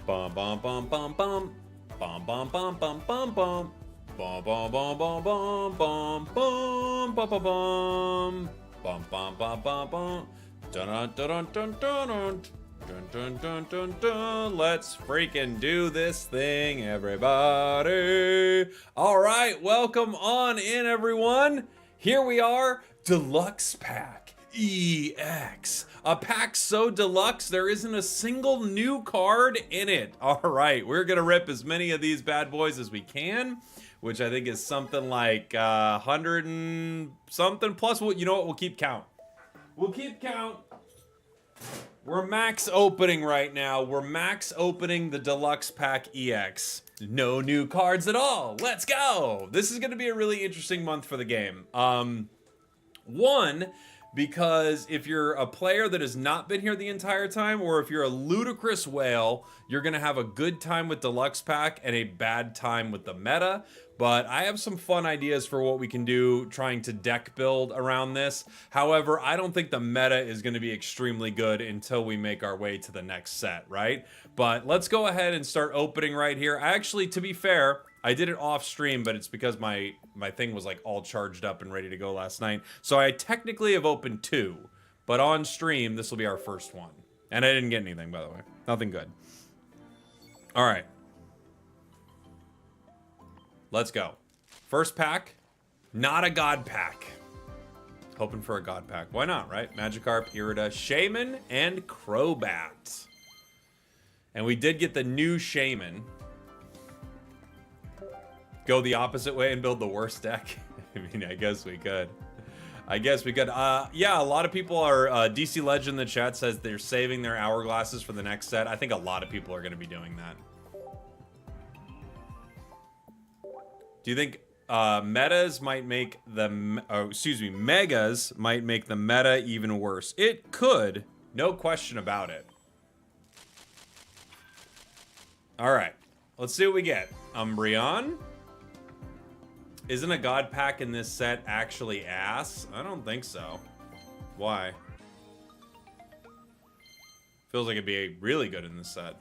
Bum bum bum bum bum. Bum bum bum bum bum bum. Bum bum bum bum bum bum bum bum bum bum. Bum bum bum bum bum. Dun dun dun dun dun dun. Dun dun dun dun dun. Let's freaking do this thing, everybody. All right, welcome on in, everyone. Here we are, Deluxe Pack EX. A pack so deluxe there isn't a single new card in it. All right, we're gonna rip as many of these bad boys as we can, which I think is something like 100 and something plus. You know what? We'll keep count. We'll keep count. We're max opening right now. We're max opening the Deluxe Pack EX. No new cards at all. Let's go. This is going to be a really interesting month for the game. One, because if you're a player that has not been here the entire time, or if you're a ludicrous whale, you're going to have a good time with Deluxe Pack and a bad time with the meta. But I have some fun ideas for what we can do trying to deck build around this. However, I don't think the meta is going to be extremely good until we make our way to the next set, right? But let's go ahead and start opening right here. Actually, to be fair, I did it off stream, but it's because my thing was like all charged up and ready to go last night. So I technically have opened 2, but on stream, this will be our first one. And I didn't get anything, by the way. Nothing good. All right. Let's go. First pack, not a god pack. Hoping for a god pack. Why not, right? Magikarp, Irida, Shaman, and Crobat. And we did get the new Shaman. Go the opposite way and build the worst deck? I mean, I guess we could. I guess we could. Yeah, a lot of people are... DC Legend in the chat says they're saving their hourglasses for the next set. I think a lot of people are going to be doing that. Do you think metas might make the... megas might make the meta even worse? It could. No question about it. All right. Let's see what we get. Umbreon. Isn't a god pack in this set actually ass? I don't think so. Why? Feels like it'd be really good in this set.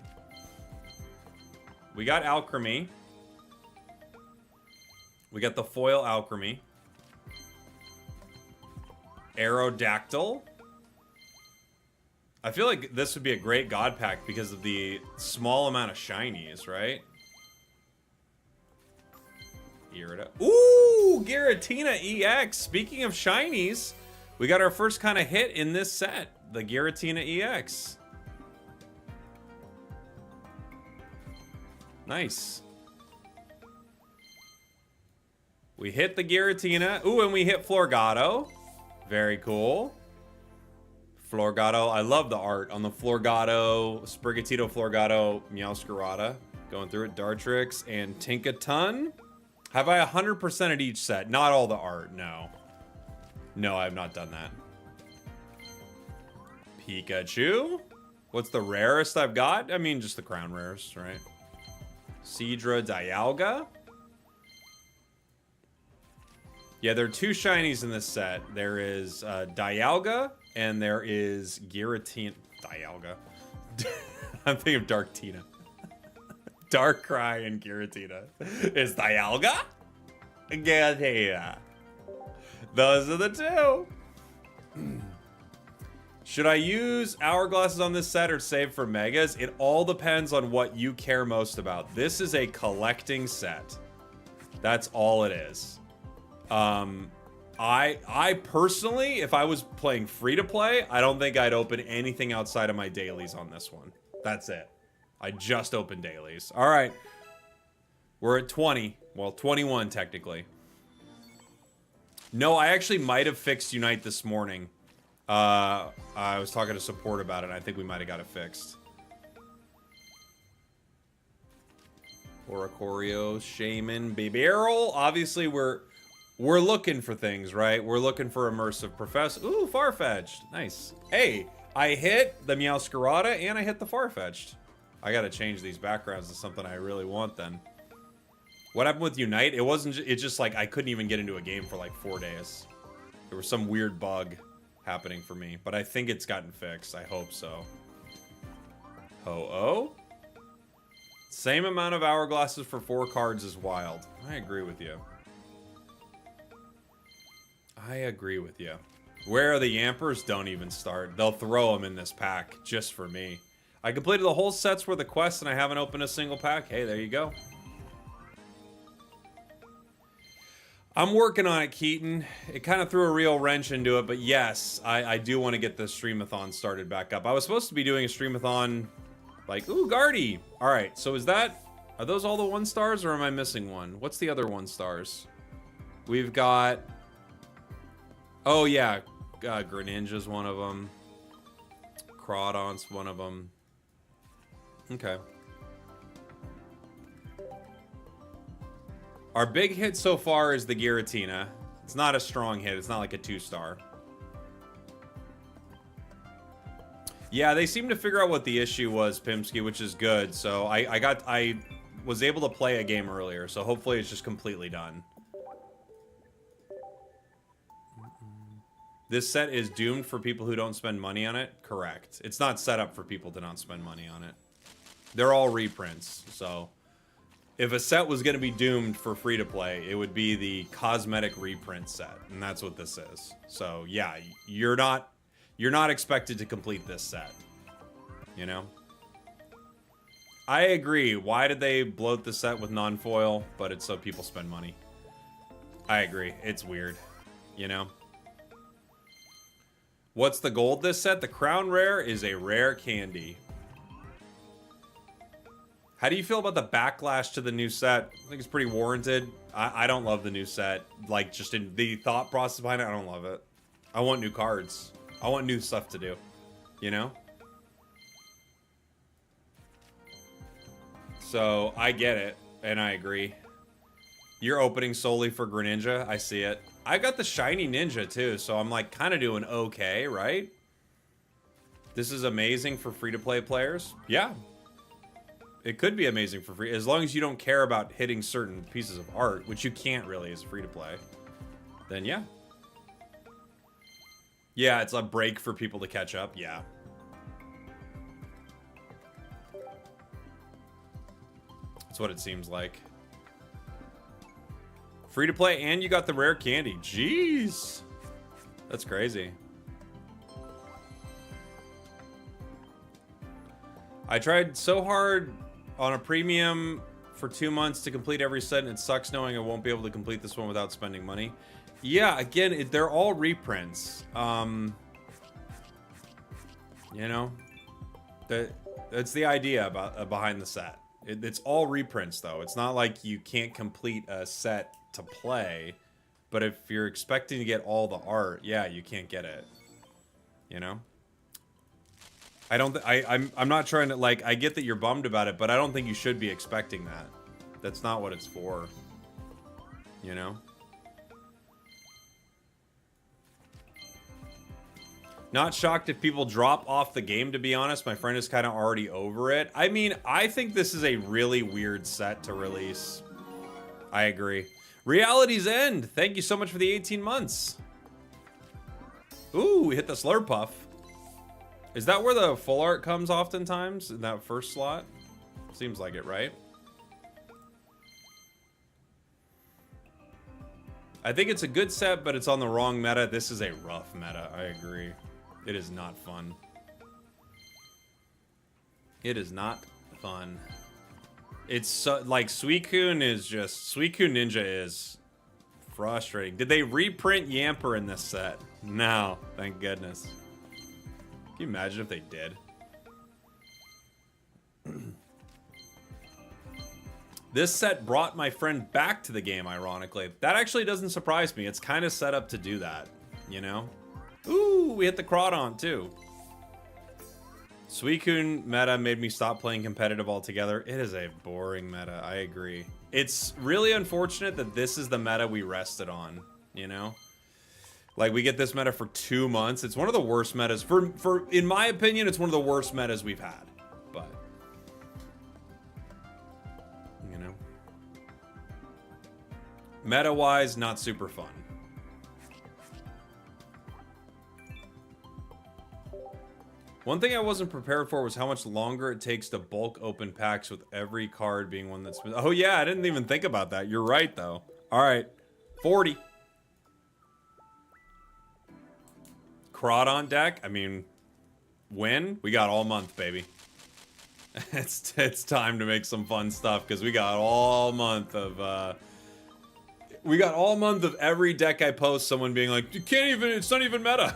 We got Alchemy. We got the foil Alchemy. Aerodactyl. I feel like this would be a great god pack because of the small amount of shinies, right? Irida. Ooh, Giratina EX. Speaking of shinies, we got our first kind of hit in this set. The Giratina EX. Nice. We hit the Giratina. Ooh, and we hit Florgato. Very cool. Florgato. I love the art on the Florgato, Sprigatito, Florgato, Meowscarada. Going through it. Dartrix and Tinkaton. Have I 100% at each set? Not all the art, no. No, I have not done that. Pikachu. What's the rarest I've got? I mean, just the crown rares, right? Seadra, Dialga. Yeah, there are 2 shinies in this set. There is Dialga, and there is Giratina. Dialga. I'm thinking of Darktina. Darkrai and Giratina. Is Dialga? Giratina. Those are the 2. Should I use hourglasses on this set or save for megas? It all depends on what you care most about. This is a collecting set. That's all it is. I personally, if I was playing free to play, I don't think I'd open anything outside of my dailies on this one. That's it. I just opened dailies. All right. We're at 20. Well, 21 technically. No, I actually might have fixed Unite this morning. I was talking to support about it. I think we might have got it fixed. Oricorio, Shaman, Bibarel. Obviously, we're looking for things, right? We're looking for immersive professor. Ooh, Farfetch'd. Nice. Hey, I hit the Meowscarada and I hit the Farfetch'd. I gotta change these backgrounds to something I really want then. What happened with Unite? It wasn't, it's just like I couldn't even get into a game for like 4 days. There was some weird bug happening for me, but I think it's gotten fixed. I hope so. Ho-Oh. Same amount of hourglasses for 4 cards is wild. I agree with you. I agree with you. Where are the Yampers? Don't even start. They'll throw them in this pack just for me. I completed the whole sets worth of quests and I haven't opened a single pack. Hey, there you go. I'm working on it, Keaton. It kind of threw a real wrench into it, but yes, I do want to get the streamathon started back up. I was supposed to be doing a streamathon, like, ooh, Guardy. All right, so are those all the 1 stars or am I missing one? What's the other 1 stars? We've got, oh yeah, Greninja's one of them. Crawdon's one of them. Okay. Our big hit so far is the Giratina. It's not a strong hit. It's not like a 2-star. Yeah, they seem to figure out what the issue was, Pimsky, which is good. So I was able to play a game earlier, so hopefully it's just completely done. This set is doomed for people who don't spend money on it? Correct. It's not set up for people to not spend money on it. They're all reprints, so... If a set was going to be doomed for free-to-play, it would be the cosmetic reprint set, and that's what this is. So, yeah, you're not expected to complete this set, you know? I agree. Why did they bloat the set with non-foil? But it's so people spend money. I agree. It's weird, you know? What's the gold this set? The Crown Rare is a rare candy. How do you feel about the backlash to the new set? I think it's pretty warranted. I don't love the new set. Like, just in the thought process behind it, I don't love it. I want new cards. I want new stuff to do. You know? So, I get it. And I agree. You're opening solely for Greninja. I see it. I got the shiny Ninja, too. So, I'm, like, kind of doing okay, right? This is amazing for free-to-play players. Yeah. It could be amazing for free, as long as you don't care about hitting certain pieces of art, which you can't really as free-to-play. Then yeah. Yeah, it's a break for people to catch up, yeah. That's what it seems like. Free-to-play and you got the rare candy. Jeez. That's crazy. I tried so hard on a premium for 2 months to complete every set, and it sucks knowing I won't be able to complete this one without spending money. Yeah, again, they're all reprints. You know, that's the idea about behind the set. It's all reprints, though. It's not like you can't complete a set to play, but if you're expecting to get all the art, yeah, you can't get it. You know. I'm not trying to, like, I get that you're bummed about it, but I don't think you should be expecting that. That's not what it's for. You know? Not shocked if people drop off the game, to be honest. My friend is kind of already over it. I mean, I think this is a really weird set to release. I agree. Reality's End. Thank you so much for the 18 months. Ooh, we hit the Slurpuff. Is that where the full art comes oftentimes? In that first slot? Seems like it, right? I think it's a good set, but it's on the wrong meta. This is a rough meta. I agree. It is not fun. It is not fun. It's so, like, Suicune is just... Suicune Ninja is frustrating. Did they reprint Yamper in this set? No. Thank goodness. Can you imagine if they did? This set brought my friend back to the game, ironically. That actually doesn't surprise me. It's kind of set up to do that, you know? Ooh, we hit the Crawdon, too. Suicune meta made me stop playing competitive altogether. It is a boring meta, I agree. It's really unfortunate that this is the meta we rested on, you know? Like, we get this meta for 2 months. It's one of the worst metas. In my opinion, it's one of the worst metas we've had. But, you know. Meta-wise, not super fun. One thing I wasn't prepared for was how much longer it takes to bulk open packs with every card being one that's... Oh yeah, I didn't even think about that. You're right, though. All right, 40. Crawdon deck, I mean, when? We got all month, baby. It's time to make some fun stuff, because we got all month of... we got all month of every deck I post, someone being like, you can't even, it's not even meta.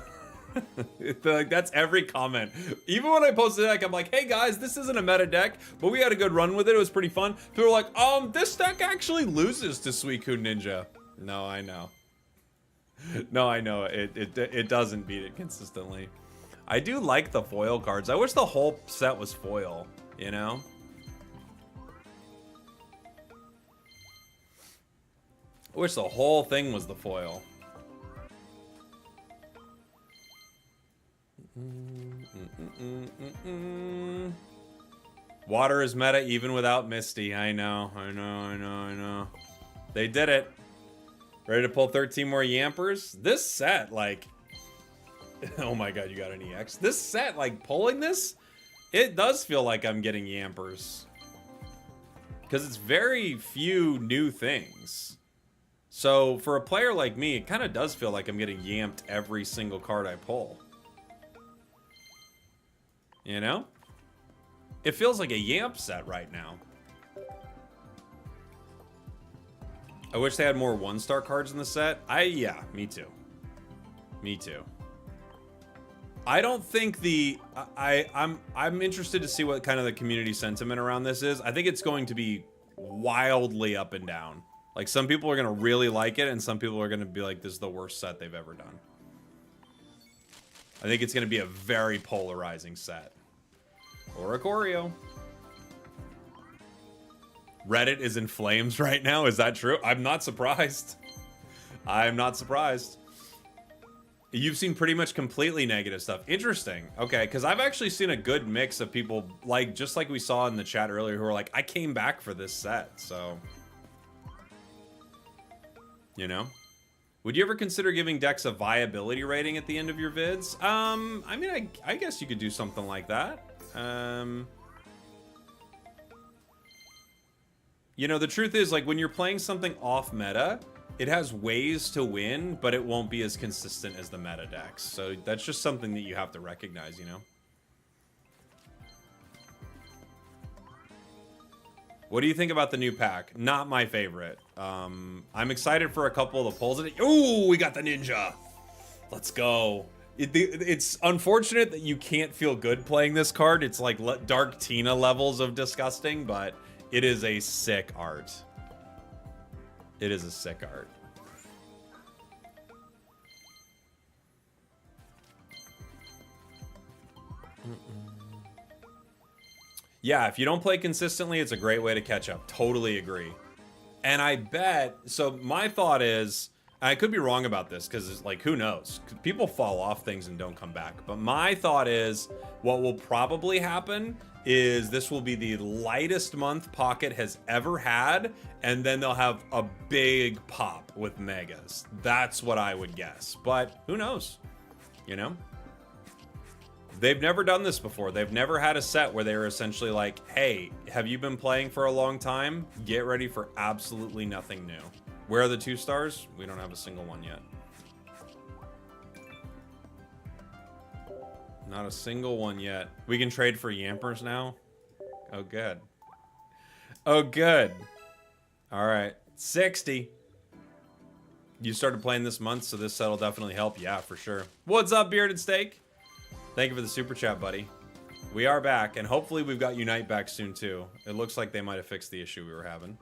Like, that's every comment. Even when I post the deck, I'm like, hey guys, this isn't a meta deck, but we had a good run with it. It was pretty fun. People are like, this deck actually loses to Suicune Ninja. No, I know. No, I know. It doesn't beat it consistently. I do like the foil cards. I wish the whole set was foil, you know? I wish the whole thing was the foil. Water is meta even without Misty. I know. They did it. Ready to pull 13 more Yampers? This set, like... Oh my god, you got an EX. This set, like, pulling this, it does feel like I'm getting Yampers. Because it's very few new things. So, for a player like me, it kind of does feel like I'm getting yamped every single card I pull. You know? It feels like a Yamp set right now. I wish they had more one-star cards in the set. Yeah, me too. Me too. I don't think I'm interested to see what kind of the community sentiment around this is. I think it's going to be wildly up and down. Like, some people are going to really like it, and some people are going to be like, this is the worst set they've ever done. I think it's going to be a very polarizing set. Oricorio. Reddit is in flames right now. Is that true? I'm not surprised. I'm not surprised. You've seen pretty much completely negative stuff. Interesting. Okay, because I've actually seen a good mix of people, like, just like we saw in the chat earlier, who are like, I came back for this set, so... You know? Would you ever consider giving decks a viability rating at the end of your vids? I mean, I guess you could do something like that. You know, the truth is, like, when you're playing something off meta, it has ways to win, but it won't be as consistent as the meta decks. So that's just something that you have to recognize, you know? What do you think about the new pack? Not my favorite. I'm excited for a couple of the pulls. Ooh, we got the ninja. Let's go. It's unfortunate that you can't feel good playing this card. It's like Dark Tina levels of disgusting, but it is a sick art. It is a sick art. Yeah, if you don't play consistently, it's a great way to catch up. Totally agree. And I bet, so my thought is, I could be wrong about this, because it's like, who knows? People fall off things and don't come back. But my thought is, what will probably happen is this will be the lightest month Pocket has ever had, and then they'll have a big pop with Megas. That's what I would guess. But who knows? You know? They've never done this before. They've never had a set where they were essentially like, hey, have you been playing for a long time? Get ready for absolutely nothing new. Where are the 2 stars? We don't have a single one yet. Not a single one yet. We can trade for Yampers now? Oh, good. Oh, good. All right. 60. You started playing this month, so this set will definitely help. Yeah, for sure. What's up, Bearded Steak? Thank you for the super chat, buddy. We are back, and hopefully we've got Unite back soon, too. It looks like they might have fixed the issue we were having.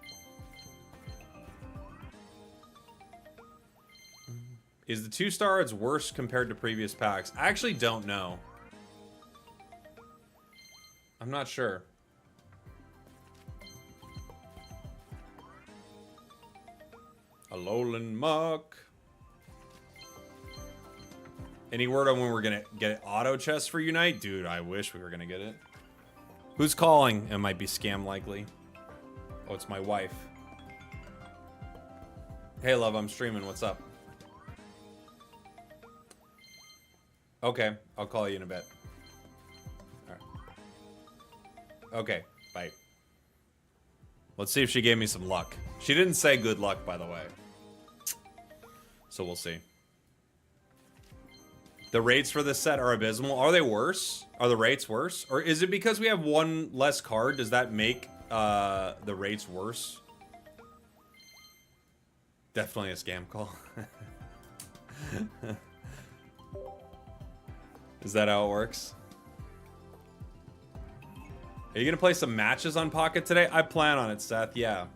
Is the 2-star odds worse compared to previous packs? I actually don't know. I'm not sure. Alolan Muck. Any word on when we're gonna get auto chest for Unite? Dude, I wish we were gonna get it. Who's calling? It might be scam likely. Oh, it's my wife. Hey, love, I'm streaming. What's up? Okay, I'll call you in a bit. Okay, bye. Let's see if she gave me some luck. She didn't say good luck, by the way. So we'll see. The rates for this set are abysmal. Are they worse? Are the rates worse? Or is it because we have one less card? Does that make the rates worse? Definitely a scam call. Is that how it works? Are you gonna play some matches on Pocket today? I plan on it, Seth, yeah.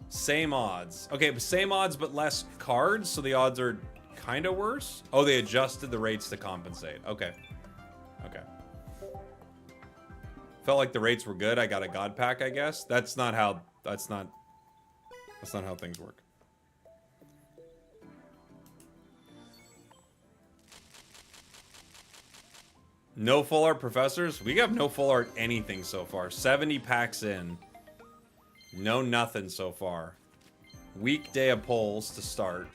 Same odds. Okay, but same odds but less cards, so the odds are kind of worse? Oh, they adjusted the rates to compensate. Okay. Okay. Felt like the rates were good. I got a God Pack, I guess. That's not how things work. No full art professors? We have no full art anything so far. 70 packs in. No nothing so far. Weekday of polls to start.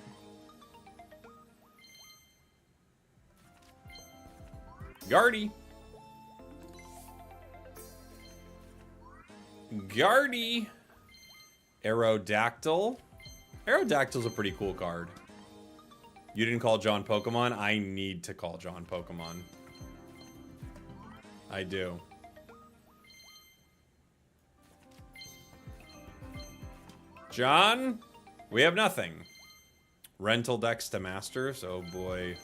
Guardy. Guardy. Aerodactyl. Aerodactyl's a pretty cool card. You didn't call John Pokemon? I need to call John Pokemon. I do. John? We have nothing. Rental decks to masters? Oh boy.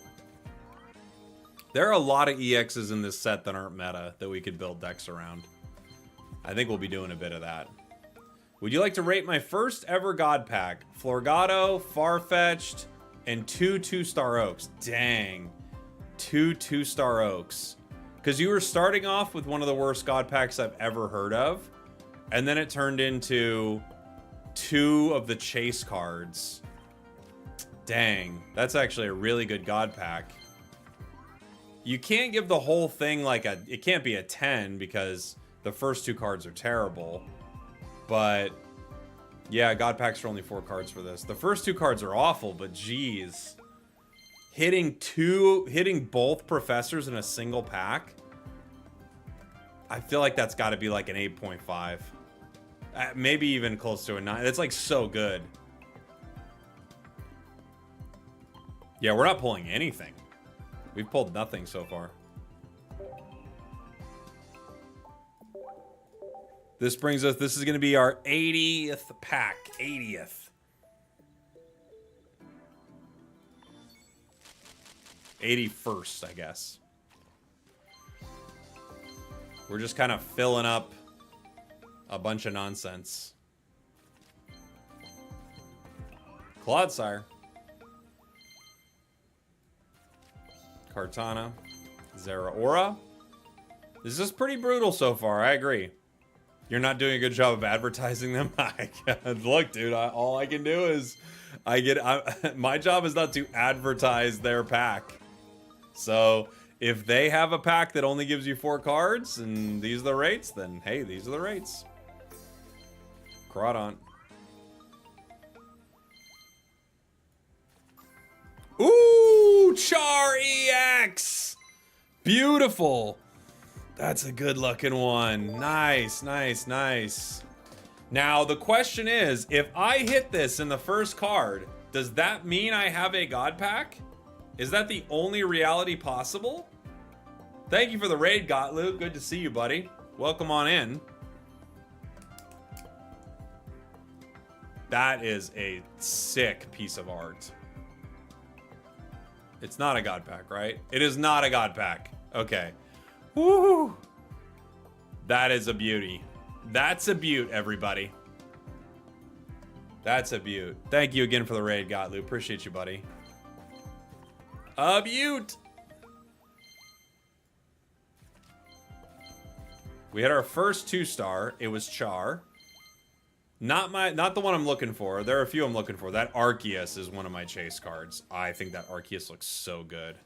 There are a lot of EXs in this set that aren't meta that we could build decks around. I think we'll be doing a bit of that. Would you like to rate my first ever God Pack? Florgato, Farfetch'd, and 2 2-star Oaks. Dang. 2 2-star Oaks. Because you were starting off with one of the worst God Packs I've ever heard of. And then it turned into 2 of the chase cards. Dang. That's actually a really good God Pack. You can't give the whole thing like a... It can't be a 10 because the first 2 cards are terrible. But... yeah, God Packs are only 4 cards for this. The first 2 cards are awful, but geez. Hitting both professors in a single pack? I feel like that's got to be like an 8.5. Maybe even close to a 9. It's like so good. Yeah, we're not pulling anything. We've pulled nothing so far. This brings us, this is going to be our 80th pack. 80th. '81st, I guess. We're just kind of filling up a bunch of nonsense. Clodsire. Kartana. Zeraora. This is pretty brutal so far, I agree. You're not doing a good job of advertising them. Look, dude, all I can do is my job is not to advertise their pack. So if they have a pack that only gives you 4 cards and these are the rates, then hey, these are the rates. Crawdont. Ooh, Char EX! Beautiful. That's a good looking one. Nice, nice, nice. Now, the question is, if I hit this in the first card, does that mean I have a God Pack? Is that the only reality possible? Thank you for the raid, Gottluke. Good to see you, buddy. Welcome on in. That is a sick piece of art. It's not a God Pack, right? It is not a God Pack. Okay. Woo! That is a beauty. That's a beaut, everybody. That's a beaut. Thank you again for the raid, Gottloop. Appreciate you, buddy. A beaut! We had our first 2-star. It was Char. Not the one I'm looking for. There are a few I'm looking for. That Arceus is one of my chase cards. I think that Arceus looks so good.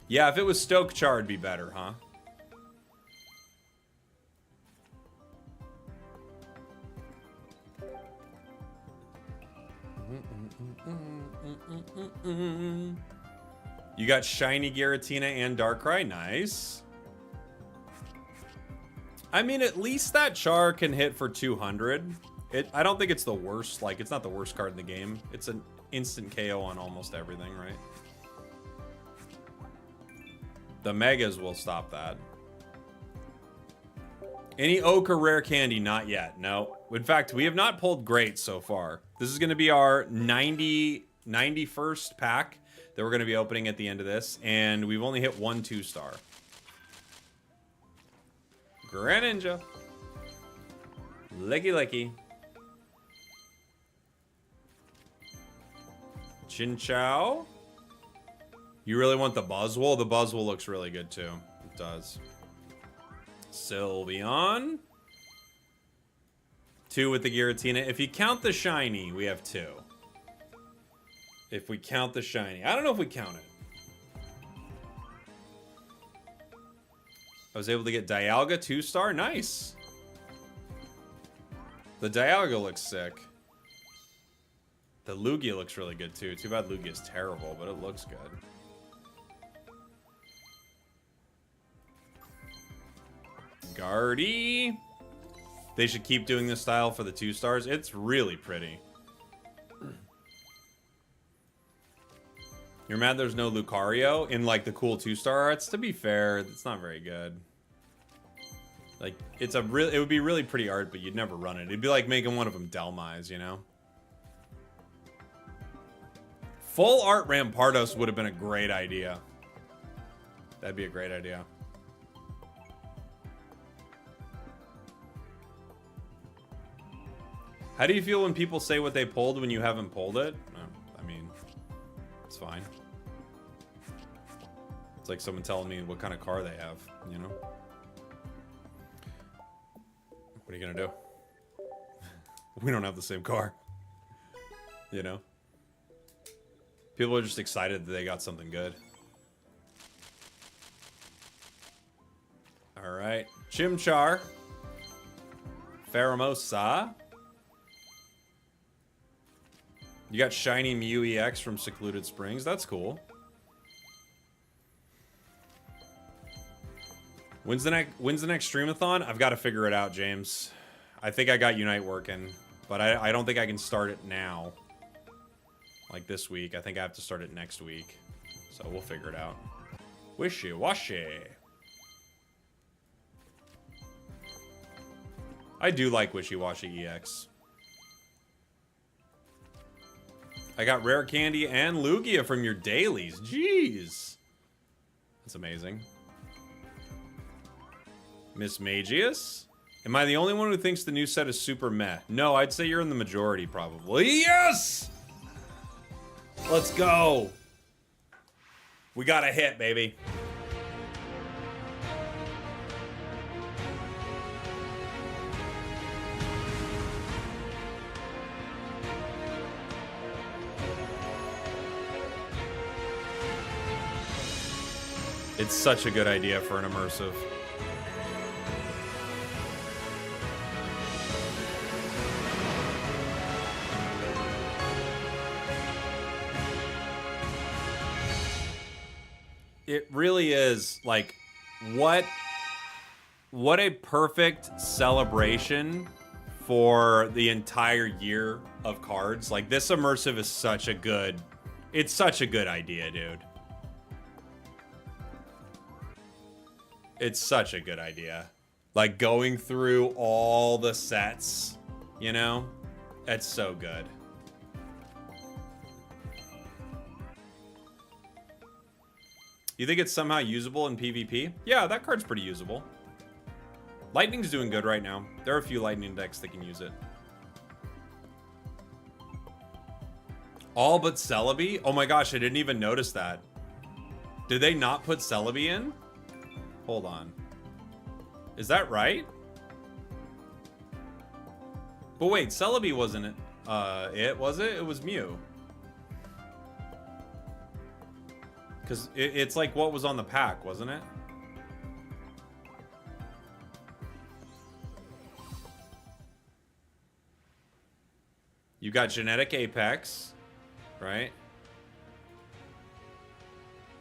Yeah, if it was Stoke Char, it'd be better, huh? You got Shiny Giratina and Darkrai. Nice. I mean, at least that Char can hit for 200. I don't think it's the worst. Like, it's not the worst card in the game. It's an instant KO on almost everything, right? The Megas will stop that. Any Oak or Rare Candy? Not yet. No. In fact, we have not pulled great so far. This is going to be our 91st pack that we're going to be opening at the end of this. And we've only hit 1 2-star. Greninja. Leggy Lecky. Chinchou. You really want the Buzzwole? The Buzzwole looks really good too. It does. Sylveon. 2 with the Giratina. If you count the shiny, we have 2. If we count the shiny. I don't know if we count it. I was able to get Dialga 2-star. Nice. The Dialga looks sick. The Lugia looks really good too. Too bad Lugia's terrible, but it looks good. Guardy. They should keep doing this style for the 2-stars. It's really pretty. You're mad there's no Lucario in like the cool 2-star arts? To be fair, it's not very good. Like, it would be really pretty art, but you'd never run it. It'd be like making one of them Delmise, you know? Full art Rampardos would have been a great idea. That'd be a great idea. How do you feel when people say what they pulled when you haven't pulled it? I mean, it's fine. It's like someone telling me what kind of car they have, you know? What are you gonna do? We don't have the same car. You know? People are just excited that they got something good. Alright. Chimchar. Pheromosa. You got Shiny Mew EX from Secluded Springs. That's cool. When's the next Streamathon? I've got to figure it out, James. I think I got Unite working, but I don't think I can start it now. Like this week. I think I have to start it next week. So we'll figure it out. Wishy-washy. I do like Wishy-washy EX. I got Rare Candy and Lugia from your dailies. Jeez. That's amazing. Miss Magius? Am I the only one who thinks the new set is super meh? No, I'd say you're in the majority, probably. Yes! Let's go. We got a hit, baby. It's such a good idea for an immersive. It really is, like, what a perfect celebration for the entire year of cards. Like, this immersive is such a good, it's such a good idea, dude. It's such a good idea. Like, going through all the sets, you know? That's so good. You think it's somehow usable in PvP? Yeah, that card's pretty usable. Lightning's doing good right now. There are a few Lightning decks that can use it. All but Celebi? Oh my gosh, I didn't even notice that. Did they not put Celebi in? Hold on. Is that right? But wait, Celebi wasn't it, was it? It was Mew. Because it's like what was on the pack, wasn't it? You got Genetic Apex, right?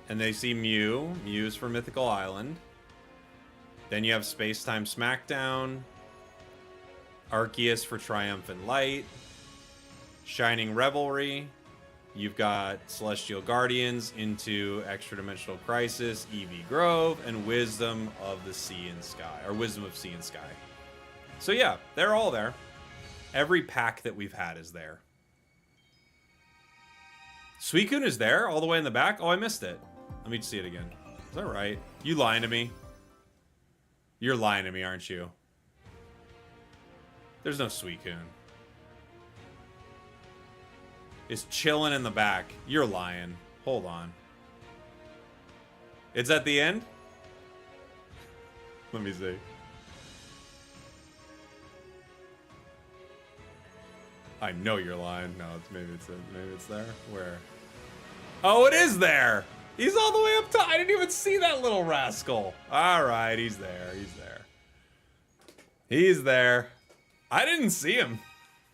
And they see Mew. Mew's for Mythical Island. Then you have Space Time Smackdown, Arceus for Triumphant Light, Shining Revelry. You've got Celestial Guardians into Extra Dimensional Crisis, Eevee Grove, and Wisdom of the Sea and Sky, or Wisdom of Sea and Sky. So yeah, they're all there. Every pack that we've had is there. Suicune is there, all the way in the back? Oh, I missed it. Let me see it again. Is that right? You lying to me? You're lying to me, aren't you? There's no Suicune. It's chilling in the back. You're lying. Hold on. It's at the end? Let me see. I know you're lying. No, maybe it's there. Where? Oh, it is there. He's all the way up top. I didn't even see that little rascal. All right, he's there. He's there. He's there. I didn't see him.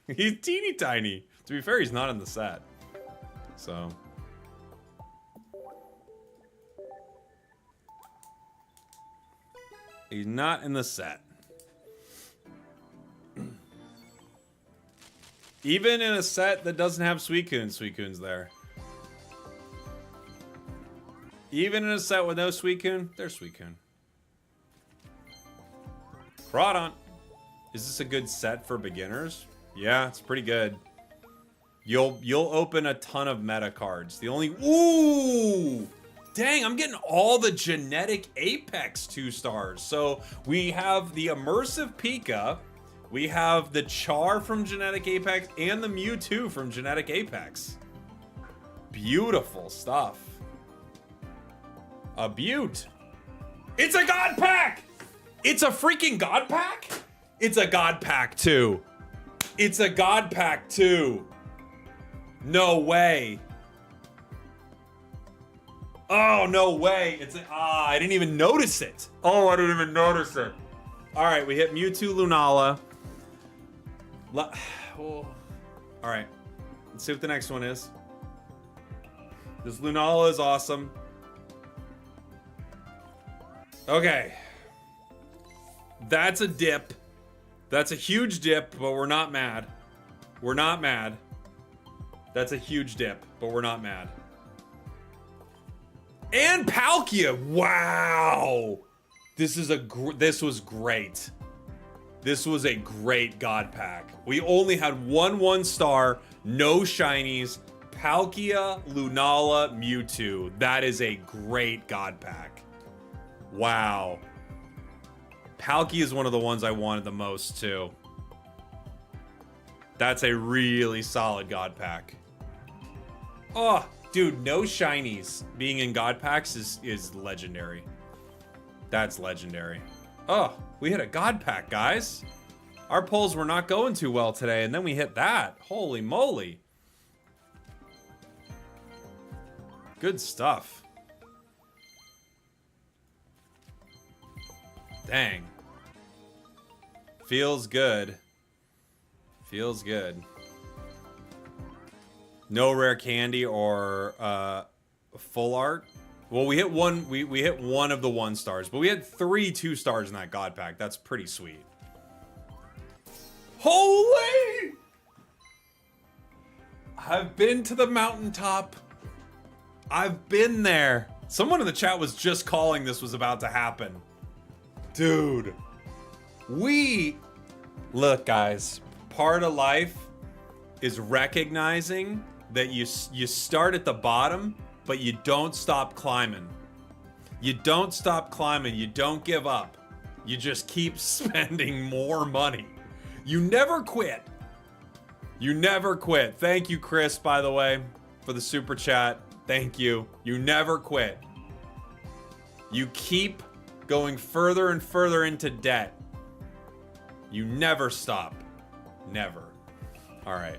He's teeny tiny. To be fair, he's not in the set. So. He's not in the set. Even in a set that doesn't have Suicune, Suicune's there. Even in a set with no Suicune, there's Suicune. Crawdon. Is this a good set for beginners? Yeah, it's pretty good. You'll open a ton of meta cards. The only... Ooh! Dang, I'm getting all the genetic Apex 2 stars. So we have the Immersive Pika. We have the Char from Genetic Apex and the Mewtwo from Genetic Apex. Beautiful stuff. A beaut. It's a God Pack! It's a freaking God Pack? It's a God Pack too. It's a God Pack too. No way. Oh, no way. It's a, I didn't even notice it. Oh, I didn't even notice it. All right, we hit Mewtwo Lunala. Oh. All right, let's see what the next one is. This Lunala is awesome. Okay. That's a dip. That's a huge dip, but we're not mad. We're not mad. That's a huge dip, but we're not mad. And Palkia. Wow. This was great. This was a great God Pack. We only had one star, no shinies, Palkia, Lunala, Mewtwo. That is a great God Pack. Wow. Palkia is one of the ones I wanted the most too. That's a really solid God Pack. Oh, dude, no shinies being in God Packs is legendary. That's legendary. Oh, we hit a God Pack, guys. Our polls were not going too well today, and then we hit that. Holy moly. Good stuff. Dang. Feels good. Feels good. No rare candy or full art. Well, we hit one. We hit one of the 1 stars, but we had 3 2 stars in that God Pack. That's pretty sweet. Holy! I've been to the mountaintop. I've been there. Someone in the chat was just calling this was about to happen. Dude. Look, guys. Part of life is recognizing that you start at the bottom, but you don't stop climbing. You don't stop climbing. You don't give up. You just keep spending more money. You never quit. You never quit. Thank you, Chris, by the way, for the super chat. Thank you. You never quit. You keep going further and further into debt. You never stop. Never. All right.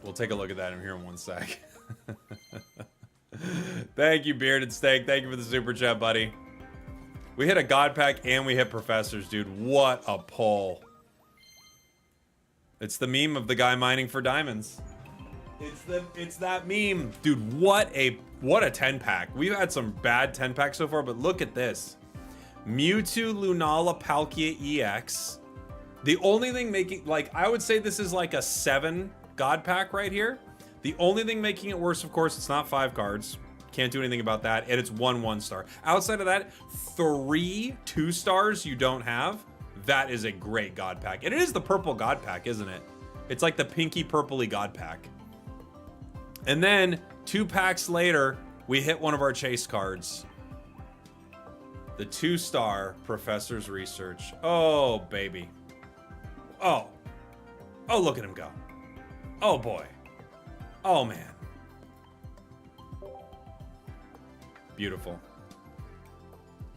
We'll take a look at that in here in 1 sec. Thank you, Bearded Steak. Thank you for the super chat, buddy. We hit a God Pack and we hit Professors, dude. What a pull. It's the meme of the guy mining for diamonds. It's that meme. Dude, what a 10 pack. We've had some bad 10 packs so far, but look at this. Mewtwo, Lunala, Palkia EX. The only thing making, like, I would say this is like a 7 God pack right here. The only thing making it worse, of course, it's not 5 cards. Can't do anything about that. And it's 1 1-star. Outside of that, 3 2-stars you don't have. That is a great God pack. And it is the purple God pack, isn't it? It's like the pinky purpley God pack. And then 2 packs later, we hit one of our chase cards. The 2-star Professor's Research. Oh, baby. Oh. Oh, look at him go. Oh, boy. Oh, man. Beautiful.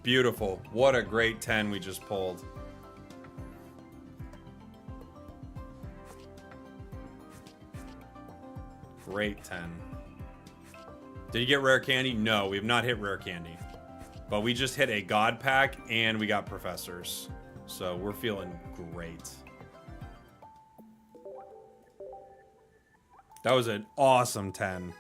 Beautiful. What a great 10 we just pulled. Great 10. Did you get rare candy? No, we have not hit rare candy. But we just hit a God pack and we got professors. So we're feeling great. That was an awesome 10.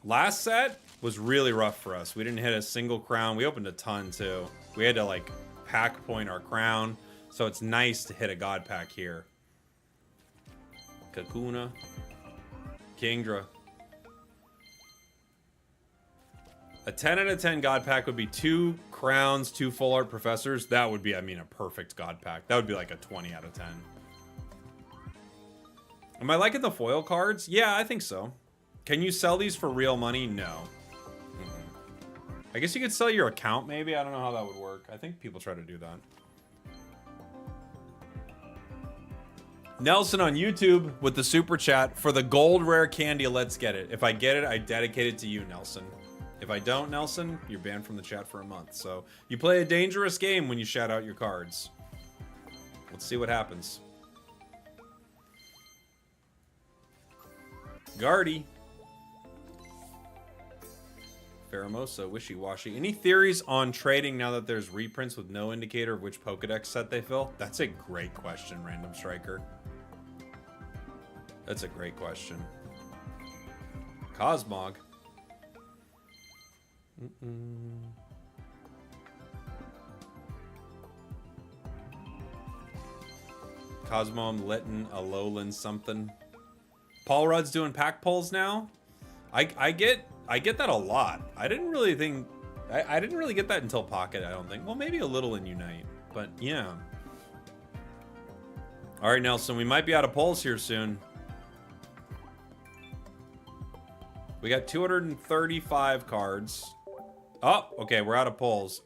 Last set was really rough for us. We didn't hit a single crown. We opened a ton too. We had to like pack point our crown. So it's nice to hit a God pack here. Kakuna. Kingdra. A 10 out of 10 God pack would be 2 crowns, 2 full art professors. That would be, I mean, a perfect God pack. That would be like a 20 out of 10. Am I liking the foil cards? Yeah, I think so. Can you sell these for real money? No. I guess you could sell your account maybe. I don't know how that would work. I think people try to do that. Nelson on YouTube with the super chat for the gold rare candy. Let's get it. If I get it, I dedicate it to you, Nelson. If I don't, Nelson, you're banned from the chat for a month. So you play a dangerous game when you shout out your cards. Let's see what happens. Guardy. Pheromosa, Wishy-Washy. Any theories on trading now that there's reprints with no indicator of which Pokedex set they fill? That's a great question, Random Striker. That's a great question. Cosmog. Cosmom, Litton, Alolan something. Paul Rudd's doing pack pulls now. I get that a lot. I didn't really think I didn't really get that until Pocket, I don't think. Well, maybe a little in Unite, but yeah. All right, Nelson, we might be out of pulls here soon. We got 235 cards. Oh, okay, we're out of pulls.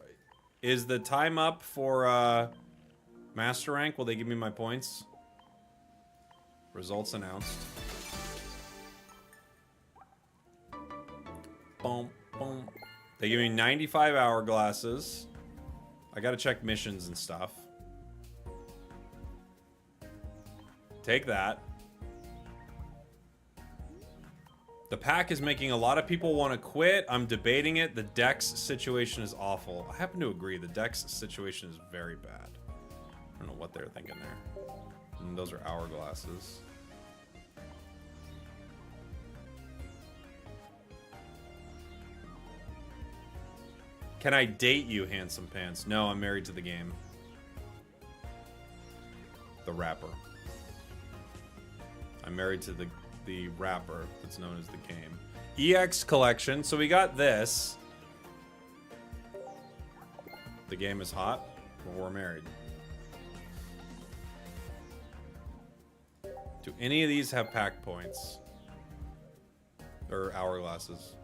Is the time up for Master Rank? Will they give me my points? Results announced. Boom, boom. They give me 95 hourglasses. I gotta check missions and stuff. Take that. The pack is making a lot of people want to quit. I'm debating it. The Dex situation is awful. I happen to agree. The Dex situation is very bad. I don't know what they're thinking there. And those are hourglasses. Can I date you, Handsome Pants? No, I'm married to the game. The rapper. I'm married to the rapper that's known as the game. EX collection. So we got this. The game is hot. Well, we're married. Do any of these have pack points? Or hourglasses?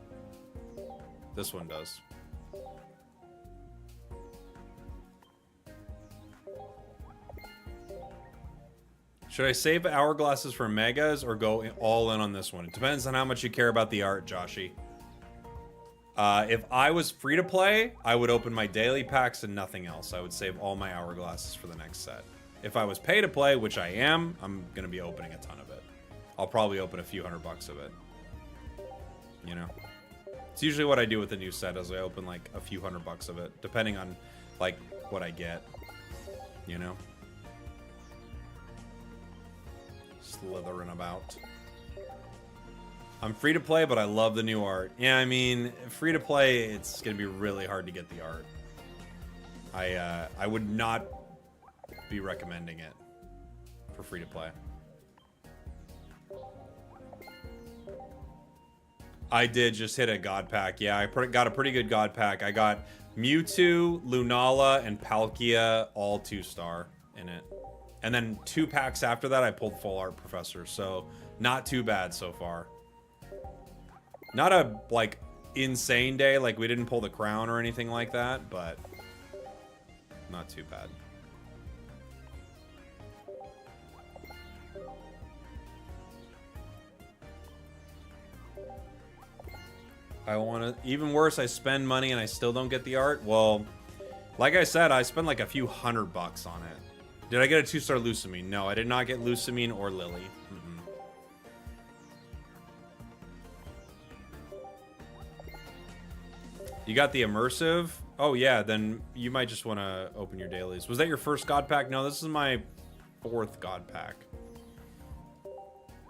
This one does. Should I save hourglasses for megas or go all in on this one? It depends on how much you care about the art, Joshy. If I was free to play, I would open my daily packs and nothing else. I would save all my hourglasses for the next set. If I was pay to play, which I am, I'm going to be opening a ton of it. I'll probably open a few $100 of it. You know? It's usually what I do with a new set is I open like a few $100 of it, depending on like what I get. You know? Slithering about. I'm free to play, but I love the new art. Yeah, I mean, free to play, it's gonna be really hard to get the art. I would not be recommending it for free to play. I did just hit a god pack. Yeah, I got a pretty good god pack. I got Mewtwo, Lunala, and Palkia all 2-star in it. And then 2 packs after that, I pulled full art professor. So not too bad so far. Not a, like, insane day. Like, we didn't pull the crown or anything like that, but not too bad. I want to... Even worse, I spend money and I still don't get the art. Well, like I said, I spent like a few $100 on it. Did I get a 2-star Lucamine? No, I did not get Lucamine or Lily. You got the immersive? Oh yeah, then you might just want to open your dailies. Was that your first god pack? No, this is my 4th god pack.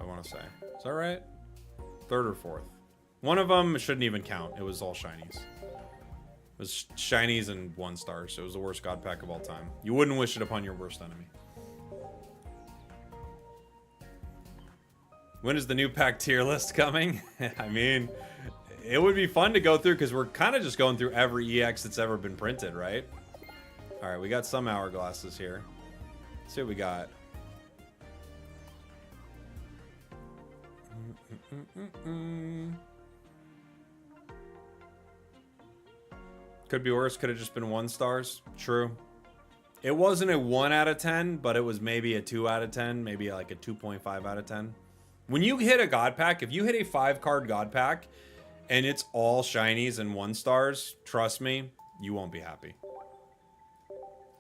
I want to say. Is that right? 3rd or 4th. One of them shouldn't even count. It was all shinies. It was shinies and 1-stars. So it was the worst god pack of all time. You wouldn't wish it upon your worst enemy. When is the new pack tier list coming? I mean, it would be fun to go through because we're kind of just going through every EX that's ever been printed, right? All right, we got some hourglasses here. Let's see what we got. Could be worse. Could have just been 1-stars. True. It wasn't a 1 out of 10, but it was maybe a 2 out of 10, maybe like a 2.5 out of 10. When you hit a god pack, if you hit a 5-card god pack and it's all shinies and 1-stars, trust me, you won't be happy.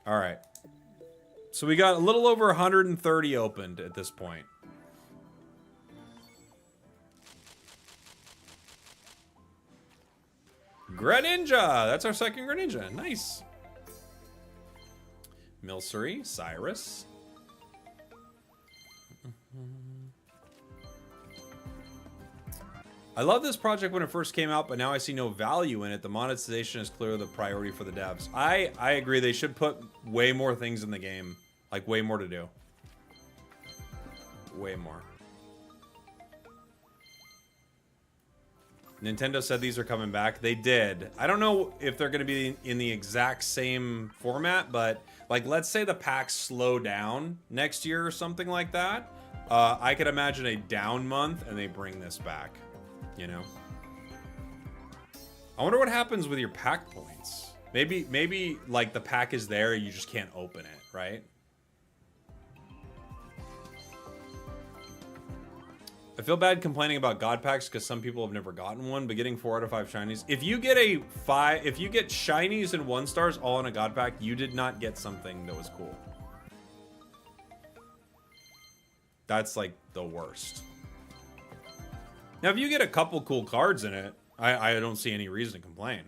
All right. So we got a little over 130 opened at this point. Greninja! That's our second Greninja. Nice. Milcery, Cyrus. I love this project when it first came out, but now I see no value in it. The monetization is clearly the priority for the devs. I agree. They should put way more things in the game. Like, way more to do. Way more. Nintendo said these are coming back. They did. I don't know if they're going to be in the exact same format, but like, let's say the packs slow down next year or something like that. I could imagine a down month and they bring this back, you know? I wonder what happens with your pack points. Maybe like the pack is there, you just can't open it, right? I feel bad complaining about god packs because some people have never gotten one, but getting 4 out of 5 shinies. If you get if you get shinies and 1-stars all in a god pack, you did not get something that was cool. That's like the worst. Now, if you get a couple cool cards in it, I don't see any reason to complain.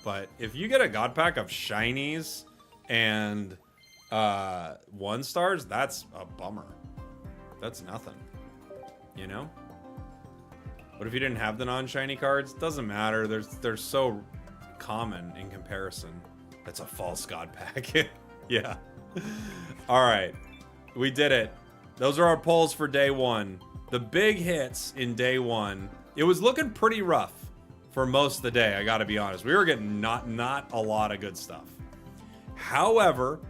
But if you get a god pack of shinies and 1-stars, that's a bummer. That's nothing. You know? What if you didn't have the non-shiny cards? Doesn't matter. They're so common in comparison. That's a false god pack. Yeah. All right. We did it. Those are our polls for day 1. The big hits in day 1. It was looking pretty rough for most of the day, I gotta be honest. We were getting not a lot of good stuff. However,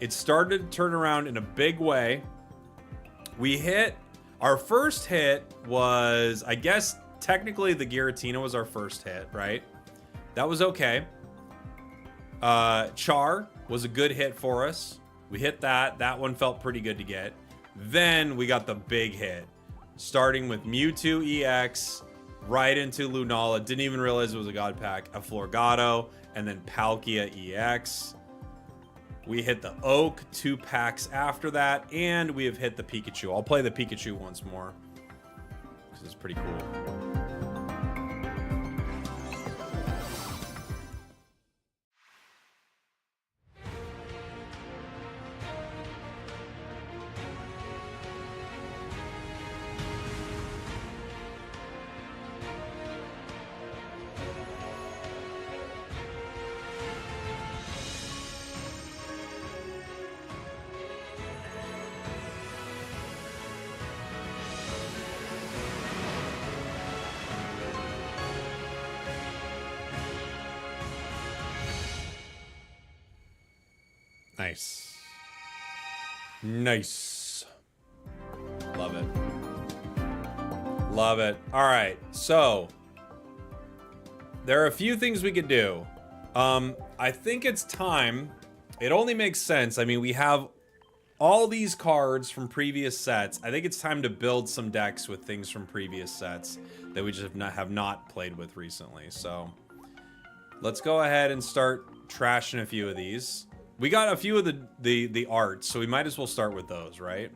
it started to turn around in a big way. We hit... Our first hit was, I guess, technically the Giratina was our first hit, right? That was okay. Char was a good hit for us. We hit that. That one felt pretty good to get. Then we got the big hit, starting with Mewtwo EX, right into Lunala. Didn't even realize it was a god pack. A Florgato, and then Palkia EX. We hit the Oak 2 packs after that, and we have hit the Pikachu. I'll play the Pikachu once more, because it's pretty cool. Nice. Nice. Love it. Love it. All right, so there are a few things we could do. I think it's time. It only makes sense. I mean, we have all these cards from previous sets. I think it's time to build some decks with things from previous sets that we just have not played with recently. So let's go ahead and start trashing a few of these. We got a few of the art, so we might as well start with those, right?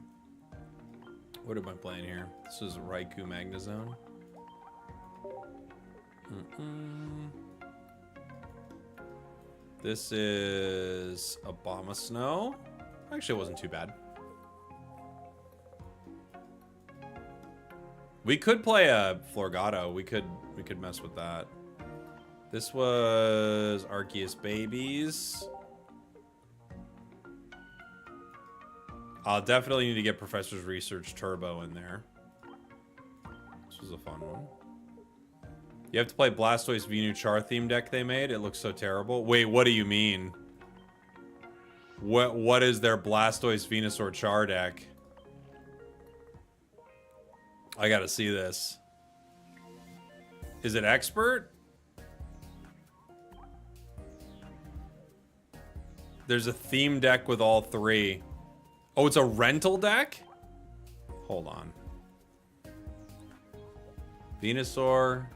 What am I playing here? This is Raikou Magnezone. This is Abomasnow. Actually, it wasn't too bad. We could play a Florgato. We could mess with that. This was Arceus Babies. I'll definitely need to get Professor's Research Turbo in there. This was a fun one. You have to play Blastoise Venuchar theme deck they made. It looks so terrible. Wait, what do you mean? What is their Blastoise Venusaur Char deck? I gotta see this. Is it expert? There's a theme deck with all three. Oh, it's a rental deck? Hold on. Venusaur,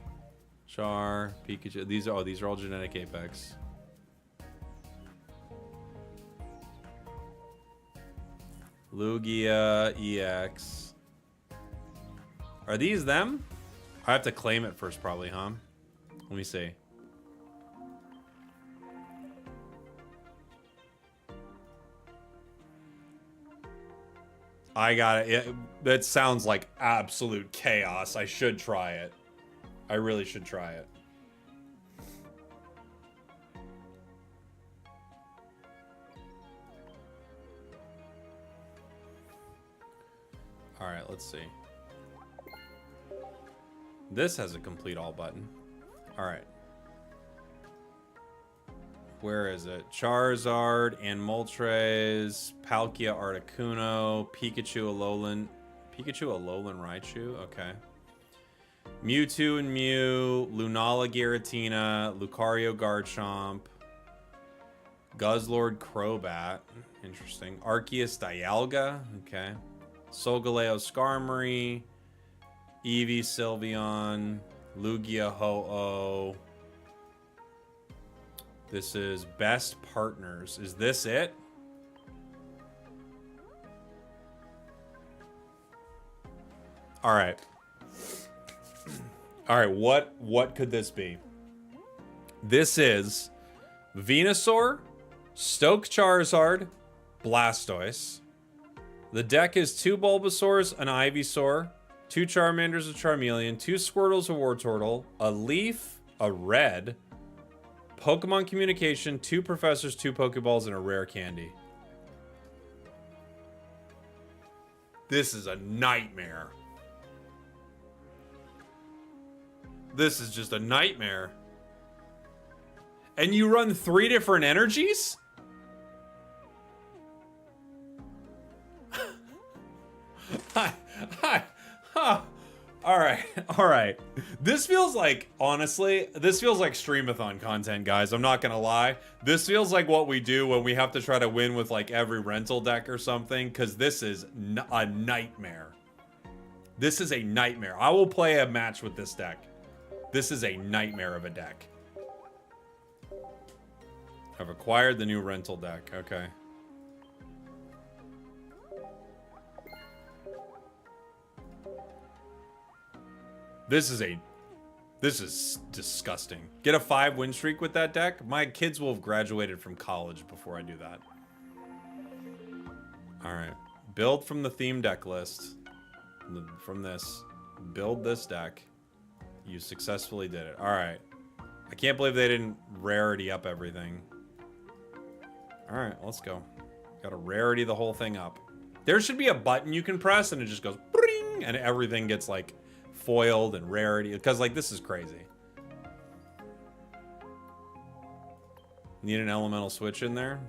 Char, Pikachu. These are all Genetic Apex. Lugia, EX. Are these them? I have to claim it first probably, huh? Let me see. I got it. That sounds like absolute chaos. I should try it. I really should try it. All right, let's see. This has a complete all button. All right. Where is it? Charizard, Moltres, Palkia, Articuno, Pikachu, Alolan Raichu. Okay. Mewtwo and Mew, Lunala, Giratina, Lucario, Garchomp, Guzzlord, Crobat. Interesting. Arceus, Dialga. Okay. Solgaleo, Skarmory, Eevee, Sylveon, Lugia, Ho-Oh. This is Best Partners. Is this it? All right. All right, what could this be? This is Venusaur, Stoke Charizard, Blastoise. The deck is 2 Bulbasaurs, an Ivysaur, 2 Charmanders, a Charmeleon, 2 Squirtles, a Wartortle, a Leaf, a Red, Pokemon Communication, 2 Professors, 2 Pokeballs, and a rare candy. This is a nightmare. This is just a nightmare. And you run 3 different energies? All right. This feels like, honestly, this feels like Streamathon content, guys. I'm not gonna lie. This feels like what we do when we have to try to win with like every rental deck or something, because this is a nightmare. This is a nightmare. I will play a match with this deck. This is a nightmare of a deck. I've acquired the new rental deck. Okay. This is disgusting. Get a 5 win streak with that deck? My kids will have graduated from college before I do that. All right. Build from the theme deck list. From this. Build this deck. You successfully did it. All right. I can't believe they didn't rarity up everything. All right, let's go. Got to rarity the whole thing up. There should be a button you can press and it just goes bring, and everything gets like foiled and rarity, because like this is crazy. Need an elemental switch in there?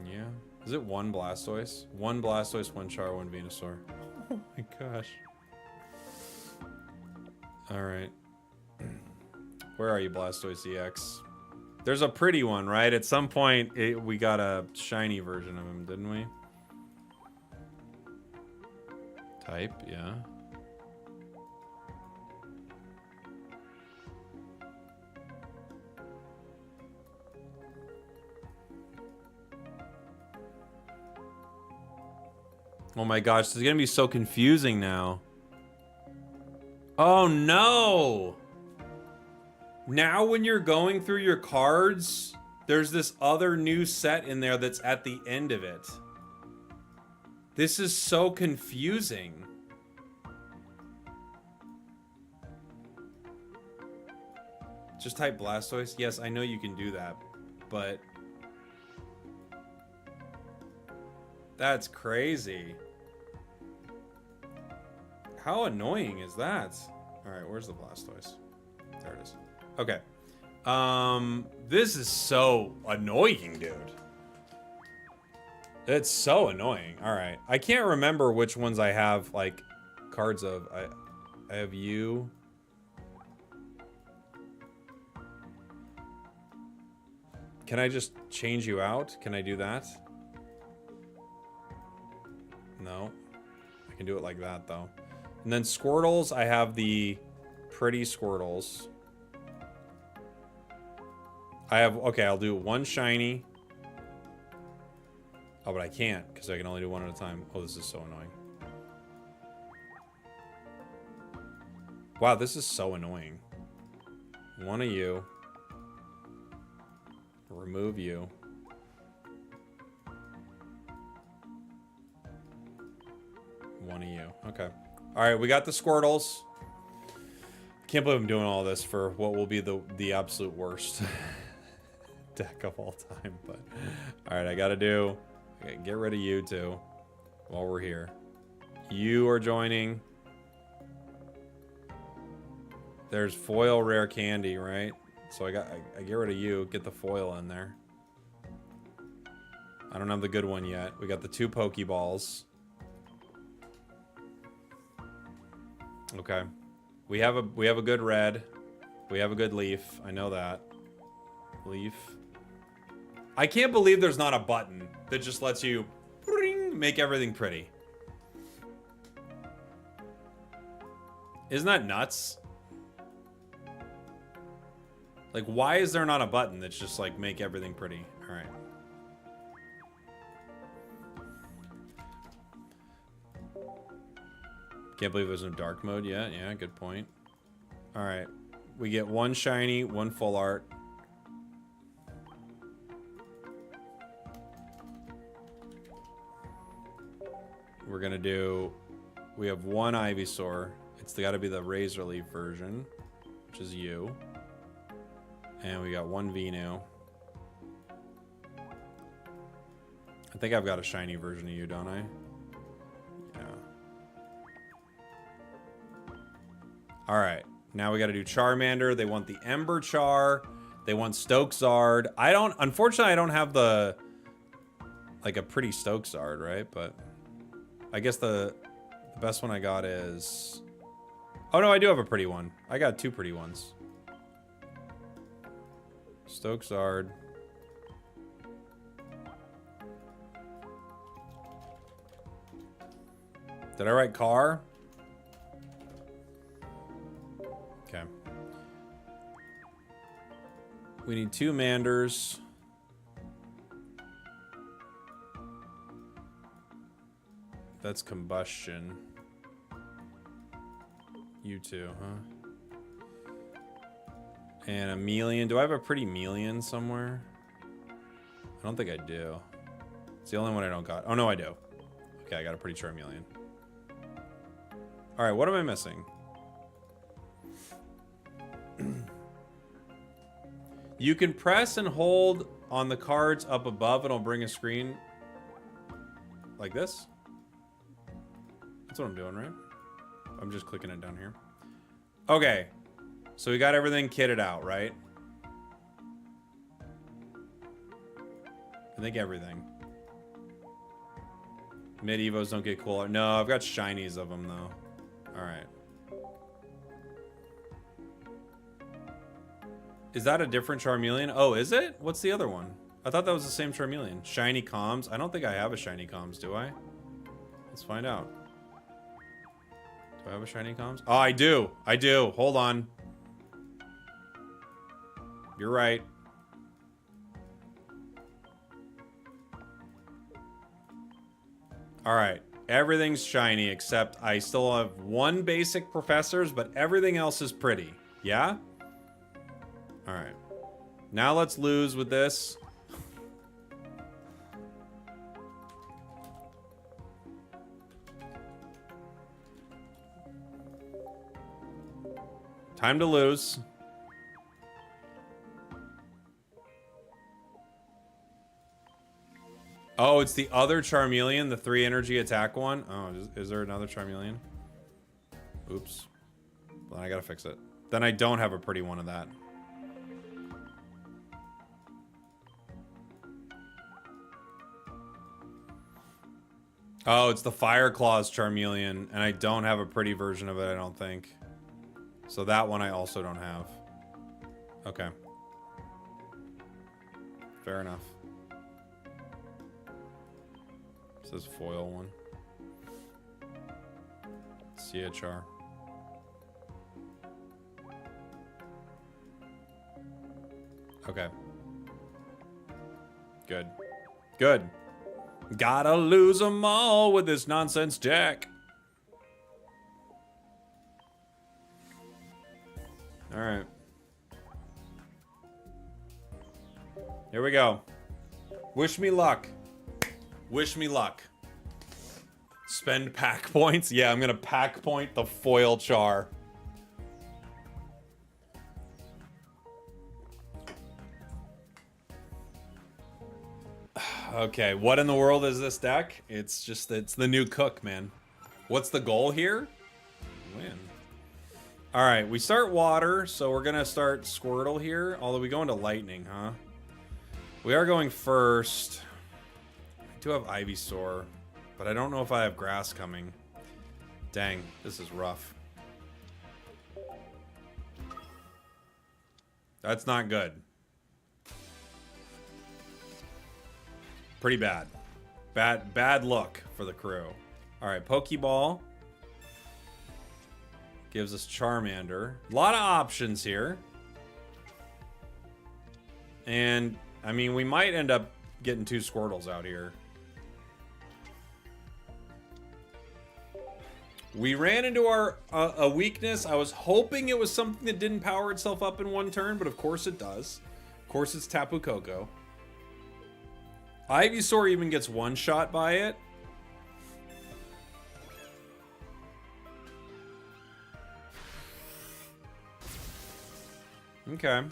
Yeah. Is it one Blastoise? One Blastoise, one Char, one Venusaur. Oh my gosh. Alright. Where are you, Blastoise EX? There's a pretty one, right? At some point, we got a shiny version of him, didn't we? Type, yeah. Oh my gosh, this is gonna be so confusing now. Oh no! Now when you're going through your cards, there's this other new set in there that's at the end of it. This is so confusing. Just type Blastoise. Yes, I know you can do that, but that's crazy. How annoying is that? All right, where's the Blastoise? There it is. Okay. This is so annoying, dude. It's so annoying. All right. I can't remember which ones I have, like, cards of. I have you. Can I just change you out? Can I do that? No. I can do it like that, though. And then Squirtles, I have the pretty Squirtles. I have, okay, I'll do one shiny. Oh, but I can't, because I can only do one at a time. Oh, this is so annoying. Wow, this is so annoying. One of you. Remove you. One of you. Okay. All right, we got the Squirtles. Can't believe I'm doing all this for what will be the absolute worst deck of all time. But all right, I gotta do. Okay, get rid of you two while we're here. You are joining. There's foil rare candy, right? So I get rid of you. Get the foil in there. I don't have the good one yet. We got the 2 Pokeballs. Okay. We have a good red. We have a good leaf. I know that. Leaf. I can't believe there's not a button that just lets you make everything pretty. Isn't that nuts? Like, why is there not a button that's just like make everything pretty? All right. Can't believe there's no dark mode yet. Yeah, good point. All right. We get one shiny, one full art. We're going to do... We have one Ivysaur. It's got to be the Razor Leaf version, which is you. And we got one Venu. I think I've got a shiny version of you, don't I? Alright, now we gotta do Charmander. They want the Ember Char. They want Stokesard. Unfortunately, I don't have the, like, a pretty Stokesard, right? But I guess the best one I got is... Oh, no, I do have a pretty one. I got 2 pretty ones. Stokesard. Did I write car? Okay. We need 2 Manders. That's combustion. You 2, huh? And a Melian. Do I have a pretty Melian somewhere? I don't think I do. It's the only one I don't got. Oh, no, I do. Okay, I got a pretty Charmeleon. All right, what am I missing? You can press and hold on the cards up above and it'll bring a screen like this. That's what I'm doing, right? I'm just clicking it down here. Okay. So we got everything kitted out, right? I think everything. Mid-evos don't get cooler. No, I've got shinies of them, though. Alright. Is that a different Charmeleon? Oh, is it? What's the other one? I thought that was the same Charmeleon. Shiny Comms? I don't think I have a Shiny Comms, do I? Let's find out. Do I have a Shiny Comms? Oh, I do. I do. Hold on. You're right. Alright. Everything's shiny except I still have one basic Professor's, but everything else is pretty. Yeah? Alright. Now let's lose with this. Time to lose. Oh, it's the other Charmeleon, the 3 energy attack one. Oh, is there another Charmeleon? Oops. Then I gotta fix it. Then I don't have a pretty one of that. Oh, it's the Fire Claws Charmeleon, and I don't have a pretty version of it, I don't think. So that one I also don't have. Okay. Fair enough. This is foil one. CHR. Okay. Good. Good. Gotta lose them all with this nonsense deck. Alright. Here we go. Wish me luck. Wish me luck. Spend pack points? Yeah, I'm gonna pack point the foil char. Okay, what in the world is this deck? It's the new cook, man. What's the goal here? Win. Alright, we start water, so we're gonna start Squirtle here. Although we go into lightning, huh? We are going first. I do have Ivysaur, but I don't know if I have grass coming. Dang, this is rough. That's not good. Pretty bad. Bad look for the crew. Alright, Pokeball. Gives us Charmander. A lot of options here. And, I mean, we might end up getting 2 Squirtles out here. We ran into a weakness. I was hoping it was something that didn't power itself up in one turn, but of course it does. Of course it's Tapu Koko. Ivysaur even gets one shot by it. Okay.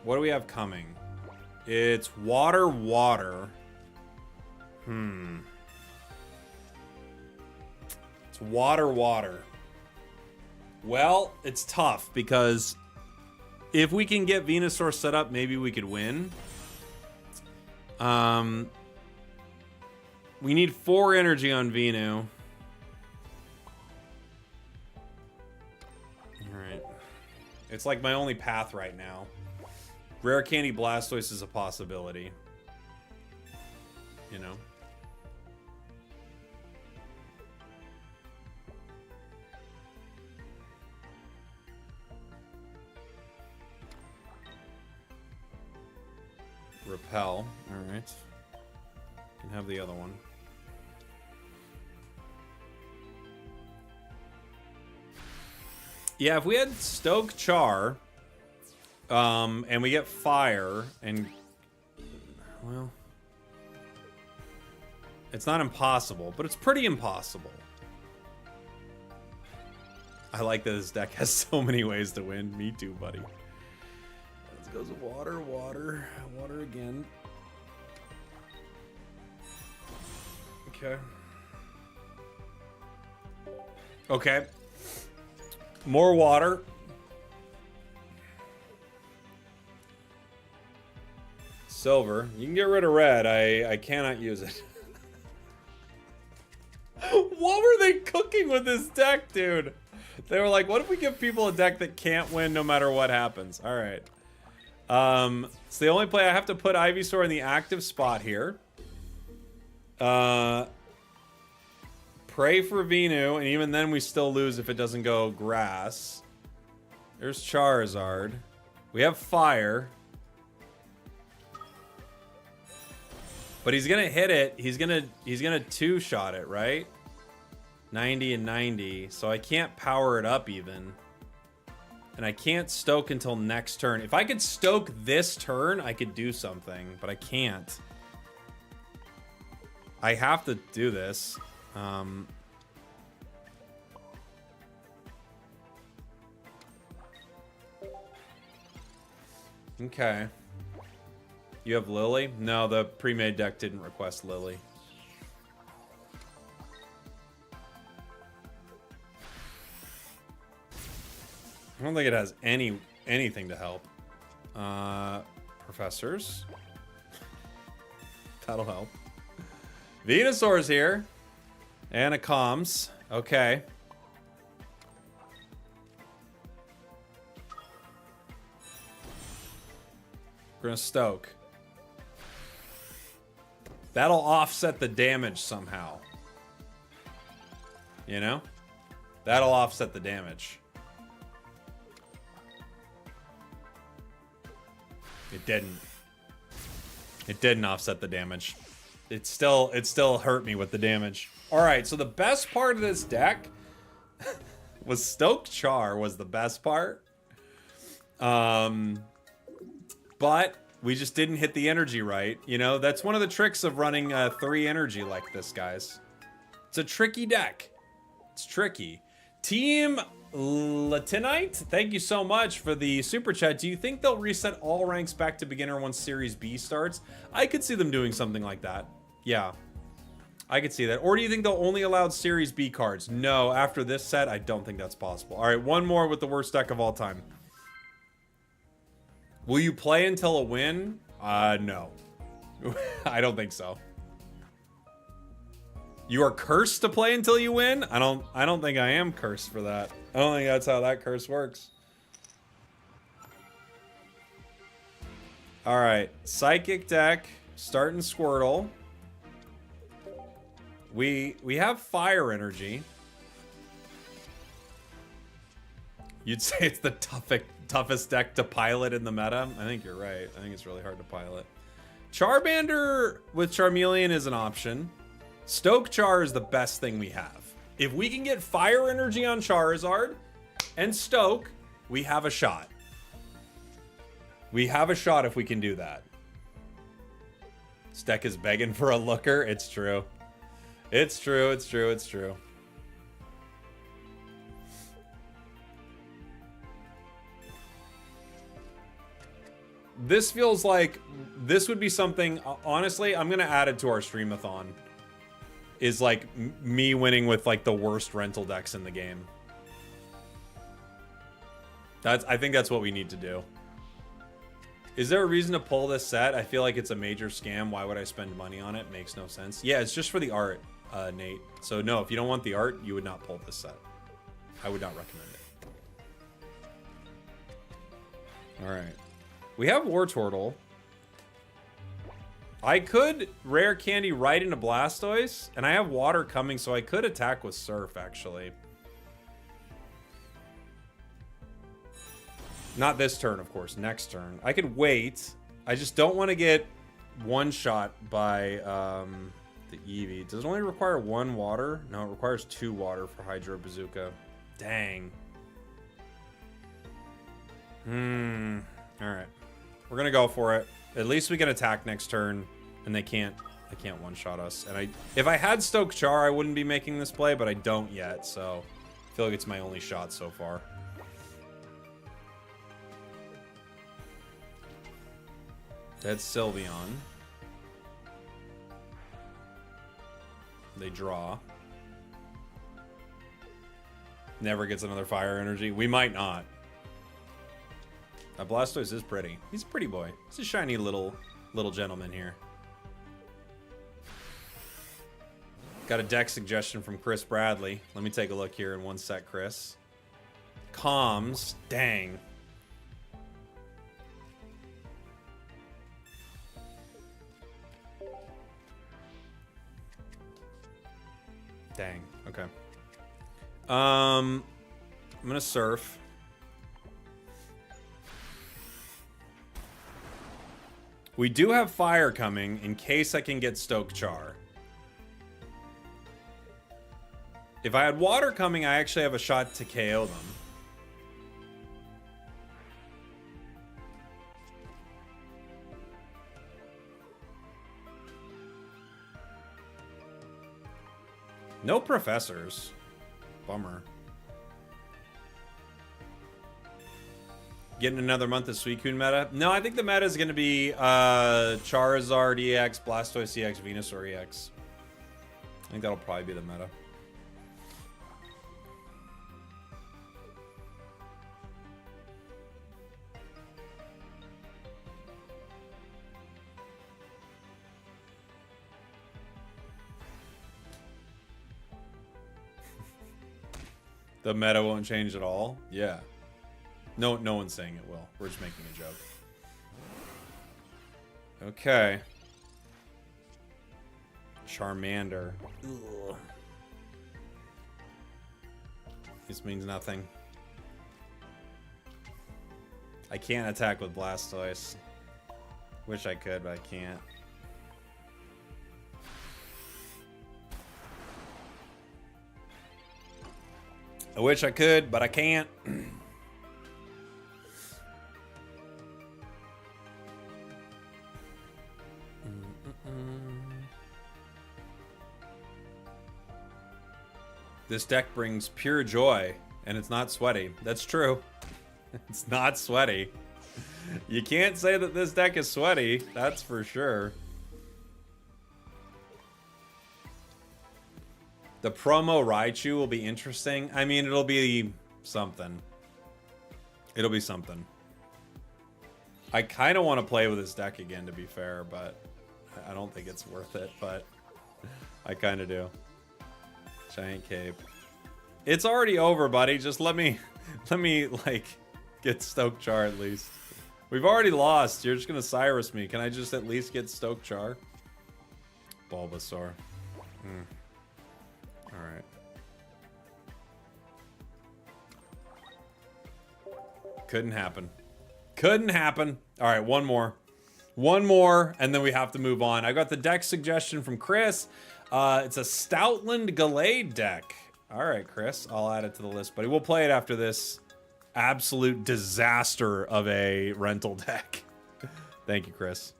What do we have coming? It's water. It's water. Well, it's tough because if we can get Venusaur set up, maybe we could win. We need 4 energy on Venu. Alright. It's like my only path right now. Rare Candy Blastoise is a possibility. You know? Repel. Alright. Can have the other one. Yeah, if we had Stoke Char, and we get Fire, and... Well... It's not impossible, but it's pretty impossible. I like that this deck has so many ways to win. Me too, buddy. Let's go to water again. Okay. Okay. More water. Silver. You can get rid of red. I cannot use it. What were they cooking with this deck, dude? They were like, what if we give people a deck that can't win no matter what happens? All right. So the only play I have to put Ivysaur in the active spot here. Pray for Venu, and even then we still lose if it doesn't go grass. There's Charizard. We have fire. But he's gonna hit it. He's gonna two-shot it, right? 90 and 90. So I can't power it up even. And I can't stoke until next turn. If I could stoke this turn, I could do something, but I can't. I have to do this. Okay. You have Lily? No, the pre-made deck didn't request Lily. I don't think it has anything to help. Professors. That'll help. Venusaur's here. And a comms. Okay. We're gonna stoke. That'll offset the damage somehow. You know? That'll offset the damage. It didn't. It didn't offset the damage. It still hurt me with the damage. All right, so the best part of this deck was Stoke Char was the best part. But we just didn't hit the energy right. You know, that's one of the tricks of running 3 energy like this, guys. It's a tricky deck. It's tricky. Team Latinite, thank you so much for the super chat. Do you think they'll reset all ranks back to beginner once Series B starts? I could see them doing something like that. Yeah, I could see that. Or do you think they'll only allow Series B cards? No, after this set, I don't think that's possible. All right, one more with the worst deck of all time. Will you play until a win? No. I don't think so. You are cursed to play until you win? I don't think I am cursed for that. I don't think that's how that curse works. All right, Psychic deck, starting Squirtle. We have Fire Energy. You'd say it's the toughest deck to pilot in the meta? I think you're right. I think it's really hard to pilot. Charmander with Charmeleon is an option. Stoke Char is the best thing we have. If we can get Fire Energy on Charizard and Stoke, we have a shot. We have a shot if we can do that. This deck is begging for a looker. It's true. It's true, it's true, it's true. This feels like this would be something, honestly, I'm going to add it to our streamathon. Is like me winning with like the worst rental decks in the game. I think that's what we need to do. Is there a reason to pull this set? I feel like it's a major scam. Why would I spend money on it? Makes no sense. Yeah, it's just for the art, Nate. So no, if you don't want the art, you would not pull this set. I would not recommend it. All right. We have Wartortle. I could Rare Candy right into Blastoise, and I have Water coming, so I could attack with Surf, actually. Not this turn, of course. Next turn. I could wait. I just don't want to get one-shot by the Eevee. Does it only require 1 water? No, it requires 2 water for Hydro Bazooka. Dang. Alright. We're going to go for it. At least we can attack next turn, and they can't one-shot us. And if I had Stoke Char, I wouldn't be making this play, but I don't yet, so I feel like it's my only shot so far. That's Sylveon. They draw. Never gets another Fire Energy. We might not. Blastoise is pretty. He's a pretty boy. He's a shiny little little gentleman here. Got a deck suggestion from Chris Bradley. Let me take a look here in one sec, Chris. Comms. Dang. Dang. Okay. I'm gonna surf. We do have fire coming in case I can get Stoke Char. If I had water coming, I actually have a shot to KO them. No professors. Bummer. Getting another month of Suicune meta? No, I think the meta is going to be Charizard EX, Blastoise EX, Venusaur EX. I think that'll probably be the meta. The meta won't change at all? Yeah. No one's saying it will. We're just making a joke. Okay. Charmander. Ugh. This means nothing. I can't attack with Blastoise. Wish I could, but I can't. I wish I could, but I can't. This deck brings pure joy, and it's not sweaty. That's true. It's not sweaty. You can't say that this deck is sweaty. That's for sure. The promo Raichu will be interesting. I mean, it'll be something. It'll be something. I kind of want to play with this deck again, to be fair, but I don't think it's worth it, but I kind of do. Giant Cape. It's already over, buddy. Just let me like get Stoke Char at least. We've already lost. You're just gonna Cyrus me. Can I just at least get Stoke Char? Bulbasaur. All right. Couldn't happen. Couldn't happen. All right, one more. One more, and then we have to move on. I got the deck suggestion from Chris. It's a Stoutland Gallade deck. All right, Chris, I'll add it to the list, buddy. We'll play it after this absolute disaster of a rental deck. Thank you, Chris.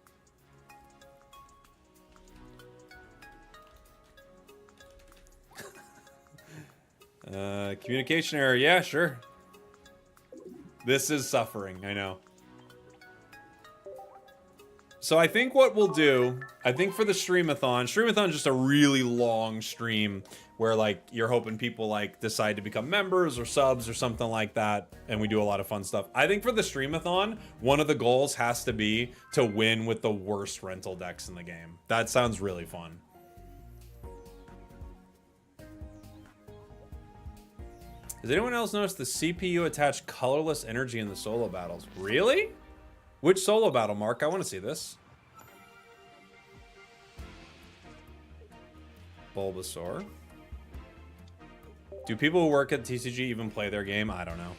Communication error. Yeah, sure. This is suffering, I know. So I think what we'll do, I think for the Streamathon is just a really long stream where like you're hoping people like decide to become members or subs or something like that, and we do a lot of fun stuff. I think for the Streamathon, one of the goals has to be to win with the worst rental decks in the game. That sounds really fun. Has anyone else noticed the CPU attached colorless energy in the solo battles? Really? Which solo battle, Mark? I want to see this. Bulbasaur. Do people who work at TCG even play their game? I don't know.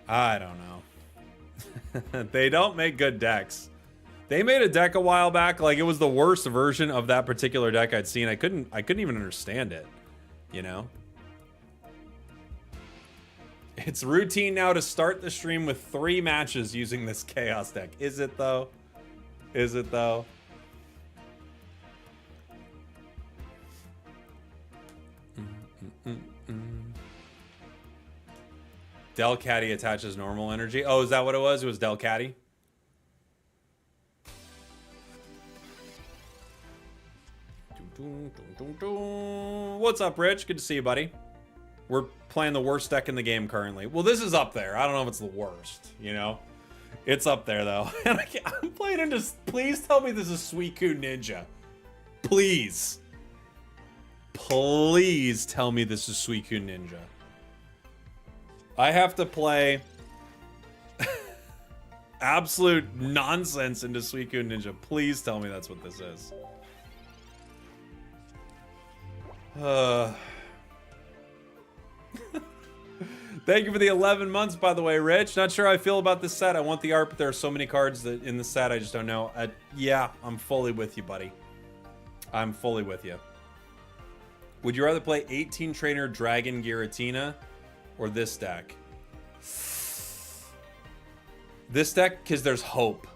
I don't know. They don't make good decks. They made a deck a while back, like it was the worst version of that particular deck I'd seen. I couldn't even understand it, you know? It's routine now to start the stream with 3 matches using this Chaos deck. Is it though? Is it though? Delcatty attaches normal energy. Oh, is that what it was? It was Delcatty? What's up, Rich? Good to see you, buddy. We're playing the worst deck in the game currently. Well, this is up there. I don't know if it's the worst, you know? It's up there though. And I'm playing into. Please tell me this is Suicune Ninja. Please. Please tell me this is Suicune Ninja. I have to play absolute nonsense into Suicune Ninja. Please tell me that's what this is. Thank you for the 11 months, by the way, Rich. Not sure how I feel about this set. I want the art, but there are so many cards that in the set I just don't know. Yeah, I'm fully with you, buddy. I'm fully with you. Would you rather play 18 Trainer Dragon Giratina or this deck? This deck, because there's hope.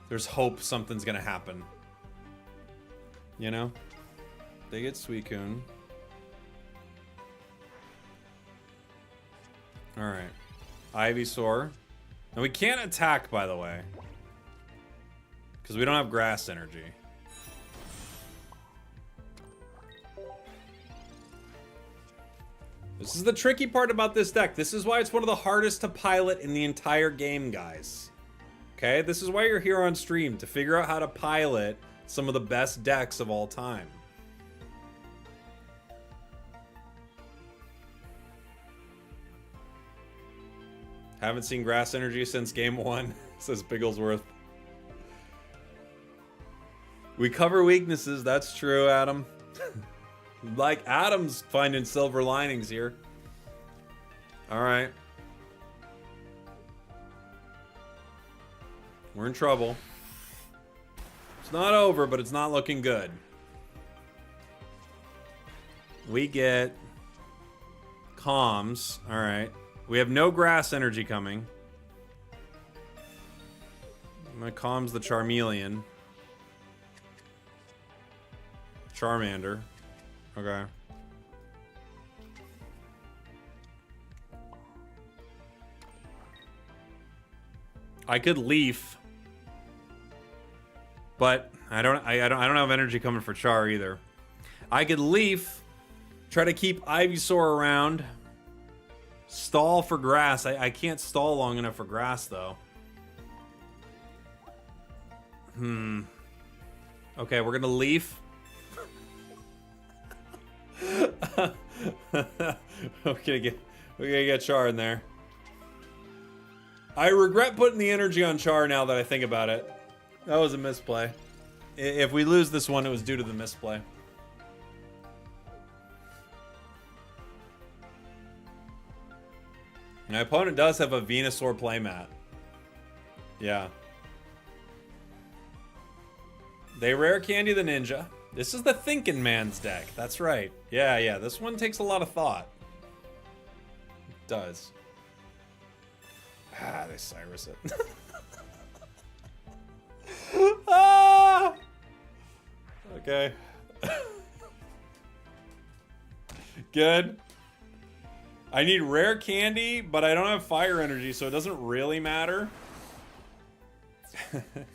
There's hope something's going to happen. You know? They get Suicune. Alright. Ivysaur. And we can't attack, by the way. Because we don't have grass energy. This is the tricky part about this deck. This is why it's one of the hardest to pilot in the entire game, guys. Okay? This is why you're here on stream, to figure out how to pilot some of the best decks of all time. Haven't seen grass energy since game 1, says Bigglesworth. We cover weaknesses, that's true, Adam. Like Adam's finding silver linings here. Alright. We're in trouble. It's not over, but it's not looking good. We get comms. Alright. We have no grass energy coming. I'm gonna comms the Charmeleon. Charmander. Okay. I could Leaf, but I don't have energy coming for Char either. I could Leaf, try to keep Ivysaur around. Stall for grass. I can't stall long enough for grass, though. Okay, we're gonna Leaf. We're gonna get Char in there. I regret putting the energy on Char now that I think about it. That was a misplay. If we lose this one, it was due to the misplay. My opponent does have a Venusaur playmat. Yeah. They rare candy the ninja. This is the thinking man's deck. That's right. Yeah. This one takes a lot of thought. It does. Ah, they Cyrus it. Ah! Okay. Good. I need rare candy, but I don't have fire energy, so it doesn't really matter.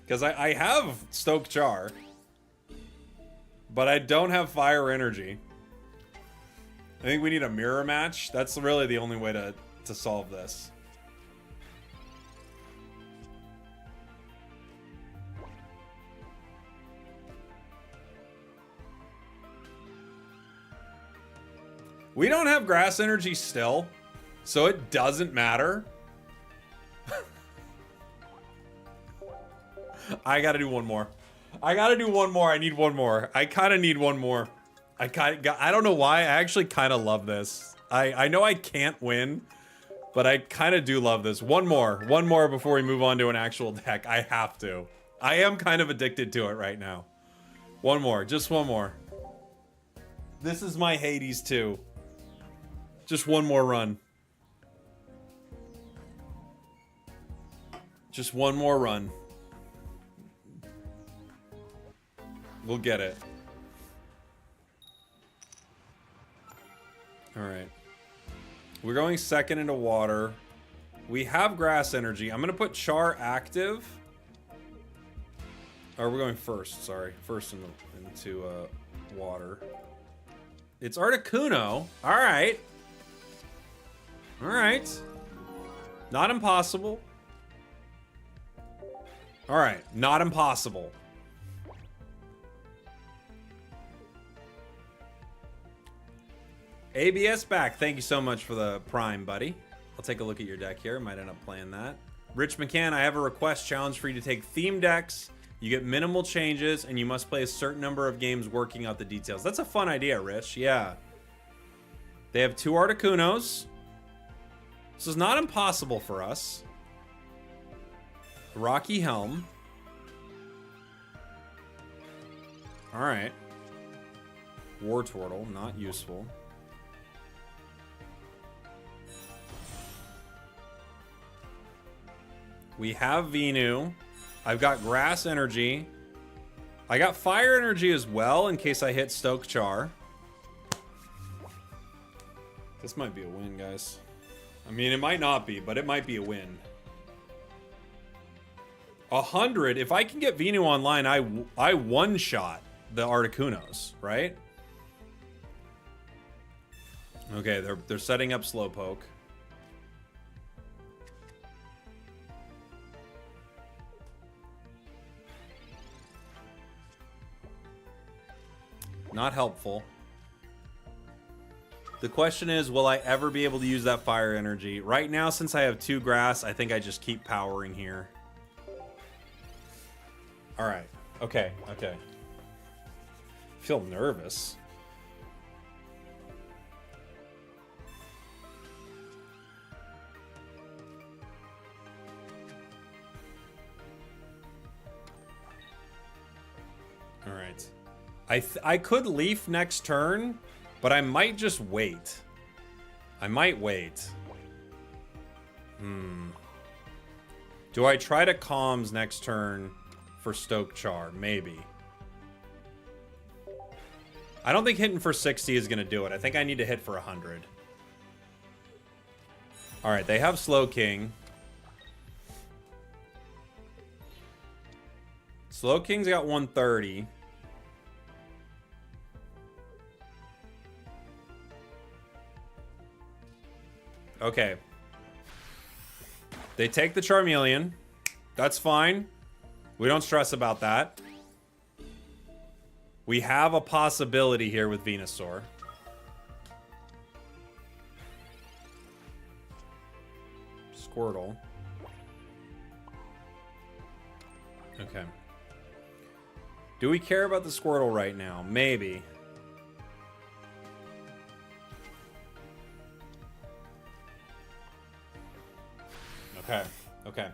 Because I have Stoke Char, but I don't have fire energy. I think we need a mirror match. That's really the only way to solve this. We don't have grass energy still, so it doesn't matter. I gotta do one more. I need one more. I kind of need one more. I don't know why. I actually kind of love this. I know I can't win, but I kind of do love this. One more before we move on to an actual deck. I have to. I am kind of addicted to it right now. One more, just one more. This is my Hades 2. Just one more run. Just one more run. We'll get it. Alright. We're going second into water. We have grass energy. I'm going to put Char active. Or we're going first, sorry. First into water. It's Articuno. Alright. Alright. Not impossible. All right, not impossible. ABS back. Thank you so much for the prime, buddy. I'll take a look at your deck here. Might end up playing that. Rich McCann, I have a request challenge for you to take theme decks. You get minimal changes, and you must play a certain number of games working out the details. That's a fun idea, Rich. Yeah. They have 2 Articunos. This is not impossible for us. Rocky Helm. All right. War Turtle, not useful. We have Venu. I've got Grass Energy. I got Fire Energy as well in case I hit Stoke Char. This might be a win, guys. I mean, it might not be, but it might be a win. 100. If I can get Venu online, I one-shot the Articunos, right? Okay, they're setting up Slowpoke. Not helpful. The question is, will I ever be able to use that Fire Energy? Right now, since I have 2 grass, I think I just keep powering here. All right. Okay. Okay. I feel nervous. All right. I could Leaf next turn, but I might just wait. I might wait. Do I try to Calms next turn for Stoke Char? Maybe. I don't think hitting for 60 is going to do it. I think I need to hit for 100. All right, they have Slow King. Slow King's got 130. Okay. They take the Charmeleon. That's fine. We don't stress about that. We have a possibility here with Venusaur. Squirtle. Okay. Do we care about the Squirtle right now? Maybe. Okay. Okay.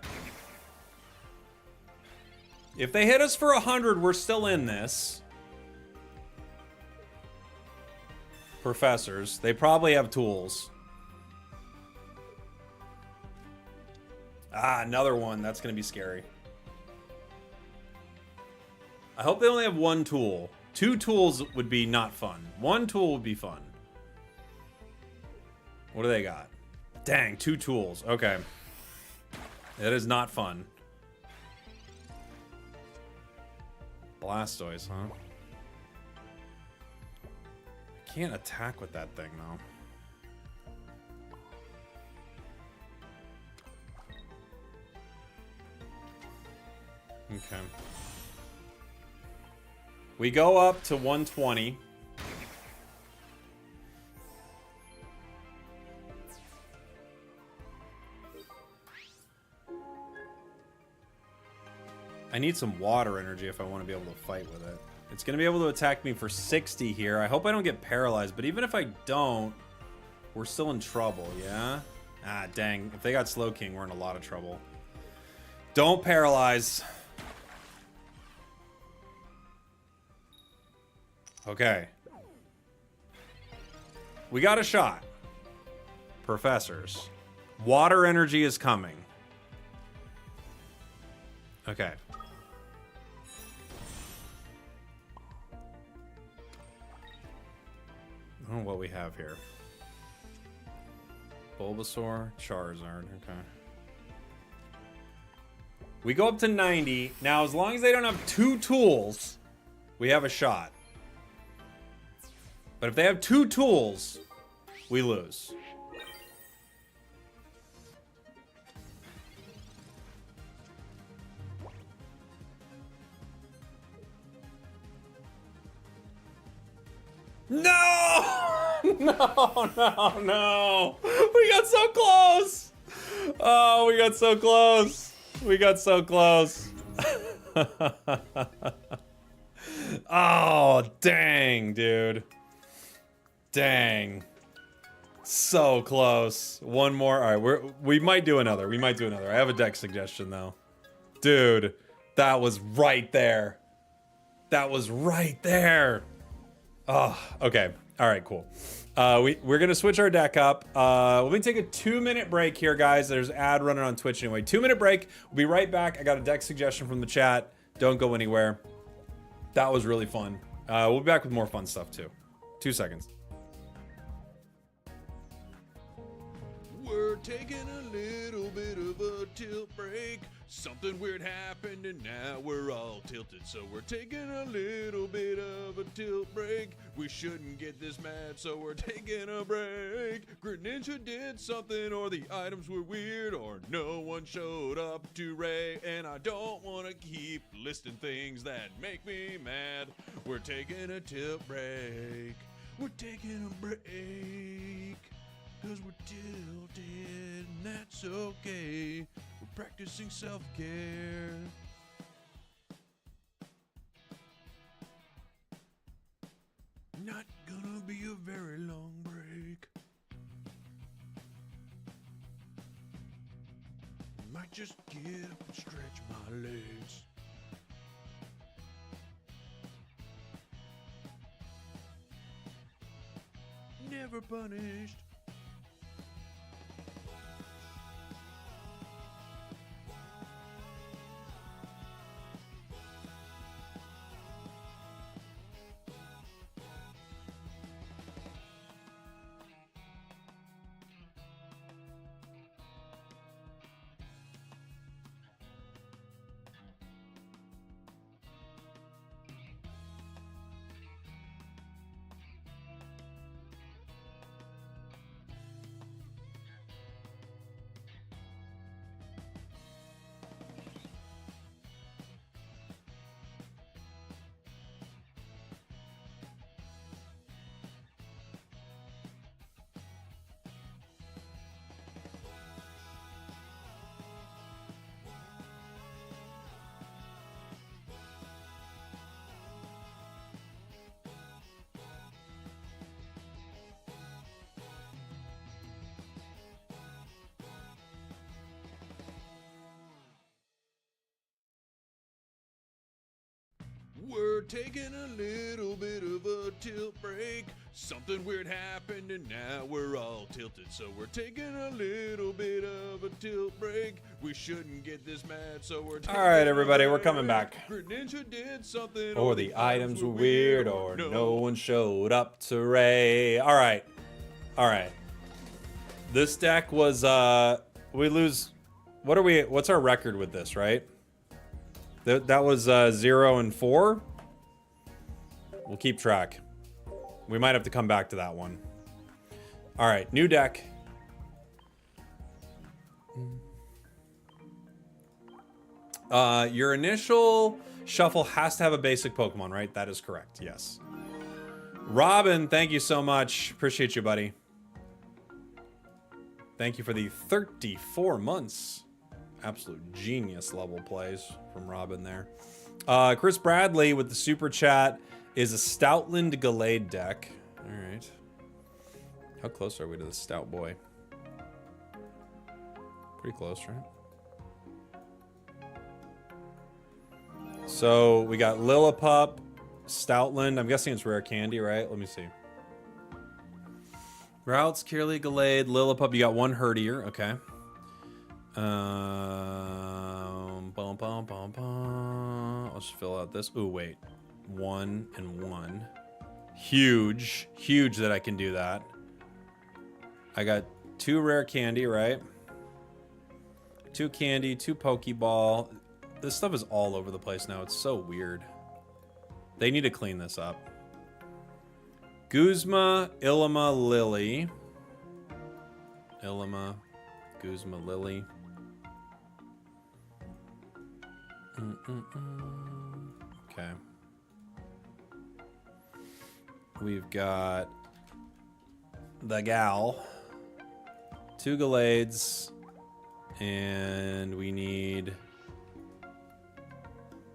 If they hit us for 100, we're still in this. Professors. They probably have tools. Ah, another one. That's going to be scary. I hope they only have 1 tool. 2 tools would be not fun. 1 tool would be fun. What do they got? Dang, 2 tools. Okay. That is not fun. Blastoise, huh? I can't attack with that thing, though. Okay. We go up to 120. I need some water energy if I want to be able to fight with it. It's going to be able to attack me for 60 here. I hope I don't get paralyzed, but even if I don't, we're still in trouble, yeah? Ah, dang. If they got Slow King, we're in a lot of trouble. Don't paralyze. Okay. We got a shot. Professors. Water energy is coming. Okay. I don't know what we have here. Bulbasaur, Charizard, okay. We go up to 90. Now, as long as they don't have 2 tools, we have a shot. But if they have 2 tools, we lose. No! No, no, no. We got so close. Oh, we got so close. We got so close. Oh, dang, dude. Dang. So close. One more. All right, we might do another. We might do another. I have a deck suggestion, though. Dude, that was right there. That was right there. Oh, okay. All right, cool. We're gonna switch our deck up. Let me take a 2-minute break here, guys. There's an ad running on Twitch anyway. 2-minute break. We'll be right back. I got a deck suggestion from the chat. Don't go anywhere. That was really fun. We'll be back with more fun stuff too. 2 seconds. We're taking a little bit of a tilt break. Something weird happened and now we're all tilted. So we're taking a little bit of a tilt break. We shouldn't get this mad, so we're taking a break. Greninja did something, or the items were weird, or no one showed up to Ray. And I don't want to keep listing things that make me mad. We're taking a tilt break. We're taking a break. Cause we're tilted, and that's okay. We're practicing self-care. Not gonna be a very long break. Might just get up and stretch my legs. Never punished. We're taking a little bit of a tilt break. Something weird happened and now we're all tilted. So we're taking a little bit of a tilt break. We shouldn't get this mad, so we're taking All right, everybody, we're coming back. Greninja did something, Or the items were weird, or no one showed up to Ray. All right. All right. This deck was, we lose, what's our record with this, right? That was 0-4. We'll keep track. We might have to come back to that one. All right, new deck. Your initial shuffle has to have a basic Pokemon, right? That is correct, yes. Robin, thank you so much. Appreciate you, buddy. Thank you for the 34 months. Absolute genius level plays from Robin there. Chris Bradley with the super chat is a Stoutland Gallade deck. All right. How close are we to the Stout boy? Pretty close, right? So we got Lillipup, Stoutland. I'm guessing it's rare candy, right? Let me see. Routes, Kirli, Gallade, Lillipup. You got one Herdier. Okay. I'll just fill out this. Ooh, wait. 1 and 1. Huge. Huge that I can do that. I got 2 rare candy, right? 2 candy, 2 Pokeball. This stuff is all over the place now. It's so weird. They need to clean this up. Guzma, Illima, Lily. Illima, Guzma, Lily. Okay. We've got the gal, 2 Gallades, and we need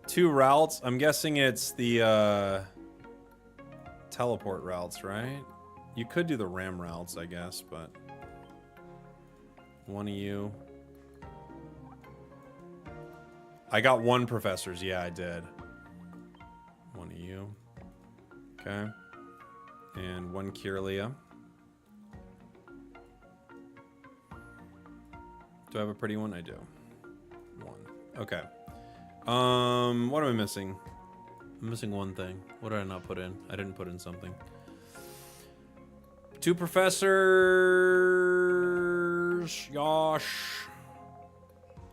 2 routes. I'm guessing it's the teleport routes, right? You could do the ram routes, I guess, but one of you. I got 1 professors. Yeah, I did. One of you. Okay. And 1 Kirlia. Do I have a pretty one? I do. 1. Okay. What am I missing? I'm missing 1 thing. What did I not put in? I didn't put in something. 2 professors. Yosh.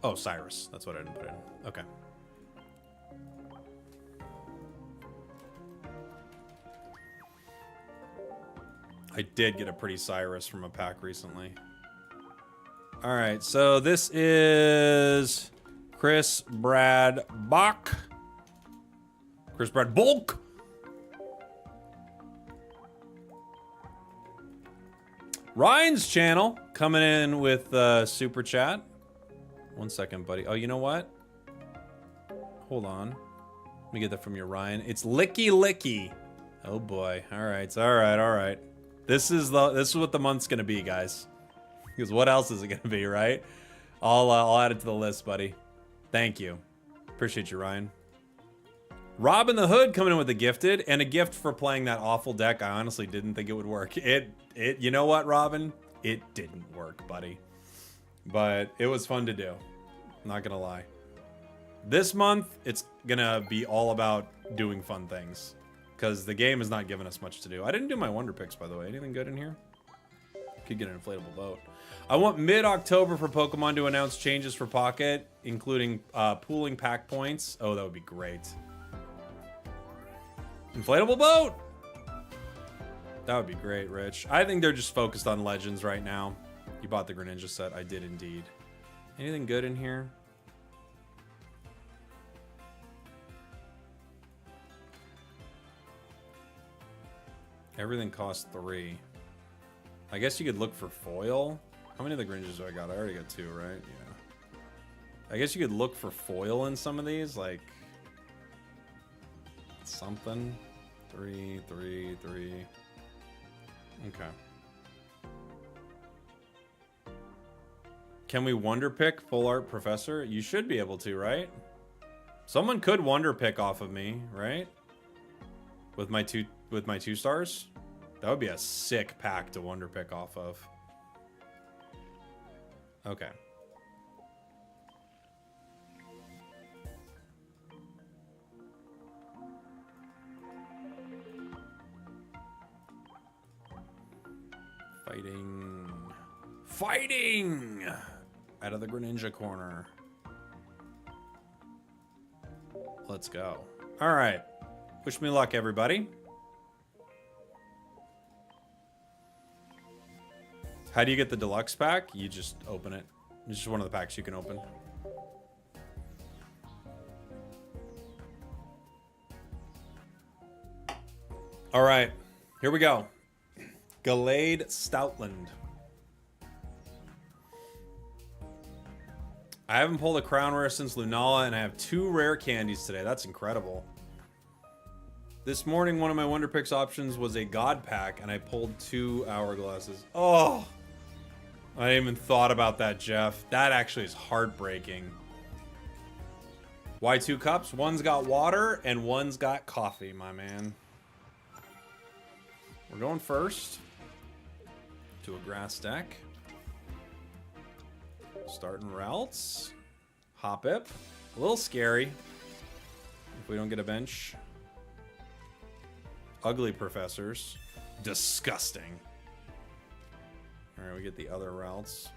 Oh, Cyrus. That's what I didn't put in. Okay. I did get a pretty Cyrus from a pack recently. All right, so this is Chris Brad Bach. Chris Brad Bulk. Ryan's channel coming in with super chat. 1 second, buddy. Oh, you know what? Hold on. Let me get that from you, Ryan. It's Licky Licky. Oh boy. All right. All right. All right. This is what the month's gonna be, guys. Because what else is it gonna be, right? I'll add it to the list, buddy. Thank you. Appreciate you, Ryan. Robin the Hood coming in with a gifted and a gift for playing that awful deck. I honestly didn't think it would work. You know what, Robin? It didn't work, buddy. But it was fun to do. Not gonna lie. This month, it's gonna be all about doing fun things. Because the game is not giving us much to do. I didn't do my wonder picks, by the way. Anything good in here? Could get an inflatable boat. I want mid-October for Pokemon to announce changes for Pocket, including pooling pack points. Oh, that would be great. Inflatable boat! That would be great, Rich. I think they're just focused on Legends right now. You bought the Greninja set. I did indeed. Anything good in here? Everything costs 3. I guess you could look for foil. How many of the Greninjas do I got? I already got 2, right? Yeah. I guess you could look for foil in some of these, like something. 3, 3, 3. Okay. Can we wonder pick full art professor? You should be able to, right? Someone could wonder pick off of me, right? With my 2 stars? That would be a sick pack to wonder pick off of. Okay. Fighting! Out of the Greninja corner. Let's go. All right. Wish me luck, everybody. How do you get the deluxe pack? You just open it. It's just one of the packs you can open. All right. Here we go. Gallade Stoutland. I haven't pulled a crown rare since Lunala, and I have 2 rare candies today. That's incredible. This morning, one of my Wonder Picks options was a God Pack, and I pulled 2 hourglasses. Oh! I didn't even thought about that, Jeff. That actually is heartbreaking. Why 2 cups? One's got water, and one's got coffee, my man. We're going first to a grass deck. Starting routes. Hop it. A little scary if we don't get a bench. Ugly professors. Disgusting. Alright, we get the other routes.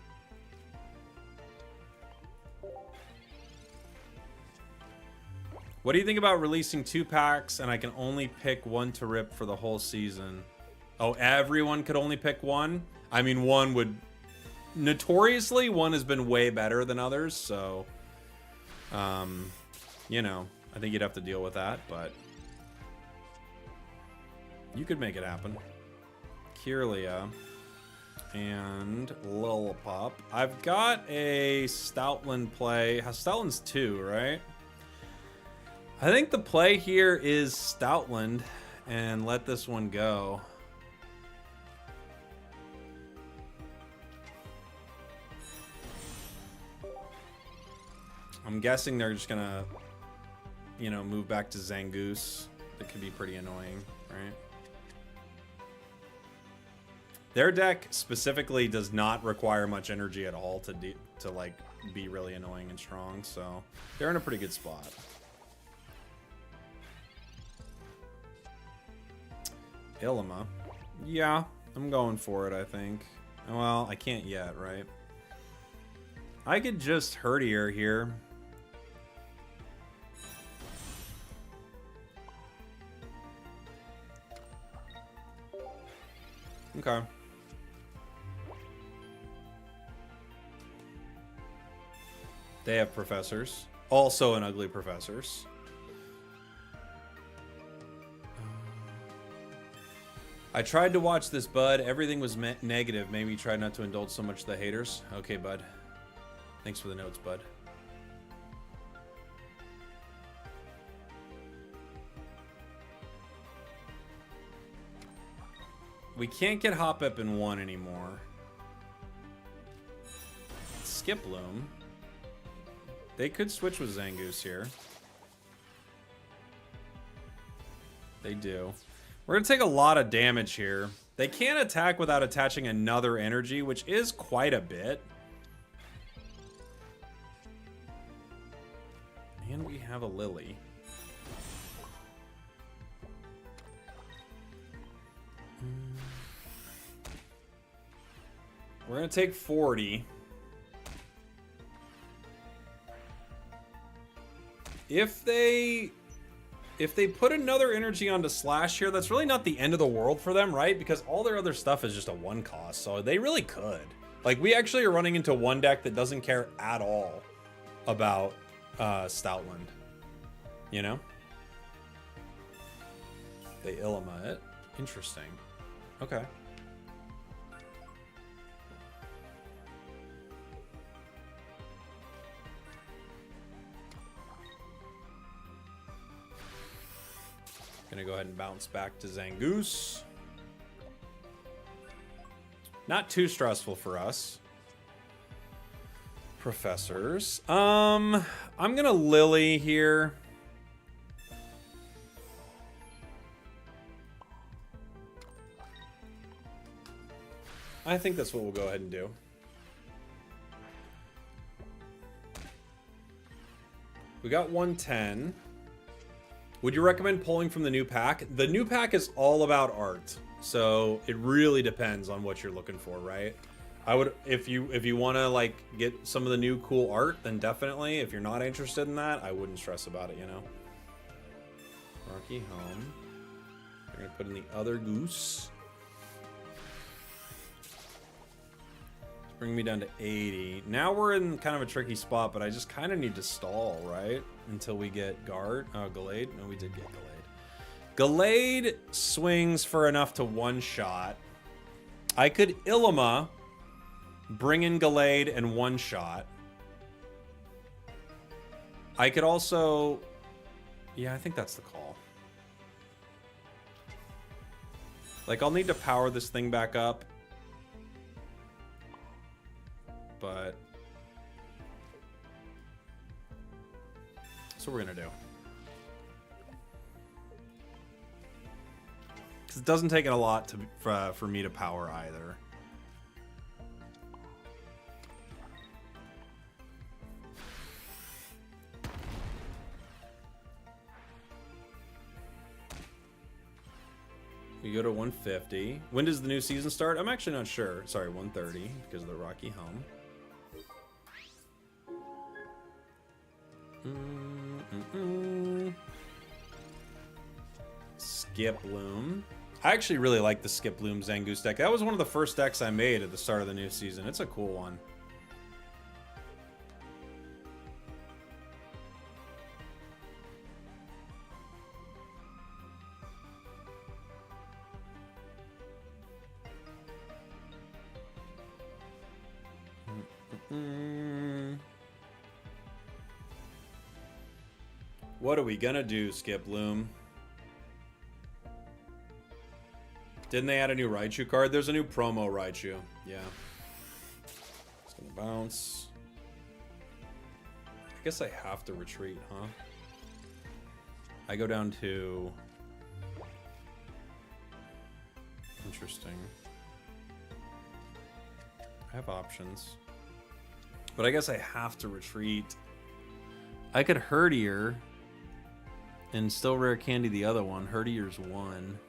What do you think about releasing 2 packs and I can only pick 1 to rip for the whole season? Oh, everyone could only pick 1? I mean, 1 would... Notoriously, 1 has been way better than others, so... you know, I think you'd have to deal with that, but... You could make it happen. Kirlia and Lillipop. I've got a Stoutland play. Stoutland's 2, right? I think the play here is Stoutland and let this one go. I'm guessing they're just gonna, you know, move back to Zangoose. That could be pretty annoying, right? Their deck specifically does not require much energy at all to like be really annoying and strong, so they're in a pretty good spot. Illima. Yeah, I'm going for it, I think. Well, I can't yet, right? I could just Herdier here. Okay. They have professors. Also an ugly professors. I tried to watch this, bud. Everything was negative. Maybe try not to indulge so much the haters. Okay, bud. Thanks for the notes, bud. We can't get Hoppip in 1 anymore. Skiploom. They could switch with Zangoose here. They do. We're going to take a lot of damage here. They can't attack without attaching another energy, which is quite a bit. And we have a Lily. We're going to take 40. If they put another energy onto Slash here, that's really not the end of the world for them, right? Because all their other stuff is just a 1 cost, so they really could. Like, we actually are running into one deck that doesn't care at all about Stoutland. You know? They Illima it. Interesting. Okay. Gonna go ahead and bounce back to Zangoose. Not too stressful for us. Professors. I'm gonna Lily here. I think that's what we'll go ahead and do. We got 110. Would you recommend pulling from the new pack? The new pack is all about art, so it really depends on what you're looking for, right? I would, if you want to like get some of the new cool art, then definitely. If you're not interested in that, I wouldn't stress about it, you know. Rocky home. We're gonna put in the other goose. Bring me down to 80. Now we're in kind of a tricky spot, but I just kind of need to stall, right? Until we get Guard. Oh, Gallade? No, we did get Gallade. Gallade swings for enough to one-shot. I could Illima, bring in Gallade, and one-shot. I could also... Yeah, I think that's the call. Like, I'll need to power this thing back up. But that's what we're gonna do. Because it doesn't take a lot for me to power either. We go to 150. When does the new season start? I'm actually not sure. Sorry, 130 because of the Rocky home. Skiploom. I actually really like the Skiploom Zangoose deck. That was one of the first decks I made at the start of the new season. It's a cool one. What are we gonna do, Skip Loom? Didn't they add a new Raichu card? There's a new promo Raichu. Yeah. It's gonna bounce. I guess I have to retreat, huh? I go down to... Interesting. I have options. But I guess I have to retreat. I could Herdier and still rare candy the other one. Herdier's 1.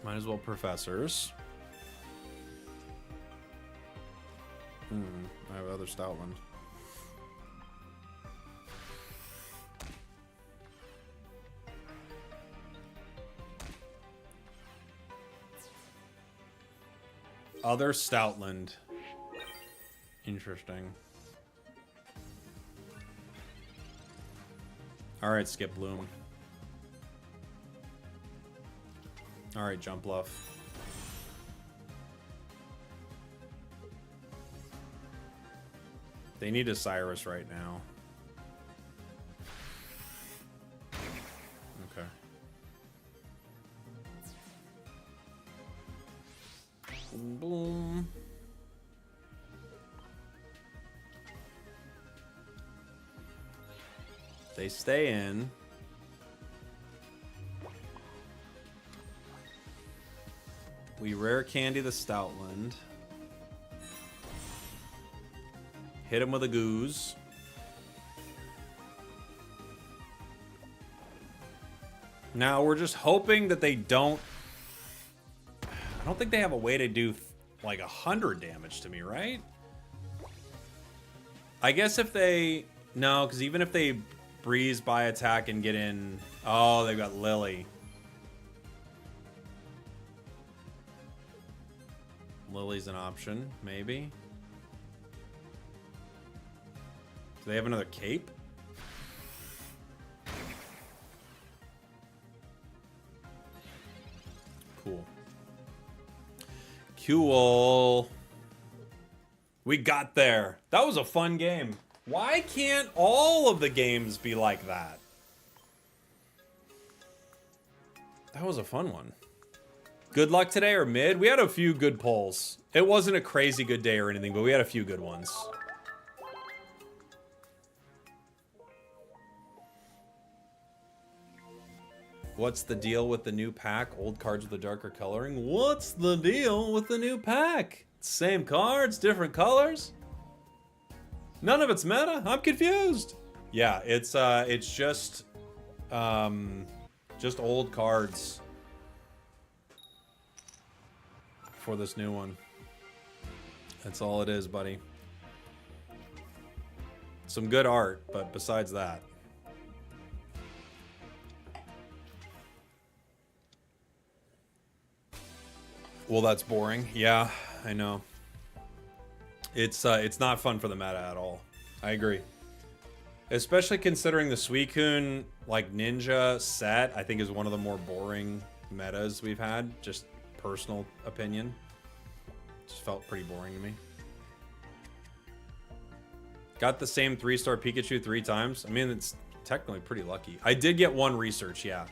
Might as well Professors. I have other Stoutland. Other Stoutland. Interesting. Alright, Skip Bloom. Alright, Jump Bluff. They need a Cyrus right now. Okay. Boom, boom. They stay in. We rare candy the Stoutland. Hit him with a Goose. Now we're just hoping that they don't... I don't think they have a way to do like 100 damage to me, right? I guess if they... No, because even if they breeze by attack and get in... Oh, they've got Lily. Lily's an option, maybe. Do they have another cape? Cool. Cool. We got there. That was a fun game. Why can't all of the games be like that? That was a fun one. Good luck today or mid? We had a few good polls. It wasn't a crazy good day or anything, but we had a few good ones. What's the deal with the new pack? Old cards with a darker coloring? What's the deal with the new pack? Same cards, different colors? None of it's meta? I'm confused. Yeah, it's just old cards for this new one. That's all it is, buddy. Some good art, but besides that. Well, that's boring. Yeah, I know. It's not fun for the meta at all. I agree. Especially considering the Suicune, like, ninja set, I think is one of the more boring metas we've had. Just personal opinion. Just felt pretty boring to me. Got the same 3-star Pikachu 3 times. I mean, it's technically pretty lucky. I did get 1 research, yeah.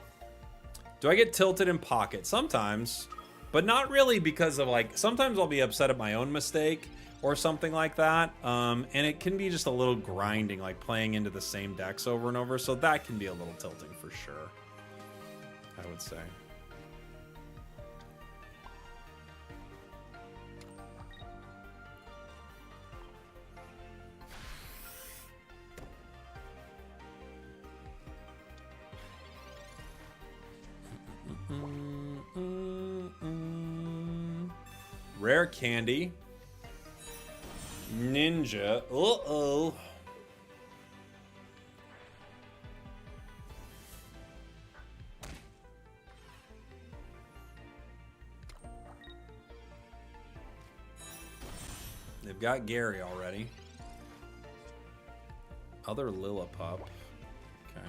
Do I get tilted in pocket? Sometimes. But not really because of, like, sometimes I'll be upset at my own mistake or something like that. And it can be just a little grinding, like playing into the same decks over and over. So that can be a little tilting for sure, I would say. Rare candy. Ninja. Uh-oh. They've got Gary already. Other Lillipup. Okay.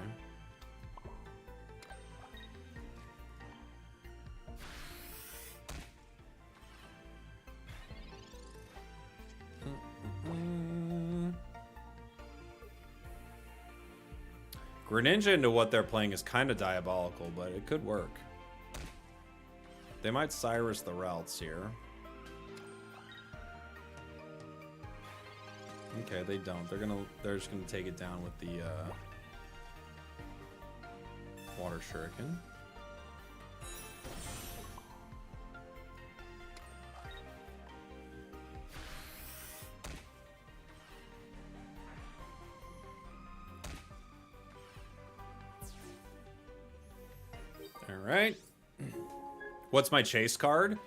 Greninja into what they're playing is kind of diabolical, but it could work. They might Cyrus the routes here. Okay, they don't. They're just gonna take it down with the Water Shuriken. All right. What's my chase card?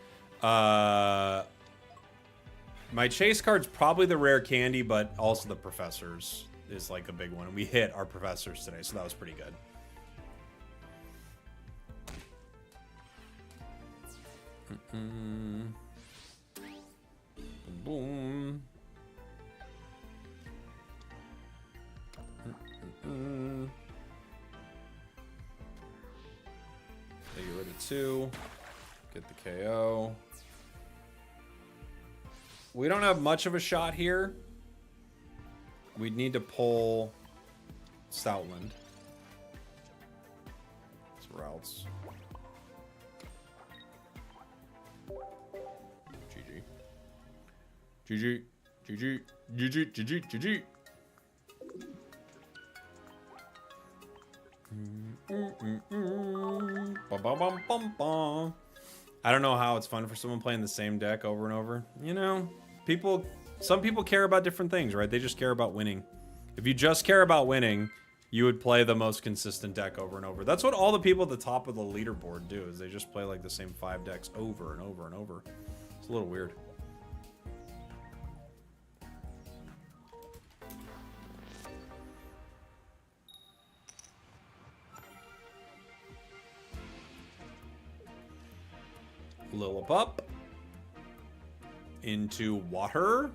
My chase card's probably the rare candy, but also the professors is like a big one. We hit our professors today, so that was pretty good. Boom. They get rid of 2. Get the KO. We don't have much of a shot here. We'd need to pull Stoutland. It's routes. GG. GG. GG. GG. GG. I don't know how it's fun for someone playing the same deck over and over. You know, some people care about different things, right? They just care about winning. If you just care about winning, you would play the most consistent deck over and over. That's what all the people at the top of the leaderboard do, is they just play like the same 5 decks over and over and over. It's a little weird. Lillipup into water.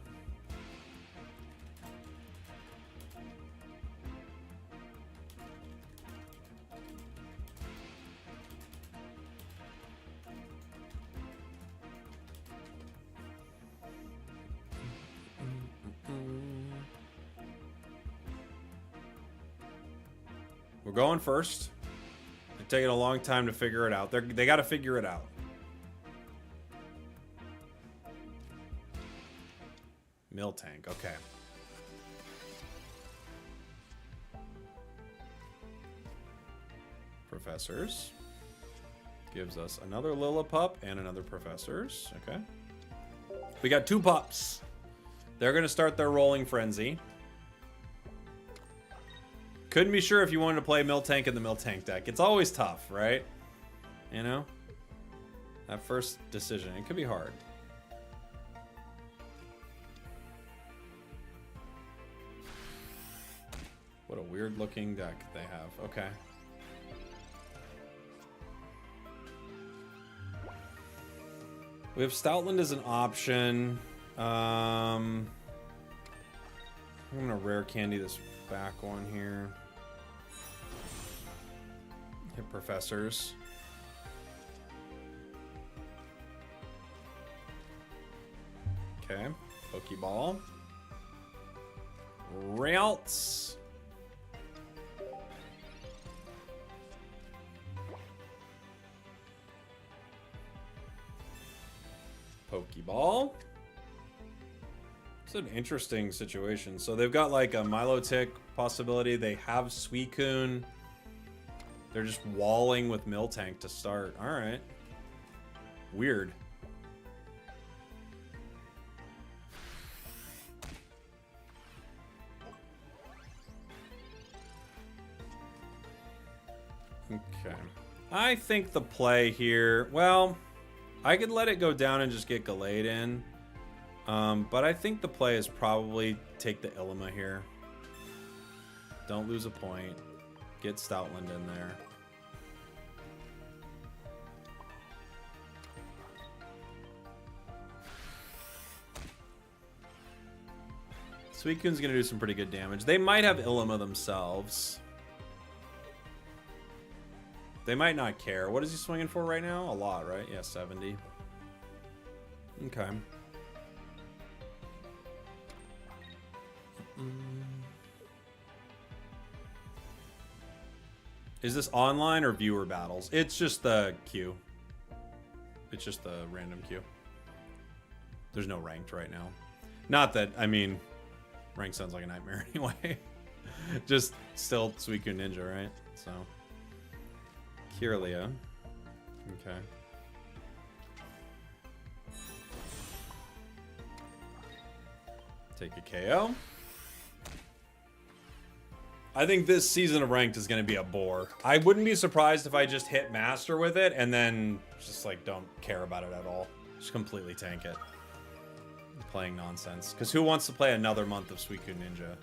We're going first. It's taking a long time to figure it out. They got to figure it out. Miltank, okay. Professors. Gives us another Lillipup and another Professors, okay. We got 2 pups. They're gonna start their rolling frenzy. Couldn't be sure if you wanted to play Miltank in the Miltank deck. It's always tough, right? You know? That first decision, it could be hard. What a weird looking deck they have. Okay. We have Stoutland as an option. I'm gonna rare candy this back one here. Hit Professors. Okay. Pokeball. Routes. Pokeball. It's an interesting situation. So they've got like a Milotic possibility. They have Suicune. They're just walling with Miltank to start. All right. Weird. Okay. I think the play here, well, I could let it go down and just get Gallade in. But I think the play is probably take the Ilima here. Don't lose a point. Get Stoutland in there. Suicune's gonna do some pretty good damage. They might have Illima themselves. They might not care. What is he swinging for right now? A lot, right? Yeah, 70. Okay. Is this online or viewer battles? It's just the queue. It's just the random queue. There's no ranked right now. Not that, I mean, ranked sounds like a nightmare anyway. Just still Suicune Ninja, right? So, Kirlia. Okay. Take a KO. I think this season of ranked is going to be a bore. I wouldn't be surprised if I just hit master with it and then just like don't care about it at all. Just completely tank it. Playing nonsense. Because who wants to play another month of Suicune Ninja?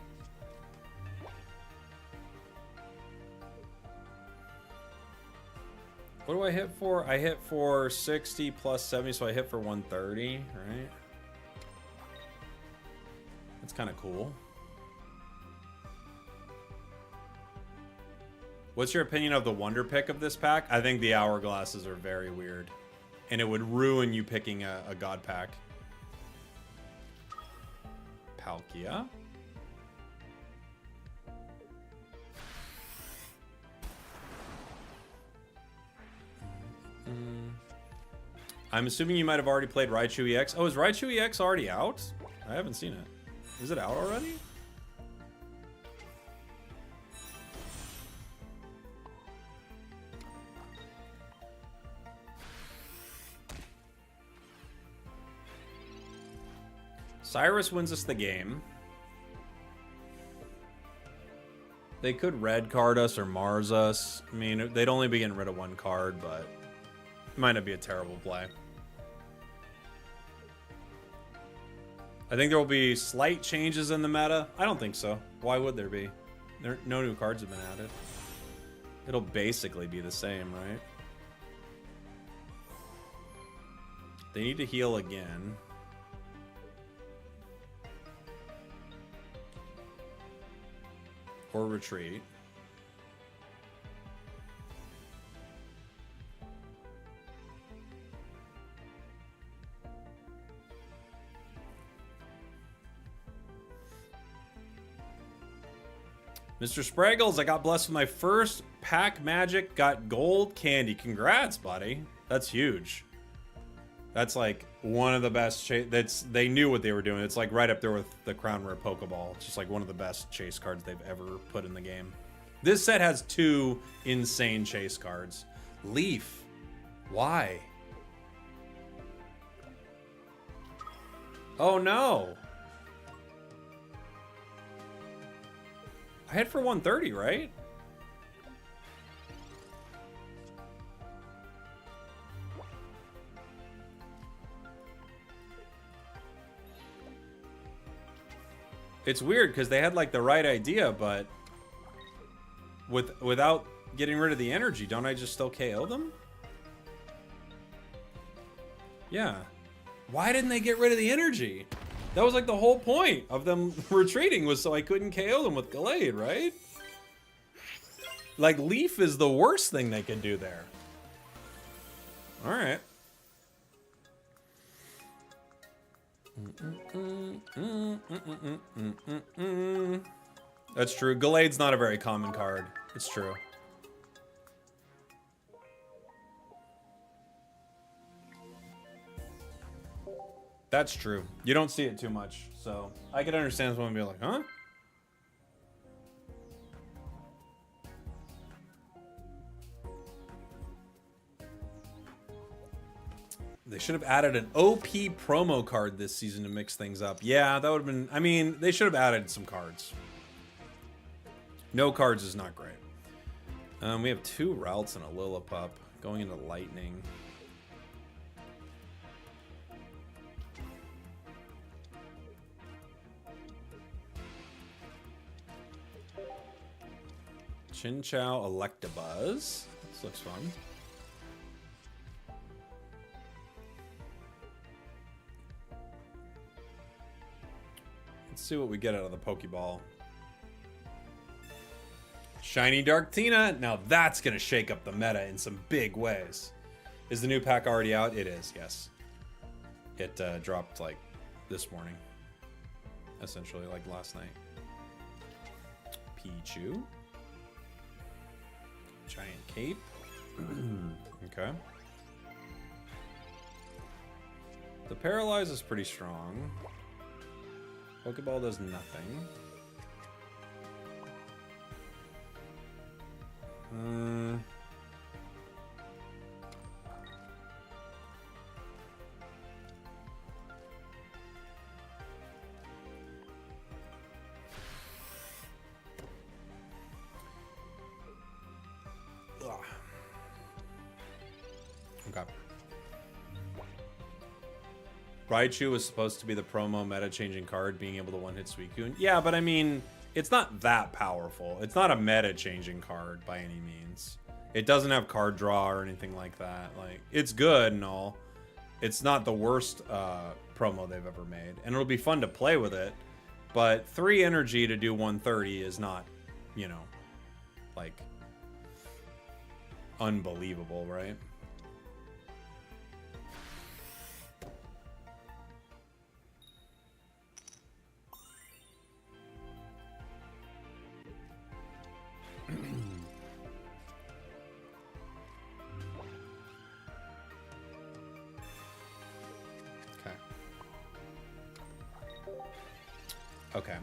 What do I hit for? I hit for 60 plus 70, so I hit for 130, right? That's kind of cool. What's your opinion of the Wonder Pick of this pack? I think the Hourglasses are very weird. And it would ruin you picking a God Pack. Palkia. I'm assuming you might have already played Raichu EX. Oh, is Raichu EX already out? I haven't seen it. Is it out already? Cyrus wins us the game. They could red card us or Mars us. I mean, they'd only be getting rid of one card, but it might not be a terrible play. I think there will be slight changes in the meta. I don't think so. Why would there be? No new cards have been added. It'll basically be the same, right? They need to heal again. Or retreat. Mr. Spragels, I got blessed with my first pack magic, got gold candy. Congrats, buddy. That's huge. That's like one of the best they knew what they were doing. It's like right up there with the Crown Rare Pokeball. It's just like one of the best chase cards they've ever put in the game. This set has 2 insane chase cards. Leaf. Why? Oh no. I hit for 130, right? It's weird because they had like the right idea, but without getting rid of the energy, don't I just still KO them? Yeah. Why didn't they get rid of the energy? That was like the whole point of them retreating, was so I couldn't KO them with Gallade, right? Like, Leaf is the worst thing they could do there. Alright. That's true. Gallade's not a very common card. It's true. That's true. You don't see it too much, so I can understand someone being like, huh? They should have added an OP promo card this season to mix things up. Yeah, that would have been... I mean, they should have added some cards. No cards is not great. We have 2 routes and a Lillipup going into Lightning. Chinchou Electabuzz. This looks fun. Let's see what we get out of the Pokeball. Shiny Darktina. Now that's going to shake up the meta in some big ways. Is the new pack already out? It is, yes. It dropped like this morning. Essentially, like last night. Pichu. Giant Cape. Okay. The Paralyze is pretty strong. Pokeball does nothing. Okay. Raichu was supposed to be the promo meta-changing card, being able to one-hit Suicune. Yeah, but I mean, it's not that powerful. It's not a meta-changing card by any means. It doesn't have card draw or anything like that. Like, it's good and all. It's not the worst promo they've ever made. And it'll be fun to play with it. But 3 energy to do 130 is not, you know, like, unbelievable, right? Okay.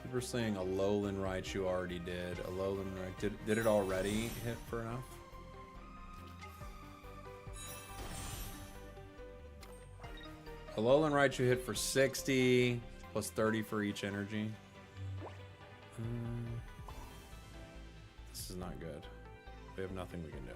People are saying a Alolan Raichu already did. Alolan Raichu did it already hit for enough? Alolan Raichu hit for 60 plus 30 for each energy. This is not good. We have nothing we can do.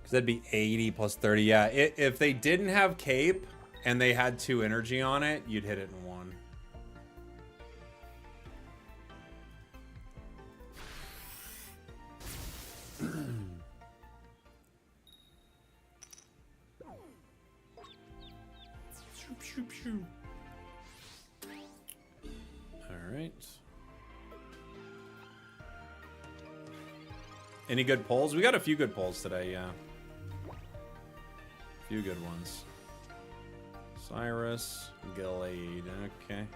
That'd be 80 plus 30. Yeah, if they didn't have Cape and they had 2 energy on it, you'd hit it in 1. All right. Any good polls? We got a few good polls today, yeah. Few good ones. Cyrus, Glade, okay.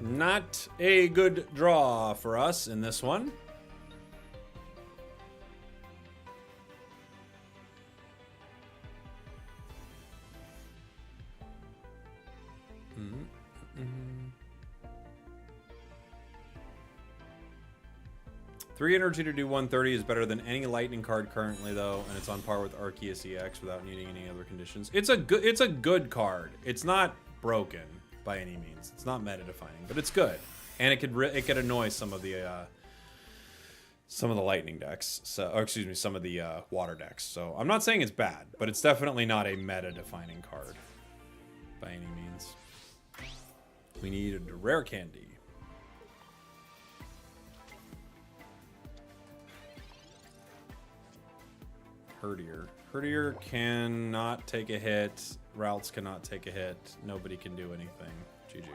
Not a good draw for us in this one. Three energy to do 130 is better than any lightning card currently, though, and it's on par with Arceus EX without needing any other conditions. It's a good card. It's not broken by any means. It's not meta defining, but it's good, and it could annoy some of the lightning decks. So, or excuse me, some of the water decks. So I'm not saying it's bad, but it's definitely not a meta defining card by any means. We need a rare candy. Herdier cannot take a hit. Routes cannot take a hit. Nobody can do anything. GG.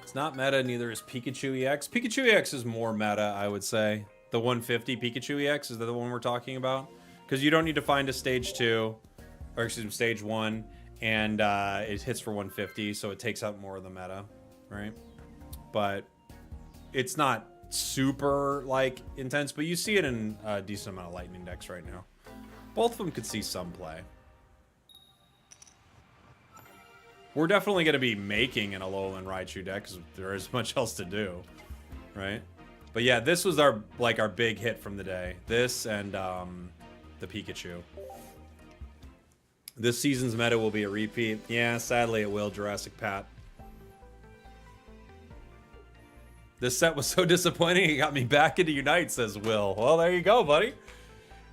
It's not meta, neither is Pikachu EX. Pikachu EX is more meta, I would say. The 150 Pikachu EX is the one we're talking about. Because you don't need to find a stage 2. Or excuse me, stage 1, and it hits for 150, so it takes out more of the meta, right? But it's not super, like, intense, but you see it in a decent amount of lightning decks right now. Both of them could see some play. We're definitely going to be making an Alolan Raichu deck, because there isn't much else to do, right? But yeah, this was our big hit from the day. This and the Pikachu. This season's meta will be a repeat. Yeah, sadly it will, Jurassic Pat. This set was so disappointing, it got me back into Unite, says Will. Well, there you go, buddy.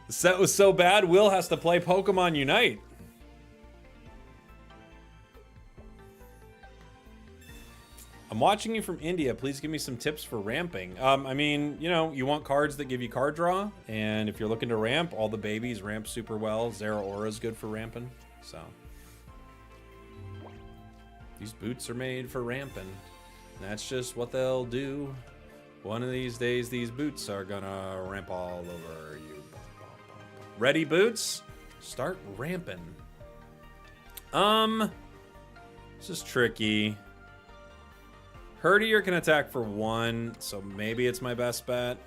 The set was so bad, Will has to play Pokemon Unite. I'm watching you from India. Please give me some tips for ramping. I mean, you know, you want cards that give you card draw, and if you're looking to ramp, all the babies ramp super well. Zeraora's good for ramping, so. These boots are made for ramping. That's just what they'll do. One of these days, these boots are gonna ramp all over you. Ready, boots? Start ramping. This is tricky. Herdier can attack for 1, so maybe it's my best bet.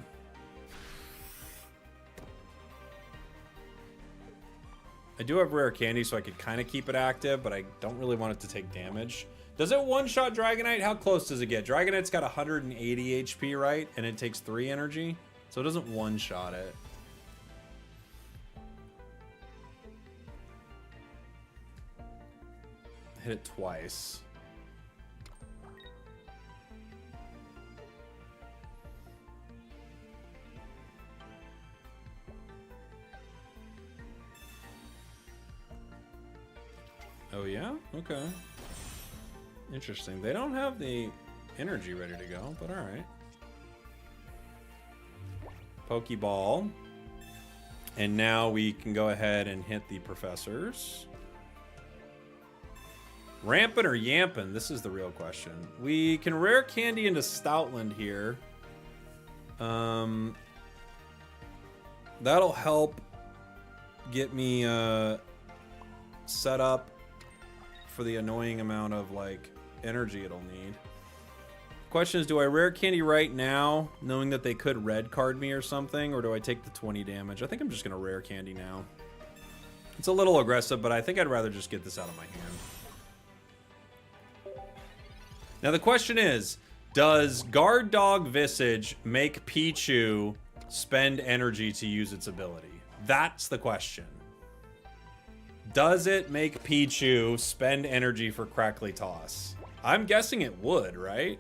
I do have rare candy, so I could kind of keep it active, but I don't really want it to take damage. Does it one-shot Dragonite? How close does it get? Dragonite's got 180 HP, right? And it takes 3 energy, so it doesn't one-shot it. Hit it twice. Oh yeah? Okay. Interesting. They don't have the energy ready to go, but alright. Pokeball. And now we can go ahead and hit the professors. Rampin' or yampin'? This is the real question. We can rare candy into Stoutland here. That'll help get me set up for the annoying amount of like energy it'll need. Question is, do I rare candy right now, knowing that they could red card me or something, or do I take the 20 damage? I think I'm just gonna rare candy now. It's a little aggressive, but I think I'd rather just get this out of my hand. Now the question is, does Guard Dog Visage make Pichu spend energy to use its ability? That's the question. Does it make Pichu spend energy for Crackly Toss? I'm guessing it would, right?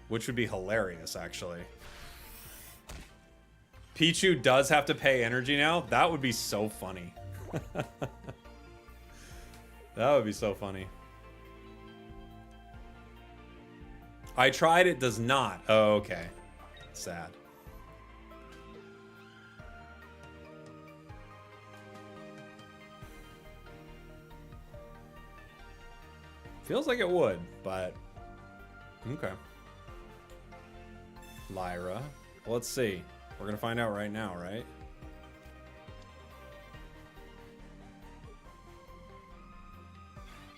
Which would be hilarious, actually. Pichu does have to pay energy now? That would be so funny. That would be so funny. I tried, it does not. Oh, okay. Sad. Feels like it would, but okay. Lyra. Well, let's see. We're gonna find out right now, right?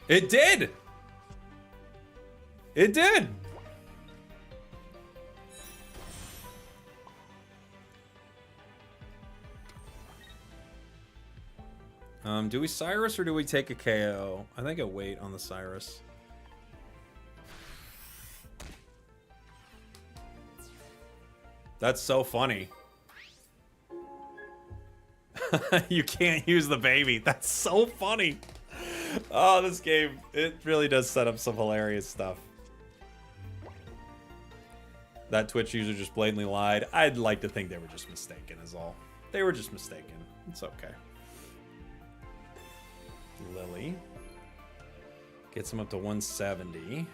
It did! It did! Do we Cyrus or do we take a KO? I think I wait on the Cyrus. That's so funny. You can't use the baby. That's so funny. Oh, this game, it really does set up some hilarious stuff. That Twitch user just blatantly lied. I'd like to think they were just mistaken is all. They were just mistaken. It's okay. Lily. Gets him up to 170.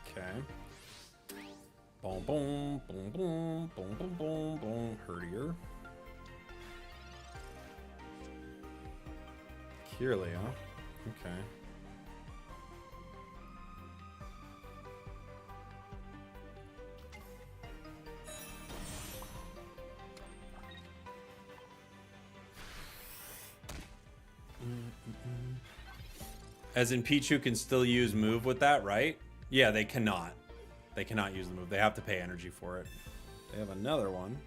Okay. Boom, boom, boom, boom, boom, boom, boom, boom. Herdier. Kirlia. Okay. As in Pichu can still use move with that, right? Yeah, they cannot. They cannot use the move. They have to pay energy for it. They have another one.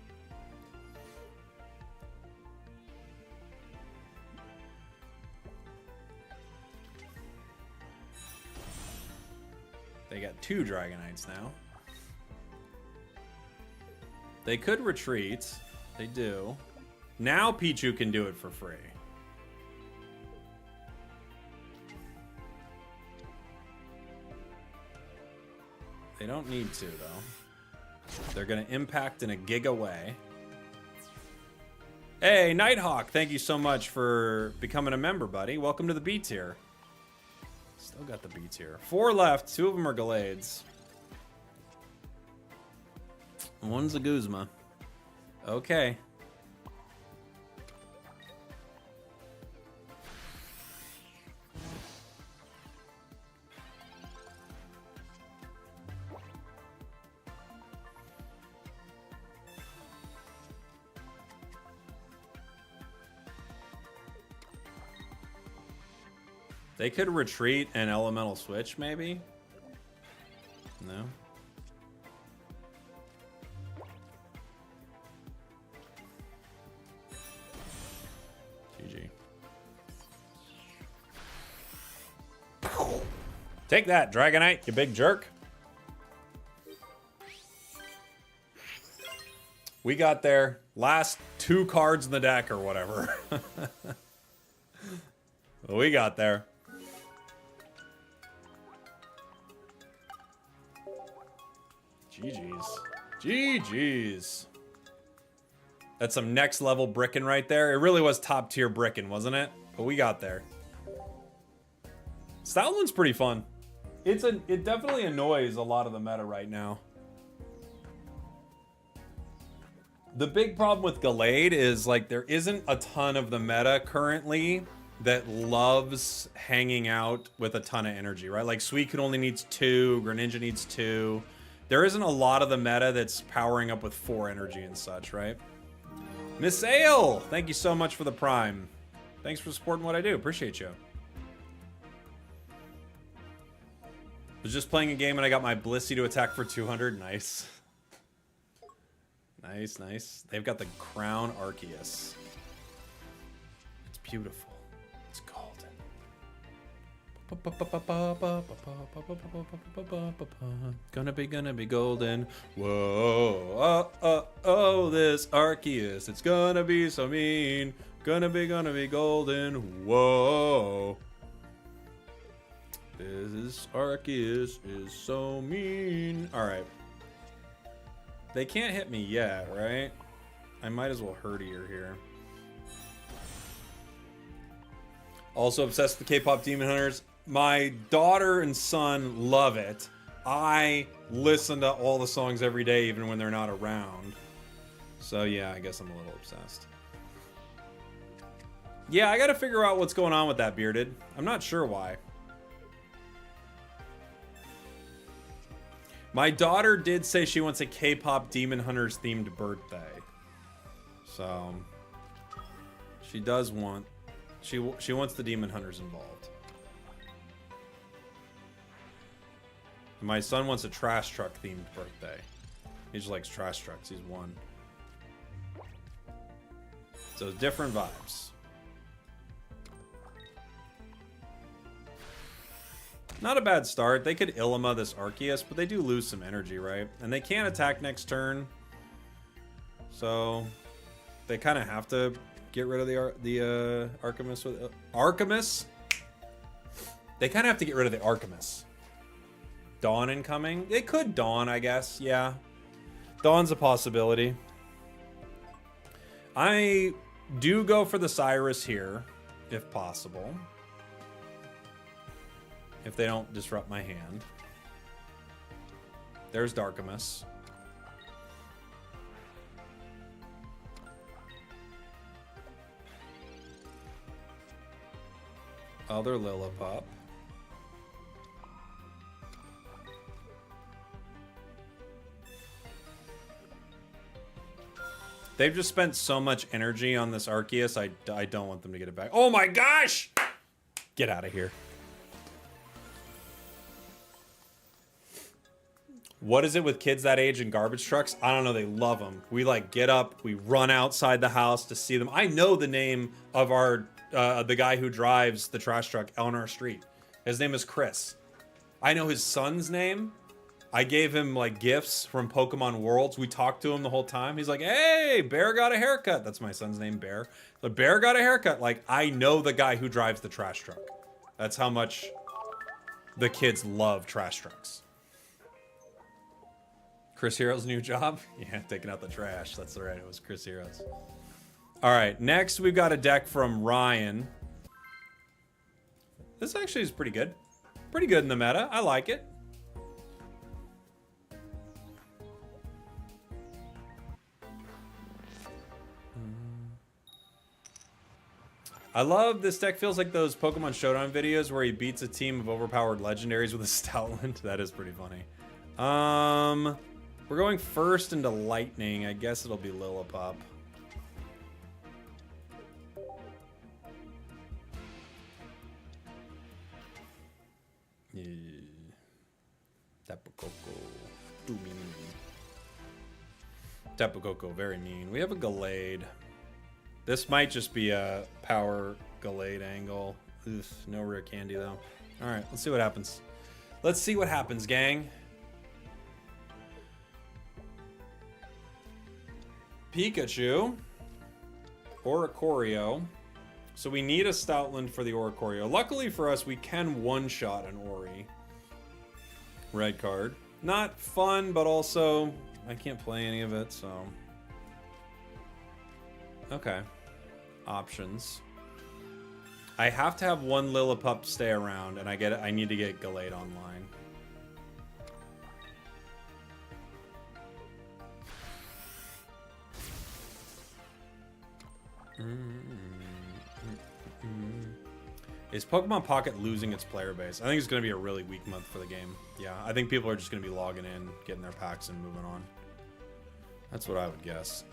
They got 2 Dragonites now. They could retreat. They do. Now Pichu can do it for free. They don't need to, though. They're going to impact in a giga way. Hey, Nighthawk, thank you so much for becoming a member, buddy. Welcome to the B tier. Still got the B tier. 4 left. 2 of them are Gallades. One's a Guzma. Okay. They could retreat and elemental switch, maybe? No? GG. Take that, Dragonite, you big jerk. We got there. Last 2 cards in the deck or whatever. We got there. GG's. GG's. That's some next level brickin' right there. It really was top tier brickin', wasn't it? But we got there. Stoutland's pretty fun. It definitely annoys a lot of the meta right now. The big problem with Gallade is like there isn't a ton of the meta currently that loves hanging out with a ton of energy, right? Like Suicune only needs 2, Greninja needs 2. There isn't a lot of the meta that's powering up with 4 energy and such, right? Miss Ale, thank you so much for the Prime. Thanks for supporting what I do. Appreciate you. Was just playing a game and I got my Blissey to attack for 200. Nice. Nice, nice. They've got the Crown Arceus. It's beautiful. It's golden. Gonna be golden. Whoa, oh, this Arceus. It's gonna be so mean. Gonna be golden. Whoa. This Arceus is so mean. All right. They can't hit me yet, right? I might as well Herdier here. Also obsessed with the K-pop Demon Hunters. My daughter and son love it. I listen to all the songs every day, even when they're not around. So yeah, I guess I'm a little obsessed. Yeah, I gotta figure out what's going on with that, Bearded. I'm not sure why. My daughter did say she wants a K-pop Demon Hunters themed birthday. So she does want she wants the Demon Hunters involved. My son wants a trash truck themed birthday. He just likes trash trucks. He's 1. So different vibes. Not a bad start. They could Illima this Arceus, but they do lose some energy, right? And they can't attack next turn. So they kind of have to get rid of the Artemis with Artemis. They kind of have to get rid of the Artemis. Dawn incoming. They could Dawn, I guess. Yeah. Dawn's a possibility. I do go for the Cyrus here, if possible. If they don't disrupt my hand. There's Darkamus. Other Lillipup. They've just spent so much energy on this Arceus, I don't want them to get it back. Oh my gosh! Get out of here. What is it with kids that age and garbage trucks? I don't know, they love them. We like get up, we run outside the house to see them. I know the name of our, the guy who drives the trash truck on our street. His name is Chris. I know his son's name. I gave him like gifts from Pokemon Worlds. We talked to him the whole time. He's like, hey, Bear got a haircut. That's my son's name, Bear. The Bear got a haircut. Like, I know the guy who drives the trash truck. That's how much the kids love trash trucks. Chris Hero's new job? Yeah, taking out the trash. That's right, it was Chris Hero's. All right, next we've got a deck from Ryan. This actually is pretty good. Pretty good in the meta. I like it. I love this deck. Feels like those Pokemon Showdown videos where he beats a team of overpowered legendaries with a Stoutland. That is pretty funny. We're going first into Lightning. I guess it'll be Lillipup. Yeah. Tapu Koko. Too mean. Tapu Koko, very mean. We have a Gallade. This might just be a power Gallade angle. Oof, no rare candy though. Alright, let's see what happens. Let's see what happens, gang. Pikachu. Oricorio. So we need a Stoutland for the Oricorio. Luckily for us, we can one-shot an Ori. Red card. Not fun, but also I can't play any of it, so... Okay. Options. I have to have one Lillipup stay around, and I need to get Gallade online. Is Pokemon Pocket losing its player base? I think it's going to be a really weak month for the game. Yeah, I think people are just going to be logging in, getting their packs, and moving on. That's what I would guess.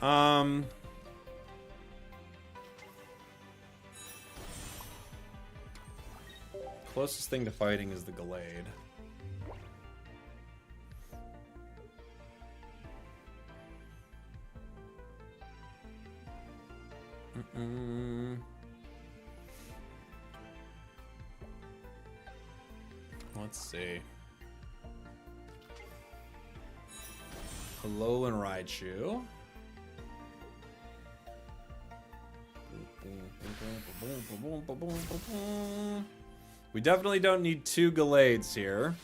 Closest thing to fighting is the Gallade. Let's see. Alolan Raichu. We definitely don't need two Gallades here.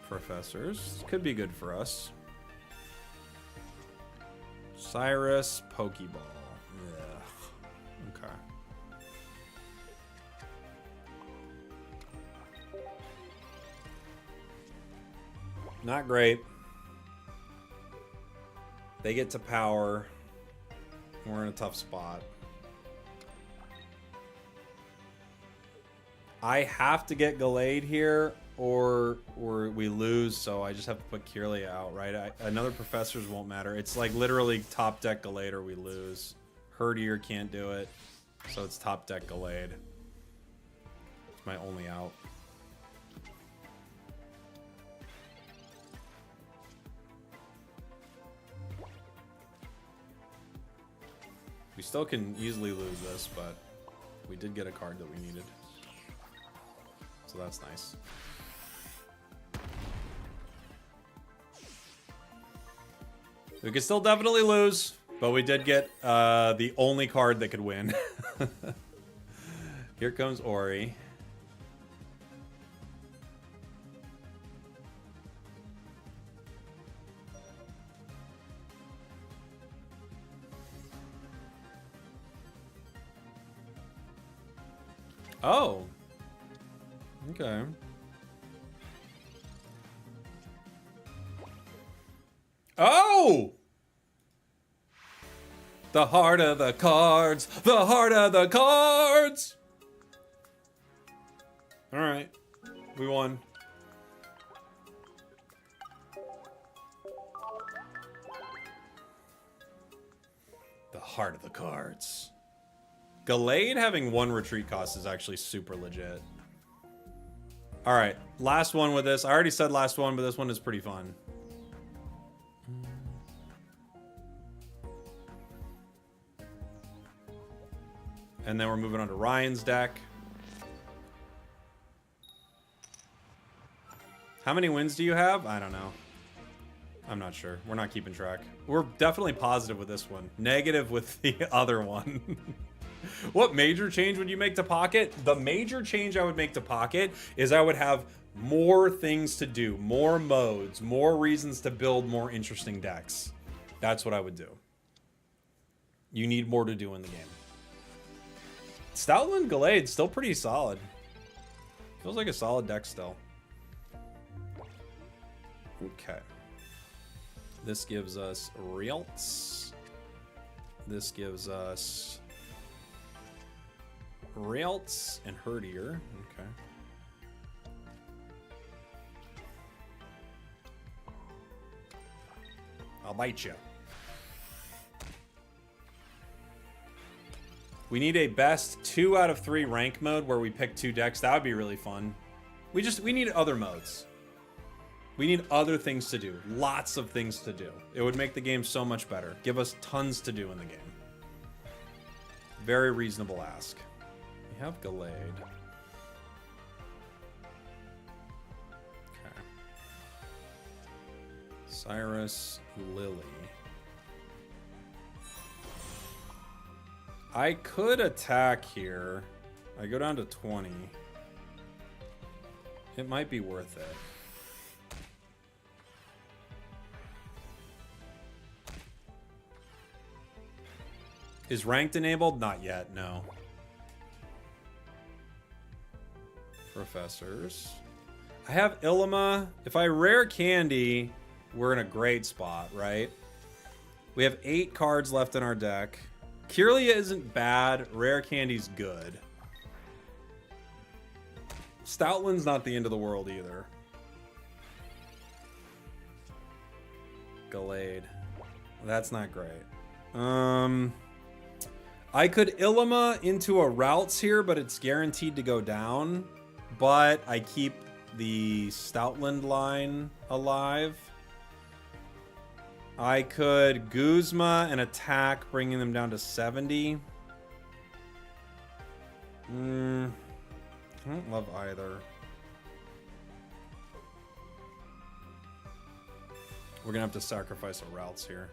Professors. Could be good for us. Cyrus, Pokeball. Ugh. Okay. Not great. They get to power. We're in a tough spot. I have to get Gallade here, or we lose, so I just have to put Kirlia out, right? Another Professors won't matter. It's like literally top deck Gallade or we lose. Herdier can't do it, so it's top deck Gallade. It's my only out. We still can easily lose this, but we did get a card that we needed. So that's nice. We could still definitely lose, but we did get the only card that could win. Here comes Ori. Oh. Okay. Oh! The heart of the cards! The heart of the cards! Alright. We won. The heart of the cards. Gallade having one retreat cost is actually super legit. Alright, last one with this. I already said last one, but this one is pretty fun. And then we're moving on to Ryan's deck. How many wins do you have? I don't know. I'm not sure. We're not keeping track. We're definitely positive with this one. Negative with the other one. What major change would you make to Pocket? The major change I would make to Pocket is I would have more things to do, more modes, more reasons to build more interesting decks. That's what I would do. You need more to do in the game. Stoutland Gallade, still pretty solid. Feels like a solid deck still. Okay. This gives us Realts. This gives us Realts and Herdier. Okay. I'll bite you. We need a best 2 out of 3 rank mode where we pick 2 decks. That would be really fun. We need other modes. We need other things to do. Lots of things to do. It would make the game so much better. Give us tons to do in the game. Very reasonable ask. We have Gallade. Okay. Cyrus, Lily. I could attack here. I go down to 20. It might be worth it. Is ranked enabled? Not yet, no. Professors. I have Ilima. If I rare candy, we're in a great spot, right? We have 8 cards left in our deck. Kirlia isn't bad. Rare candy's good. Stoutland's not the end of the world either. Gallade. That's not great. I could Ilima into a Routes here, but it's guaranteed to go down. But I keep the Stoutland line alive. I could Guzma and attack, bringing them down to 70. I don't love either. We're gonna have to sacrifice a Routes here.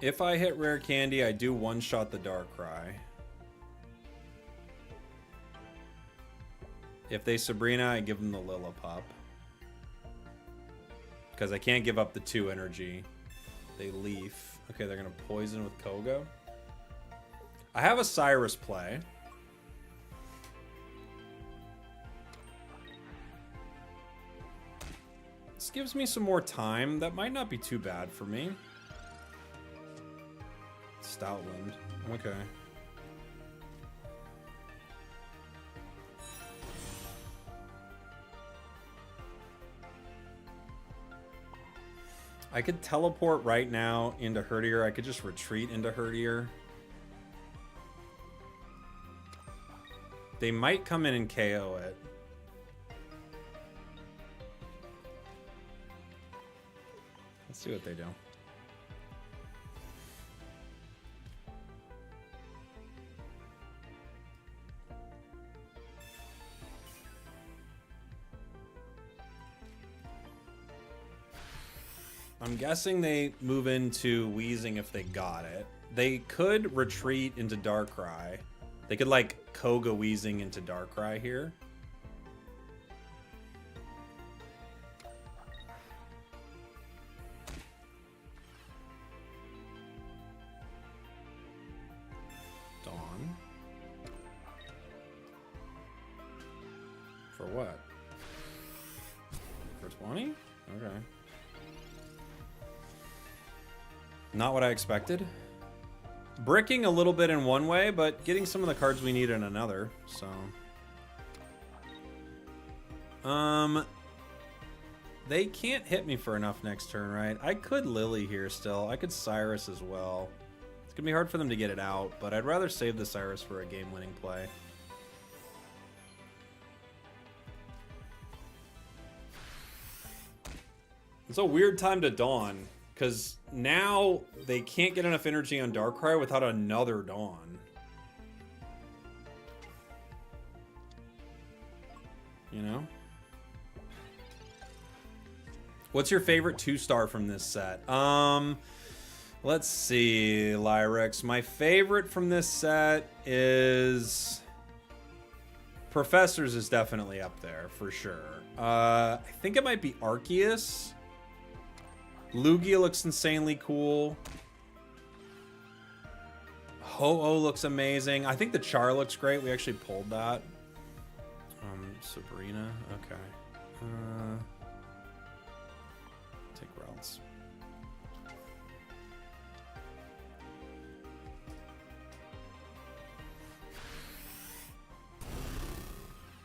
If I hit rare candy, I do one-shot the Darkrai. If they Sabrina, I give them the Lillipup. Because I can't give up the 2 energy. They Leaf. Okay, they're going to poison with Koga. I have a Cyrus play. This gives me some more time. That might not be too bad for me. Stoutland. Okay. I could teleport right now into Herdier. I could just retreat into Herdier. They might come in and KO it. Let's see what they do. I'm guessing they move into Wheezing if they got it. They could retreat into Darkrai. They could, like, Koga Wheezing into Darkrai here. Dawn. For what? For 20? Okay. Not what I expected. Bricking a little bit in one way, but getting some of the cards we need in another, so. They can't hit me for enough next turn, right? I could Lily here still. I could Cyrus as well. gonna be hard for them to get it out, but I'd rather save the Cyrus for a game-winning play. It's a weird time to Dawn, because now they can't get enough energy on Darkrai without another Dawn. You know? What's your favorite 2-star from this set? Let's see, Lyrex. My favorite from this set is... Professors is definitely up there, for sure. I think it might be Arceus. Lugia looks insanely cool. Ho-Oh looks amazing. I think the Char looks great. We actually pulled that. Sabrina. Okay. Take Ralts.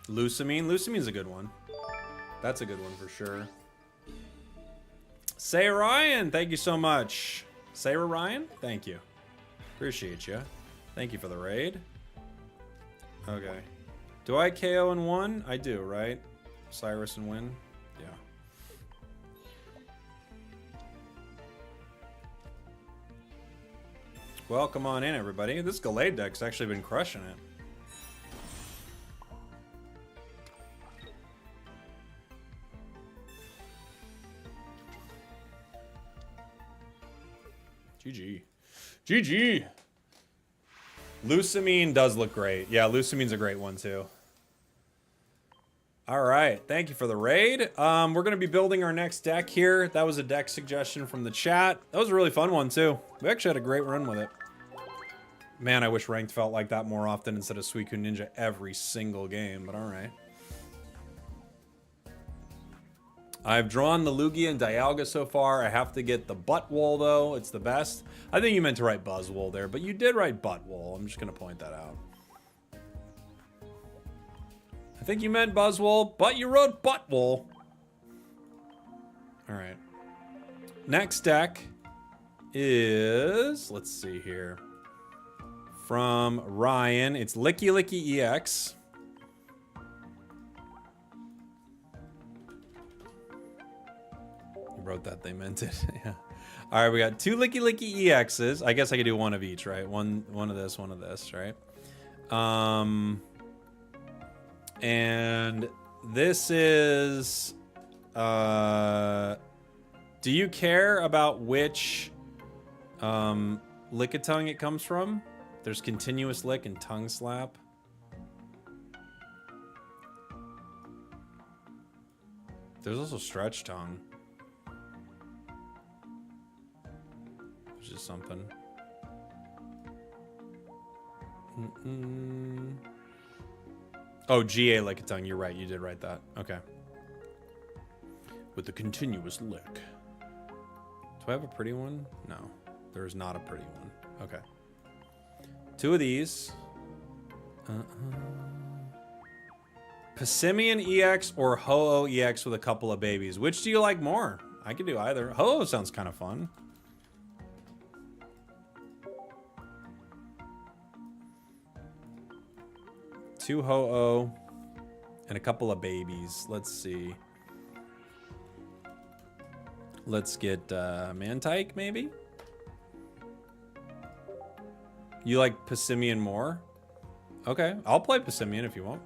Lusamine. Lusamine's a good one. That's a good one for sure. Sarah Ryan, thank you so much. Sarah Ryan, thank you. Appreciate you. Thank you for the raid. Okay. Do I KO in one? I do, right? Cyrus and win? Yeah. Well, come on in, everybody. This Gallade deck's actually been crushing it. GG. GG. Lusamine does look great. Yeah, Lusamine's a great one too. All right, thank you for the raid. We're going to be building our next deck here. That was a deck suggestion from the chat. That was a really fun one too. We actually had a great run with it. Man, I wish ranked felt like that more often instead of Suicune Ninja every single game, but all right. I've drawn the Lugia and Dialga so far. I have to get the Buttwool, though. It's the best. I think you meant to write Buzzwool there, but you did write Buttwool. I'm just going to point that out. I think you meant Buzzwool, but you wrote Buttwool. All right. Next deck is... Let's see here. From Ryan. It's Licky Licky EX. Wrote that they meant it. Yeah. All right, we got 2 Licky Licky EXs. I guess I could do one of each, right? One of this, right? And this is do you care about which Lickitung it comes from? There's Continuous Lick and Tongue Slap. There's also Stretch Tongue. Which is something. Oh, GA Lickitung. You're right. You did write that. Okay. With the Continuous Lick. Do I have a pretty one? No. There is not a pretty one. Okay. 2 of these. Passimian EX or Ho-Oh EX with a couple of babies. Which do you like more? I could do either. Ho-Oh sounds kind of fun. Two Ho-Oh and a couple of babies. Let's see. Let's get Mantike, maybe? You like Passimian more? Okay, I'll play Passimian if you want.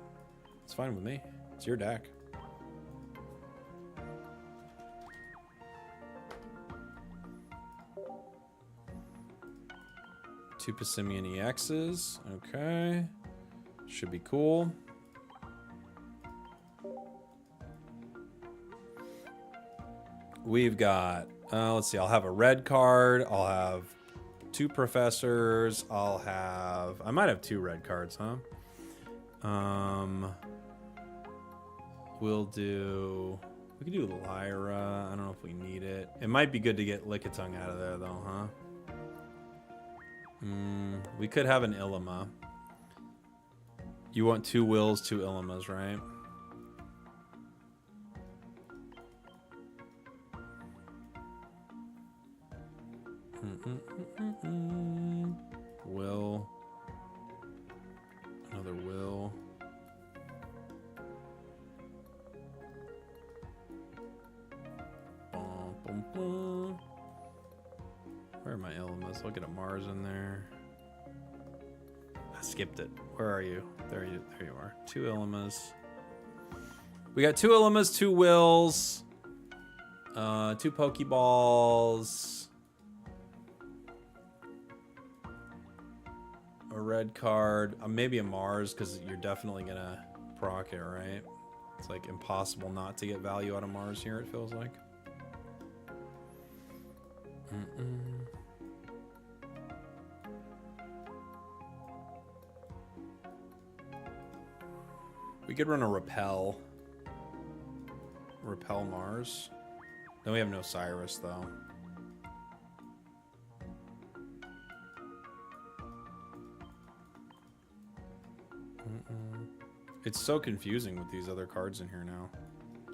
It's fine with me. It's your deck. Two Passimian EXs. Okay. Should be cool. We've got, let's see, I'll have a red card. I'll have 2 professors. I might have 2 red cards, huh? We could do Lyra. I don't know if we need it. It might be good to get Lickitung out of there though, huh? We could have an Illima. You want 2 Wills, 2 Illimas, right? Will. Another will. Boom, boom. Where are my elements? Look at Mars in there. I skipped it. Where are you? There you are. 2 elements. We got 2 elements, 2 wills, 2 Pokeballs, a red card, maybe a Mars, because you're definitely gonna proc it, right? It's like impossible not to get value out of Mars here, it feels like. We could run a Repel. Repel Mars. Then we have no Cyrus, though. It's so confusing with these other cards in here now.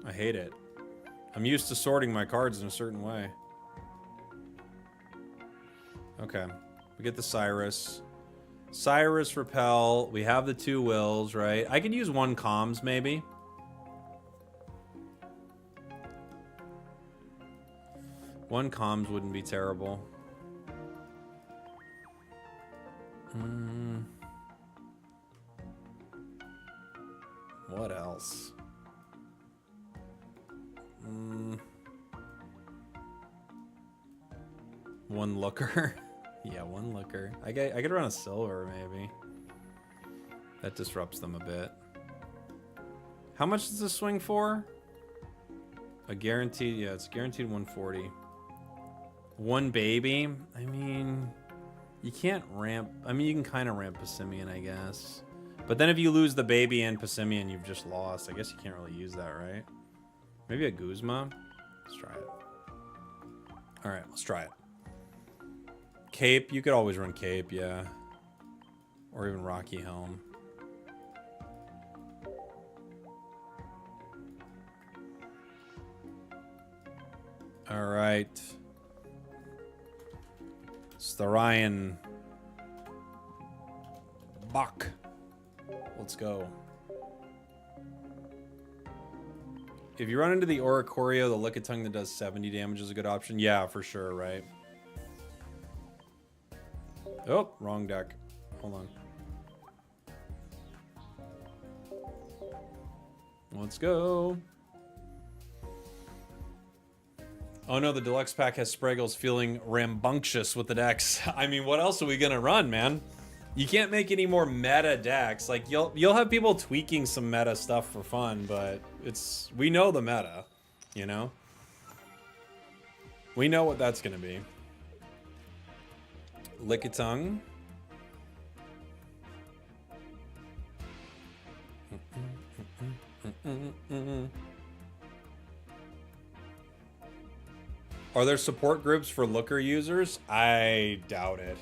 I hate it. I'm used to sorting my cards in a certain way. Okay. We get the Cyrus. Cyrus, Repel. We have the 2 wills, right? I could use 1 comms, maybe. One comms wouldn't be terrible. What else? One looker. Yeah, 1 looker. I could run a silver, maybe. That disrupts them a bit. How much does this swing for? A guaranteed, yeah, it's guaranteed 140. 1 baby. I mean, you can't ramp. I mean, you can kind of ramp Passimian, I guess. But then if you lose the baby and Passimian, you've just lost. I guess you can't really use that, right? Maybe a Guzma. Let's try it. All right, let's try it. Cape. You could always run Cape, yeah. Or even Rocky Helm. All right. Starion Bach. Let's go. If you run into the Oricorio, the Lickitung that does 70 damage is a good option. Yeah, for sure, right? Oh, wrong deck. Hold on. Let's go. Oh no, the deluxe pack has Spragels feeling rambunctious with the decks. I mean, what else are we gonna run, man? You can't make any more meta decks. Like you'll have people tweaking some meta stuff for fun, but we know the meta, you know? We know what that's gonna be. Lickitung. Are there support groups for looker users? I doubt it.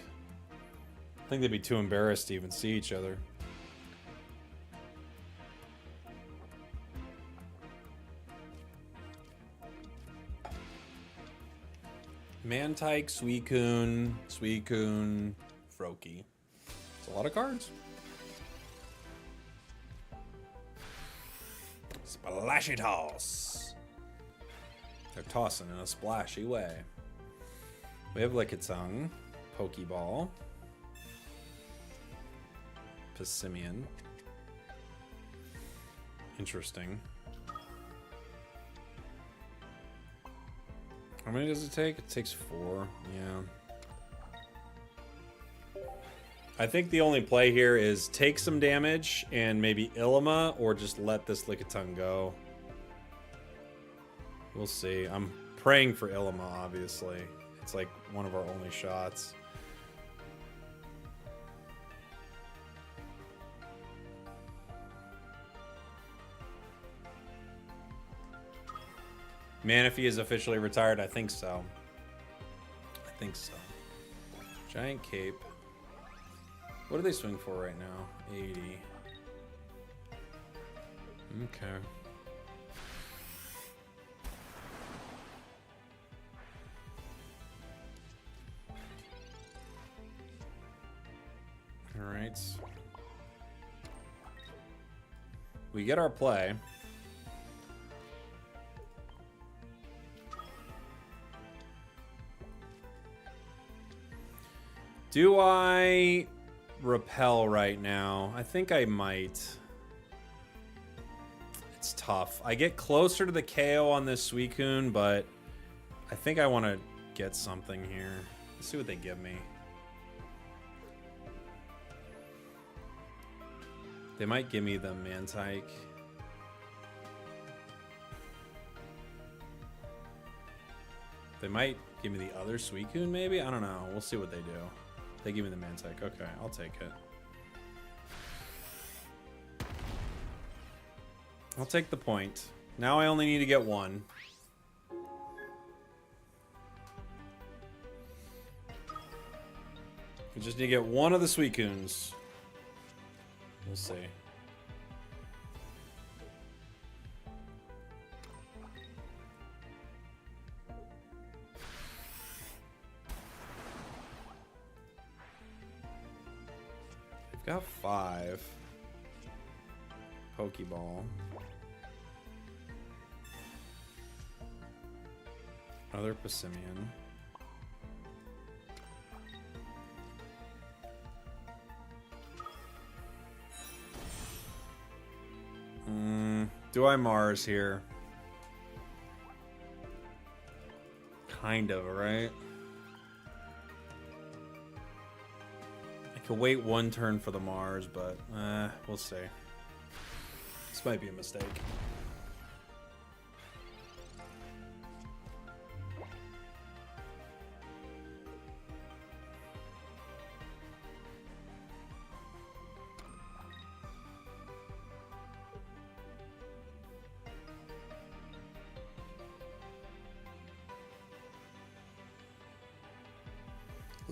I think they'd be too embarrassed to even see each other. Mantike, Suicune, Froakie. It's a lot of cards. Splashy Toss. They're tossing in a splashy way. We have Lickitung, Pokeball, Passimian. Interesting. How many does it take? It takes 4, yeah. I think the only play here is take some damage and maybe Ilima, or just let this Lickitung go. We'll see. I'm praying for Ilima, obviously. It's like one of our only shots. Manaphy is officially retired. I think so. I think so. Giant Cape. What do they swing for right now? 80. Okay. All right. We get our play. Do I repel right now? I think I might. It's tough. I get closer to the KO on this Suicune, but I think I want to get something here. Let's see what they give me. They might give me the Mantike. They might give me the other Suicune, maybe? I don't know. We'll see what they do. They give me the Mantike. Okay, I'll take it. I'll take the point. Now I only need to get one. We just need to get one of the Suicunes. We'll see. We've got 5. Pokeball. Another Passimian. Do I Mars here? Kind of, right? I could wait one turn for the Mars, but we'll see. This might be a mistake.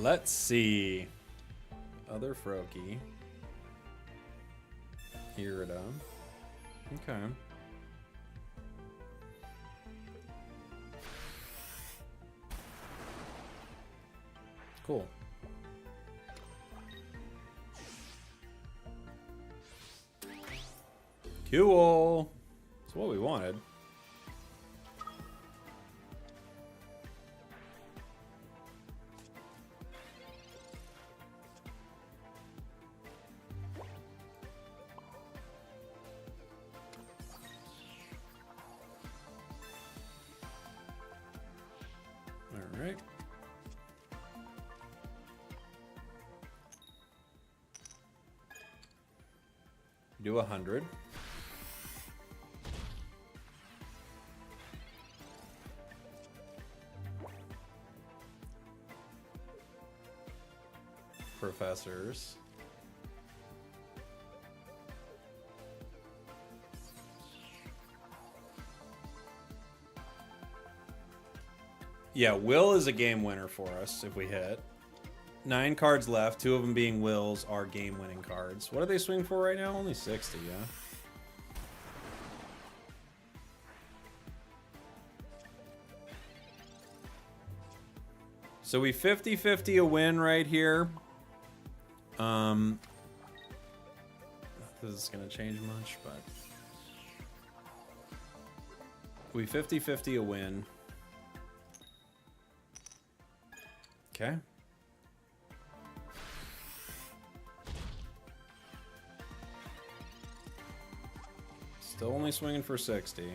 Let's see. Other Froakie. Irida. Okay. Cool. Cool. That's what we wanted. Do 100. Professors. Yeah, Will is a game winner for us if we hit. 9 cards left, 2 of them being Wills are game-winning cards. What do they swing for right now? Only 60, yeah. So we 50-50 a win right here. Not that this is going to change much, but... we 50-50 a win. Okay. Still only swinging for 60.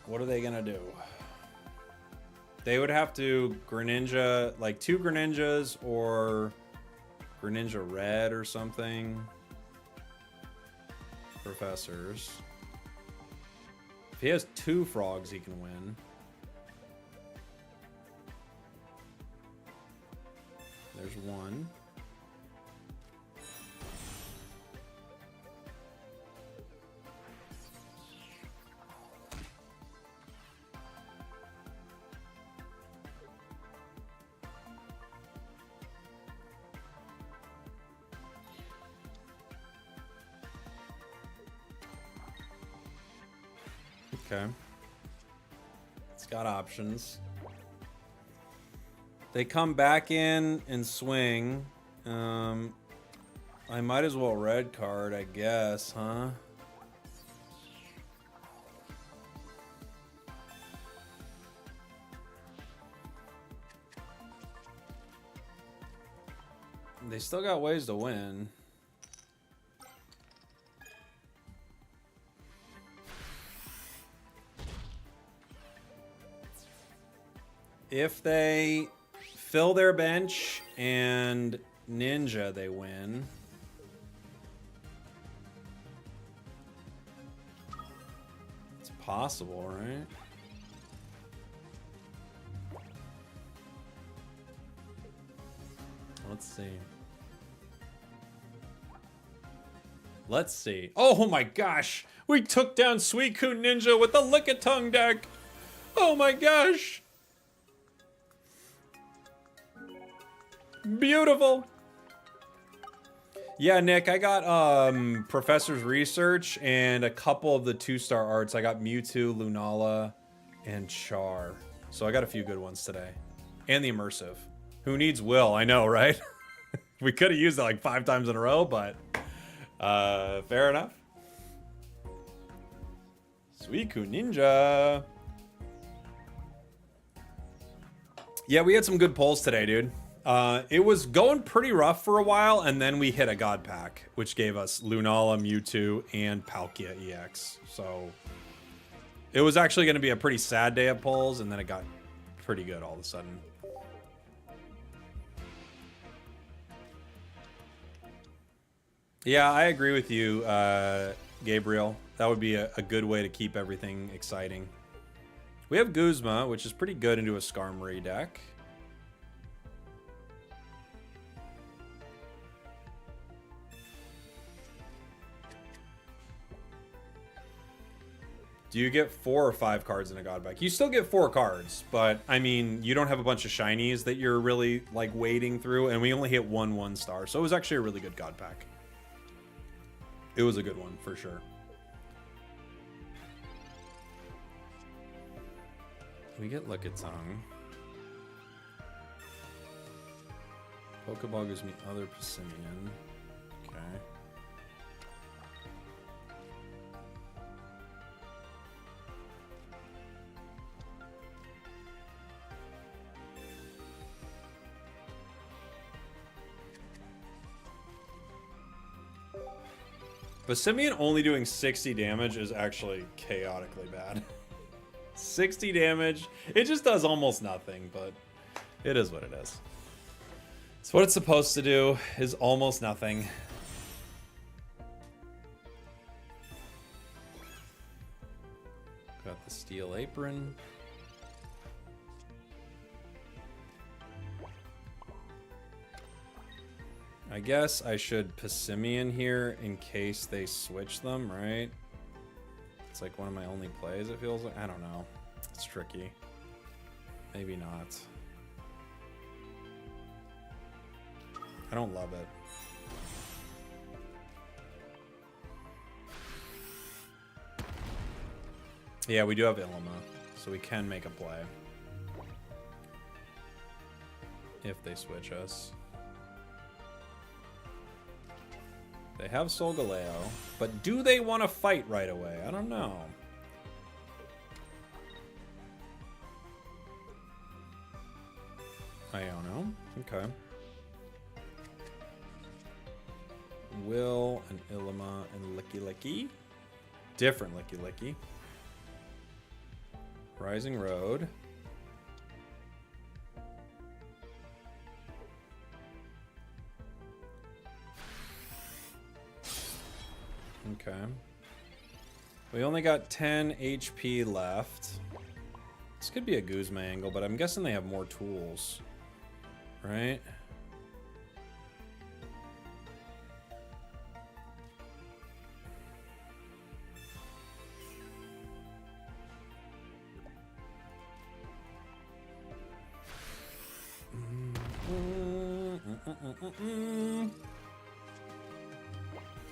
What are they gonna do? They would have to Greninja, like 2 Greninjas or Greninja Red or something. Professors. If he has 2 frogs, he can win. There's 1. Okay. It's got options. They come back in and swing. I might as well red card, I guess, huh? They still got ways to win. If they fill their bench and ninja, they win. It's possible, right? Let's see. Let's see. Oh my gosh! We took down Suiku Ninja with the Lickitung deck! Oh my gosh! Beautiful! Yeah, Nick, I got Professor's Research and a couple of the 2-star arts. I got Mewtwo, Lunala, and Char. So I got a few good ones today. And the Immersive. Who needs Will? I know, right? We could have used it like 5 times in a row, but fair enough. Suiku Ninja. Yeah, we had some good pulls today, dude. It was going pretty rough for a while, and then we hit a God Pack, which gave us Lunala, Mewtwo, and Palkia EX. So it was actually going to be a pretty sad day of pulls, and then it got pretty good all of a sudden. Yeah, I agree with you, Gabriel. That would be a good way to keep everything exciting. We have Guzma, which is pretty good into a Skarmory deck. Do you get 4 or 5 cards in a God Pack? You still get 4 cards, but I mean, you don't have a bunch of shinies that you're really like wading through, and we only hit 1 star, so it was actually a really good God Pack. It was a good one for sure. We get Lickitung. Pokeball gives me other Passimian. Okay. Passimian only doing 60 damage is actually chaotically bad. 60 damage. It just does almost nothing, but it is what it is. It's what it's supposed to do, is almost nothing. Got the Steel Apron. I guess I should Passimian here in case they switch them, right? It's like one of my only plays, it feels like. I don't know. It's tricky. Maybe not. I don't love it. Yeah, we do have Ilima, so we can make a play. If they switch us. They have Solgaleo, but do they want to fight right away? I don't know. Iono, okay. Will and Ilima and Licky. Different Licky. Rising Road. Okay. We only got 10 HP left. This could be a Guzma angle, but I'm guessing they have more tools. Right?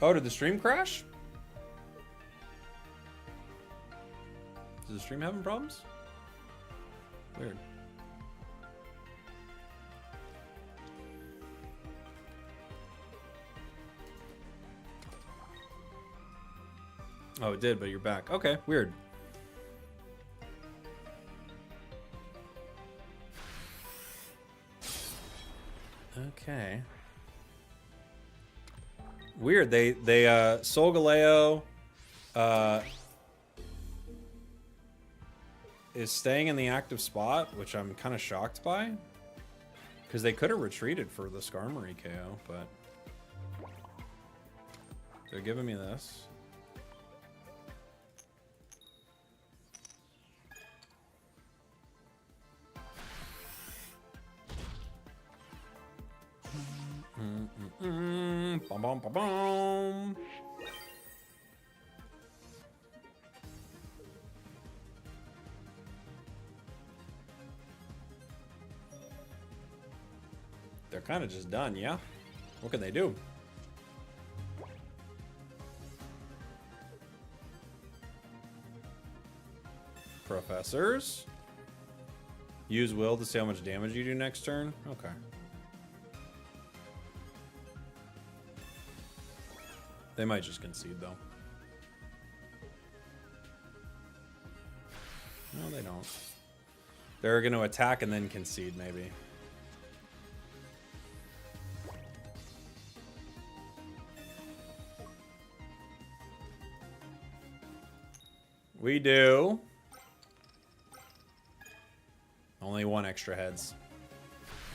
Oh, did the stream crash? Is the stream having problems? Weird. Oh, it did, but you're back. Okay, weird. Okay. Weird. They Solgaleo is staying in the active spot, which I'm kind of shocked by. Because they could have retreated for the Skarmory KO, but they're giving me this. Bum, bum, bum, bum. They're kind of just done, yeah? What can they do? Professors. Use will to see how much damage you do next turn? Okay. They might just concede, though. No, they don't. They're going to attack and then concede, maybe. We do. Only one extra heads.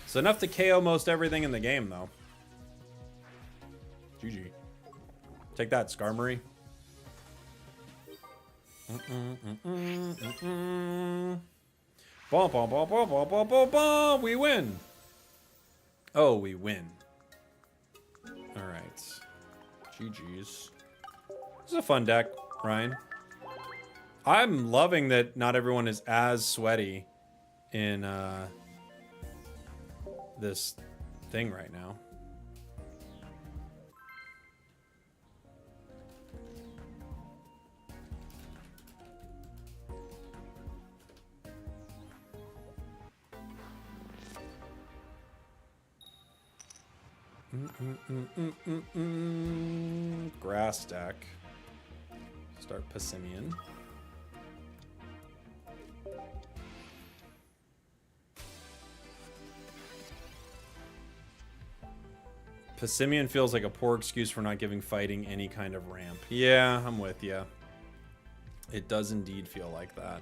It's enough to KO most everything in the game, though. GG. Take that, Skarmory. Bum, bum, bum, bum, bum, bum, bum, bum. We win. Oh, we win. All right. GG's. This is a fun deck, Ryan. I'm loving that not everyone is as sweaty in this thing right now. Grass deck. Start Passimian. Passimian feels like a poor excuse for not giving fighting any kind of ramp. Yeah, I'm with you. It does indeed feel like that.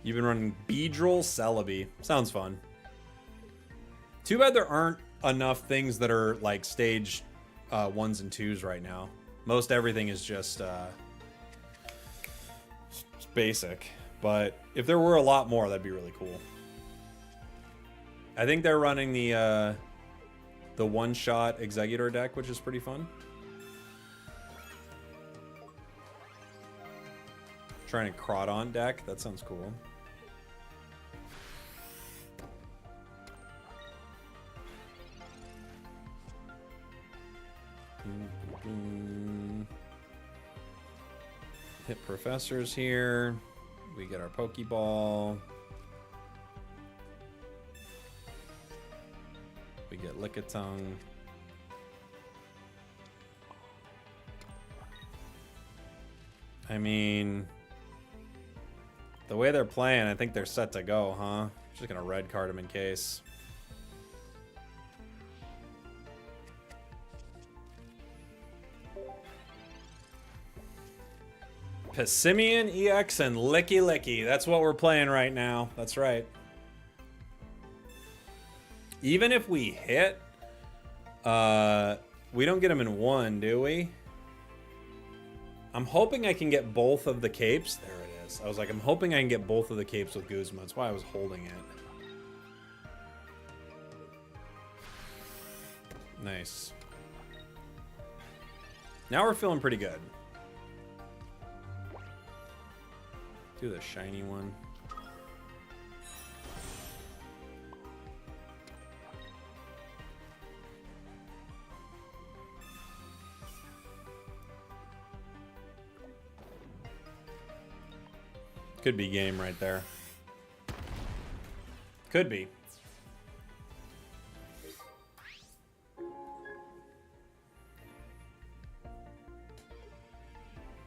You've been running Beedrill Celebi. Sounds fun. Too bad there aren't enough things that are like stage 1s and 2s right now. Most everything is just basic. But if there were a lot more, that'd be really cool. I think they're running the one-shot Executor deck, which is pretty fun. Trying a Crawdon deck. That sounds cool. Hit Professors here. We get our Pokeball. We get Lickitung. I mean, the way they're playing, I think they're set to go, huh? Just gonna red card them in case. Passimian, EX, and Licky Licky. That's what we're playing right now. That's right. Even if we hit, we don't get them in one, do we? I'm hoping I can get both of the capes. There it is. I was like, I'm hoping I can get both of the capes with Guzma. That's why I was holding it. Nice. Now we're feeling pretty good. Do the shiny one. Could be game right there. Could be.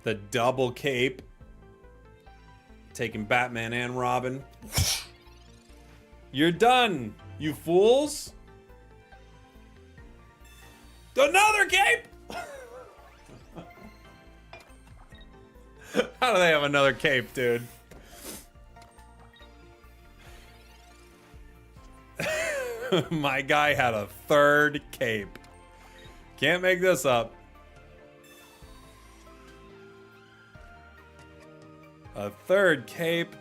The double cape. Taking Batman and Robin. You're done, you fools. Another cape! How do they have another cape, dude? My guy had a third cape. Can't make this up. A third cape.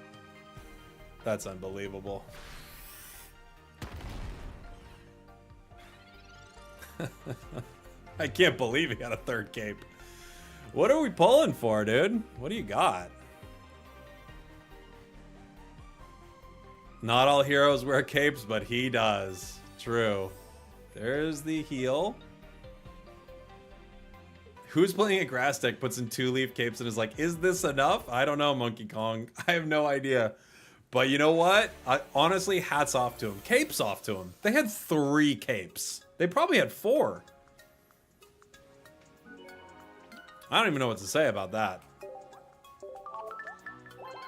That's unbelievable. I can't believe he got a third cape. What are we pulling for, dude? What do you got? Not all heroes wear capes, but he does. True. There's the heal. Who's playing a grass deck, puts in 2-leaf capes and is like, is this enough? I don't know, Monkey Kong. I have no idea. But you know what? Honestly, hats off to him. Capes off to him. They had 3 capes. They probably had 4. I don't even know what to say about that.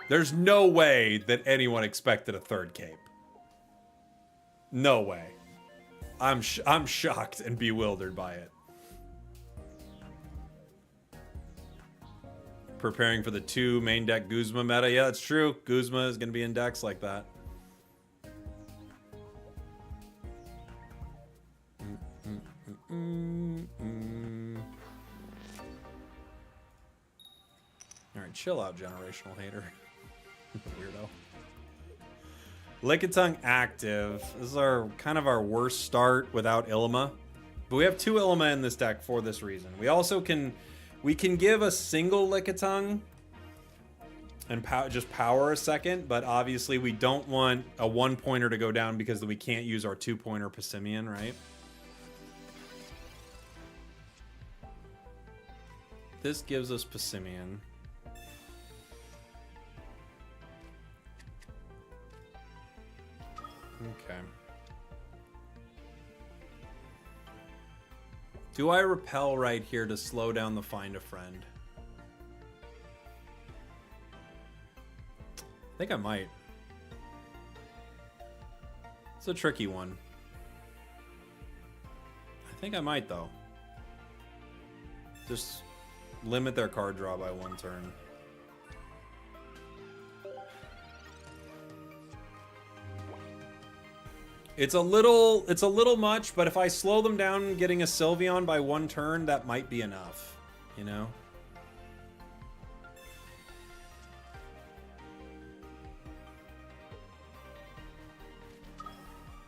There's no way that anyone expected a third cape. No way. I'm shocked and bewildered by it. Preparing for the 2 main deck Guzma meta. Yeah, it's true. Guzma is going to be in decks like that. Alright, chill out, generational hater. Weirdo. Lickitung active. This is our kind of our worst start without Ilma. But we have 2 Ilma in this deck for this reason. We also can give a single Lickitung and just power a second, but obviously we don't want a 1-pointer to go down because we can't use our 2-pointer Passimian, right? This gives us Passimian. Okay. Do I repel right here to slow down the find a friend? I think I might. It's a tricky one. I think I might, though. Just limit their card draw by 1 turn. It's a little much, but if I slow them down getting a Sylveon by 1 turn, that might be enough, you know?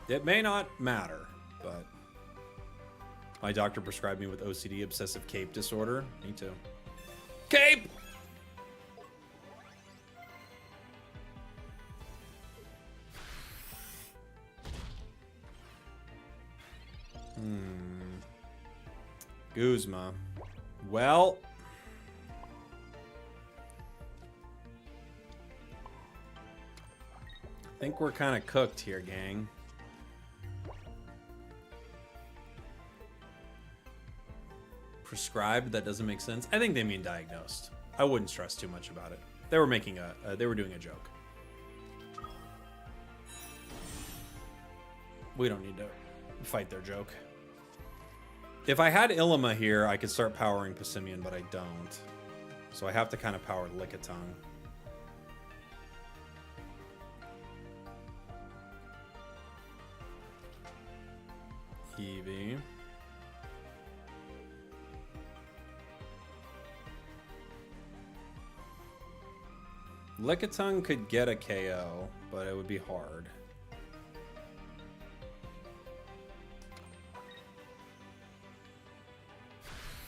It may not matter, but my doctor prescribed me with OCD, obsessive cape disorder. Me too. Cape! Guzma. Well, I think we're kind of cooked here, gang. Prescribed? That doesn't make sense. I think they mean diagnosed. I wouldn't stress too much about it. They were making they were doing a joke. We don't need to fight their joke. If I had Ilima here, I could start powering Passimian, but I don't. So I have to kind of power Lickitung. Eevee. Lickitung could get a KO, but it would be hard.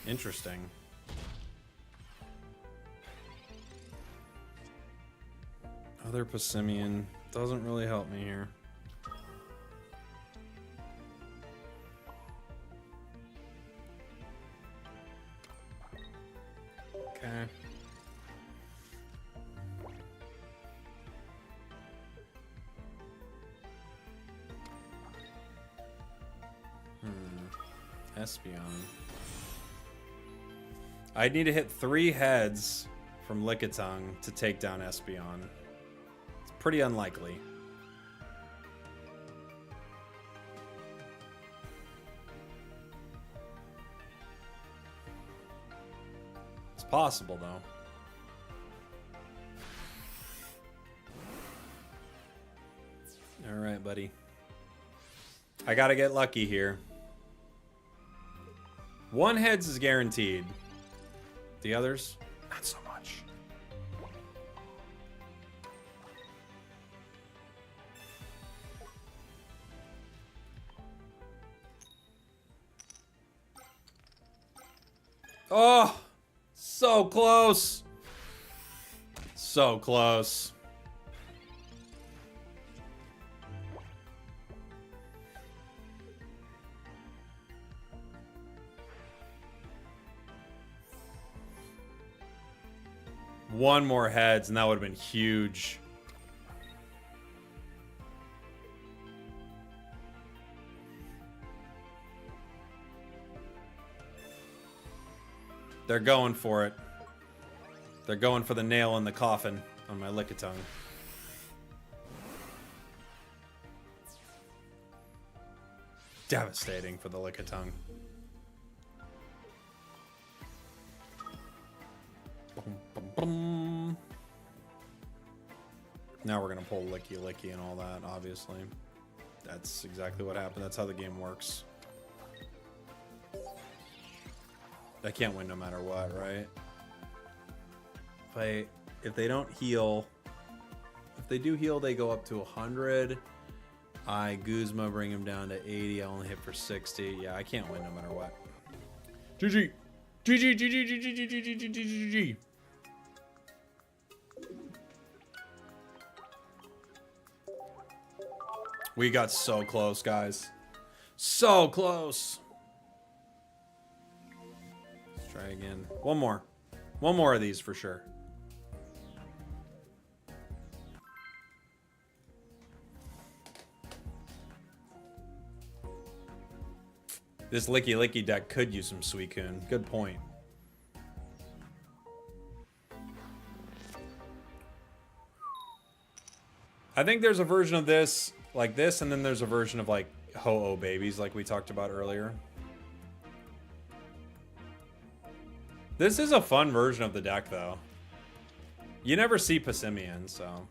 Interesting. Other Passimian doesn't really help me here. Okay. Espeon. I'd need to hit 3 heads from Lickitung to take down Espeon. It's pretty unlikely. It's possible, though. All right, buddy. I gotta get lucky here. 1 heads is guaranteed. The others, not so much. Oh, so close. So close. One more heads, and that would have been huge. They're going for it. They're going for the nail in the coffin on my Lickitung. Devastating for the Lickitung. Now we're gonna pull Licky Licky and all that, obviously. That's exactly what happened. That's how the game works. I can't win no matter what, right? If they don't heal, if they do heal, they go up to 100. I Guzma, bring him down to 80. I only hit for 60. Yeah, I can't win no matter what. GG. GG, GG, GG, GG, GG, GG. We got so close, guys. So close. Let's try again. One more. One more of these for sure. This Licky Licky deck could use some Suicune. Good point. I think there's a version of this like this, and then there's a version of like Ho-Oh babies like we talked about earlier. This is a fun version of the deck, though. You never see Passimian, so.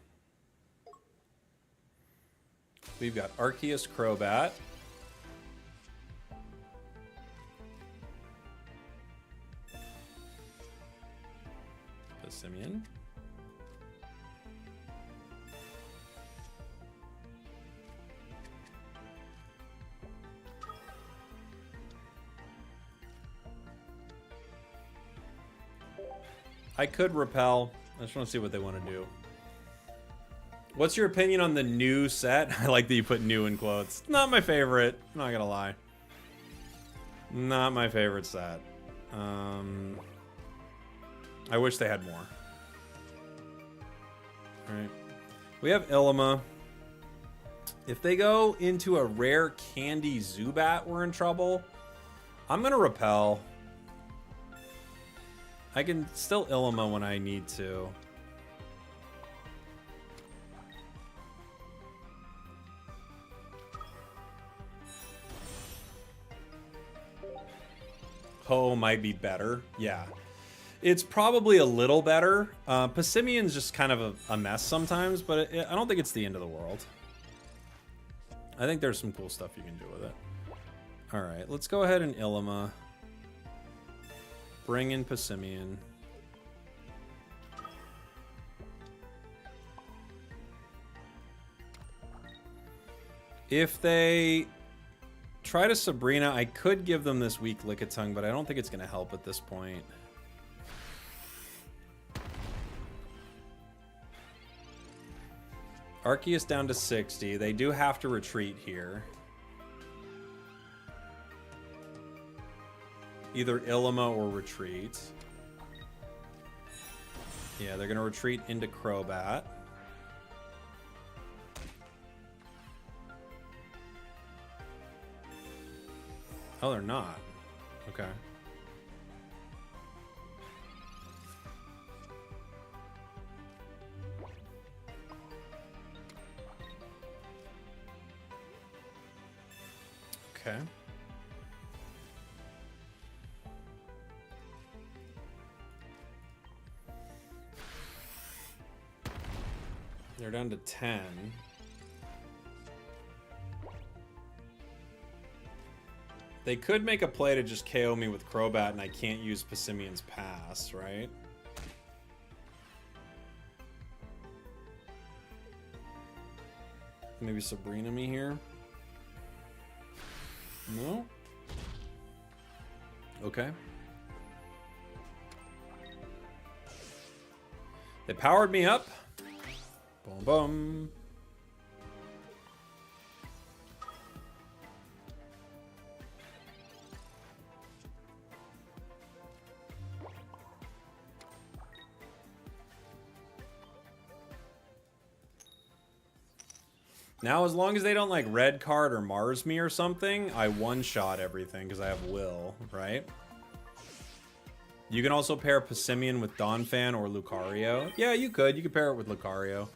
We've got Arceus Crobat. Passimian. I could repel. I just want to see what they want to do. What's your opinion on the new set? I like that you put new in quotes. Not my favorite. I'm not gonna lie. Not my favorite set. I wish they had more. Alright. We have Ilima. If they go into a rare candy Zubat, we're in trouble. I'm gonna repel. I can still Ilima when I need to. Ho might be better. Yeah. It's probably a little better. Passimian's just kind of a mess sometimes, but I don't think it's the end of the world. I think there's some cool stuff you can do with it. Alright, let's go ahead and Ilima. Bring in Passimian. If they try to Sabrina, I could give them this weak Lickitung, but I don't think it's going to help at this point. Arceus down to 60. They do have to retreat here. Either Ilima or retreat. Yeah, they're going to retreat into Crobat. Oh, they're not. Okay. Okay. They're down to 10. They could make a play to just KO me with Crobat and I can't use Passimian's Pass, right? Maybe Sabrina me here? No? Okay. They powered me up. Boom, boom. Now, as long as they don't like red card or Mars me or something, I one-shot everything because I have Will, right? You can also pair Passimian with Donphan or Lucario. Yeah, you could. You could pair it with Lucario.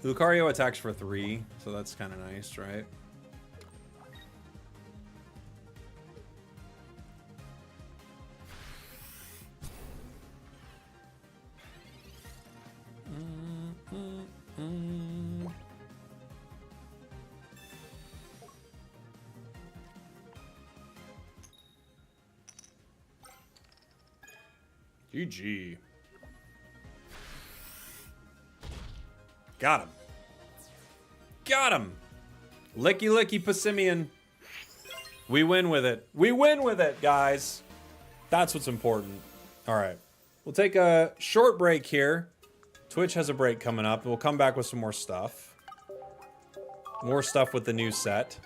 Lucario attacks for 3, so that's kind of nice, right? GG. Got him. Got him. Licky licky Passimian. We win with it. We win with it, guys. That's what's important. All right. We'll take a short break here. Twitch has a break coming up. We'll come back with some more stuff. More stuff with the new set.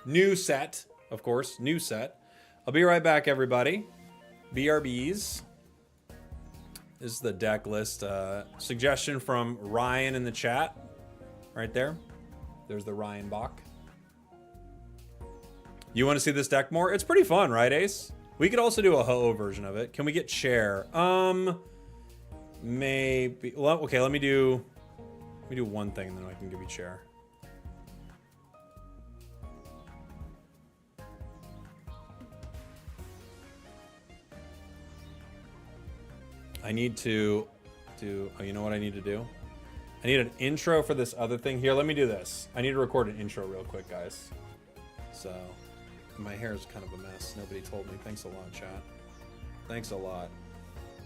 New set, of course. New set. I'll be right back, everybody. BRBs. This is the deck list. Suggestion from Ryan in the chat. Right there. There's the Ryan Bach. You want to see this deck more? It's pretty fun, right, Ace? We could also do a Ho-Oh version of it. Can we get chair? Maybe. Well, okay, let me do one thing, and then I can give you chair. I need to do, oh, you know what I need to do? I need an intro for this other thing. Here, let me do this. I need to record an intro real quick, guys. So, my hair is kind of a mess. Nobody told me. Thanks a lot, chat. Thanks a lot.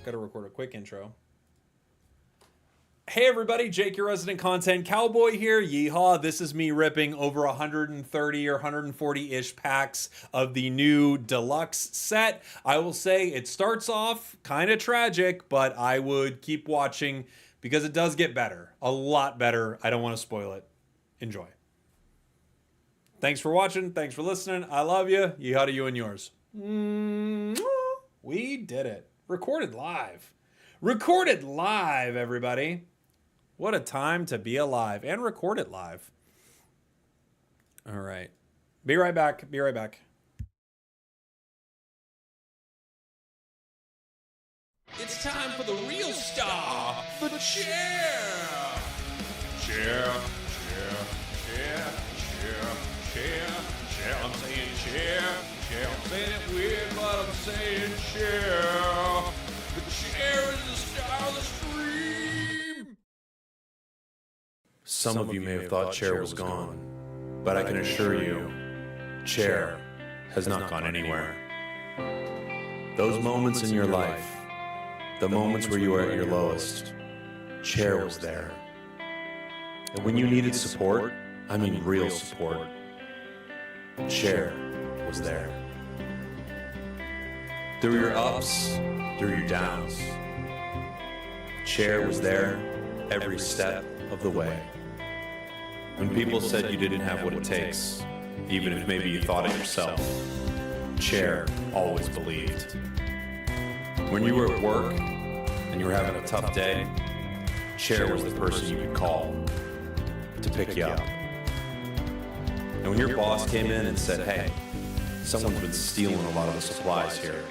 Gotta record a quick intro. Hey everybody, Jake, your resident content cowboy here. Yeehaw. This is me ripping over 130 or 140-ish packs of the new Deluxe set. I will say it starts off kind of tragic, but I would keep watching because it does get better. A lot better. I don't want to spoil it. Enjoy. Thanks for watching. Thanks for listening. I love you. Yeehaw to you and yours. We did it. Recorded live. Recorded live, everybody. What a time to be alive and record it live. All right. Be right back. Be right back. It's time for the real star, the chair. Chair, chair, chair, chair, chair, chair. I'm saying chair, chair. I'm saying it weird, but I'm saying chair. The chair is the star of the stream. Some of you may have thought Chair was gone, but I can assure you, Chair has not gone anywhere. Those moments in your life, the moments where you were at your lowest, Chair was there. And when you needed support, I mean real support, Chair was there. Through your ups, through your downs, Chair was there every step of the way. When people said you didn't have what it takes, even if maybe you thought it yourself, Chair always believed. When you were at work and you were having a tough day, Chair was the person you could call to pick you up. And when your boss came in and said, hey, someone's been stealing a lot of the supplies here,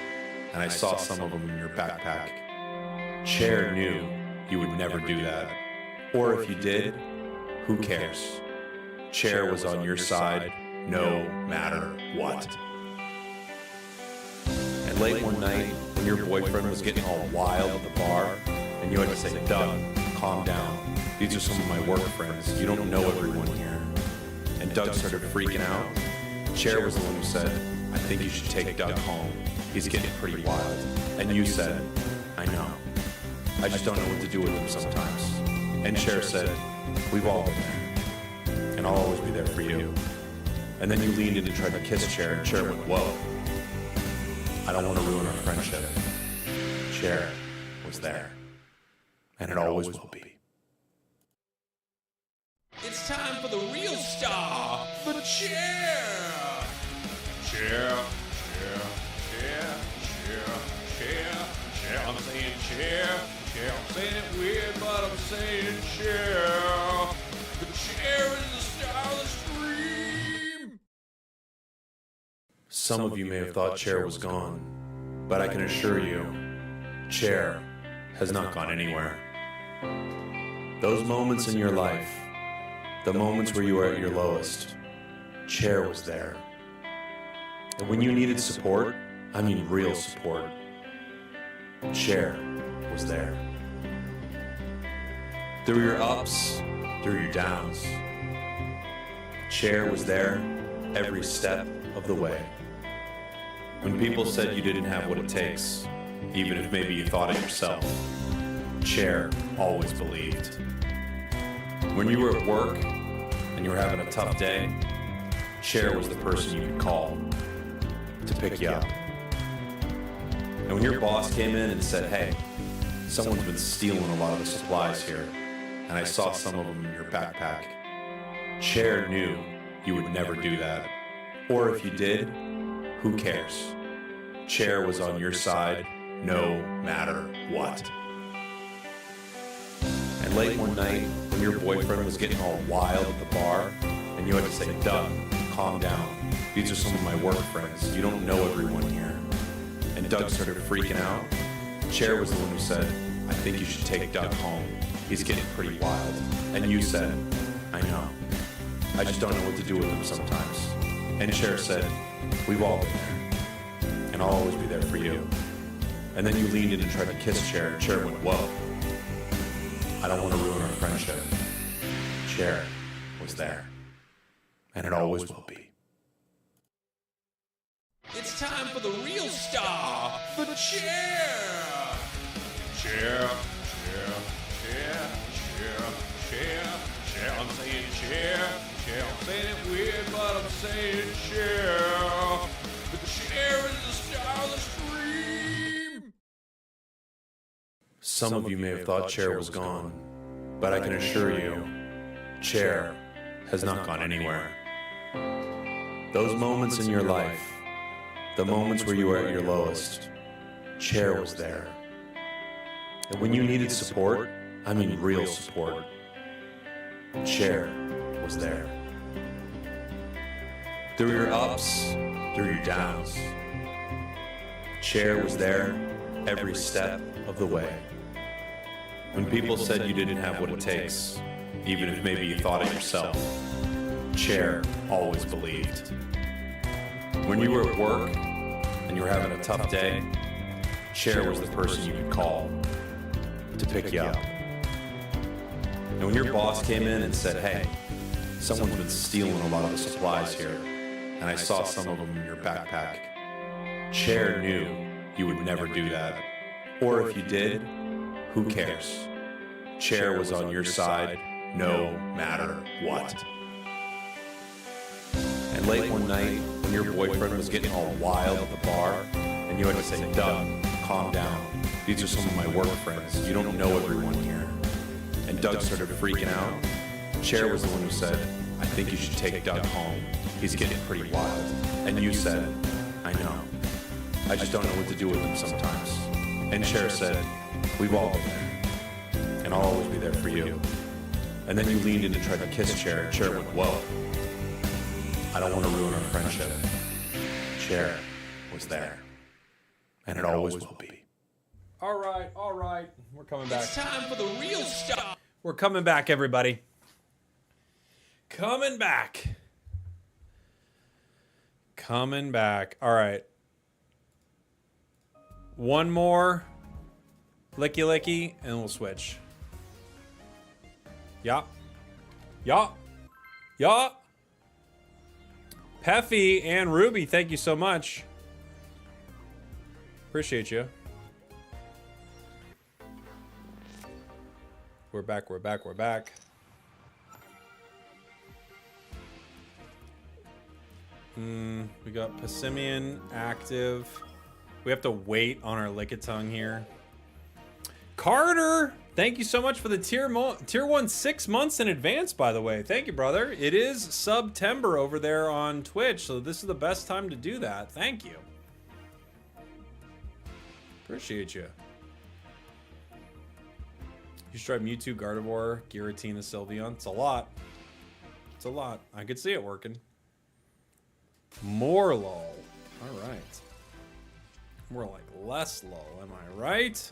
and I saw some of them in your backpack, Chair knew you would never do that. Or if you did, who cares? Chair was on your side no matter what. And late one night, when your boyfriend was getting all wild at the bar, and you had to say, Doug, calm down. These are some of my work friends. You don't know everyone here. And Doug started freaking out. Chair was the one who said, I think you should take Doug home. He's getting pretty wild. And you said, I know. I just don't know what to do with him sometimes. And Chair said, we've all been there. And I'll always be there for you. And then you leaned in and tried to kiss Chair, and Chair went, whoa. I don't want to ruin our friendship. Chair was there. And it always will be. It's time for the real star, the chair. Chair. I'm saying chair. I'm saying it weird, but I'm saying chair. The chair is the star of the stream. Some of you may have thought Chair was gone, but I can assure you, Chair has not gone anywhere. Those moments in your life, the moments where you were at your lowest, Chair was there. And when you needed support, I mean real support, Chair was there. Through your ups, through your downs, Chair was there every step of the way. When people said you didn't have what it takes, even if maybe you thought it yourself, Chair always believed. When you were at work and you were having a tough day, Chair was the person you could call to pick you up. And when your boss came in and said, hey, someone's been stealing a lot of the supplies here, and I saw some of them in your backpack, Chair knew you would never do that. Or if you did, who cares? Chair was on your side no matter what. And late one night, when your boyfriend was getting all wild at the bar, and you had to say, Doug, calm down. These are some of my work friends. You don't know everyone here. And Doug started freaking out. Chair was the one who said, I think you should take Doug home. He's getting pretty wild. And you said, I know. I just don't know what to do with him sometimes. And Chair said, we've all been there. And I'll always be there for you. And then you leaned in and tried to kiss Chair, and Chair went, whoa. I don't want to ruin our friendship. Chair was there. And it always will be. It's time for the real star, the chair. Chair. I'm saying chair. I'm saying it weird, but I'm saying chair. The chair is the star of the stream. Some of you may have thought Chair was gone, but I can assure you, Chair has not gone anywhere. Those moments in your life, the moments where you were at your lowest, Chair was there. And when you needed support, I mean real support, Chair was there. Through your ups, through your downs, Chair was there every step of the way. When people said you didn't have what it takes, even if maybe you thought it yourself, Chair always believed. When you were at work and you were having a tough day, Chair was the person you could call to pick you up. And when your boss came in and said, hey, someone's been stealing a lot of the supplies here, and I saw some of them in your backpack, Chair knew you would never do that. Or if you did, who cares? Chair was on your side no matter what. And late one night, when your boyfriend was getting all wild at the bar, and you had to say, Doug, calm down. These are some of my work friends. You don't know everyone here. And Doug started freaking out. Chair was the one who said, I think you should take Doug home. He's getting pretty wild. And you said, I know. I just don't know what to do with him sometimes. And Chair said, we've all been there. And I'll always be there for you. And then you leaned in and tried to kiss Chair, and Chair went, whoa. I don't want to ruin our friendship. Chair was there. And it always will be. All right. We're coming back. It's time for the real stuff. We're coming back, everybody. Coming back. All right. One more licky, and we'll switch. Yup. Peffy and Ruby, thank you so much. Appreciate you. We're back. We got Passimian active. We have to wait on our Lickitung here. Carter, thank you so much for the tier 1 6 months in advance, by the way. Thank you, brother. It is September over there on Twitch, so this is the best time to do that. Thank you. Appreciate you. You should try Mewtwo, Gardevoir, Giratina, Sylveon. It's a lot. I could see it working. More lull. All right. More like less lull, am I right?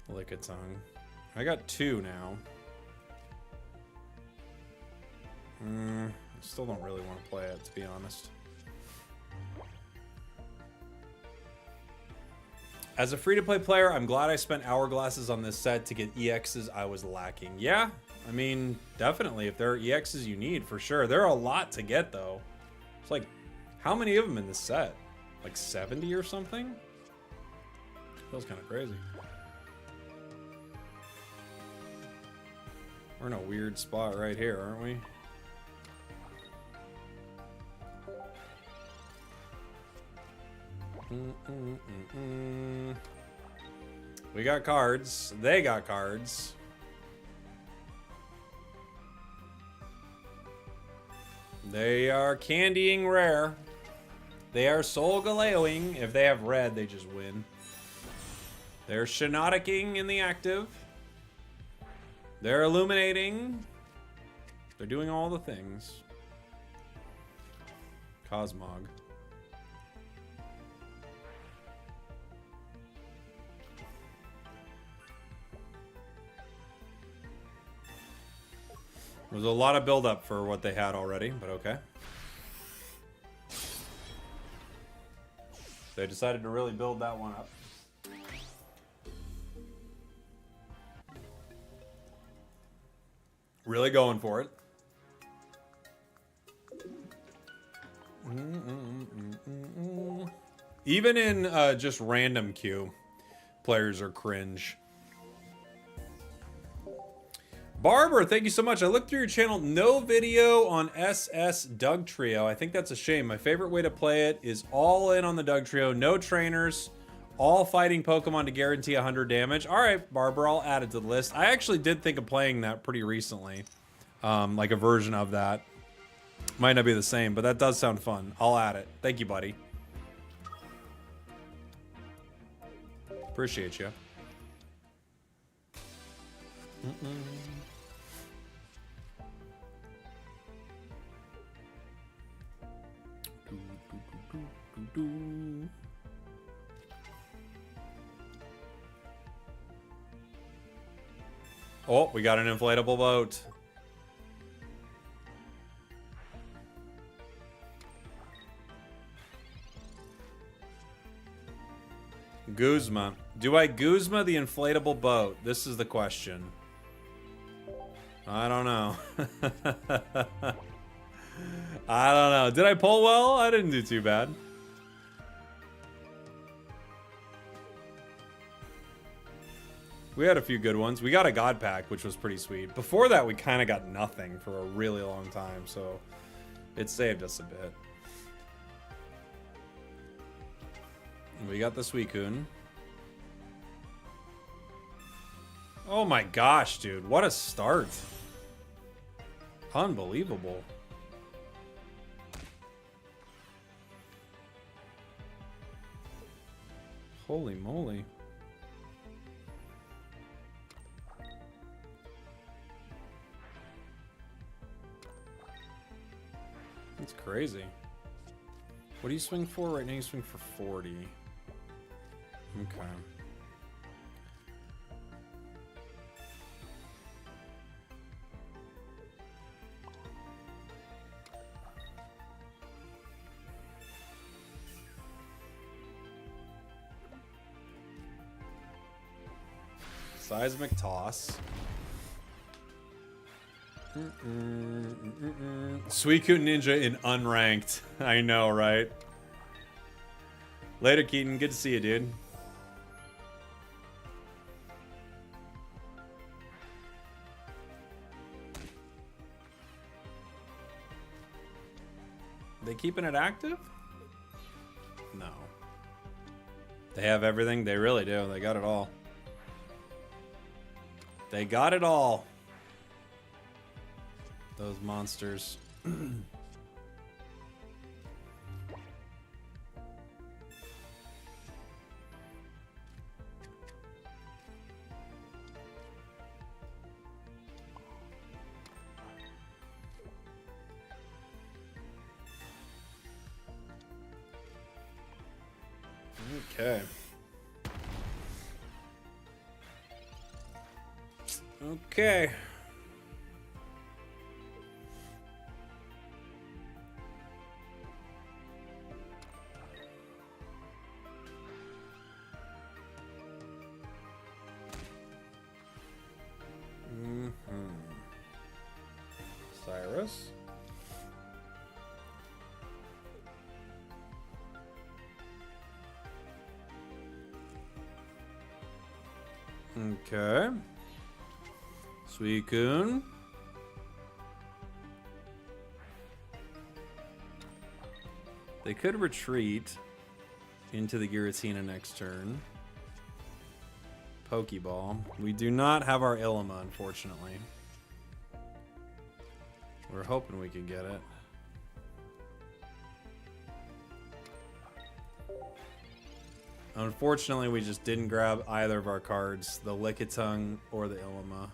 Lickitung. I got 2 now. I still don't really want to play it, to be honest. As a free-to-play player, I'm glad I spent hourglasses on this set to get EXs I was lacking. Yeah, I mean, definitely. If there are EXs you need, for sure. There are a lot to get, though. It's like, how many of them in this set? Like 70 or something? Feels kind of crazy. We're in a weird spot right here, aren't we? We got cards. They got cards. They are candying rare. They are soul galeoing. If they have red, they just win. They're shinoticking in the active. They're illuminating. They're doing all the things. Cosmog. There's a lot of build-up for what they had already, but okay. They decided to really build that one up. Really going for it. Even in just random queue, players are cringe. Barber, thank you so much. I looked through your channel. No video on SS Doug Trio. I think that's a shame. My favorite way to play it is all in on the Doug Trio. No trainers. All fighting Pokemon to guarantee 100 damage. All right, Barber, I'll add it to the list. I actually did think of playing that pretty recently. Like a version of that. Might not be the same, but that does sound fun. I'll add it. Thank you, buddy. Appreciate you. Oh, we got an inflatable boat. Guzma. Do I Guzma the inflatable boat? This is the question. I don't know. I don't know. Did I pull well? I didn't do too bad. We had a few good ones. We got a God Pack, which was pretty sweet. Before that, we kind of got nothing for a really long time, so it saved us a bit. We got the Suicune. Oh my gosh, dude. What a start. Unbelievable. Holy moly. That's crazy. What do you swing for? Right now you swing for 40. Okay. Seismic toss. Suicune Ninja in unranked. I know, right? Later, Keaton. Good to see you, dude. They keeping it active? No. They have everything? They really do. They got it all. They got it all. Those monsters. Okay. Okay. Cyrus. Okay. Suicune. They could retreat into the Giratina next turn. Pokeball. We do not have our Illima, unfortunately. We're hoping we could get it. Unfortunately, we just didn't grab either of our cards, the Lickitung or the Illima.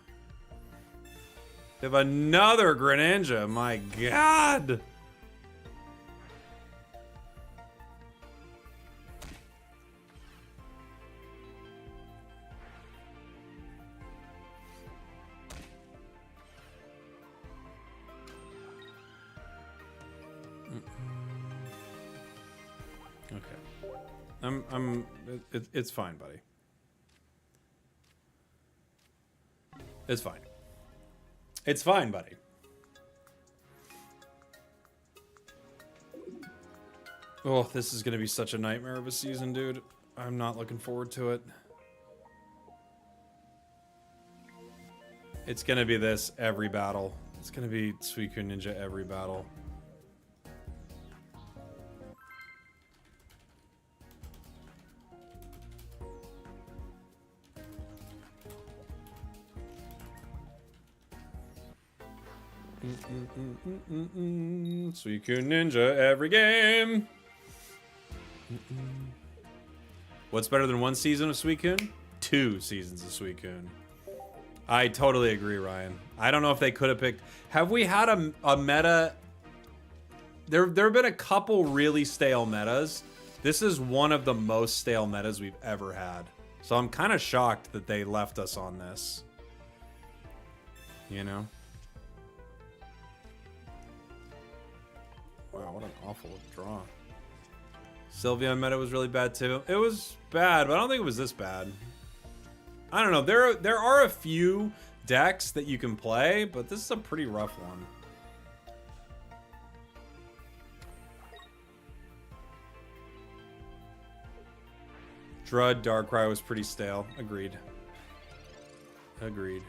They have another Greninja, my god! It's fine, buddy. It's fine. It's fine, buddy. Oh, this is gonna be such a nightmare of a season, dude. I'm not looking forward to it. It's gonna be this every battle. It's gonna be Suicune Ninja every battle. Suicune Ninja every game. What's better than one season of Suicune? 2 seasons of Suicune. I totally agree, Ryan. I don't know if they could have picked. Have we had a meta? There have been a couple really stale metas. This is one of the most stale metas we've ever had. So I'm kind of shocked that they left us on this. You know? Wow, what an awful draw. Sylveon meta was really bad too. It was bad, but I don't think it was this bad. I don't know. There are a few decks that you can play, but this is a pretty rough one. Drud Darkrai was pretty stale. Agreed. Agreed.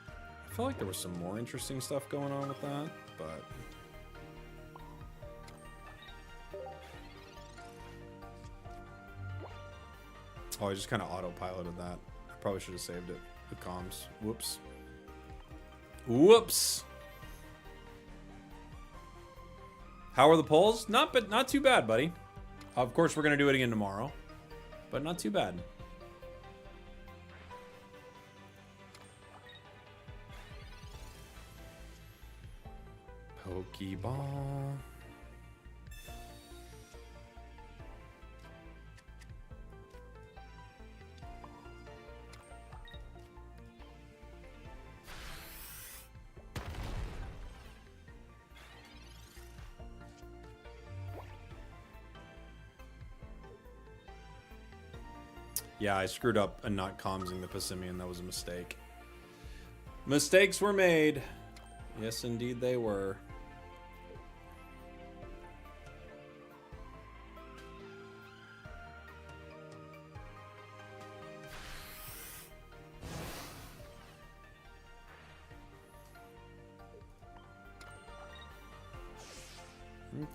I feel like there was some more interesting stuff going on with that, but... Oh, I just kind of autopiloted that. I probably should have saved it. The comms. Whoops. Whoops. How are the polls? Not too bad, buddy. Of course, we're gonna do it again tomorrow, but not too bad. Pokeball. Yeah, I screwed up and not comsing the Passimian. That was a mistake. Mistakes were made. Yes, indeed they were.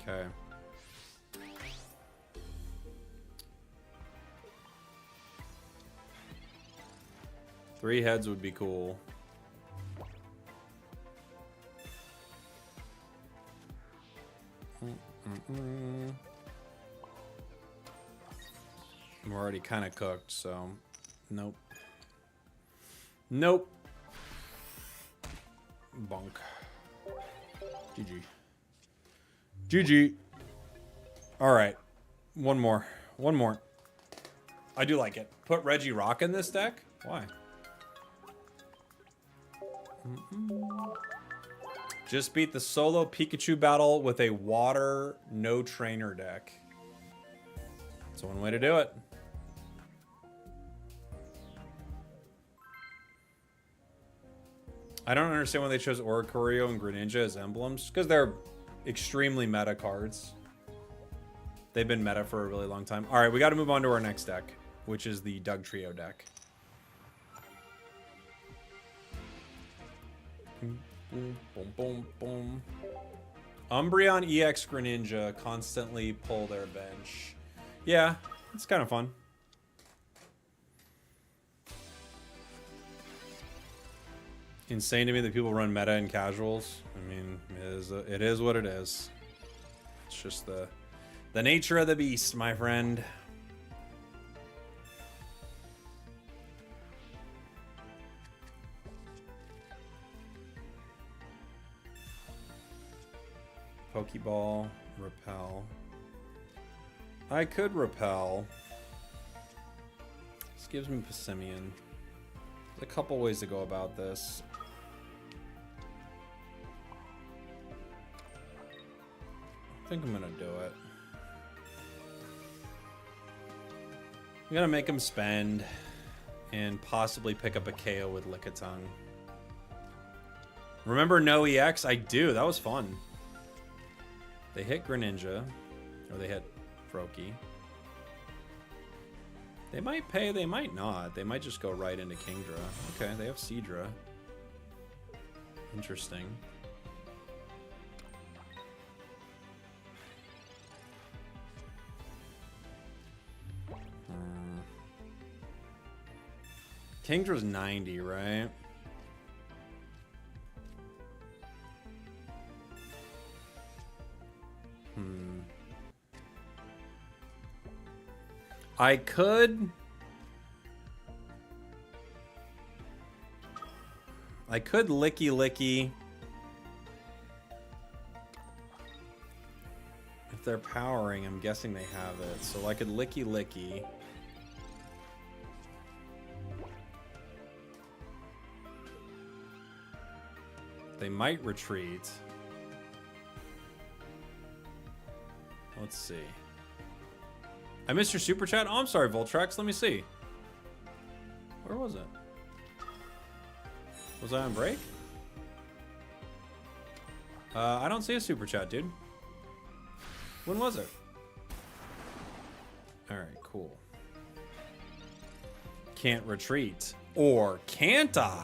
Okay. Three heads would be cool. We're already kind of cooked, so nope. Nope. Bonk. GG. GG. All right. One more. One more. I do like it. Put Reggie Rock in this deck? Why? Just beat the solo Pikachu battle with a water no trainer deck. That's one way to do it. I don't understand why they chose Oricorio and Greninja as emblems. Because they're extremely meta cards. They've been meta for a really long time. Alright, we got to move on to our next deck, which is the Doug Trio deck. Boom, boom, boom, boom. Umbreon EX Greninja constantly pull their bench. Yeah, it's kind of fun. Insane to me that people run meta and casuals. I mean, it is what it is. It's just the nature of the beast, my friend. Pokeball, repel. I could repel. This gives me Passimian. There's a couple ways to go about this. I think I'm gonna do it. I'm gonna make him spend and possibly pick up a KO with Lickitung. Remember no EX? I do. That was fun. They hit Greninja, or they hit Froakie. They might pay, they might not. They might just go right into Kingdra. Okay, they have Seadra. Interesting. Kingdra's 90, right? I could Licky Licky. If they're powering, I'm guessing they have it. So I could Licky Licky. They might retreat. Let's see. I missed your super chat. Oh, I'm sorry, Voltrax. Let me see. Where was it? Was I on break? I don't see a super chat, dude. When was it? All right, cool. Can't retreat. Or can't I?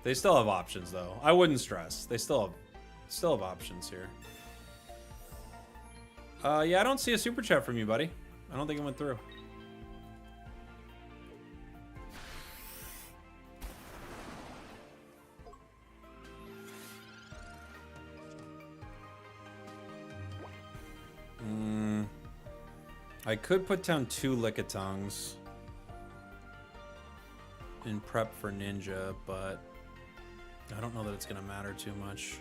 They still have options, though. I wouldn't stress. They still have options here. Yeah, I don't see a super chat from you, buddy. I don't think it went through. I could put down 2 Lickitongues in prep for Ninja, but I don't know that it's going to matter too much.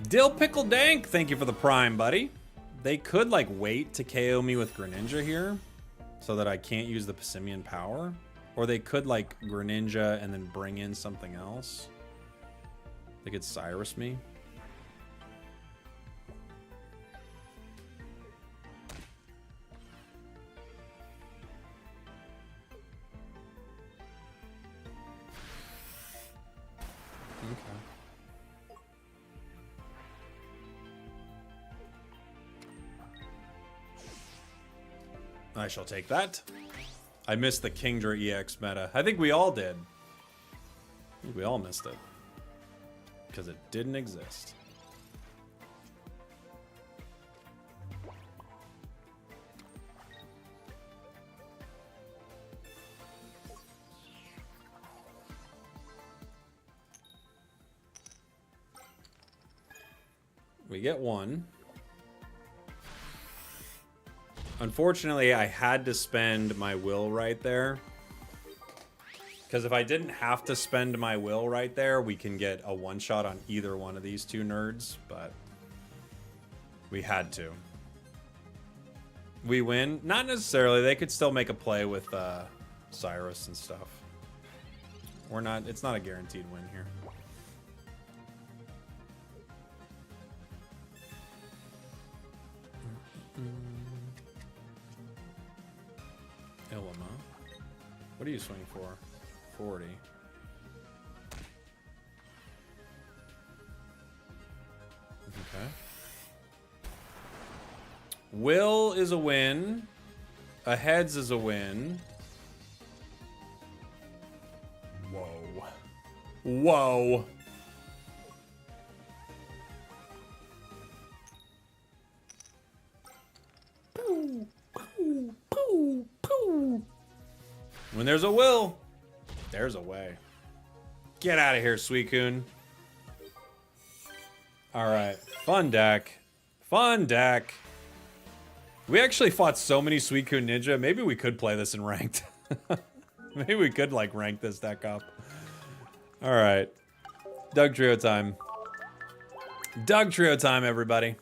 Dill Pickle Dank, thank you for the prime, buddy. They could, like, wait to KO me with Greninja here so that I can't use the Passimian power. Or they could, like, Greninja and then bring in something else. They could Cyrus me. I shall take that. I missed the Kingdra EX meta. I think we all did. I think we all missed it. Because it didn't exist. We get 1. Unfortunately, I had to spend my will right there. Because if I didn't have to spend my will right there, we can get a one-shot on either one of these 2 nerds, but we had to. We win? Not necessarily. They could still make a play with Cyrus and stuff. We're not. It's not a guaranteed win here. Ilima. What are you swinging for? 40. Okay. Will is a win. A heads is a win. Whoa. Whoa. When there's a will, there's a way. Get out of here, Suicune. All right, fun deck. Fun deck. We actually fought so many Suicune Ninja. Maybe we could play this in ranked. Maybe we could, like, rank this deck up. All right. Doug Trio time. Doug Trio time, everybody.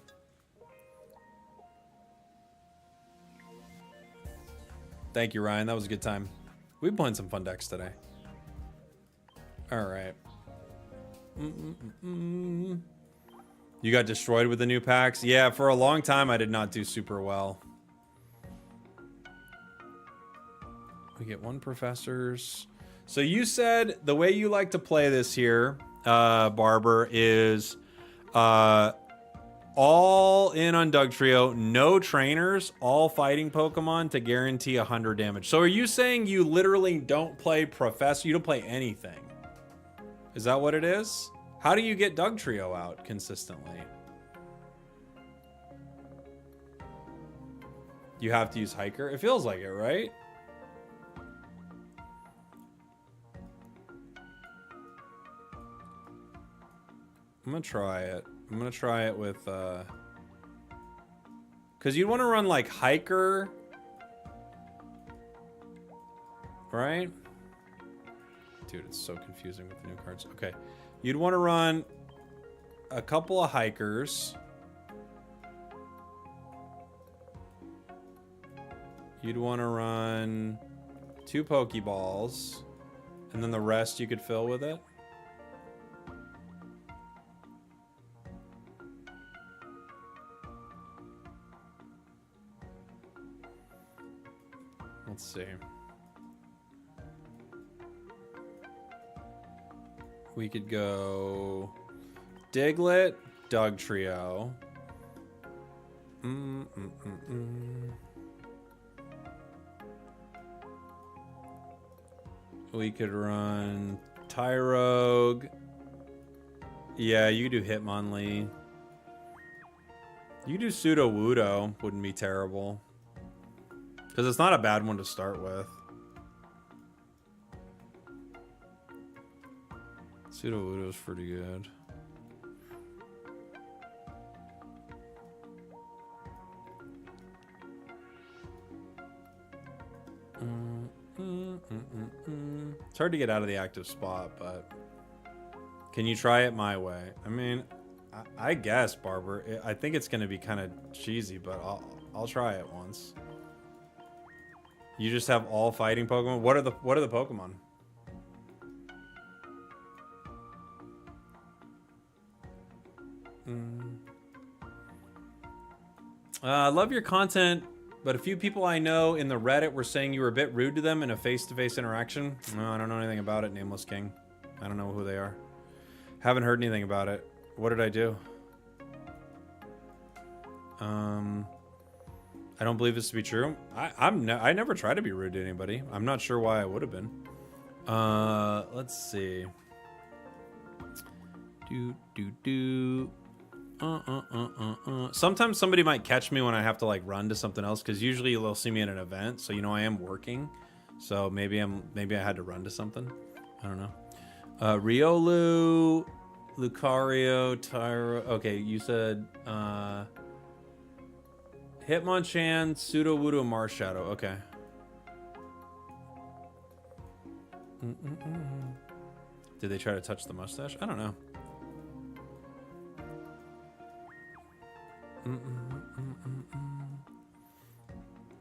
Thank you, Ryan. That was a good time. We've been playing some fun decks today. All right. You got destroyed with the new packs? Yeah, for a long time I did not do super well. We get 1 professors. So you said the way you like to play this here, Barber, is all in on Doug Trio, no trainers, all fighting Pokemon to guarantee 100 damage. So are you saying you literally don't play Professor? You don't play anything? Is that what it is? How do you get Doug Trio out consistently? You have to use Hiker? It feels like it, right? I'm gonna try it. I'm gonna try it with, because you want to run, like, Hiker, right? Dude, it's so confusing with the new cards. Okay. You'd want to run a couple of Hikers. You'd want to run 2 Pokeballs. And then the rest you could fill with it. Let's see. We could go Diglett, Doug Trio. We could run Tyrogue. Yeah, you do Hitmonlee. You do Pseudo Wudo. Wouldn't be terrible. Because it's not a bad one to start with. Sudowoodo is pretty good. It's hard to get out of the active spot, but can you try it my way? I mean, I guess, Barber. I think it's gonna be kind of cheesy, but I'll try it once. You just have all fighting Pokemon. What are the Pokemon? I love your content, but a few people I know in the Reddit were saying you were a bit rude to them in a face-to-face interaction. No, I don't know anything about it, Nameless King. I don't know who they are. Haven't heard anything about it. What did I do? I don't believe this to be true. I never try to be rude to anybody. I'm not sure why I would have been. Let's see. Sometimes somebody might catch me when I have to like run to something else, because usually they'll see me at an event, so you know I am working. So maybe I had to run to something. I don't know. Riolu, Lucario, Tyro. Okay, you said Hitmonchan, Sudowoodo, Marshadow. Okay. Did they try to touch the mustache? I don't know.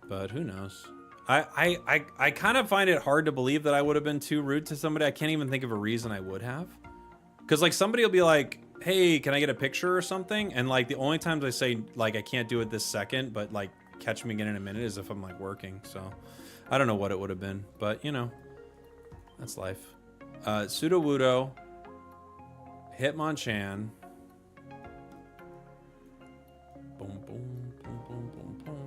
But who knows? I kind of find it hard to believe that I would have been too rude to somebody. I can't even think of a reason I would have. Because like somebody will be like, hey, can I get a picture or something? And like the only times I say like I can't do it this second, but like catch me again in a minute, is if I'm like working. So I don't know what it would have been, but you know, that's life. Sudowoodo, Hitmonchan. Boom, boom, boom, boom, boom, boom.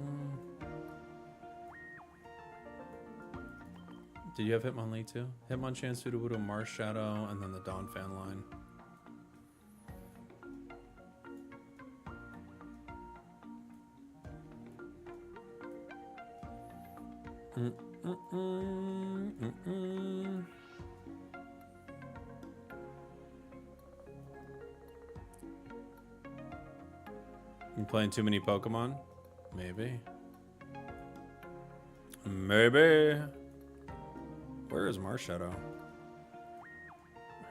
Did you have Hitmonlee too? Hitmonchan, Sudowoodo, Marshadow, and then the Donphan line. You playing too many Pokemon? Maybe. Maybe. Where is Marshadow? I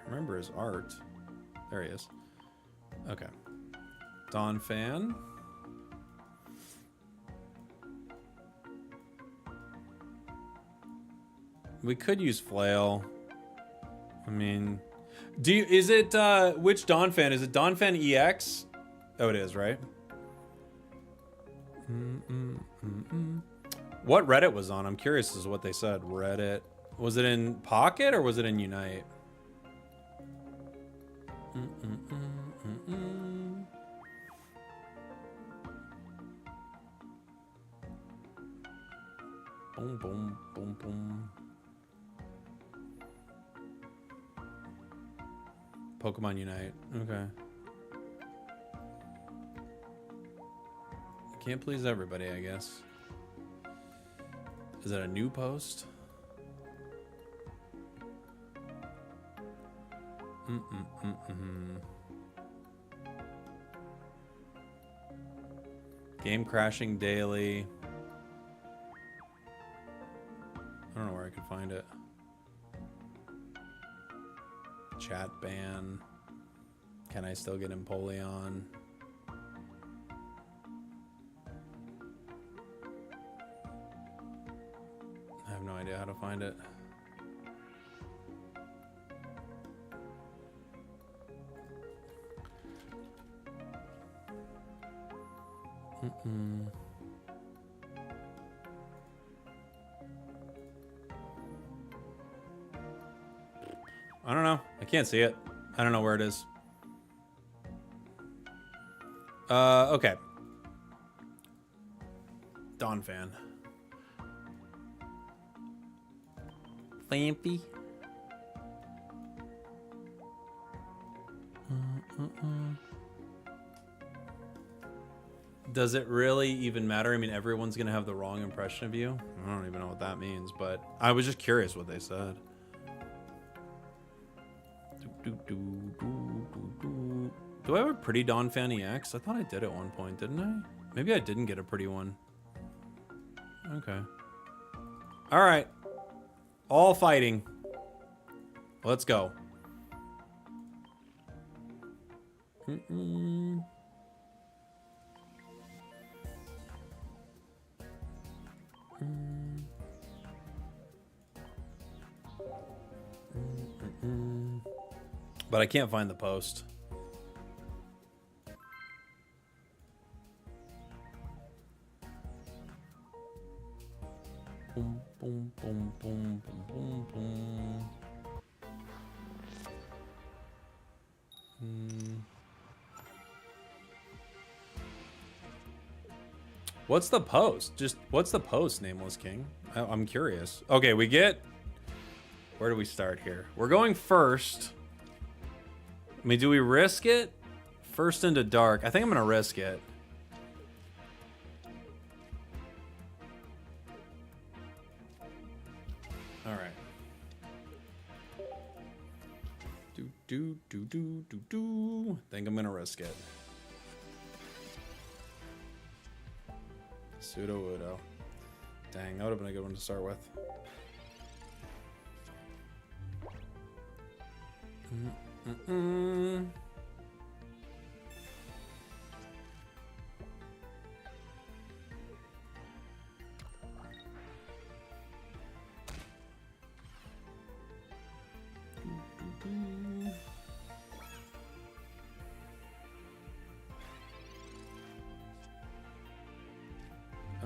remember his art. There he is. Okay. Donphan. We could use Flail. I mean, is it, which Donphan? Is it Donphan EX? Oh, it is, right? What Reddit was on? I'm curious as to what they said. Reddit. Was it in Pocket or was it in Unite? Boom, boom, boom, boom. Pokemon Unite. Okay. Can't please everybody, I guess. Is that a new post? Game crashing daily. I don't know where I could find it. Chat ban. Can I still get Empoleon? I have no idea how to find it. I don't know. I can't see it. I don't know where it is. Okay. Donphan. Lampy. Does it really even matter? I mean, everyone's gonna have the wrong impression of you. I don't even know what that means, but I was just curious what they said. Do I have a pretty Dawn Fanny X? I thought I did at one point, didn't I? Maybe I didn't get a pretty one. Okay. All right. All fighting. Let's go. But I can't find the post. Boom, boom, boom, boom, boom, boom, boom. What's the post? Just what's the post, Nameless King? I'm curious. Okay, we get. Where do we start here? We're going first. I mean, do we risk it? First into dark. I think I'm gonna risk it. All right. Do. Think I'm gonna risk it. Pseudo Udo. Dang, that would have been a good one to start with.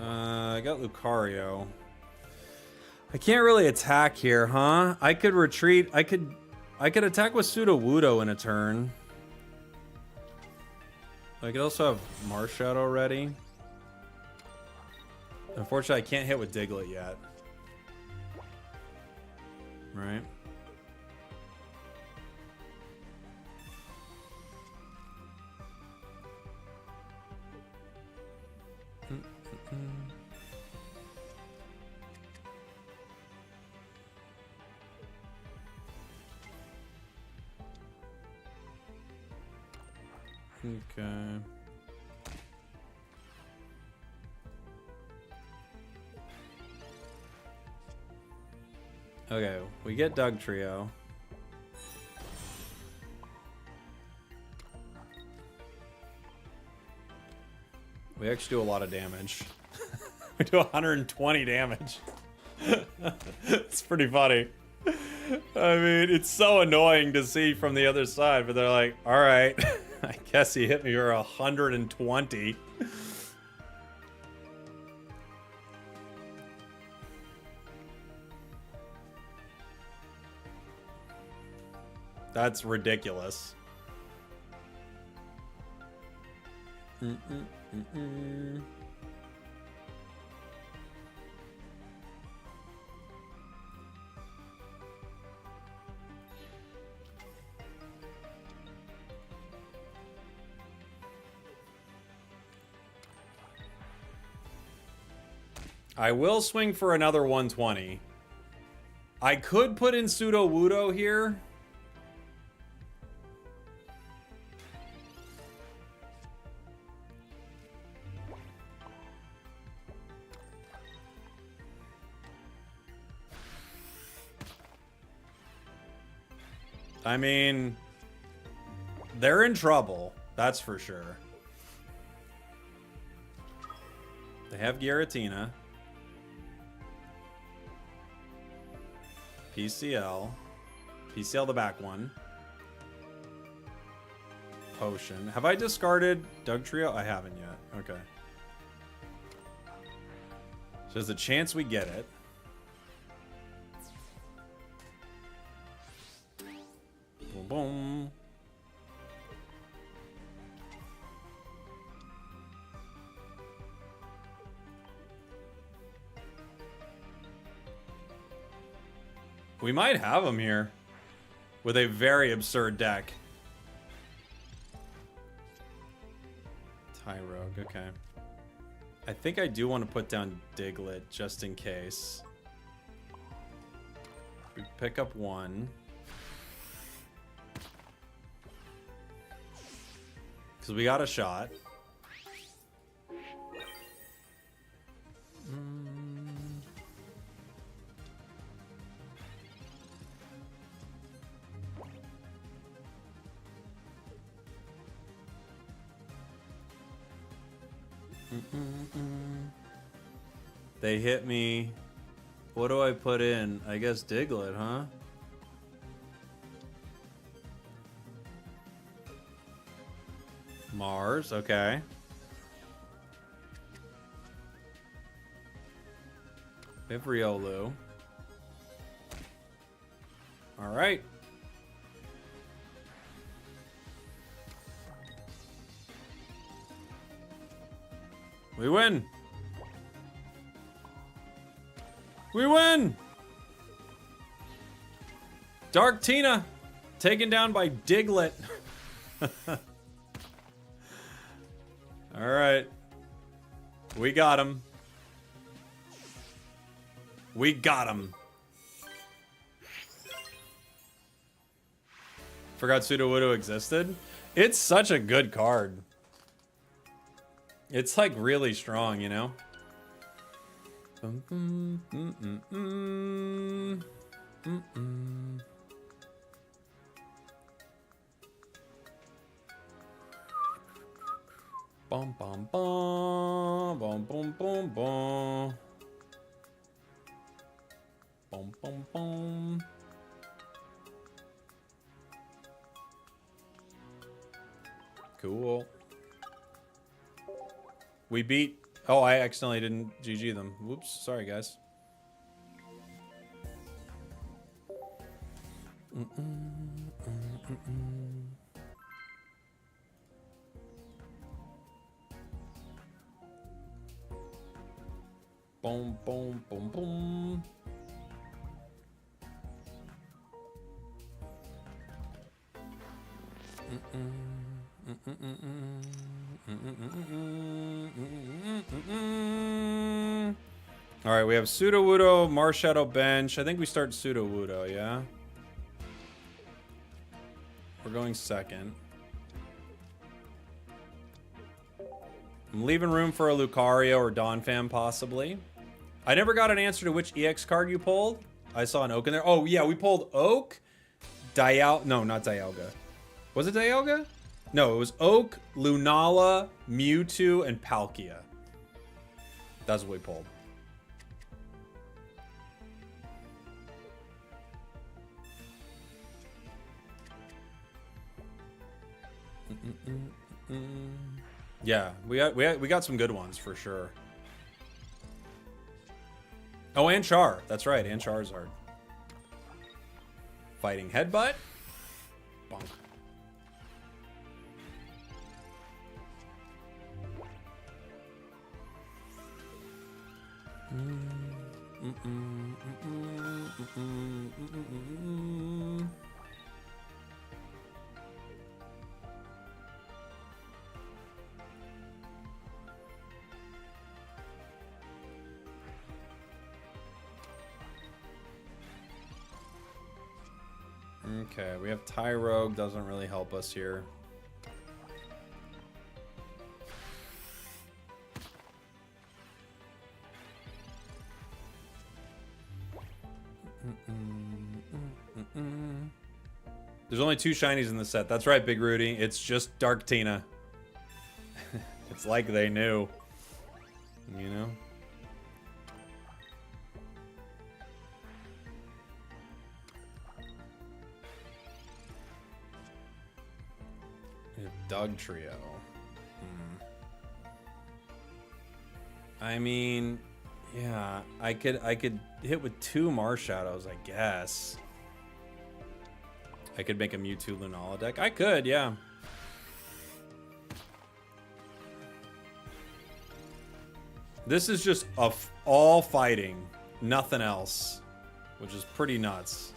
I got Lucario. I can't really attack here, huh? I could retreat. I could attack with Sudowoodo in a turn. I could also have Marshadow ready. Unfortunately, I can't hit with Diglett yet. Right? Okay. Okay, we get Doug Trio. We actually do a lot of damage. We do 120 damage. It's pretty funny. I mean, it's so annoying to see from the other side, but they're like, all right, I guess he hit me for 120. That's ridiculous. I will swing for another 120. I could put in Sudowoodo here. I mean, they're in trouble, that's for sure. They have Giratina. PCL. PCL the back one. Potion. Have I discarded Doug Trio? I haven't yet. Okay. So there's a chance we get it. Boom, boom. We might have him here with a very absurd deck. Tyrogue, okay. I think I do want to put down Diglett just in case. We pick up one. Because we got a shot. They hit me. What do I put in? I guess Diglett, huh? Mars, okay. We have Riolu. All right. We win. We win. Dark Tina taken down by Diglett. All right. We got him. We got him. Forgot Sudowoodo existed. It's such a good card. It's like really strong, you know? Bum bum bum bum bum bum bum bum bum bum. Cool. We beat. Oh, I accidentally didn't GG them. Whoops. Sorry, guys. Boom, boom, boom, boom. All right, we have Sudowoodo, Marshadow bench. I think we start Sudowoodo, yeah? We're going second. I'm leaving room for a Lucario or Donphan, possibly. I never got an answer to which EX card you pulled. I saw an Oak in there. Oh, yeah, we pulled Oak, no, not Dialga. Was it Dialga? No, it was Oak, Lunala, Mewtwo, and Palkia. That's what we pulled. Yeah, we got some good ones for sure. Oh, and Char. That's right, and Charizard. Fighting Headbutt. Bonk. Okay, we have Tyrogue, doesn't really help us here. There's only 2 shinies in the set. That's right, Big Rudy. It's just Dark Tina. It's like they knew. You know? We have Dog Trio. I mean, yeah, I could hit with 2 Marshadows, I guess. I could make a Mewtwo Lunala deck. I could, yeah. This is just all fighting, nothing else, which is pretty nuts.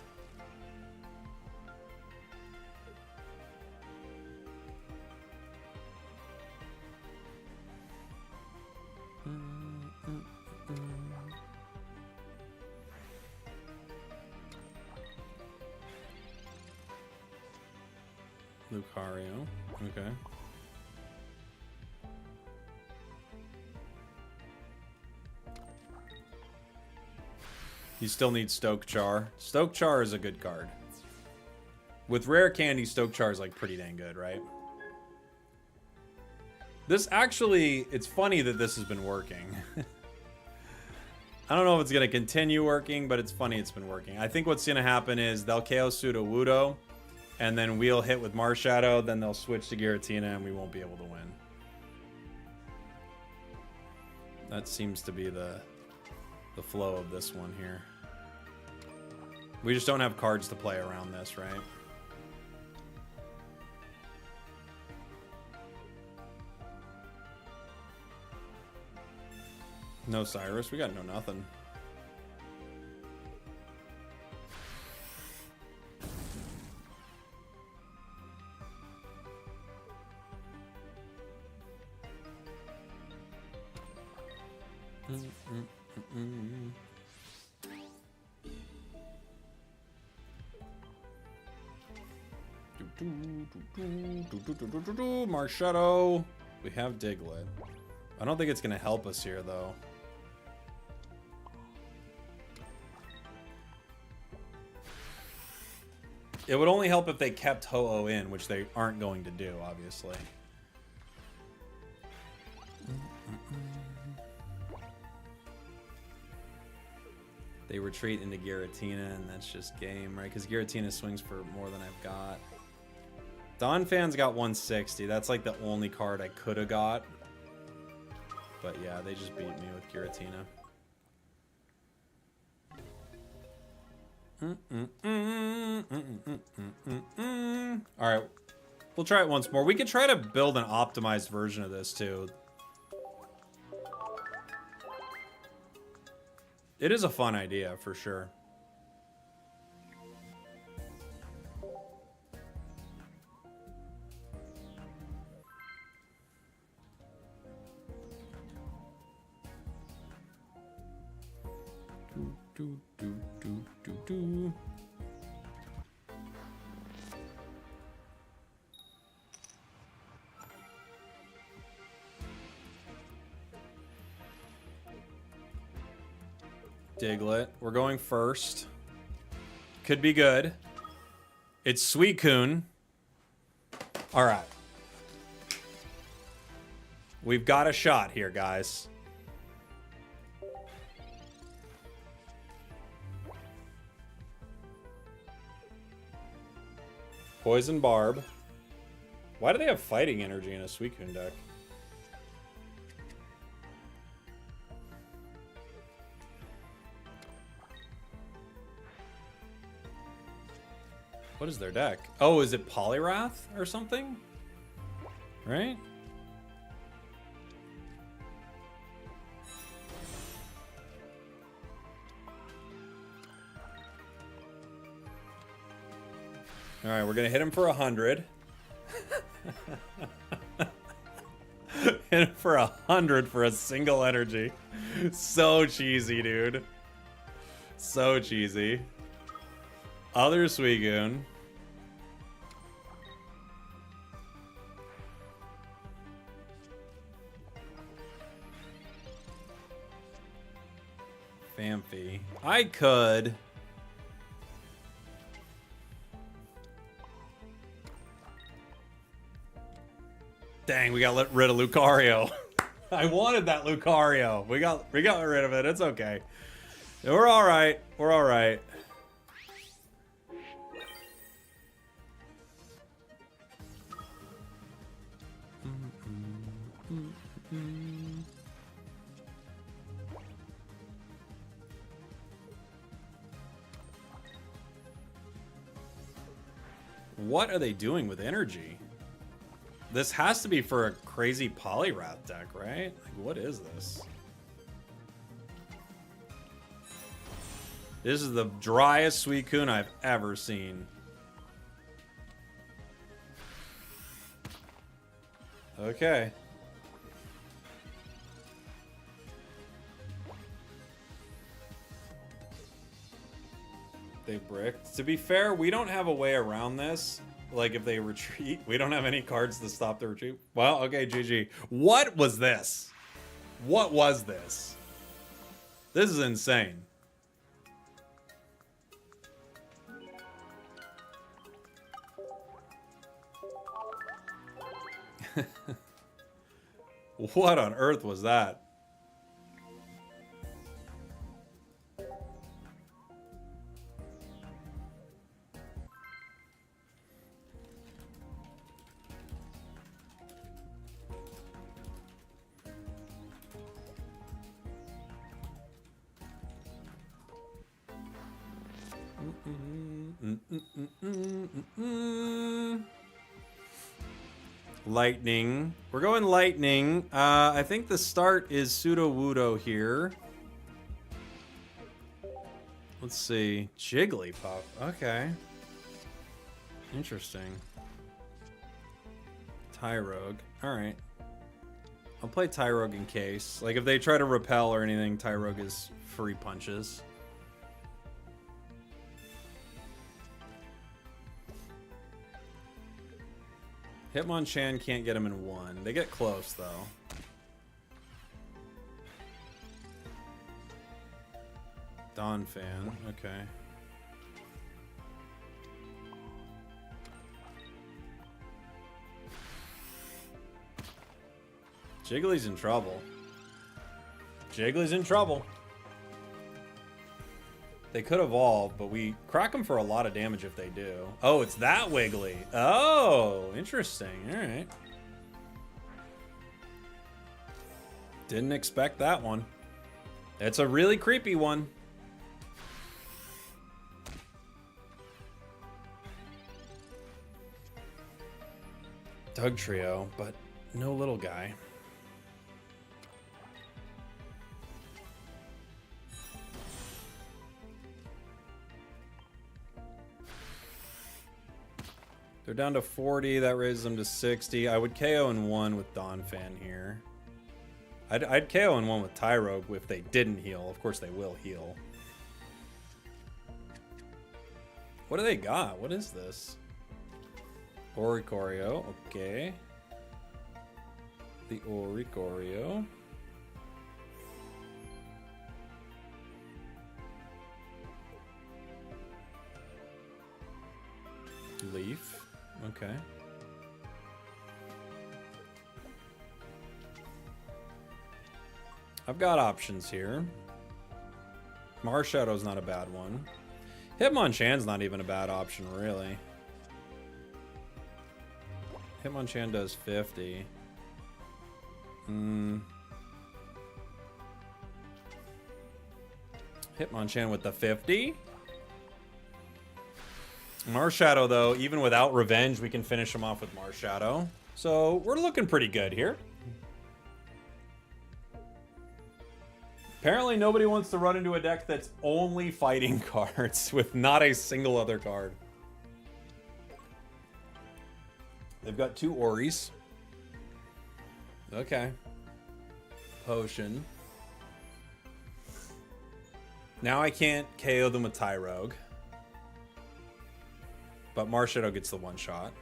Lucario. Okay. You still need Stoke Char. Stoke Char is a good card. With rare candy, Stoke Char is like pretty dang good, right? This actually, it's funny that this has been working. I don't know if it's going to continue working, but it's funny it's been working. I think what's going to happen is they'll KO Sudowoodo, and then we'll hit with Marshadow, then they'll switch to Giratina, and we won't be able to win. That seems to be the flow of this one here. We just don't have cards to play around this, right? No Cyrus, we got no nothing. Marshadow. We have Diglett. I don't think it's going to help us here, though. It would only help if they kept Ho-Oh in, which they aren't going to do, obviously. They retreat into Giratina, and that's just game, right? Because Giratina swings for more than I've got. Donphan's got 160. That's like the only card I could have got. But yeah, they just beat me with Giratina. Alright, we'll try it once more. We could try to build an optimized version of this too. It is a fun idea for sure. Diglett. We're going first. Could be good. It's Suicune. All right. We've got a shot here, guys. Poison Barb. Why do they have fighting energy in a Suicune deck? What is their deck? Oh, is it Poliwrath or something? Right? All right, we're gonna hit him for 100. Hit him for 100 for a single energy. So cheesy, dude. So cheesy. Other Suicune. Famfi. I could. Dang, we got rid of Lucario. I wanted that Lucario. We got rid of it. It's okay. We're all right. We're all right. What are they doing with energy? This has to be for a crazy Poliwrath deck, right? Like, what is this? This is the driest Suicune I've ever seen. Okay. They bricked. To be fair, we don't have a way around this. Like if they retreat, we don't have any cards to stop the retreat. Well, okay, GG. What was this? What was this? This is insane. What on earth was that? Lightning. We're going lightning. I think the start is Pseudo-Wudo here. Let's see. Jigglypuff. Okay. Interesting. Tyrogue. Alright. I'll play Tyrogue in case. Like, if they try to repel or anything, Tyrogue is free punches. Hitmonchan can't get him in one. They get close, though. Donphan. Okay. Jiggly's in trouble. Jiggly's in trouble. They could evolve, but we crack them for a lot of damage if they do. Oh, it's that Wiggly. Oh, interesting. All right. Didn't expect that one. It's a really creepy one. Doug Trio, but no little guy. They're down to 40. That raises them to 60. I would KO in one with Donphan here. I'd KO in one with Tyrogue if they didn't heal. Of course, they will heal. What do they got? What is this? Oricorio. Okay. The Oricorio. Leaf. Okay. I've got options here. Marshadow's not a bad one. Hitmonchan's not even a bad option, really. Hitmonchan does 50. Hitmonchan with the 50. Marshadow, though, even without revenge, we can finish him off with Marshadow. So we're looking pretty good here. Apparently nobody wants to run into a deck that's only fighting cards with not a single other card. They've got two Oris. Okay. Potion. Now I can't KO them with Tyrogue. But Marshadow gets the one shot.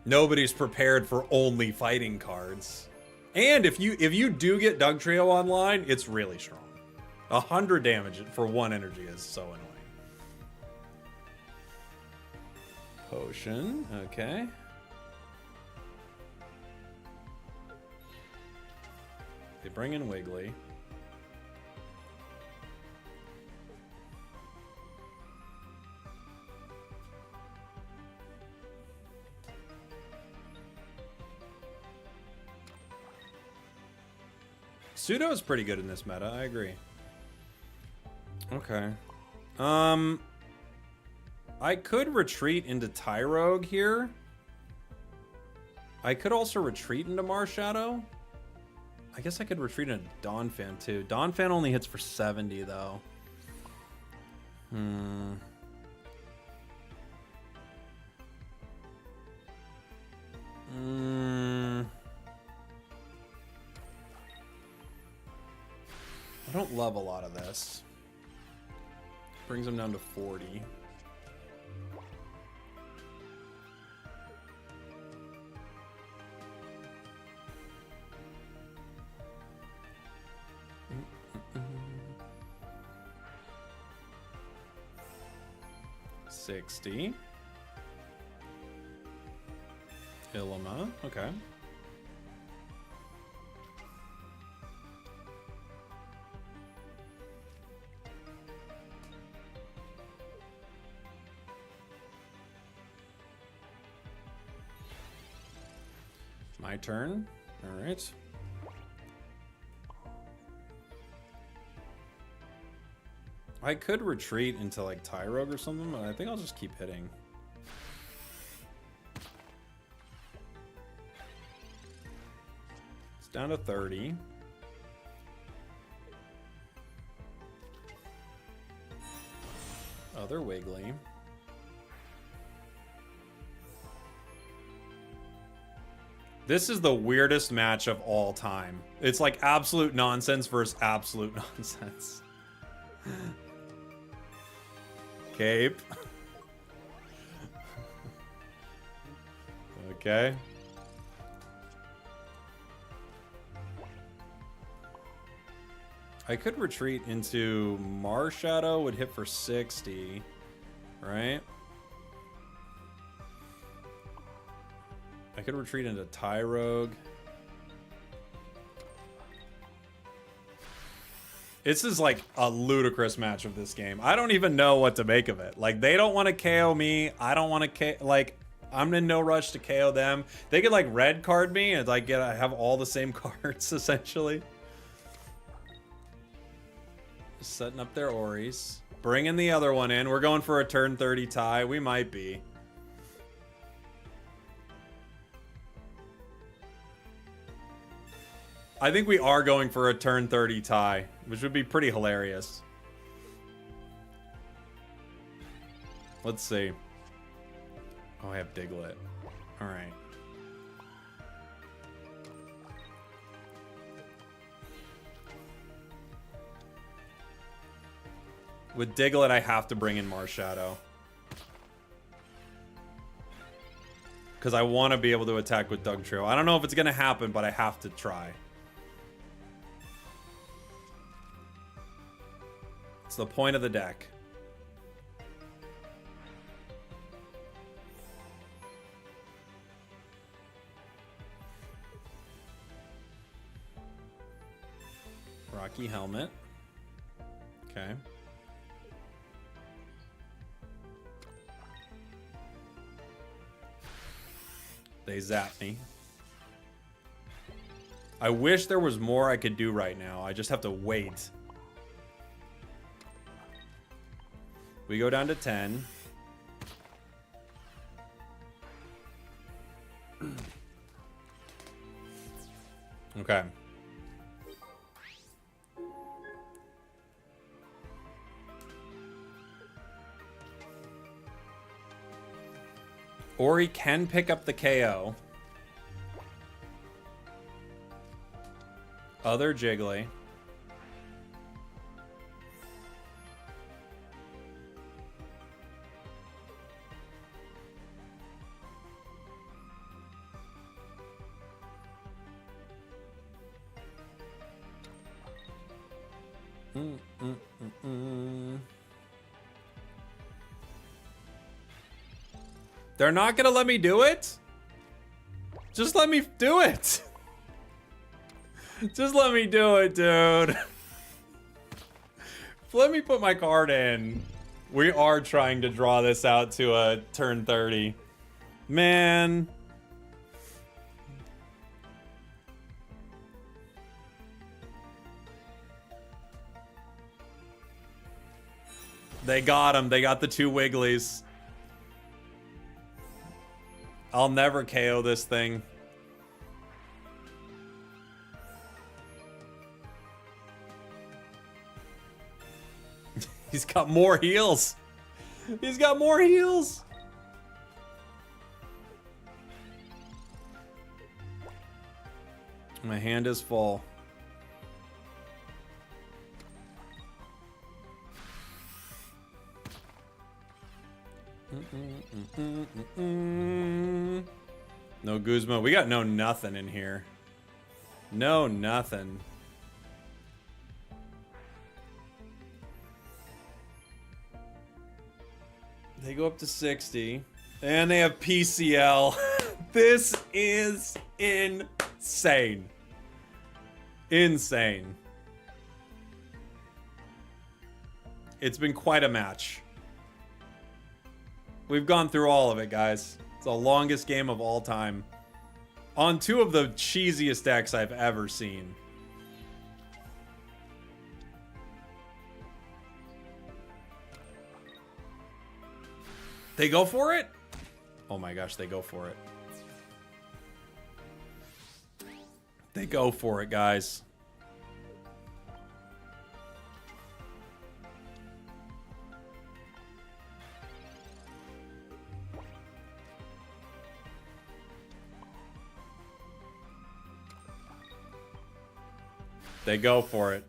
Nobody's prepared for only fighting cards. And if you do get Doug Trio online, it's really strong. 100 damage for one energy is so annoying. Potion, okay. They bring in Wiggly. Pseudo is pretty good in this meta, I agree. Okay. I could retreat into Tyrogue here. I could also retreat into Marshadow. I guess I could retreat into Donphan too. Donphan only hits for 70 though. I don't love a lot of this. Brings him down to 40. 60. Ilima, okay. My turn. All right. I could retreat into like Tyrogue or something, but I think I'll just keep hitting. It's down to 30. Other Wiggly. This is the weirdest match of all time. It's like absolute nonsense versus absolute nonsense. Cape. Okay. I could retreat into Marshadow, would hit for 60, right? I could retreat into Tyrogue. This is like a ludicrous match of this game. I don't even know what to make of it. Like, they don't want to KO me. I don't want to KO, like, I'm in no rush to KO them. They could like red card me and like I have all the same cards essentially. Just setting up their Oris. Bringing the other one in. We're going for a turn 30 tie. We might be. I think we are going for a turn 30 tie, which would be pretty hilarious. Let's see. Oh, I have Diglett. All right. With Diglett, I have to bring in Marshadow. Because I want to be able to attack with Dugtrio. I don't know if it's going to happen, but I have to try. It's the point of the deck. Rocky Helmet. Okay. They zap me. I wish there was more I could do right now. I just have to wait. We go down to 10. Okay. Ori can pick up the KO. Other Jiggly. They're not gonna let me do it? Just let me do it. Just let me do it, dude. Let me put my card in. We are trying to draw this out to a turn 30. Man. They got him. They got the two Wigglies. I'll never KO this thing. He's got more heals. He's got more heals. My hand is full. No Guzma. We got no nothing in here. No nothing. They go up to 60. And they have PCL. This is insane. Insane. It's been quite a match. We've gone through all of it, guys. It's the longest game of all time. On two of the cheesiest decks I've ever seen. They go for it? Oh my gosh, they go for it. They go for it, guys. They go for it.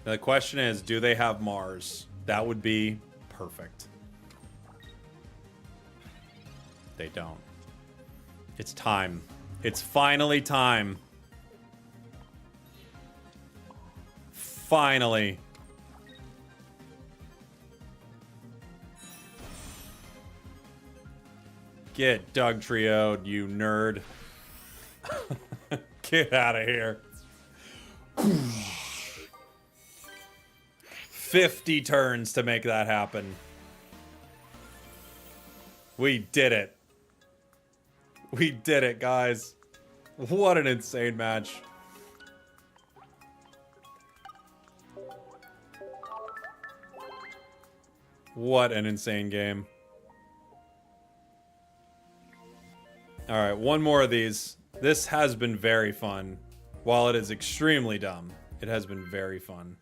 The question is, do they have Mars? That would be perfect. They don't. It's time. It's finally time. Finally. Get Doug Trio'd, you nerd. Get out of here. 50 turns to make that happen. We did it. We did it, guys. What an insane match. What an insane game. All right, one more of these. This has been very fun. While it is extremely dumb, it has been very fun.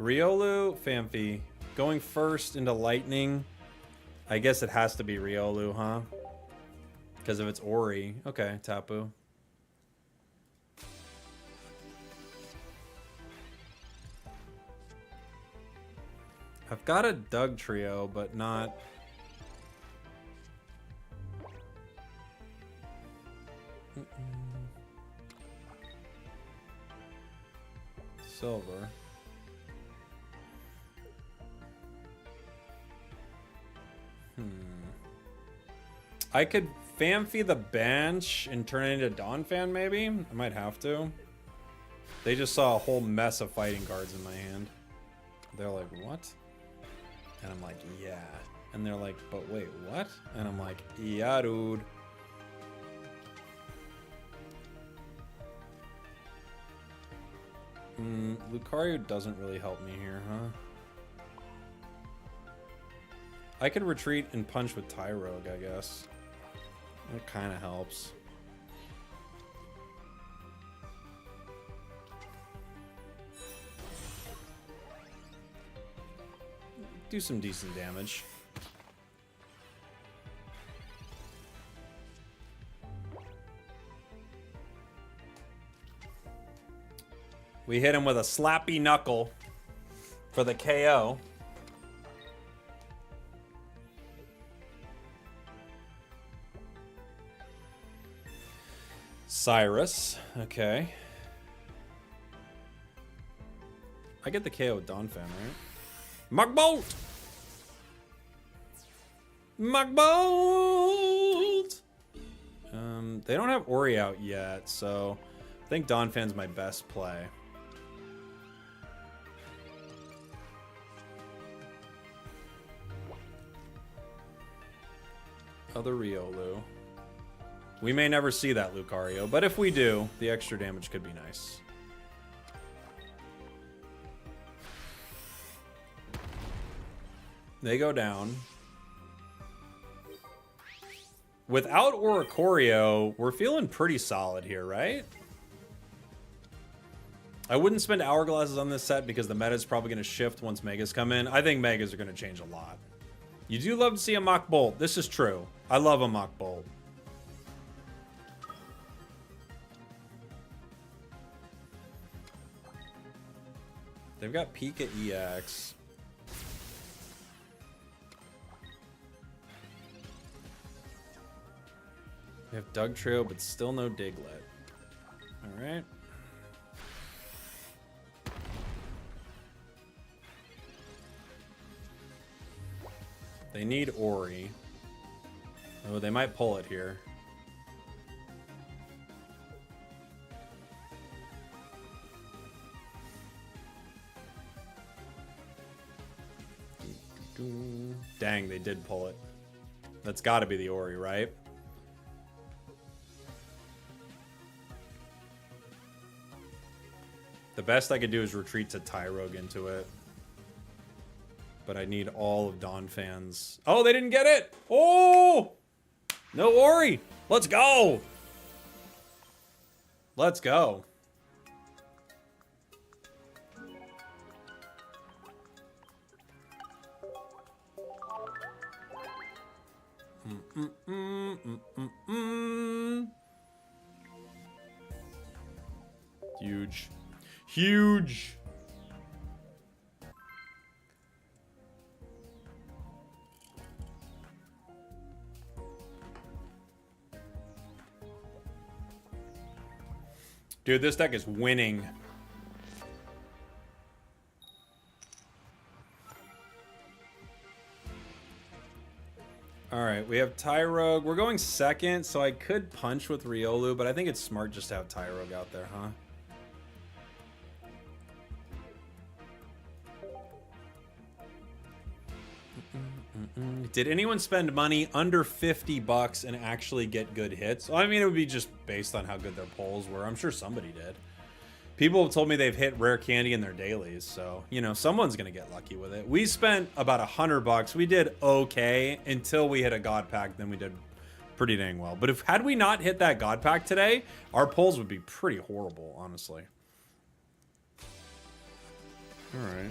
Riolu, Famfi. Going first into Lightning. I guess it has to be Riolu, huh? Because if it's Ori. Okay, Tapu. I've got a Doug Trio, but not... Silver. I could Famfi the bench and turn it into Donphan, maybe? I might have to. They just saw a whole mess of fighting cards in my hand. They're like, what? And I'm like, yeah. And they're like, but wait, what? And I'm like, yeah, dude. Lucario doesn't really help me here, huh? I could retreat and punch with Tyrogue, I guess. That kind of helps. Do some decent damage. We hit him with a slappy knuckle for the KO. Cyrus, okay. I get the KO with Donphan, right? Mugbolt! Mugbolt! They don't have Ori out yet, so I think Donphan's my best play. Other Riolu. We may never see that Lucario, but if we do, the extra damage could be nice. They go down. Without Oricorio, we're feeling pretty solid here, right? I wouldn't spend hourglasses on this set because the meta is probably going to shift once megas come in. I think megas are going to change a lot. You do love to see a mock bolt. This is true. I love a mock bolt. They've got Pika EX. We have Doug Trio, but still no Diglett. All right. They need Ori. Oh, they might pull it here. Dang, they did pull it. That's got to be the Ori, right? The best I could do is retreat to Tyrogue into it. But I need all of Dawn fans. Oh, they didn't get it! Oh! No Ori! Let's go! Let's go. Huge. Huge! Dude, this deck is winning. Alright, we have Tyrogue. We're going second, so I could punch with Riolu, but I think it's smart just to have Tyrogue out there, huh? Did anyone spend money under 50 bucks and actually get good hits? Well, I mean, it would be just based on how good their polls were. I'm sure somebody did. People have told me they've hit rare candy in their dailies, so, you know, someone's going to get lucky with it. We spent about 100 bucks. We did okay until we hit a God Pack, then we did pretty dang well. But had we not hit that God Pack today, our polls would be pretty horrible, honestly. All right.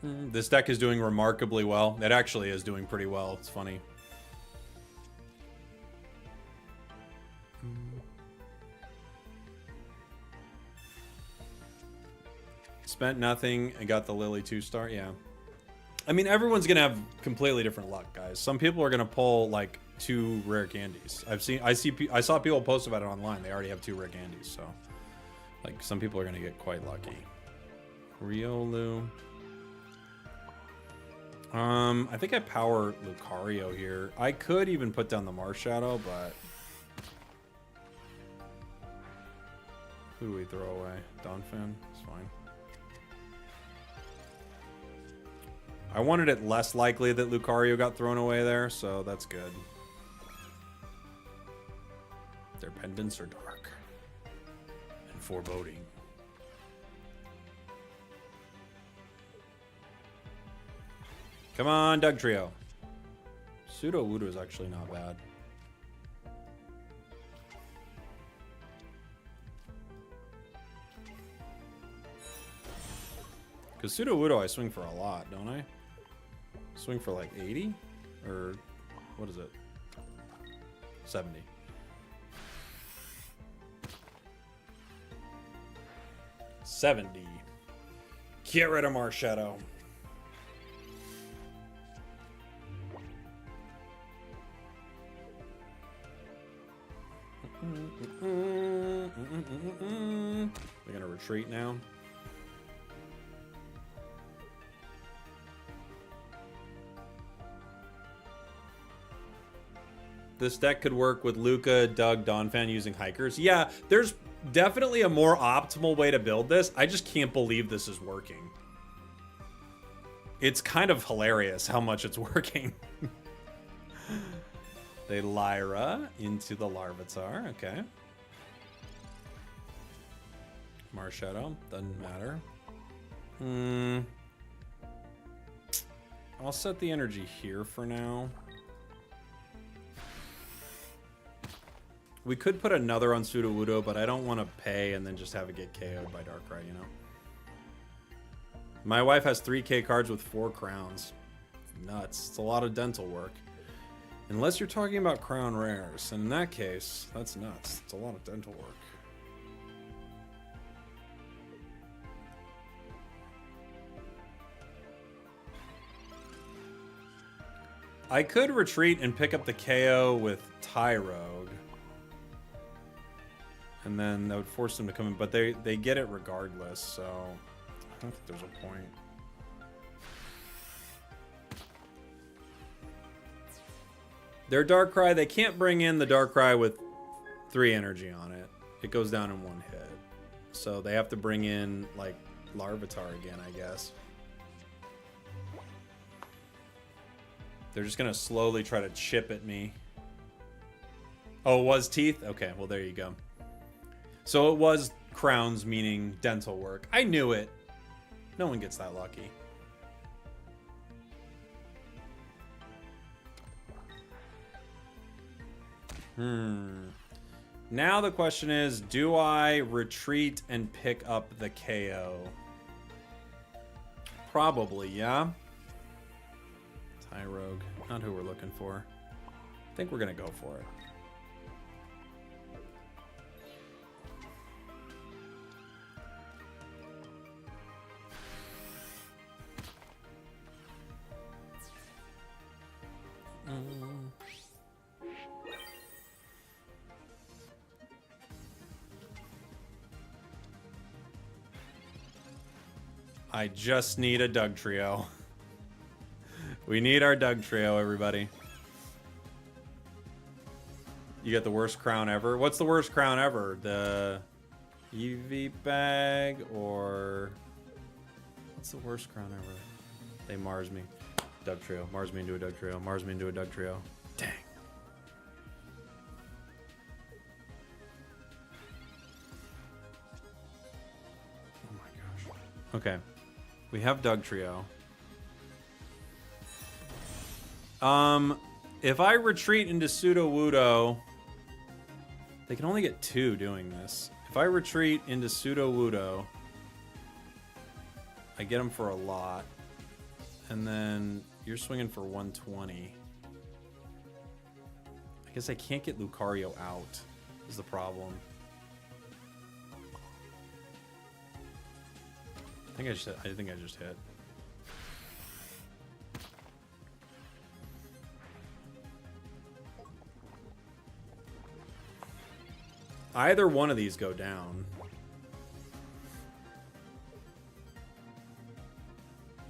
This deck is doing remarkably well. It actually is doing pretty well. It's funny. Spent nothing and got the Lily 2-star. Yeah. I mean, everyone's going to have completely different luck, guys. Some people are going to pull like 2 rare candies. I saw people post about it online. They already have 2 rare candies. So like some people are going to get quite lucky. Riolu. I think I power Lucario here. I could even put down the Marshadow, but who do we throw away? Donphan? It's fine. I wanted it less likely that Lucario got thrown away there, so that's good. Their pendants are dark and foreboding. Come on, Doug Trio. Pseudo-Wudo is actually not bad. Because Pseudo-Wudo I swing for a lot, don't I? Swing for like 80? Or what is it? 70. $70. Get rid of Marshadow. We're gonna retreat now. This deck could work with Luca, Doug, Donphan using hikers. Yeah, there's definitely a more optimal way to build this. I just can't believe this is working. It's kind of hilarious how much it's working. They Lyra into the Larvitar. Okay. Marshadow. Doesn't matter. I'll set the energy here for now. We could put another on Sudowoodo, but I don't want to pay and then just have it get KO'd by Darkrai, you know? My wife has 3K cards with 4 crowns. Nuts. It's a lot of dental work. Unless you're talking about crown rares. And in that case, that's nuts. It's a lot of dental work. I could retreat and pick up the KO with Tyrogue. And then that would force them to come in. But they get it regardless, so I don't think there's a point. Their Darkrai, they can't bring in the Darkrai with 3 energy on it. It goes down in 1 hit. So they have to bring in, like, Larvitar again, I guess. They're just going to slowly try to chip at me. Oh, it was teeth? Okay, well, there you go. So it was crowns, meaning dental work. I knew it. No one gets that lucky. Now the question is, do I retreat and pick up the KO? Probably, yeah. Tyrogue, not who we're looking for. I think we're gonna go for it. I just need a Doug Trio. We need our Doug Trio, everybody. You got the worst crown ever? What's the worst crown ever? The EV bag or... What's the worst crown ever? They Mars me. Doug Trio. Mars me into a Doug Trio. Mars me into a Doug Trio. Dang. Oh my gosh. Okay. We have Doug Trio. If I retreat into Sudowoodo, they can only get 2 doing this. If I retreat into Sudowoodo, I get them for a lot. And then you're swinging for 120. I guess I can't get Lucario out, is the problem. I think I just hit. Either one of these go down.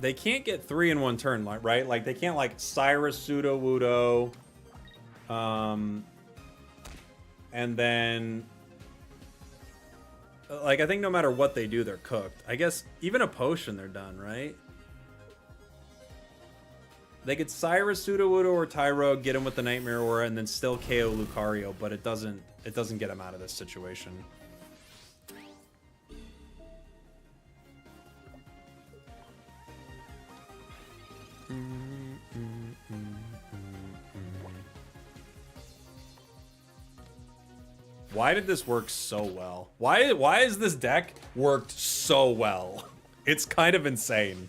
They can't get 3 in 1 turn, right? Like they can't like Cyrus Sudowoodo, and then like I think no matter what they do, they're cooked. I guess even a potion, they're done, right? They could Cyrus Sudowoodo or Tyrogue, get him with the Nightmare Aura, and then still KO Lucario, but it doesn't get him out of this situation. Why did this work so well? Why has this deck worked so well? It's kind of insane.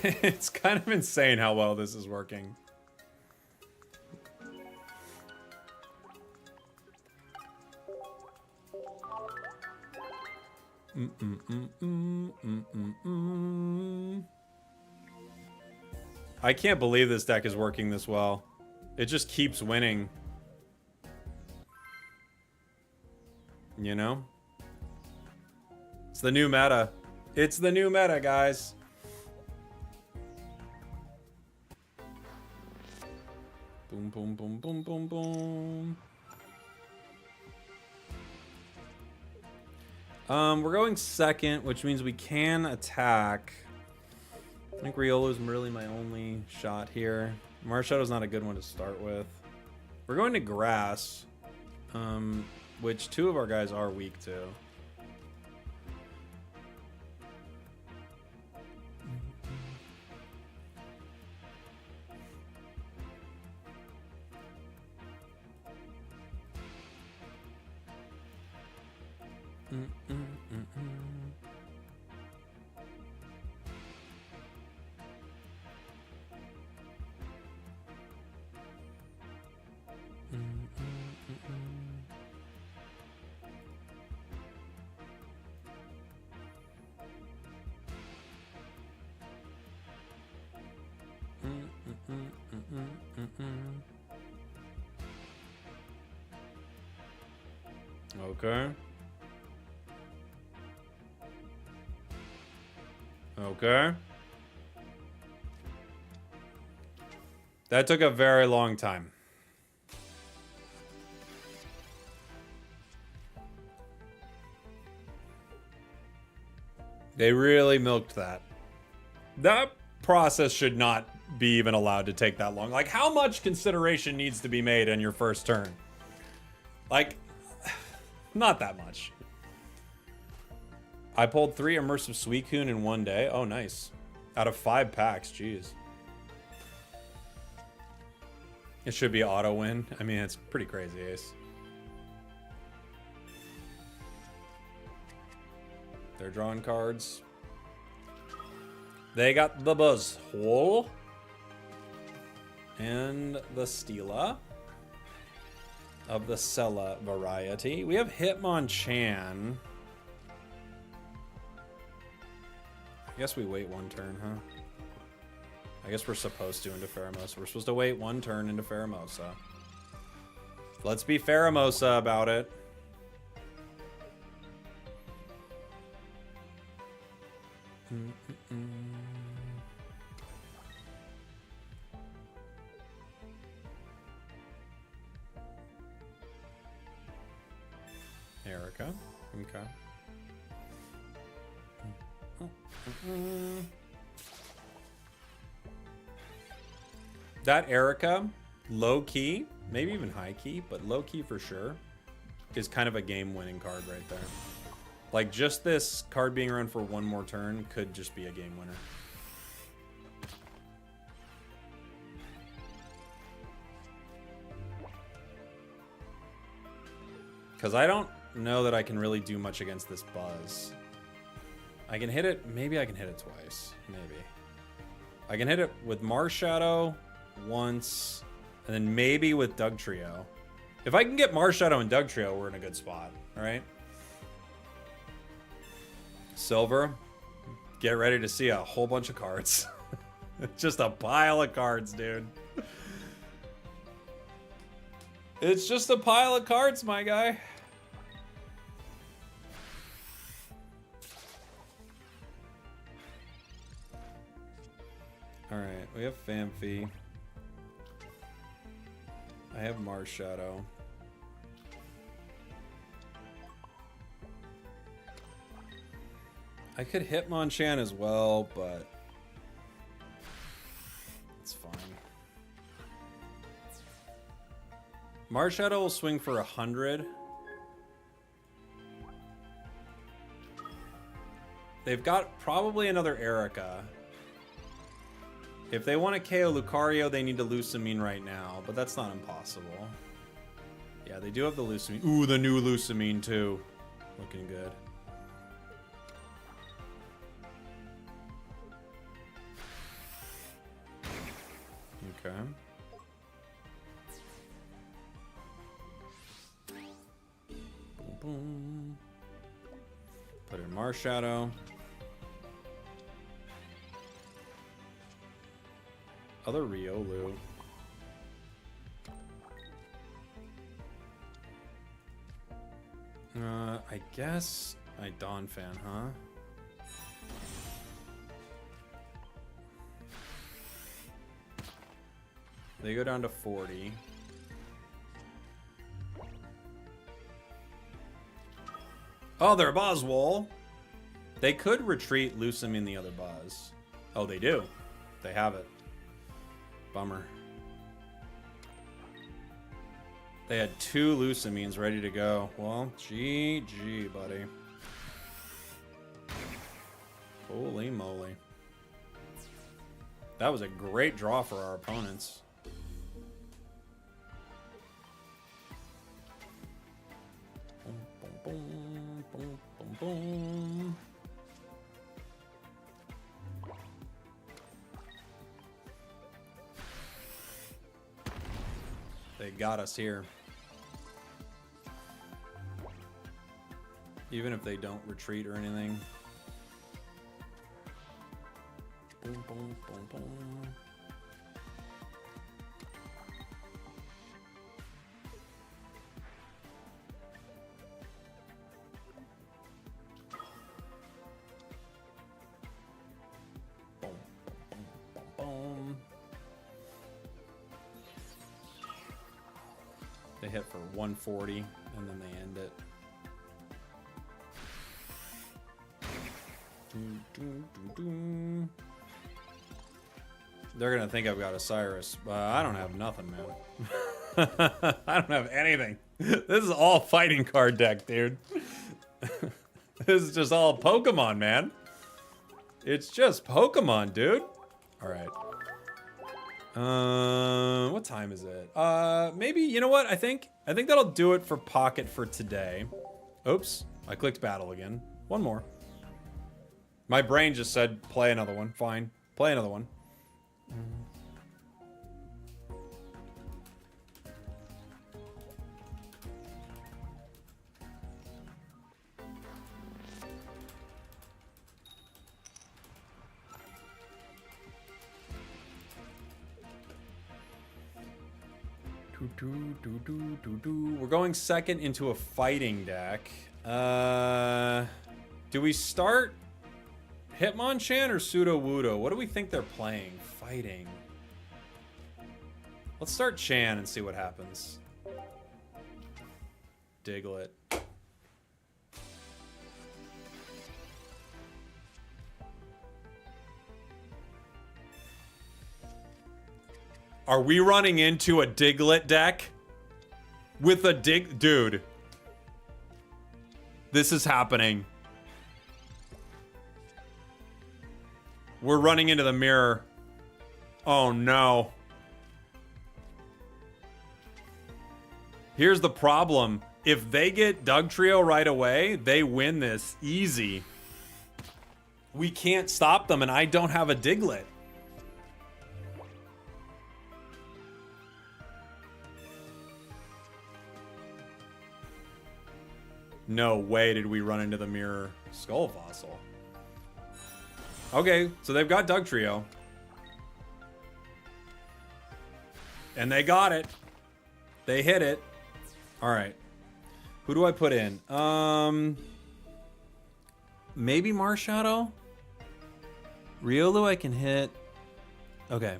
It's kind of insane how well this is working. I can't believe this deck is working this well. It just keeps winning. You know? It's the new meta. It's the new meta, guys. Boom, boom, boom, boom, boom, boom. We're going second, which means we can attack. I think Riolo's really my only shot here. Marshallow's not a good one to start with. We're going to grass, which 2 of our guys are weak to. Okay. Okay. That took a very long time. They really milked that. That process should not be even allowed to take that long. Like, how much consideration needs to be made in your first turn? Like, not that much. I pulled 3 immersive Suicune in one day. Oh, nice. Out of 5 packs, jeez. It should be auto win. I mean, it's pretty crazy, Ace. They're drawing cards. They got the Buzzhole. And the Stila. Of the Sella variety. We have Hitmonchan. I guess we wait one turn, huh? I guess we're supposed to into Pheromosa. We're supposed to wait one turn into Pheromosa. Let's be Pheromosa about it. Erica. Okay. That Erica, low key, maybe even high key, but low key for sure, is kind of a game winning card right there. Like, just this card being around for one more turn could just be a game winner. Because I don't know that I can really do much against this Buzz. I can hit it, maybe I can hit it twice, maybe. I can hit it with Marshadow once, and then maybe with Dugtrio. If I can get Marshadow and Dugtrio, we're in a good spot, all right? Silver, get ready to see a whole bunch of cards. Just a pile of cards, dude. It's just a pile of cards, my guy. Alright, we have Famfi. I have Marshadow. I could Hitmonchan as well, but it's fine. Marshadow will swing for 100. They've got probably another Erica. If they want to KO Lucario, they need to Lusamine right now, but that's not impossible. Yeah, they do have the Lusamine. Ooh, the new Lusamine too. Looking good. Okay. Boom, boom. Put in Marshadow. Other Riolu. I guess I Donphan, huh? They go down to 40. Oh, they're Buzzwole. They could retreat Lusamine the other Buzz. Oh, they do. They have it. Bummer. They had 2 Lusamines ready to go. Well, GG, buddy. Holy moly. That was a great draw for our opponents. Boom, boom, boom, boom. They got us here. Even if they don't retreat or anything. Boom, boom, boom, boom. Boom, boom, boom, boom. They hit for 140 and then they end it. They're gonna think I've got a Cyrus, but I don't have nothing, man. I don't have anything. This is all fighting card deck, dude. This is just all Pokemon, man. It's just Pokemon, dude. All right. What time is it? Maybe, you know what? I think that'll do it for Pocket for today. Oops, I clicked battle again. One more. My brain just said, play another one. Fine. Play another one. We're going second into a fighting deck. Do we start Hitmonchan or Sudowoodo? What do we think they're playing? Fighting. Let's start Chan and see what happens. Diglett. Are we running into a Diglett deck? With a Dude. This is happening. We're running into the mirror. Oh no. Here's the problem. If they get Dugtrio right away, they win this easy. We can't stop them, and I don't have a Diglett. No way did we run into the mirror. Skull Fossil. Okay, so they've got Dugtrio. And they got it. They hit it. Alright. Who do I put in? Maybe Marshadow? Riolu I can hit. Okay.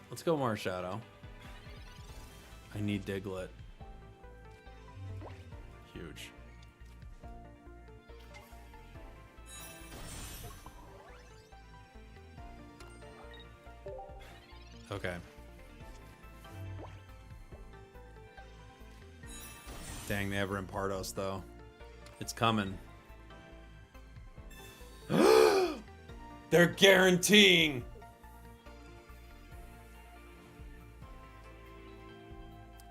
Let's go Marshadow. I need Diglett. Huge. Okay. Dang, they have Rampardos though. It's coming. They're guaranteeing.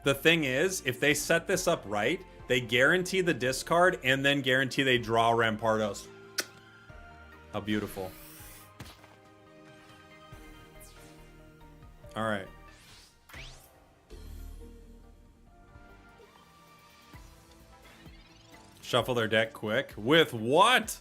The thing is, if they set this up right, they guarantee the discard and then guarantee they draw Rampardos. How beautiful. All right. Shuffle their deck quick. With what?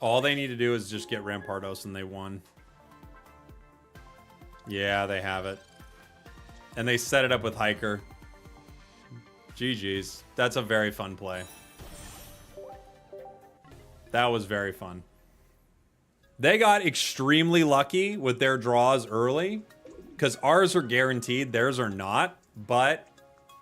All they need to do is just get Rampardos and they won. Yeah, they have it. And they set it up with Hiker. GG's. That's a very fun play. That was very fun. They got extremely lucky with their draws early, because ours are guaranteed, theirs are not, but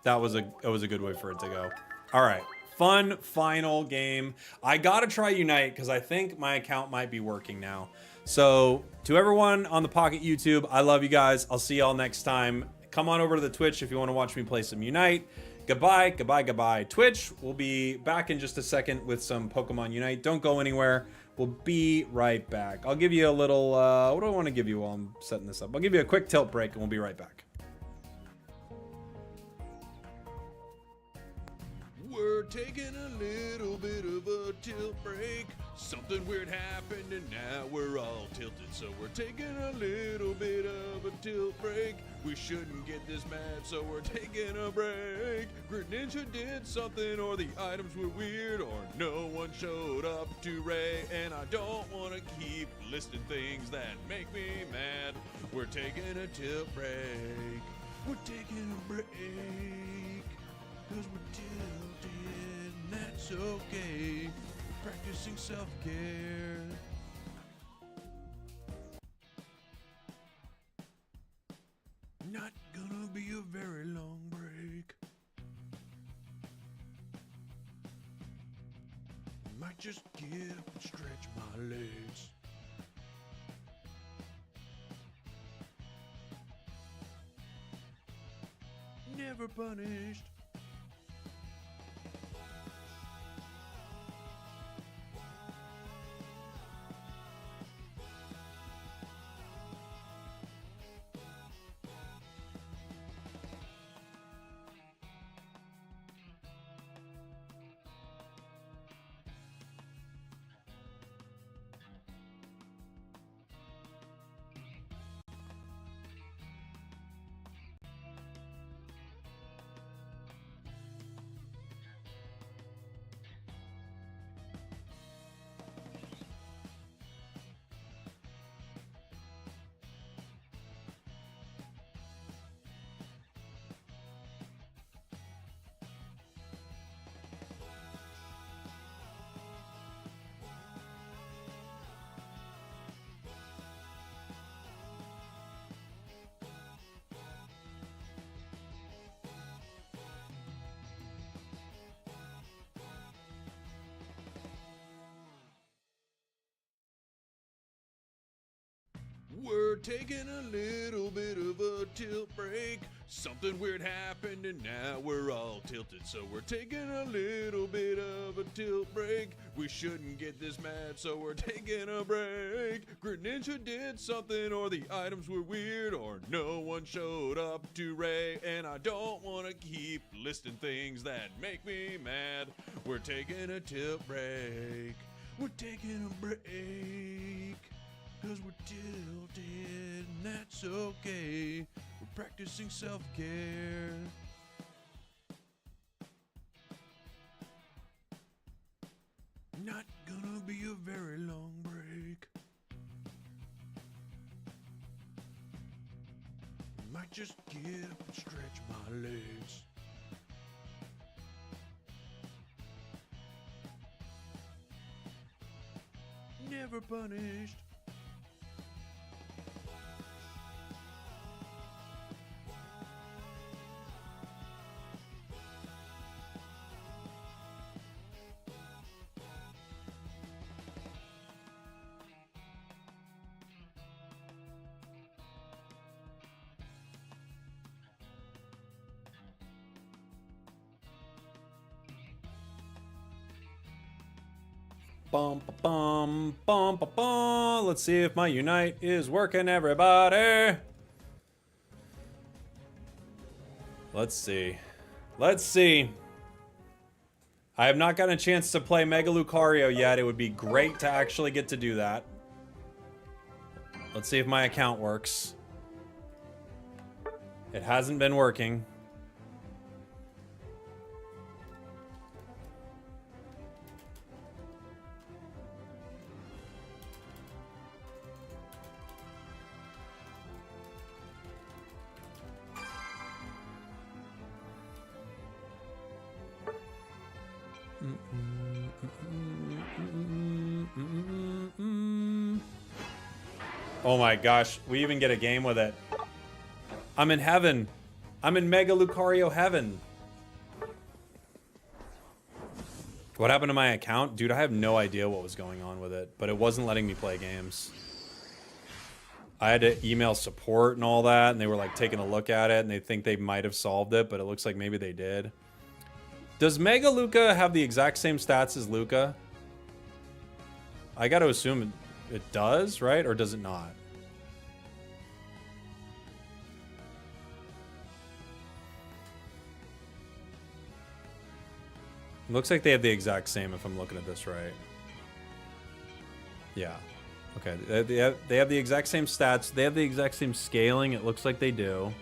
it was a good way for it to go. All right. Fun final game. I gotta try Unite because I think my account might be working now. So to everyone on the Pocket YouTube, I love you guys. I'll see y'all next time. Come on over to the Twitch if you want to watch me play some Unite. Goodbye, goodbye, goodbye. Twitch, we'll be back in just a second with some Pokemon Unite. Don't go anywhere. We'll be right back. I'll give you a little, what do I want to give you while I'm setting this up? I'll give you a quick tilt break and we'll be right back. We're taking a little bit of a tilt break. Something weird happened and now we're all tilted. So we're taking a little bit of a tilt break. We shouldn't get this mad, so we're taking a break. Greninja did something, or the items were weird, or no one showed up to Ray. And I don't want to keep listing things that make me mad. We're taking a tilt break. We're taking a break. Cause we're tilted, and that's okay. We're practicing self-care. Not gonna be a very long break. Might just get up and stretch my legs. Never punished. We're taking a little bit of a tilt break. Something weird happened and now we're all tilted. So we're taking a little bit of a tilt break. We shouldn't get this mad, so we're taking a break. Greninja did something, or the items were weird, or no one showed up to Ray. And I don't want to keep listing things that make me mad. We're taking a tilt break. We're taking a break. Cause we're tilted, and that's okay. We're practicing self-care. Not gonna be a very long break. Might just get up and stretch my legs. Never punished. Bum, bum, bum, bum, bum. Let's see if my Unite is working, everybody. Let's see. Let's see. I have not gotten a chance to play Mega Lucario yet. It would be great to actually get to do that. Let's see if my account works. It hasn't been working. Oh my gosh, we even get a game with it. I'm in heaven. I'm in Mega Lucario heaven. What happened to my account? Dude, I have no idea what was going on with it, but it wasn't letting me play games. I had to email support and all that, and they were like taking a look at it, and they think they might have solved it, but it looks like maybe they did. Does Mega Luca have the exact same stats as Luca? I gotta assume it does, right? Or does it not? Looks like they have the exact same if I'm looking at this right. Yeah. Okay. They have the exact same stats. They have the exact same scaling. It looks like they do.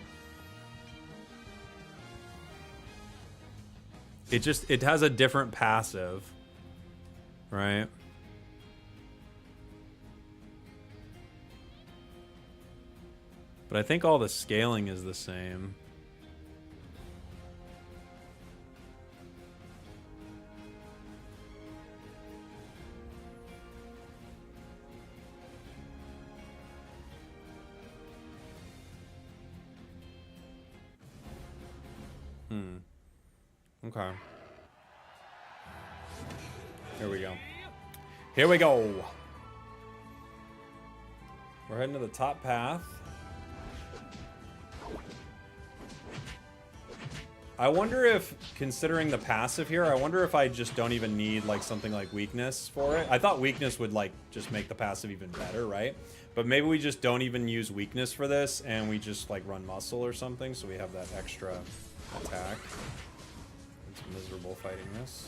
It has a different passive. Right? But I think all the scaling is the same. Okay. Here we go. Here we go. We're heading to the top path. I wonder if, considering the passive here, I wonder if I just don't even need like something like weakness for it. I thought weakness would like just make the passive even better, right? But maybe we just don't even use weakness for this and we just like run muscle or something, so we have that extra attack. It's miserable fighting this.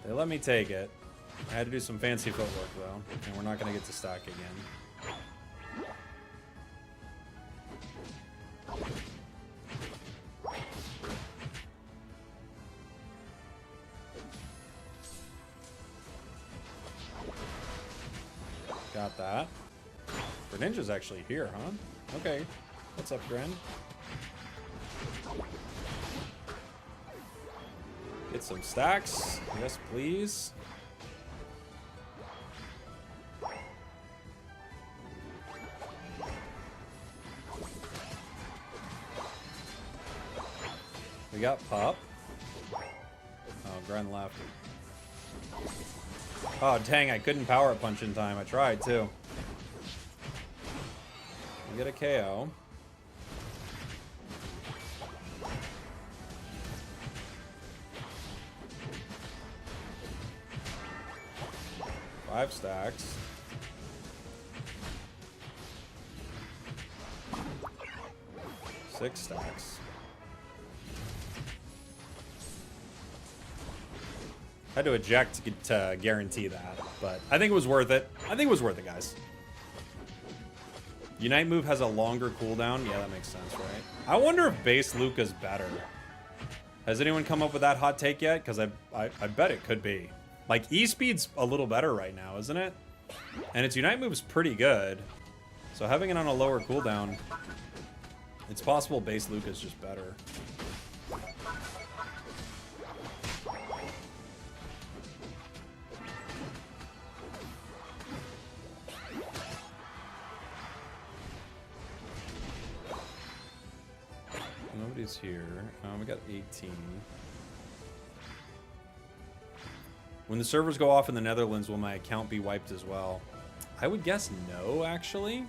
They let me take it. I had to do some fancy footwork though, and we're not going to get to stack again. Got that. Greninja's actually here, huh? Okay. What's up, Gren? Get some stacks. Yes, please. We got Pup. Oh, Gren left. Oh, dang, I couldn't power up punch in time. I tried, too. We get a KO. Five stacks. Six stacks. Had to eject to guarantee that, but I think it was worth it. I think it was worth it, guys. Unite move has a longer cooldown. Yeah, that makes sense, right? I wonder if base Luca's better. Has anyone come up with that hot take yet? Because I bet it could be. Like, E-Speed's a little better right now, isn't it? And its Unite move's pretty good. So having it on a lower cooldown, it's possible base Luca's just better. Nobody's here. We got 18. When the servers go off in the Netherlands, will my account be wiped as well? I would guess no, actually.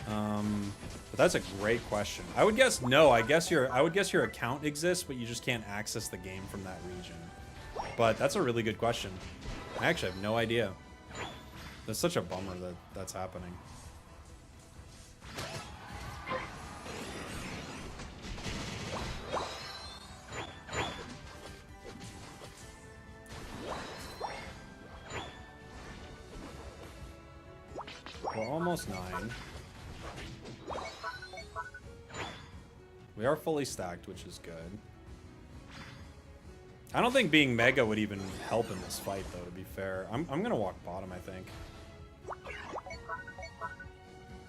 But that's a great question. I would guess no. I would guess your account exists, but you just can't access the game from that region. But that's a really good question. I actually have no idea. That's such a bummer that that's happening. We're almost 9. We are fully stacked, which is good. I don't think being Mega would even help in this fight, though, to be fair. I'm going to walk bottom, I think. I'm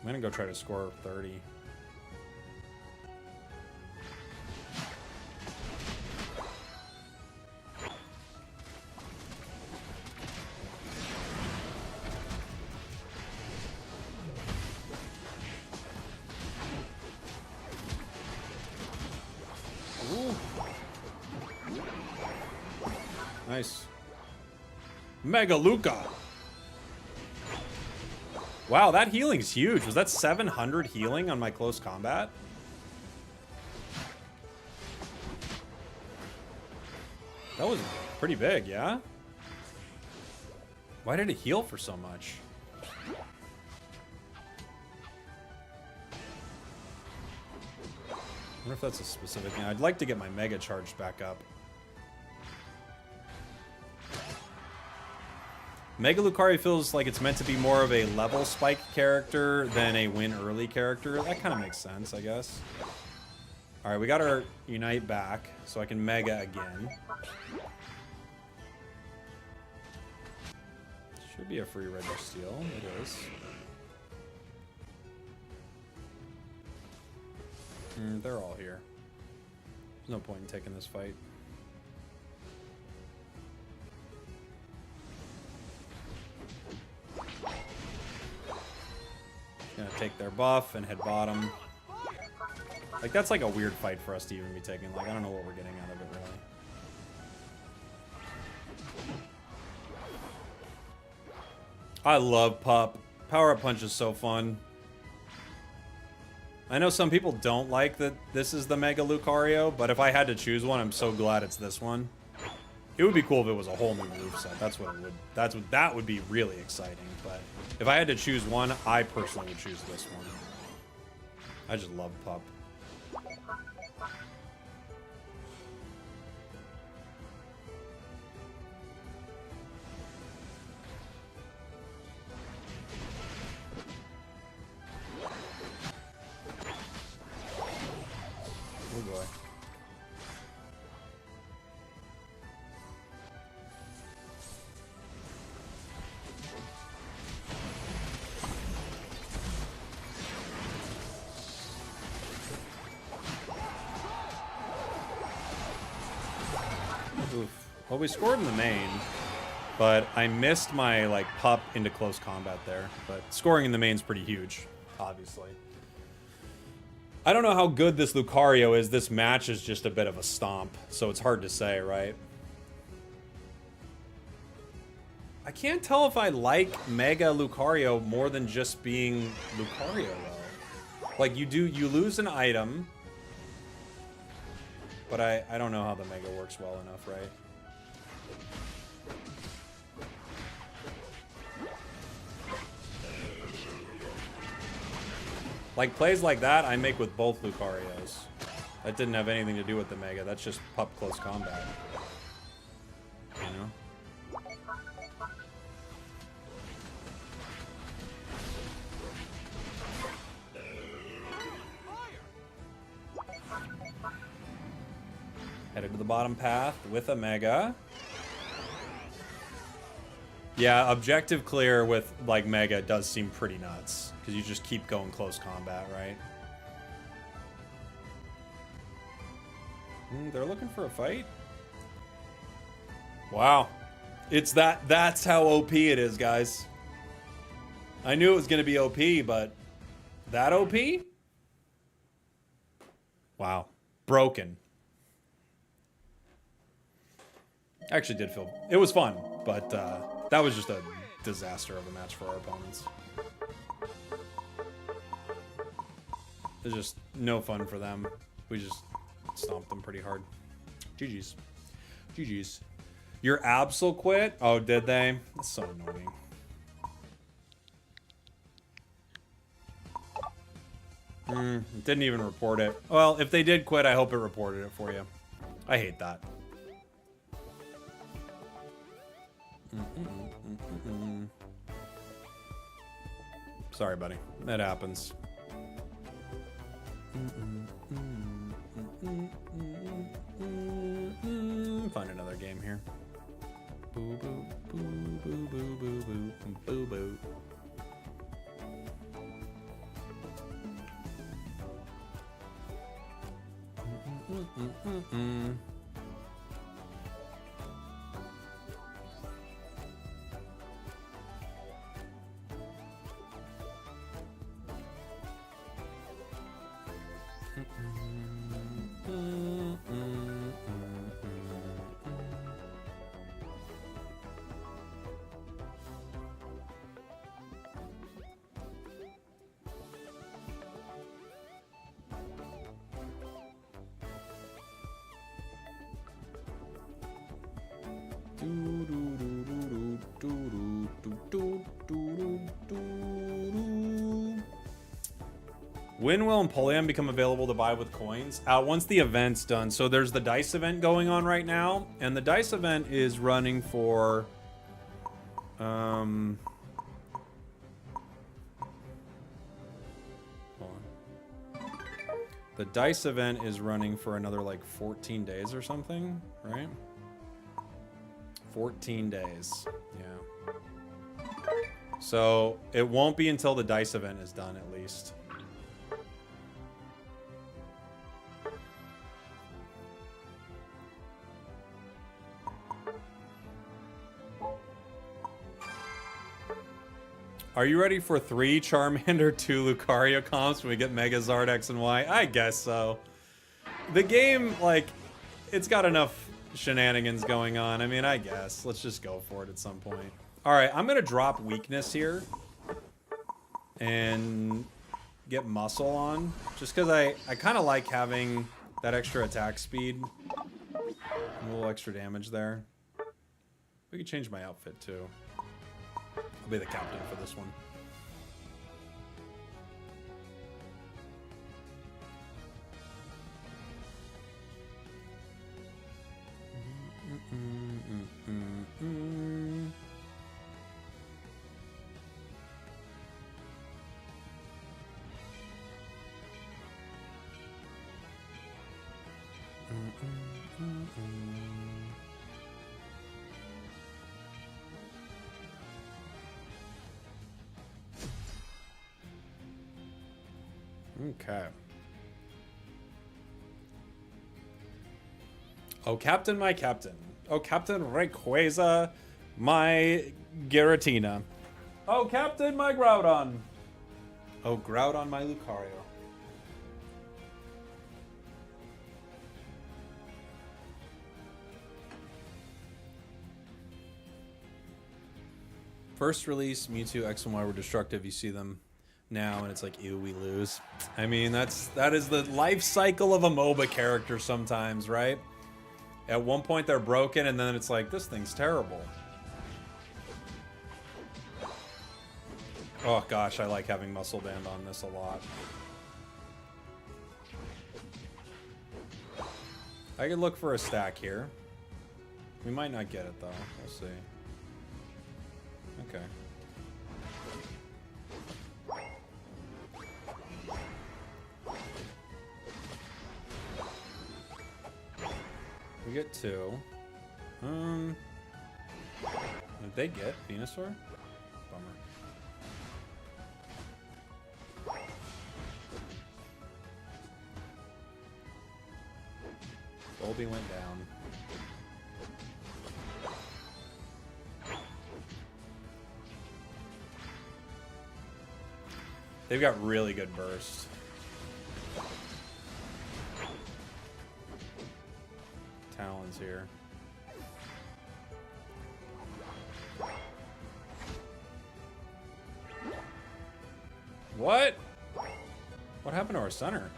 going to go try to score 30. Nice. Mega Luca. Wow, that healing's huge. Was that 700 healing on my close combat? That was pretty big, yeah? Why did it heal for so much? I wonder if that's a specific thing. I'd like to get my Mega charged back up. Mega Lucario feels like it's meant to be more of a level spike character than a win early character. That kind of makes sense, I guess. All right, we got our Unite back, so I can Mega again. Should be a free Registeel. It is. They're all here. There's no point in taking this fight. Gonna take their buff and head bottom. Like, that's like a weird fight for us to even be taking. Like, I don't know what we're getting out of it, really. I love Pup. Power-up punch is so fun. I know some people don't like that this is the Mega Lucario, but if I had to choose one, I'm so glad it's this one. It would be cool if it was a whole new moveset. That would be really exciting. But if I had to choose one, I personally would choose this one. I just love Pup. Oh boy. Oof. Well, we scored in the main, but I missed my, like, Pup into close combat there. But scoring in the main's pretty huge, obviously. I don't know how good this Lucario is. This match is just a bit of a stomp, so it's hard to say, right? I can't tell if I like Mega Lucario more than just being Lucario, though. Like, you lose an item, but I don't know how the Mega works well enough, right? Like, plays like that, I make with both Lucarios. That didn't have anything to do with the Mega. That's just Pup close combat. You know? Headed to the bottom path with a Mega. Yeah, objective clear with, like, Mega does seem pretty nuts. Because you just keep going close combat, right? They're looking for a fight? Wow. It's that's how OP it is, guys. I knew it was going to be OP, but that OP? Wow. Broken. Actually did feel... It was fun, but that was just a disaster of a match for our opponents. There's just no fun for them. We just stomped them pretty hard. GG's. GG's. Your Absol quit? Oh, did they? That's so annoying. Didn't even report it. Well, if they did quit, I hope it reported it for you. I hate that. Sorry, buddy. That happens. Find another game here. Boo boo boo boo boo boo boo boo boo. When will Empoleon become available to buy with coins? Once the event's done. So there's the dice event going on right now, and the dice event is running for hold on. The dice event is running for another like 14 days or something, right? 14 days. Yeah. So it won't be until the dice event is done, at least. Are you ready for 3 Charmander, 2 Lucario comps when we get Megazord X and Y? I guess so. The game, like, it's got enough shenanigans going on. I mean, I guess. Let's just go for it at some point. Alright, I'm gonna drop weakness here. And get muscle on. Just because I kind of like having that extra attack speed. A little extra damage there. We could change my outfit, too. I'll be the captain for this one. Okay. Oh, Captain, my Captain. Oh, Captain Rayquaza, my Giratina. Oh, Captain, my Groudon. Oh, Groudon, my Lucario. First release, Mewtwo X and Y were destructive. You see them now, and it's like, ew, we lose. I mean, that is the life cycle of a MOBA character sometimes, right? At one point, they're broken, and then it's like, this thing's terrible. Oh, gosh, I like having Muscle Band on this a lot. I could look for a stack here. We might not get it, though. We'll see. Okay. We get 2. Did they get Venusaur? Bummer. Volby went down. They've got really good burst. Talons here. What? What happened to our center?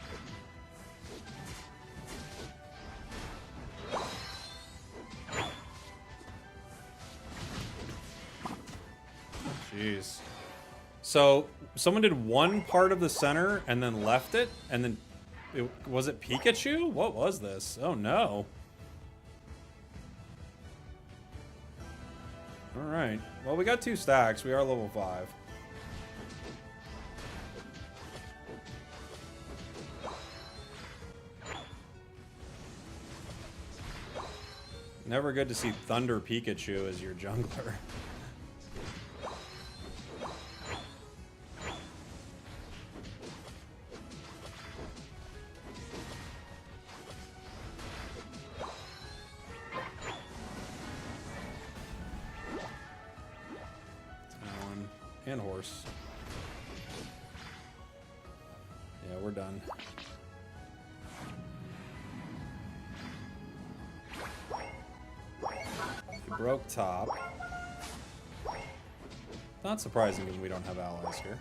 Jeez. So someone did one part of the center and then left it, and then was it Pikachu? What was this? Oh no. All right. Well, we got 2 stacks. We are level 5. Never good to see Thunder Pikachu as your jungler. Talon and horse. Yeah, we're done. Broke top. Not surprising given we don't have allies here.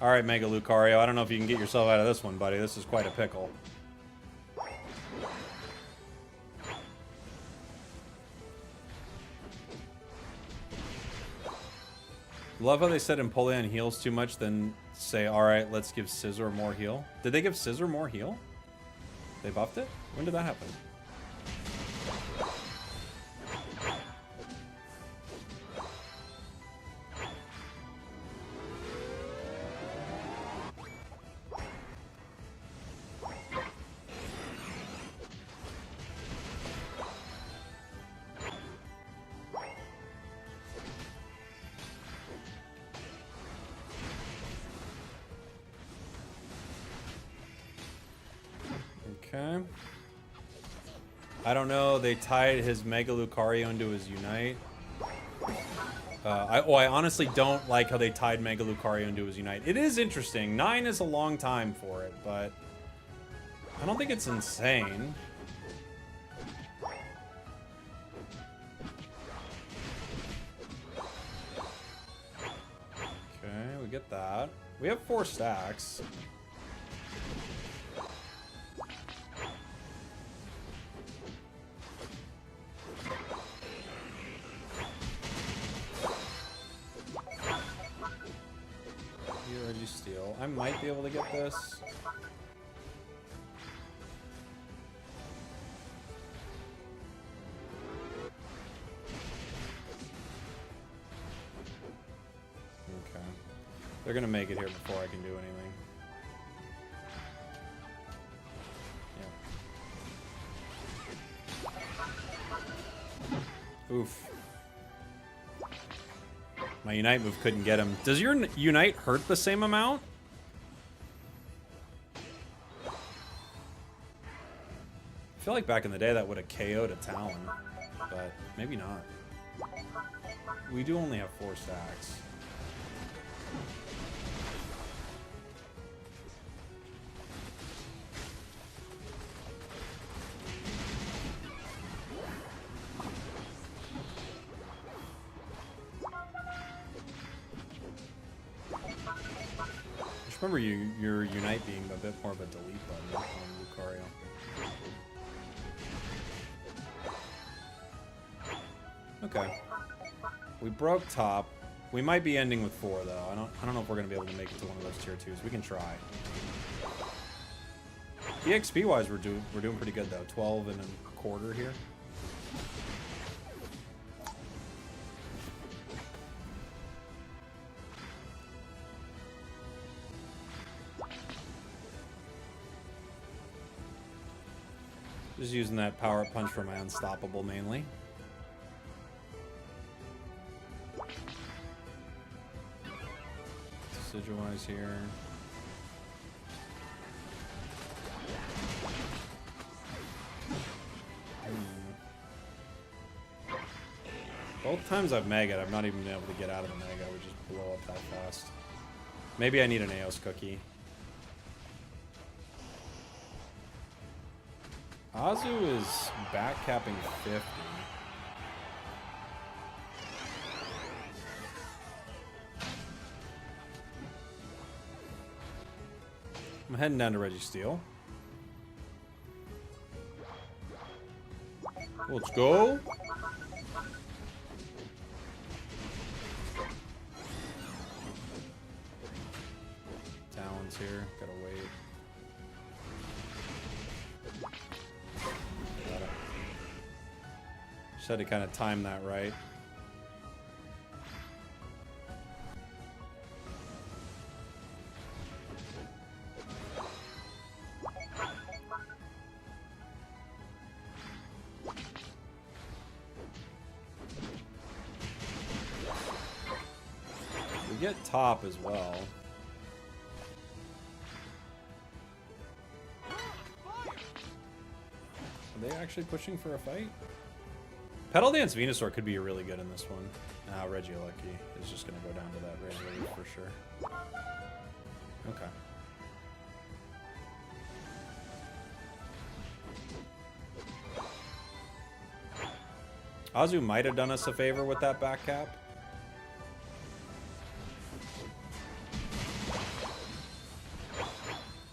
Alright, Mega Lucario. I don't know if you can get yourself out of this one, buddy. This is quite a pickle. Love how they said Empoleon heals too much, then say, all right, let's give Scizor more heal. Did they give Scizor more heal? They buffed it? When did that happen? Okay. I don't know. They tied his Mega Lucario into his Unite. I honestly don't like how they tied Mega Lucario into his Unite. It is interesting. 9 is a long time for it, but I don't think it's insane. Okay, we get that. We have 4 stacks. Steal. I might be able to get this. Okay. They're gonna make it here before I can do anything. Yeah. Oof. My Unite move couldn't get him. Does your Unite hurt the same amount? I feel like back in the day that would have KO'd a Talon, but maybe not. We do only have 4 stacks. Remember your Unite being a bit more of a delete button on Lucario. Okay. We broke top. We might be ending with 4 though. I don't know if we're gonna be able to make it to one of those tier 2s. We can try. EXP wise we're doing pretty good though. 12 and a quarter here. Just using that power punch for my unstoppable mainly. Decidueye here. Both times I've Mega'd, I've not even been able to get out of the Mega. We just blow up that fast. Maybe I need an Eos cookie. Azu is back capping 50. I'm heading down to Registeel. Let's go. Talon's here. Gotta wait. Just had to kind of time that right. We get top as well. Are they actually pushing for a fight? Petal Dance Venusaur could be really good in this one. Regieleki is just going to go down to that Razor for sure. Okay. Azu might have done us a favor with that back cap.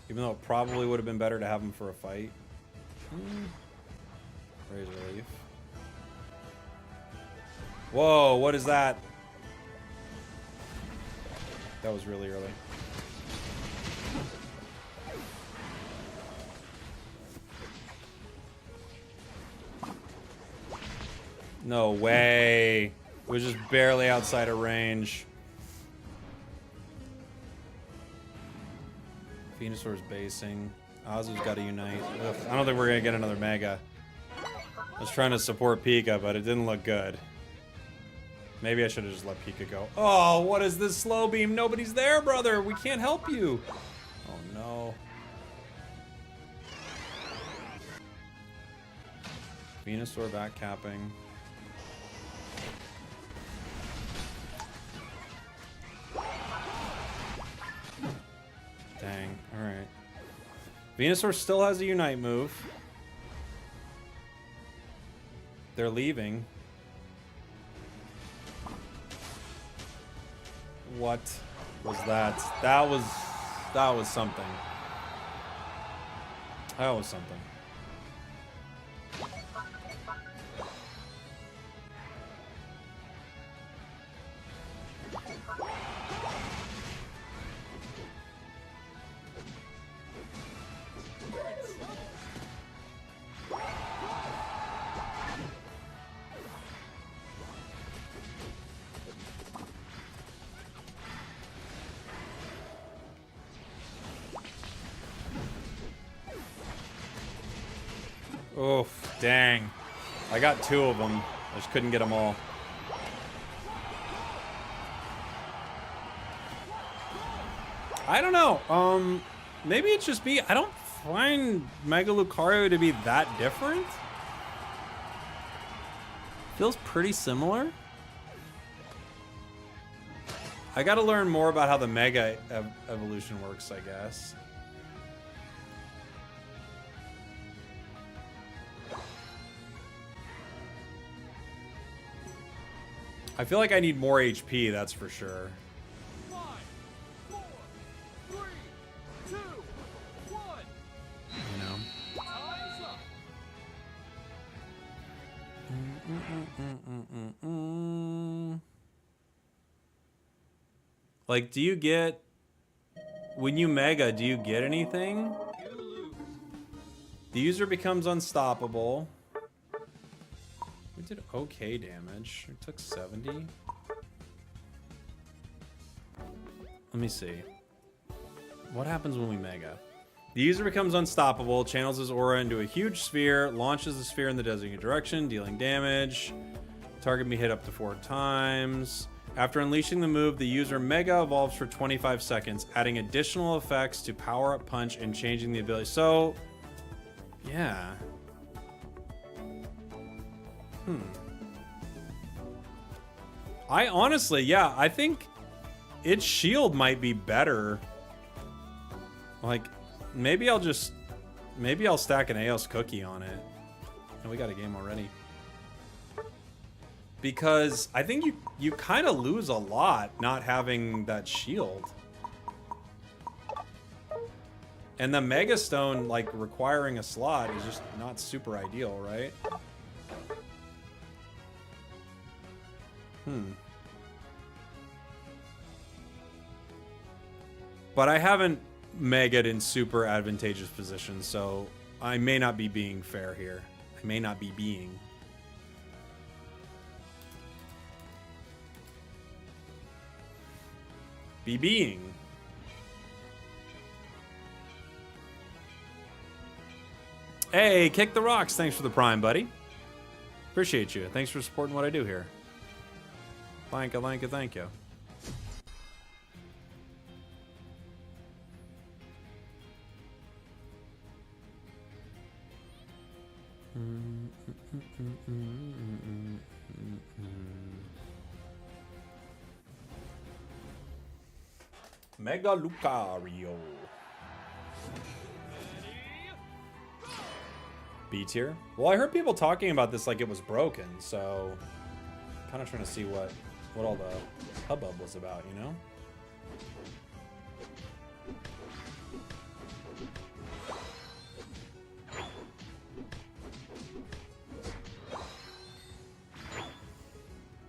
Even though it probably would have been better to have him for a fight. Razor Leaf. Whoa, what is that? That was really early. No way. It was just barely outside of range. Venusaur's basing. Azu's got to unite. Ugh, I don't think we're going to get another Mega. I was trying to support Pika, but it didn't look good. Maybe I should have just let Pika go. Oh, what is this slow beam? Nobody's there, brother. We can't help you. Oh, no. Venusaur back capping. Dang. All right. Venusaur still has a Unite move. They're leaving. What was that? That was something. That was something. Oof, dang. I got 2 of them. I just couldn't get them all. I don't know. Maybe it's just me. I don't find Mega Lucario to be that different. Feels pretty similar. I gotta learn more about how the Mega evolution works, I guess. I feel like I need more HP, that's for sure. 5, 4, 3, 2, 1. You know? Time's up. Like, do you get... When you Mega, do you get anything? The user becomes unstoppable. We did okay damage. We took 70. Let me see. What happens when we Mega? The user becomes unstoppable, channels his aura into a huge sphere, launches the sphere in the designated direction, dealing damage. Target may hit up to 4 times. After unleashing the move, the user Mega evolves for 25 seconds, adding additional effects to Power Up Punch and changing the ability. So, yeah. I honestly, yeah, I think its shield might be better. Like, maybe I'll stack an Eos cookie on it. And we got a game already. Because I think you kind of lose a lot not having that shield. And the Mega Stone, like, requiring a slot is just not super ideal, right? But I haven't Mega'd in super advantageous positions, so I may not be being fair here. I may not be being. Being. Hey, Kick the Rocks. Thanks for the Prime, buddy. Appreciate you. Thanks for supporting what I do here. Thank you. Mega Lucario. B tier? Well, I heard people talking about this like it was broken, so kind of trying to see what all the hubbub was about, you know?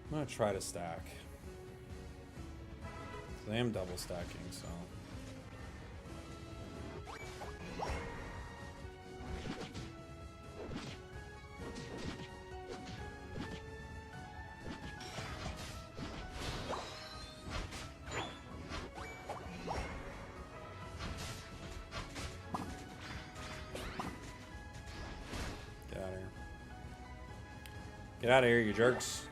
I'm gonna try to stack. I am double stacking, so. Get out of here. Get out of here, you jerks.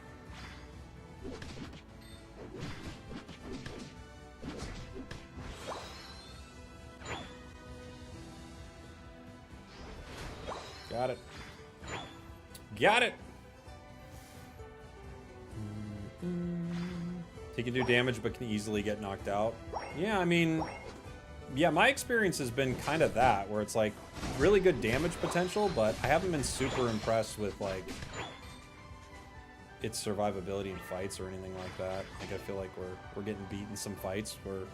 Got it. Got it! He can do damage but can easily get knocked out. Yeah, I mean, yeah, my experience has been kind of that, where it's like really good damage potential, but I haven't been super impressed with like its survivability in fights or anything like that. Like I feel like we're getting beat in some fights where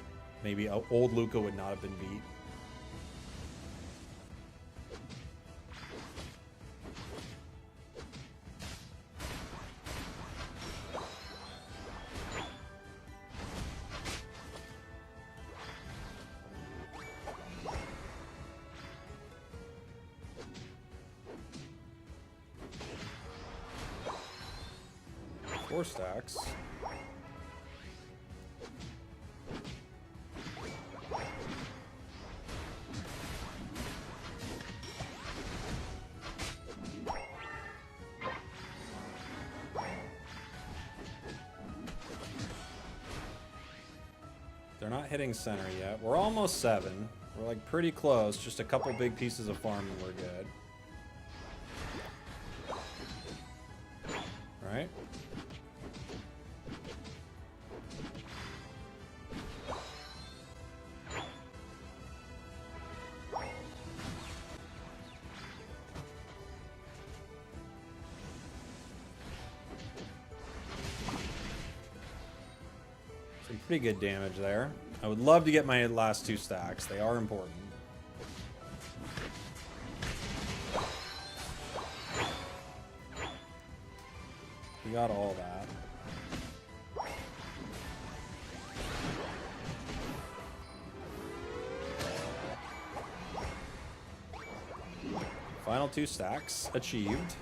maybe old Luca would not have been beat. Four stacks. They're not hitting center yet. We're almost 7. We're like pretty close. Just a couple big pieces of farm and we're good. All right. Some pretty good damage there. I would love to get my last 2 stacks. They are important. We got all that. Final 2 stacks achieved.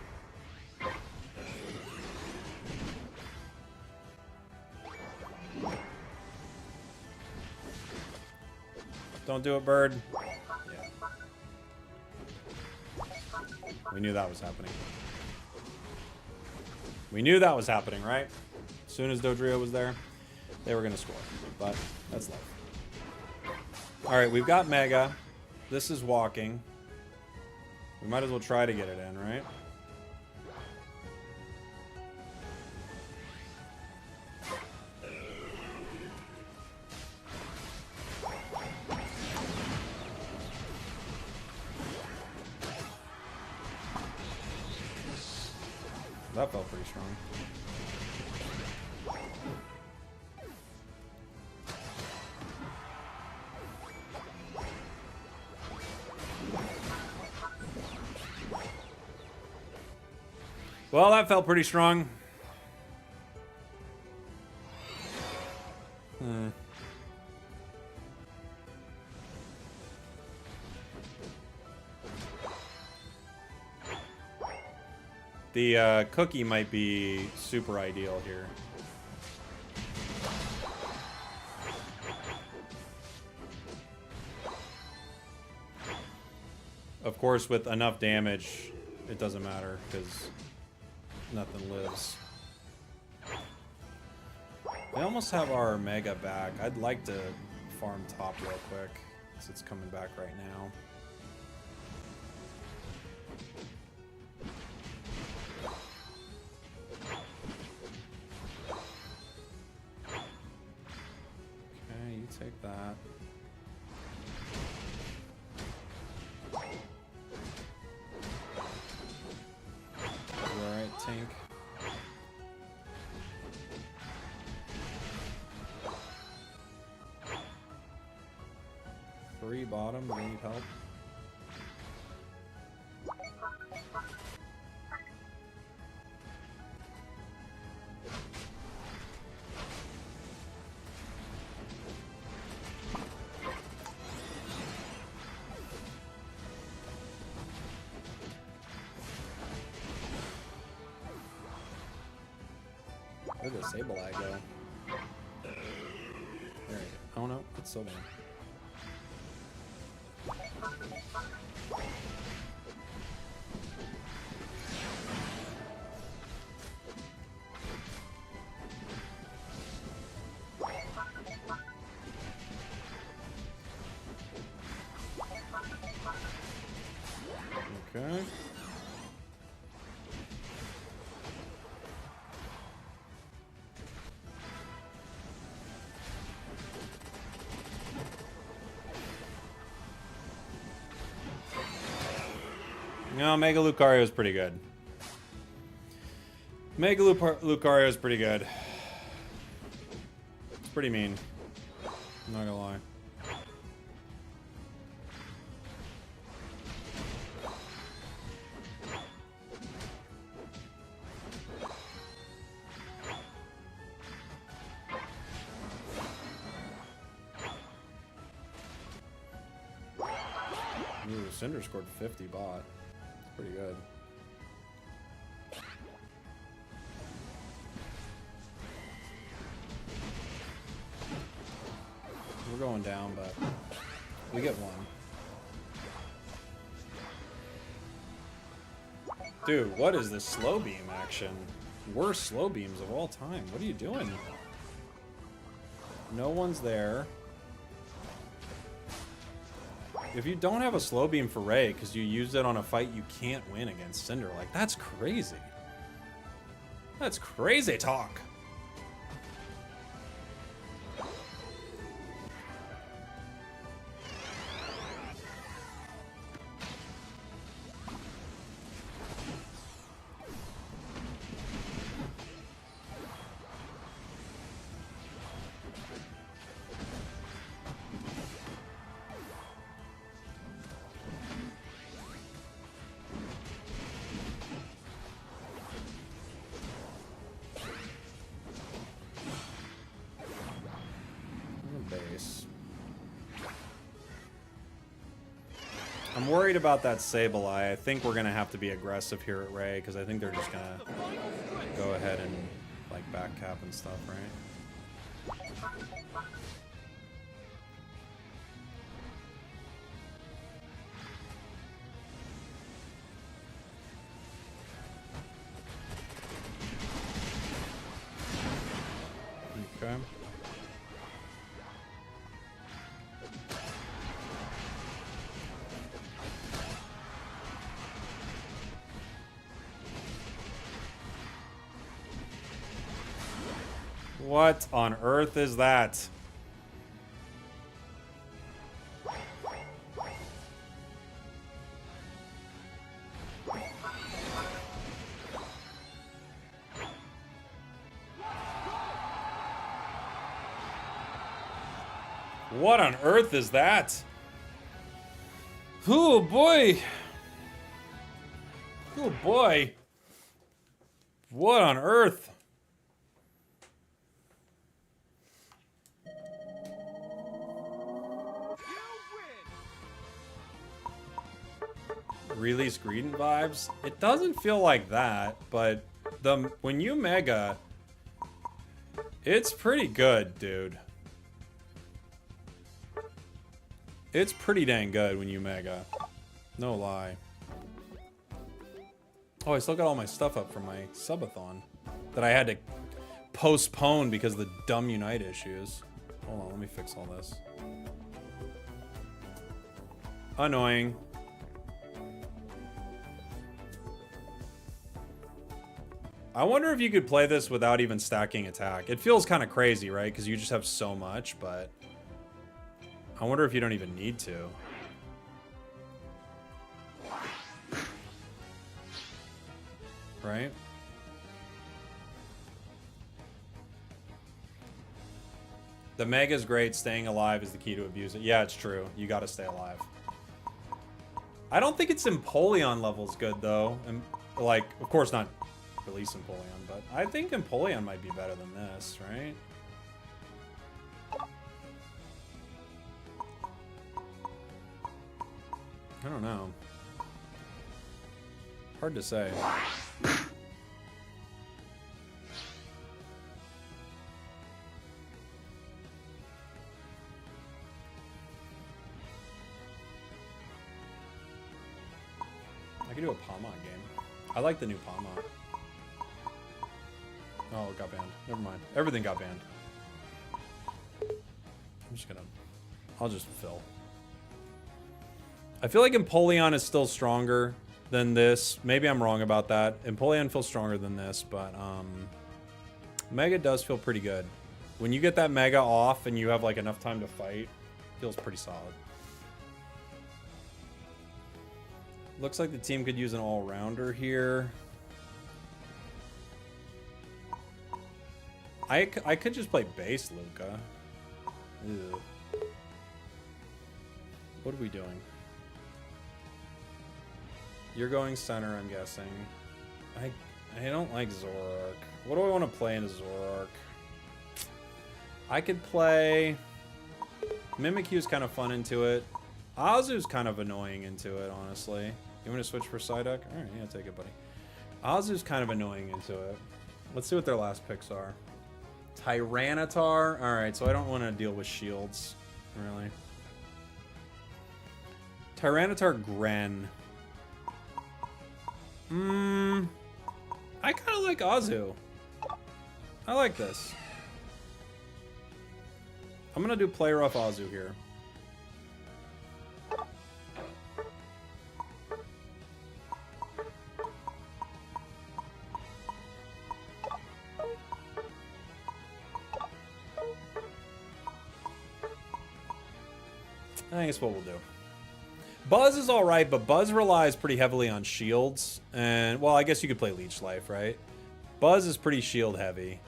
Don't do it, bird. Yeah. We knew that was happening. We knew that was happening, right? As soon as Dodrio was there, they were going to score. But that's life. All right, we've got Mega. This is walking. We might as well try to get it in, right? That felt pretty strong. Well, that felt pretty strong. The cookie might be super ideal here. Of course, with enough damage, it doesn't matter because nothing lives. We almost have our Mega back. I'd like to farm top real quick since it's coming back right now. Okay, you take that. Alright, Tink. Three bottom, we need help. Where'd the Sableye go? There. Oh no, it's so bad. Okay. No, Mega Lucario is pretty good. Mega Lucario is pretty good. It's pretty mean. I'm not gonna lie. Ooh, Cinder scored 50 bot. It's pretty good. We're going down, but we get one. Dude, what is this slow beam action? Worst slow beams of all time. What are you doing? No one's there. If you don't have a slow beam for Ray because you used it on a fight you can't win against Cinder, like, that's crazy. That's crazy talk. I'm worried about that Sableye. I think we're gonna have to be aggressive here at Ray because I think they're just gonna go ahead and like back cap and stuff, right? Okay. What on earth is that? What on earth is that? Oh boy. Oh boy. What on earth? Release Greedent vibes? It doesn't feel like that, but when you mega, it's pretty good, dude. It's pretty dang good when you mega. No lie. Oh, I still got all my stuff up from my subathon that I had to postpone because of the dumb Unite issues. Hold on, let me fix all this. Annoying. I wonder if you could play this without even stacking attack. It feels kind of crazy, right? Because you just have so much, but I wonder if you don't even need to. Right? The mega's great. Staying alive is the key to abuse it. Yeah, it's true. You got to stay alive. I don't think it's Empoleon levels good, though. And, like, of course not release Empoleon, but I think Empoleon might be better than this, right? I don't know. Hard to say. I could do a Palmot game. I like the new Palmot. Oh, it got banned. Never mind. Everything got banned. I'm just gonna... I'll just fill. I feel like Empoleon is still stronger than this. Maybe I'm wrong about that. Empoleon feels stronger than this, but Mega does feel pretty good. When you get that Mega off and you have like enough time to fight, it feels pretty solid. Looks like the team could use an all-rounder here. I could just play base Luca. Ew. What are we doing? You're going center, I'm guessing. I don't like Zoroark. What do I want to play in a Zoroark? I could play... Mimikyu's kind of fun into it. Azu's kind of annoying into it, honestly. You want to switch for Psyduck? Alright, yeah, take it, buddy. Azu's kind of annoying into it. Let's see what their last picks are. Tyranitar? Alright, so I don't want to deal with shields, really. Tyranitar Gren. I kind of like Azu. I like this. I'm going to do play rough Azu here. I think it's what we'll do. Buzz is alright, but Buzz relies pretty heavily on shields. And, well, I guess you could play Leech Life, right? Buzz is pretty shield heavy.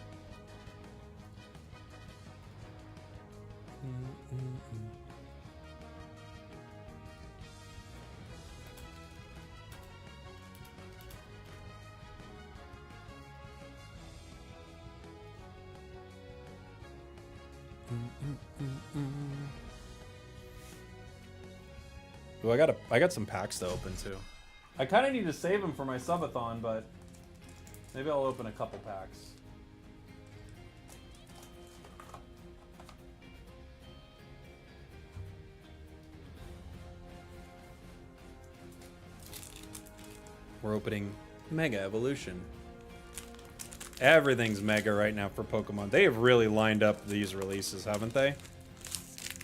Ooh, I got some packs to open too. I kind of need to save them for my subathon, but maybe I'll open a couple packs. We're opening Mega Evolution. Everything's Mega right now for Pokemon. They have really lined up these releases, haven't they?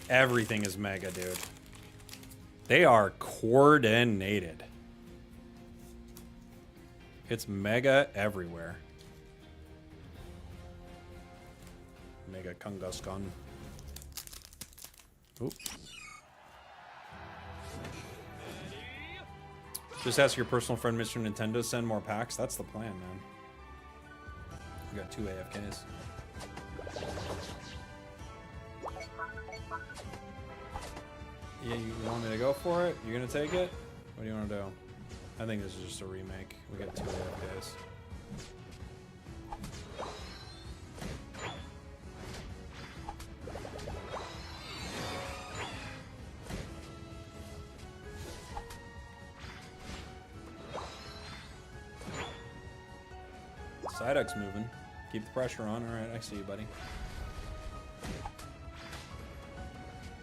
Everything is Mega, dude. They are coordinated. It's Mega everywhere. Mega Kangaskhan. Oop. Just ask your personal friend Mr. Nintendo to send more packs. That's the plan, man. We got 2 AFKs. Yeah, you want me to go for it? You gonna take it? What do you want to do? I think this is just a remake. We got 2 AFKs. Psyduck's moving. Keep the pressure on. Alright, I see you, buddy.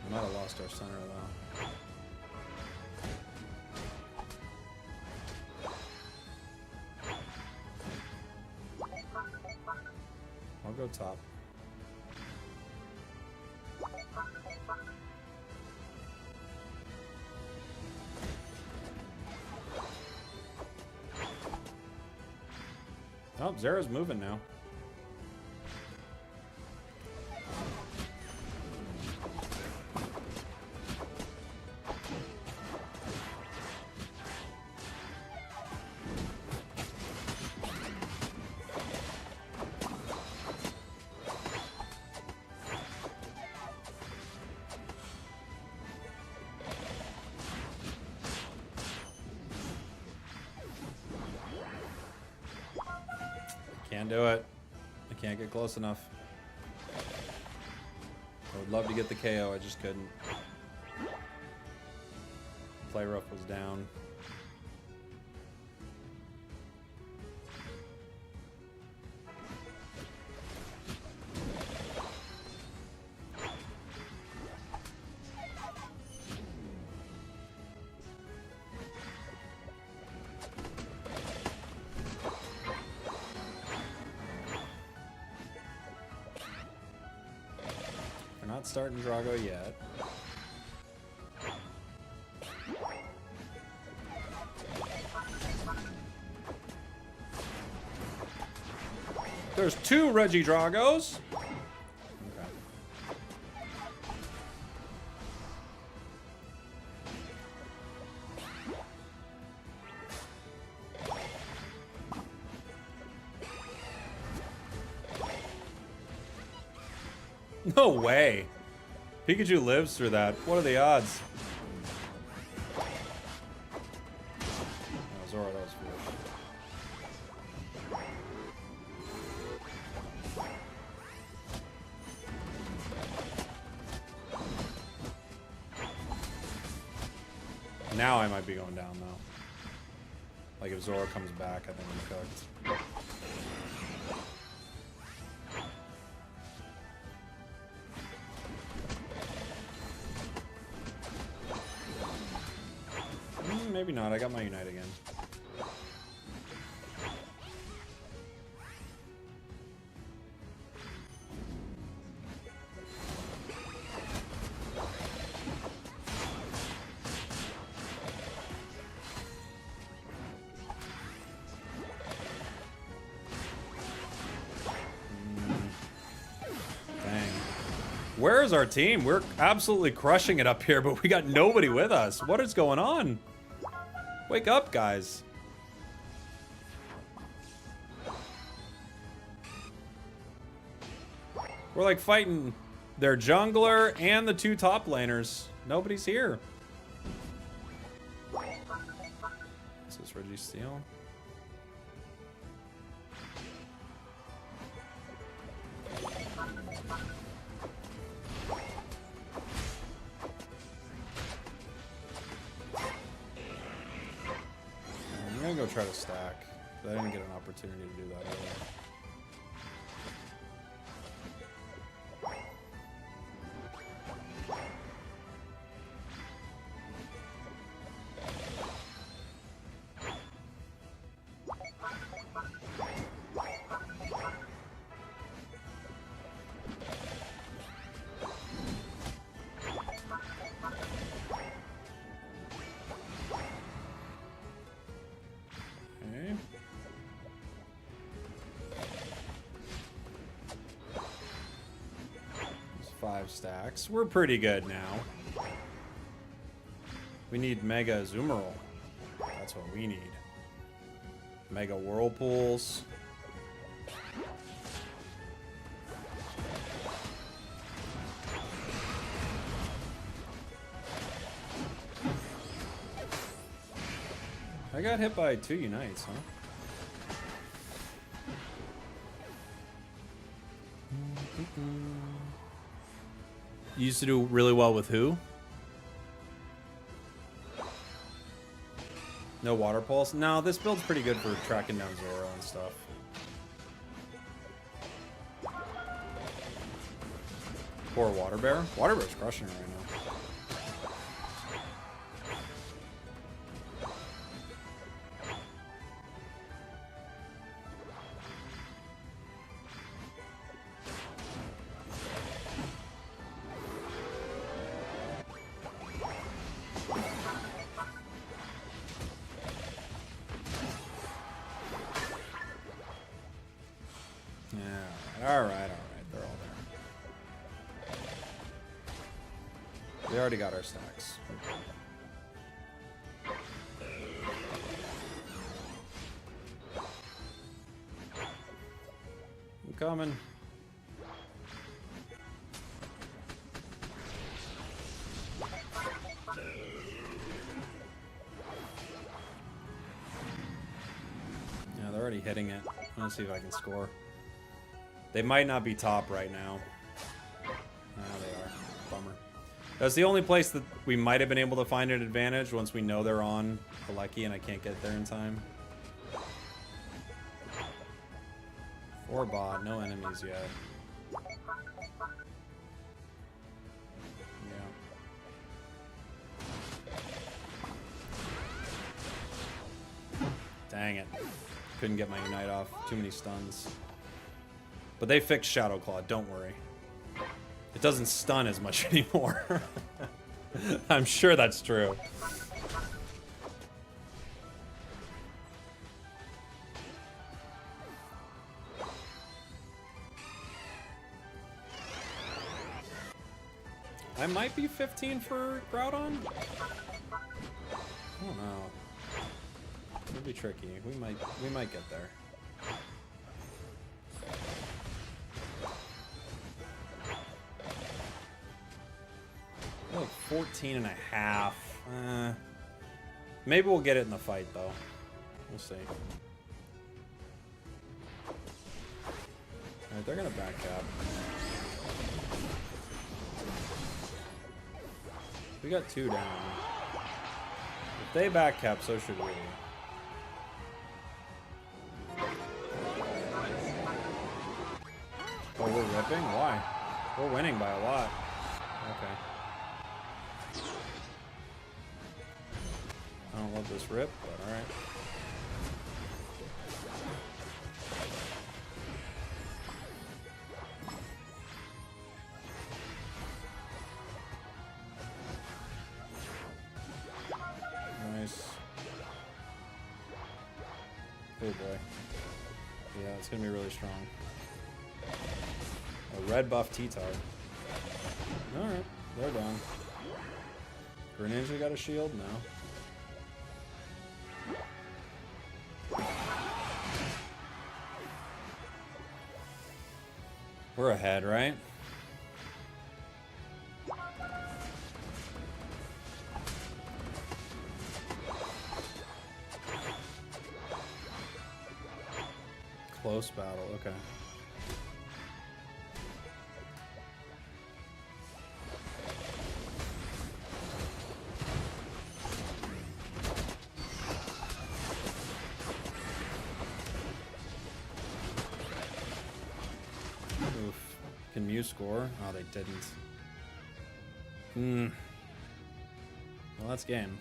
We might have lost our center, though. I'll go top. Oh, Zera's moving now. Can't do it. I can't get close enough. I would love to get the KO, I just couldn't. Play rough was down. starting Drago yet. There's 2 Reggie Dragos. Okay. No way. Pikachu lives through that. What are the odds? Oh, Zora, that was foolish. Now I might be going down, though. Like, if Zora comes back, I think I'm cooked. Maybe not. I got my Unite again. Where is our team? We're absolutely crushing it up here, but we got nobody with us. What is going on? Wake up, guys. We're like fighting their jungler and the 2 top laners. Nobody's here. Is this Reggie Steel? I'm gonna go try to stack. I didn't get an opportunity to do that earlier. Okay. 5 stacks. We're pretty good now. We need Mega Azumarill. That's what we need. Mega Whirlpools. I got hit by 2 Unites, huh? You used to do really well with who? No Water Pulse? No, this build's pretty good for tracking down Zoro and stuff. Poor Water Bear. Water Bear's crushing it right now. Alright, they're all there. We already got our stacks. I'm coming. Yeah, they're already hitting it. Let's see if I can score. They might not be top right now. They are. Bummer. That's the only place that we might have been able to find an advantage once we know they're on Alecki and I can't get there in time. 4 bot, no enemies yet. Yeah. Dang it. Couldn't get my Unite off. Too many stuns. But they fixed Shadow Claw, don't worry. It doesn't stun as much anymore. I'm sure that's true. I might be 15 for Groudon. I don't know. It'll be tricky. We might get there. Like 14 and a half. Maybe we'll get it in the fight though. We'll see. Alright, they're gonna back cap. We got 2 down. If they back cap, so should we. Oh, we're ripping? Why? We're winning by a lot. Okay. I don't love this rip, but alright. Nice. Oh boy. Yeah, it's gonna be really strong. A red buff T-Tar. Alright, they're done. Greninja got a shield now. We're ahead, right? Close battle, okay. Oof. Can Mew score? Oh, they didn't. Well, that's game.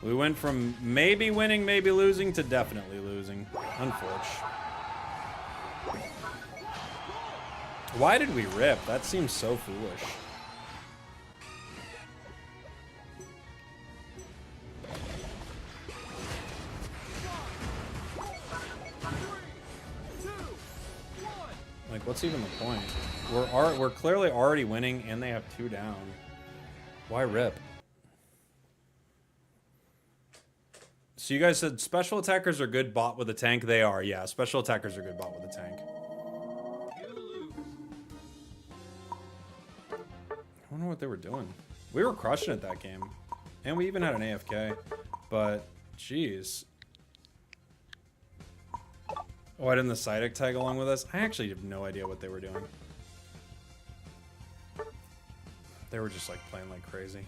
We went from maybe winning, maybe losing to definitely losing. Unfortunate. Why did we rip? That seems so foolish. Like, what's even the point? We're clearly already winning, and they have 2 down. Why rip? So you guys said special attackers are good bot with a tank. They are, yeah. Special attackers are good bot with a tank. I don't know what they were doing. We were crushing it that game. And we even had an AFK. But, jeez. Why didn't the Psyduck tag along with us? I actually have no idea what they were doing. They were just like playing like crazy.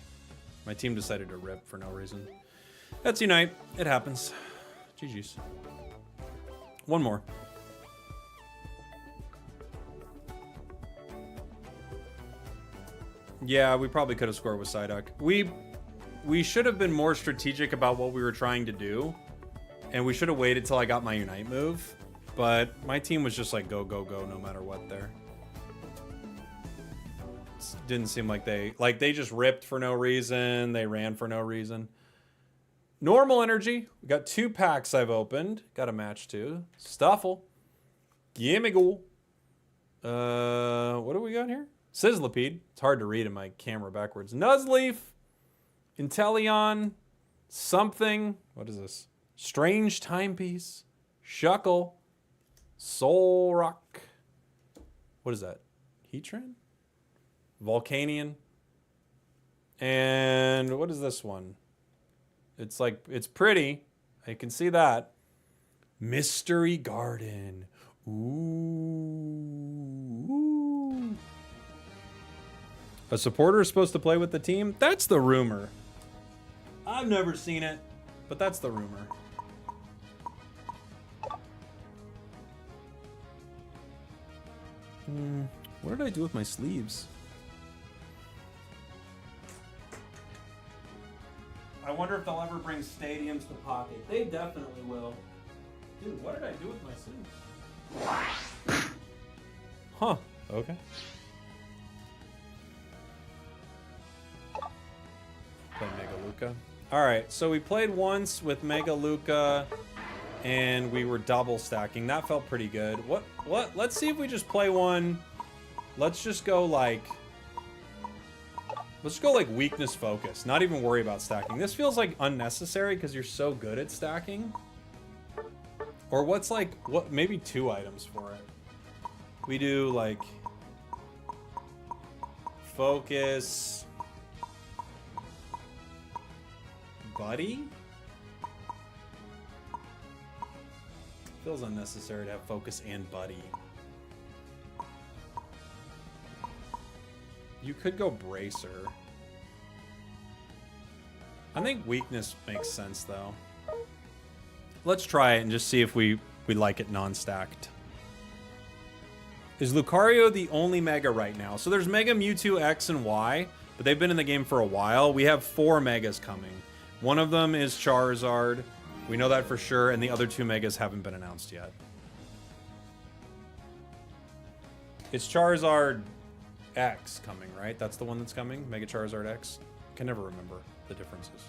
My team decided to rip for no reason. That's Unite. It happens. GG's. One more. Yeah, we probably could have scored with Psyduck. We should have been more strategic about what we were trying to do. And we should have waited till I got my Unite move. But my team was just like go, go, go no matter what there. Didn't seem like they just ripped for no reason. They ran for no reason. Normal energy. We got 2 packs I've opened. Got a match too. Stuffle. Gimmighoul. What do we got here? Sizzlipede. It's hard to read in my camera backwards. Nuzleaf. Inteleon. Something. What is this? Strange Timepiece. Shuckle. Solrock. What is that? Heatran? Volcanion. And what is this one? It's like, it's pretty. I can see that. Mystery Garden. Ooh. A supporter is supposed to play with the team? That's the rumor. I've never seen it, but that's the rumor. What did I do with my sleeves? wonder if they'll ever bring stadiums to Pocket. They definitely will. Dude, what did I do with my suit? Huh. Okay. Play Mega Luca. Alright, so we played once with Mega Luca, and we were double stacking. That felt pretty good. What? Let's see if we just play one. Let's just go like... Let's go like weakness focus. Not even worry about stacking. This feels like unnecessary because you're so good at stacking. Or what's like... what? Maybe 2 items for it. We do like... Focus... Buddy? Feels unnecessary to have focus and buddy. You could go bracer. I think weakness makes sense though. Let's try it and just see if we like it non-stacked. Is Lucario the only Mega right now? So there's Mega Mewtwo X and Y, but they've been in the game for a while. We have 4 Megas coming. One of them is Charizard. We know that for sure, and the other 2 Megas haven't been announced yet. It's Charizard X coming, right? That's the one that's coming? Mega Charizard X? I can never remember the differences.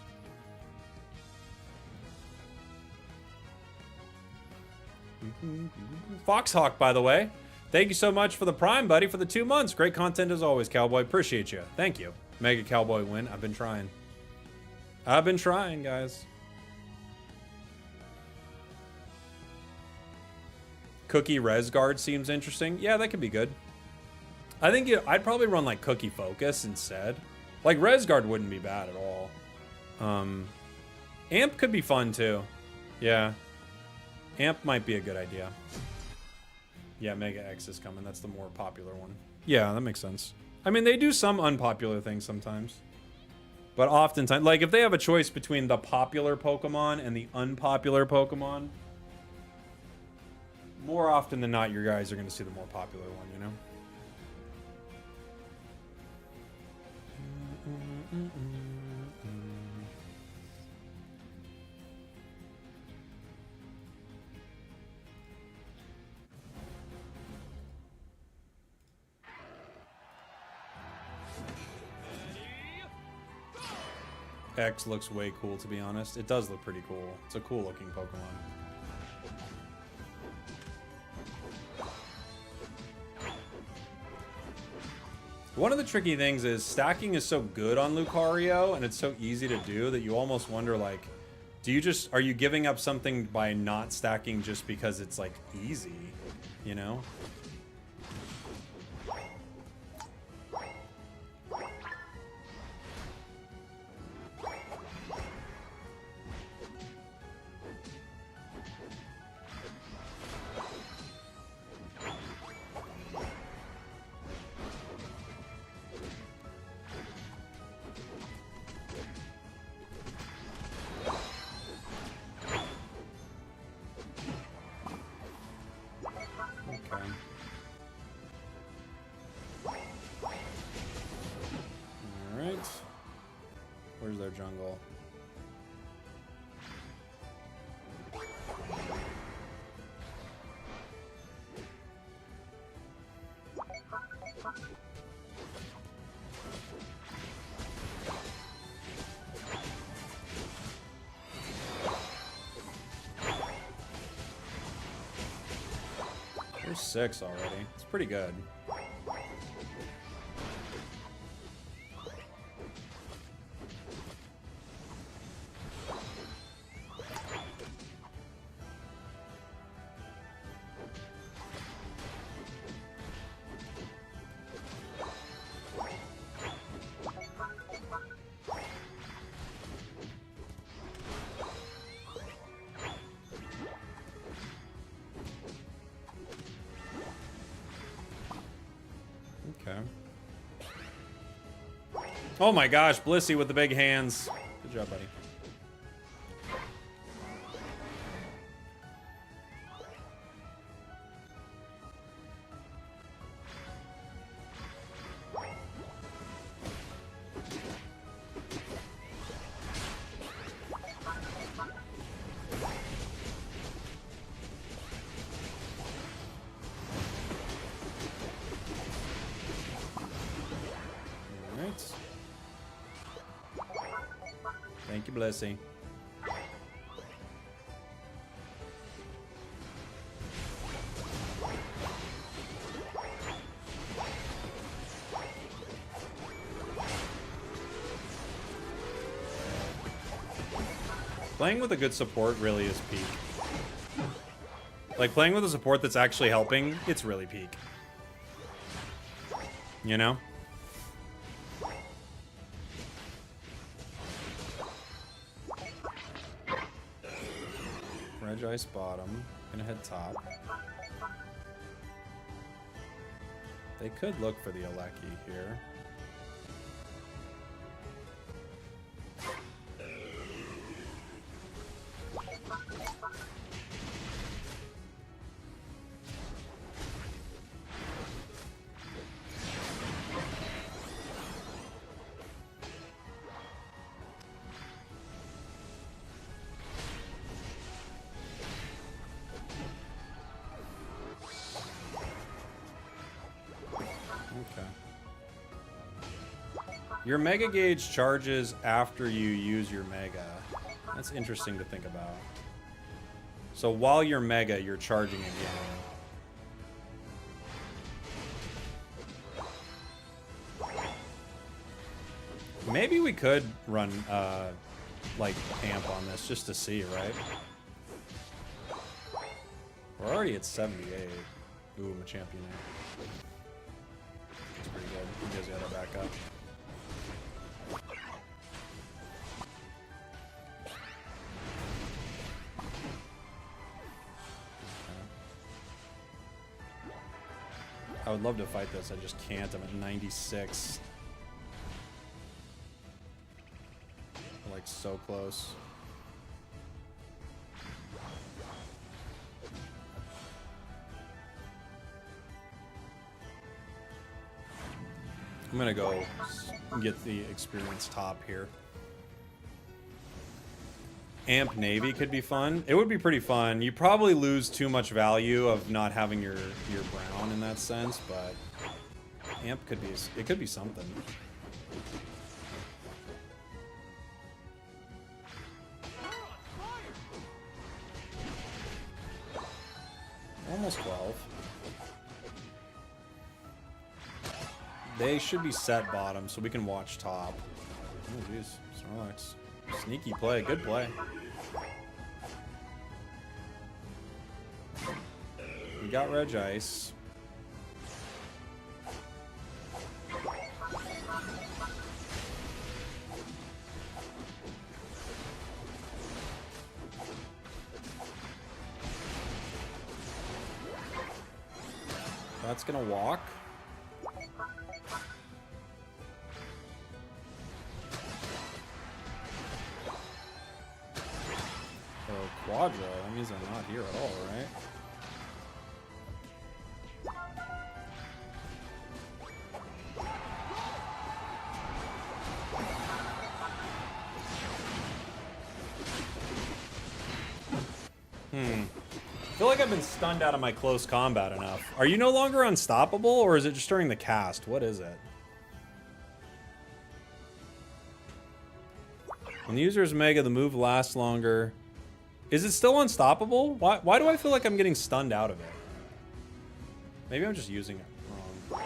Foxhawk, by the way. Thank you so much for the Prime, buddy, for the 2 months. Great content as always, Cowboy. Appreciate you. Thank you. Mega Cowboy win. I've been trying. I've been trying, guys. Cookie Resguard seems interesting. Yeah, that could be good. I think I'd probably run like Cookie Focus instead. Like Resguard wouldn't be bad at all. Amp could be fun too. Yeah. Amp might be a good idea. Yeah, Mega X is coming. That's the more popular one. Yeah, that makes sense. I mean, they do some unpopular things sometimes. But oftentimes, like if they have a choice between the popular Pokemon and the unpopular Pokemon, more often than not, your guys are going to see the more popular one, you know? X looks way cool, to be honest. It does look pretty cool. It's a cool looking Pokemon. One of the tricky things is stacking is so good on Lucario and it's so easy to do that you almost wonder, like, are you giving up something by not stacking just because it's like easy, you know? Where's their jungle? There's 6 already. It's pretty good. Oh my gosh, Blissey with the big hands. Good job, buddy. you, Blessy. Playing with a good support really is peak. Like, playing with a support that's actually helping, it's really peak. You know? Reg Ice bottom. Gonna head top. They could look for the Aleki here. Your Mega Gauge charges after you use your Mega. That's interesting to think about. So while you're Mega, you're charging again. Maybe we could run, like, amp on this just to see, right? We're already at 78. Ooh, I'm a champion now. That's pretty good. You guys gotta back up. I would love to fight this, I just can't. I'm at 96. Like, so close. I'm gonna go get the experience top here. Amp Navy could be fun. It would be pretty fun. You probably lose too much value of not having your brown in that sense, but Amp could be, it could be something. Almost 12. They should be set bottom, so we can watch top. Oh, jeez. Snorlax. Sneaky play. Good play. We got Reg Ice. That's gonna walk. Quadra, that means I'm not here at all, right? I feel like I've been stunned out of my close combat enough. Are you no longer unstoppable, or is it just during the cast? What is it? When the user is Mega, the move lasts longer. Is it still unstoppable? Why do I feel like I'm getting stunned out of it? Maybe I'm just using it wrong.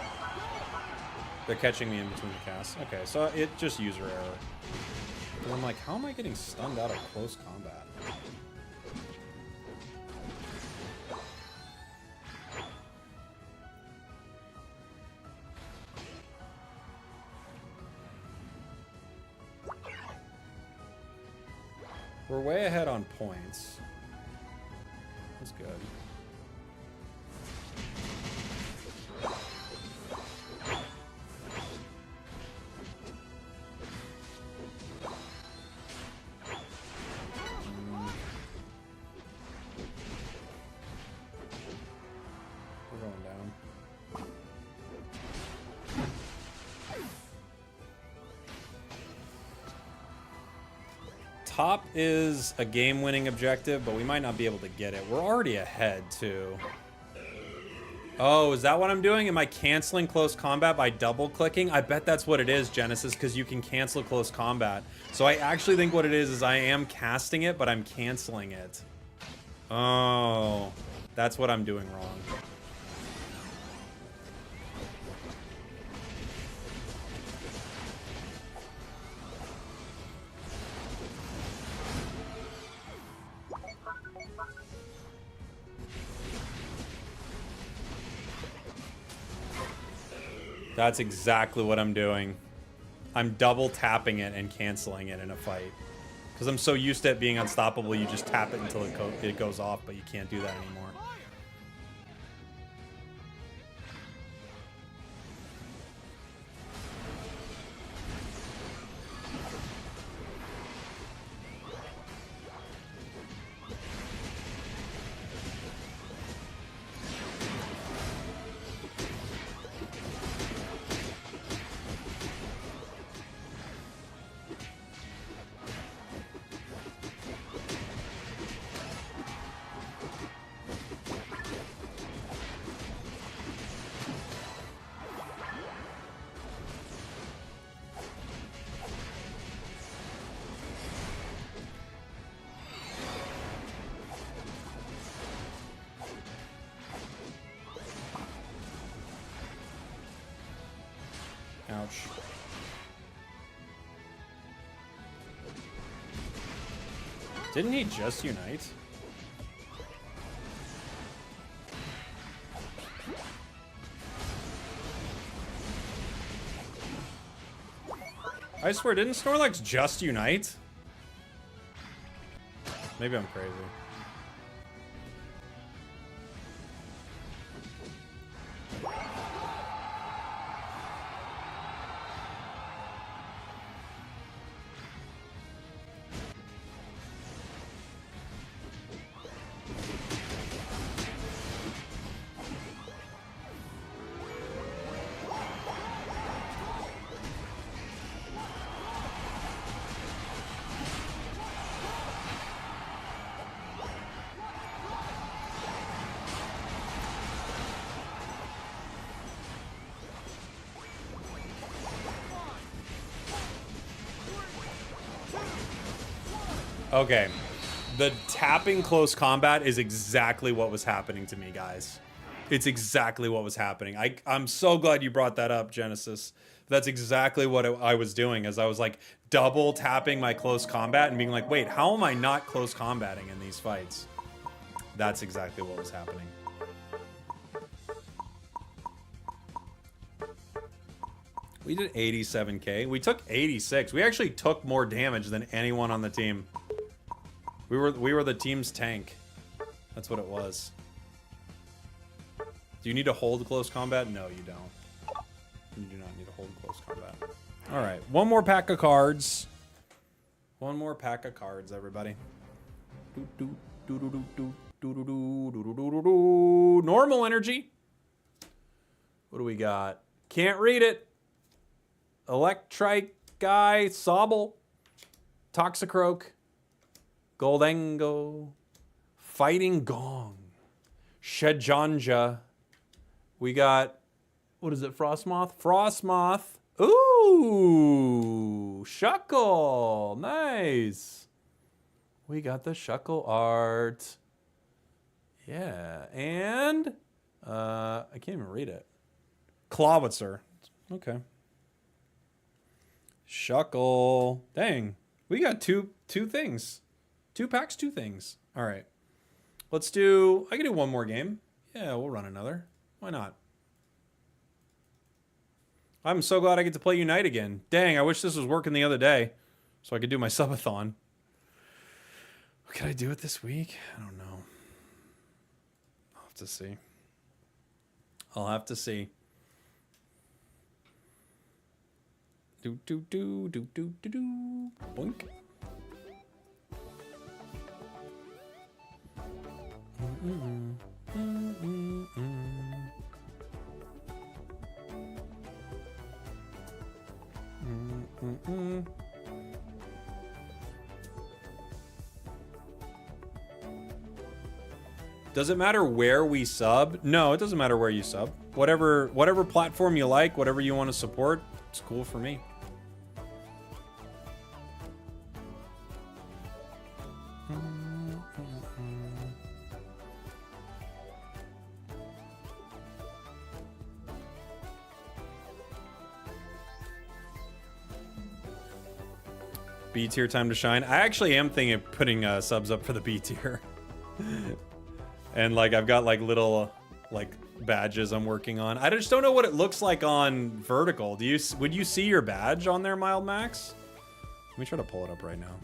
They're catching me in between the casts. Okay, so it just user error. And I'm like, how am I getting stunned out of close combat? We're way ahead on points. That's good. We're going down. Top is a game-winning objective, but we might not be able to get it. We're already ahead, too. Oh, is that what I'm doing? Am I canceling close combat by double clicking? I bet that's what it is, Genesis, because you can cancel close combat. So I actually think what it is I am casting it, but I'm canceling it. Oh, that's what I'm doing wrong. That's exactly what I'm doing. I'm double tapping it and canceling it in a fight. Because I'm so used to it being unstoppable, you just tap it until it goes off, but you can't do that anymore. Ouch. Didn't he just unite? I swear, didn't Snorlax just unite? Maybe I'm crazy. Okay, the tapping close combat is exactly what was happening to me, guys. It's exactly what was happening. I'm so glad you brought that up, Genesis. That's exactly what I was doing, as I was like double tapping my close combat and being like, wait, how am I not close combating in these fights? That's exactly what was happening. We did 87k. We took 86. We actually took more damage than anyone on the team. We were the team's tank. That's what it was. Do you need to hold close combat? No, you don't. You do not need to hold close combat. All right, one more pack of cards. One more pack of cards, everybody. Normal energy. What do we got? Can't read it. Electrike guy, Sobble, Toxicroak, Goldango, Fighting Gong, Shedjanja. We got, what is it, Frostmoth? Frostmoth. Ooh, Shuckle. Nice. We got the Shuckle art. Yeah, and I can't even read it. Clawitzer. Okay. Shuckle. Dang. We got two things. 2 packs, 2 things. All right. Let's do... I can do one more game. Yeah, we'll run another. Why not? I'm so glad I get to play Unite again. Dang, I wish this was working the other day so I could do my subathon. Could I do it this week? I don't know. I'll have to see. I'll have to see. Do do do do do do do. Boink. Does it matter where we sub? No, it doesn't matter where you sub. Whatever platform you like, whatever you want to support, it's cool for me. B tier time to shine. I actually am thinking of putting subs up for the B tier. And like I've got like little like badges I'm working on. I just don't know what it looks like on vertical. Would you see your badge on there, Mild Max? Let me try to pull it up right now.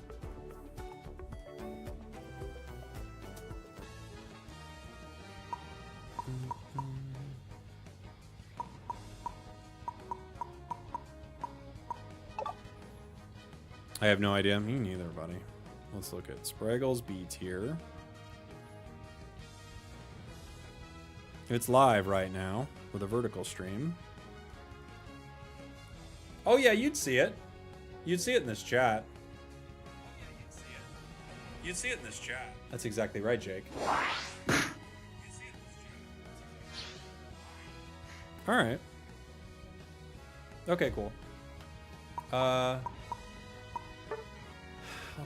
I have no idea. Me neither, buddy. Let's look at Spragels B tier. It's live right now with a vertical stream. Oh yeah, you'd see it. You'd see it in this chat. You'd see it in this chat. That's exactly right, Jake. All right. Okay, cool. I'll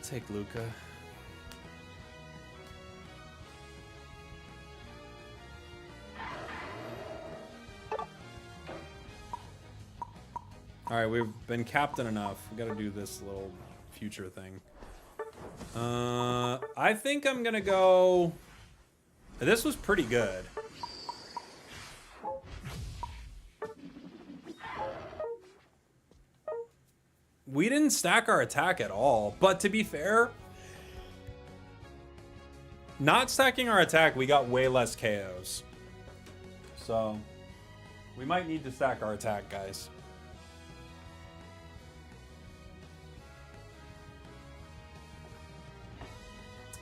take Luca. All right, we've been captain enough. We got to do this little future thing. I think I'm gonna go. This was pretty good. We didn't stack our attack at all, but to be fair, not stacking our attack, we got way less KOs. So, we might need to stack our attack, guys.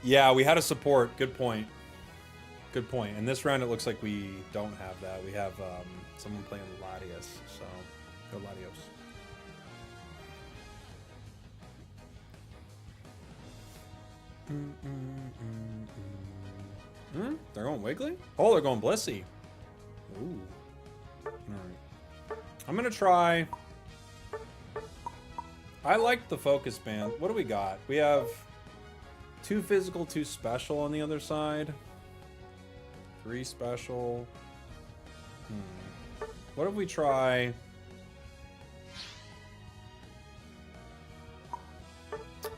Yeah, we had a support. Good point. Good point. And this round, it looks like we don't have that. We have someone playing Latios, so go Latios. They're going Wiggly? Oh, they're going Blissey. Ooh. Alright. I'm gonna try. I like the focus band. What do we got? We have 2 physical, 2 special on the other side. 3 special. What if we try?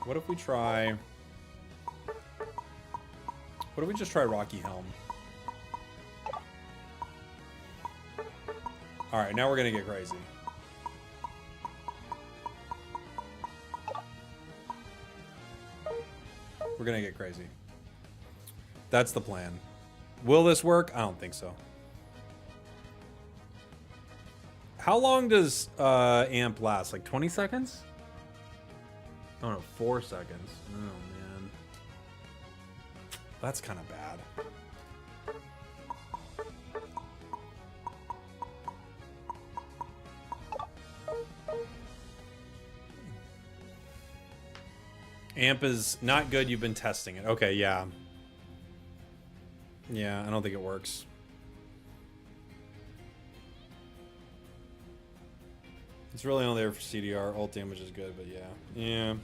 What if we try? What if we just try Rocky Helm? Alright, now we're gonna get crazy. We're gonna get crazy. That's the plan. Will this work? I don't think so. How long does amp last? Like 20 seconds? Oh no, 4 seconds. Oh man. That's kind of bad. Amp is not good. You've been testing it. Okay, yeah. Yeah, I don't think it works. It's really only there for CDR. Ult damage is good, but yeah. Yeah.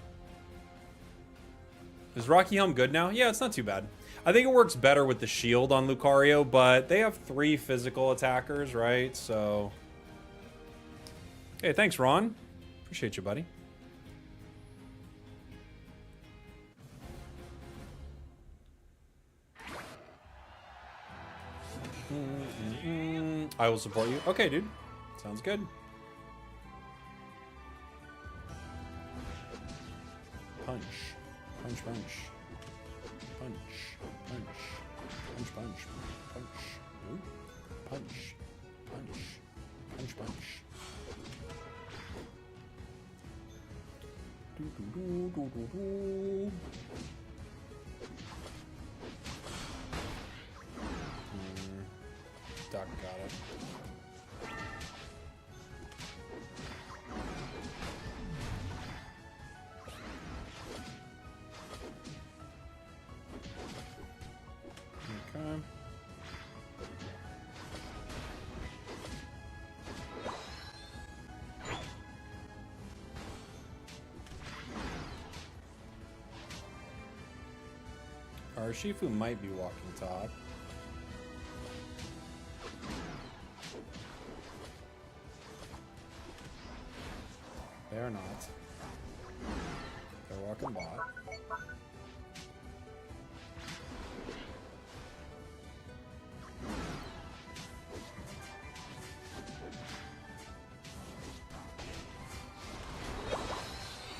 Is Rocky Helm good now? Yeah, it's not too bad. I think it works better with the shield on Lucario, but they have 3 physical attackers, right? So... Hey, thanks, Ron. Appreciate you, buddy. I will support you. Okay, dude. Sounds good. Punch. Punch, punch. Punch. Punch. Punch, punch. Punch. Ooh. Punch. Punch. Punch, punch. Do, do, do, do, do, do. Doc got it. Okay. Our Shifu might be walking top. They're not. They're walking bot.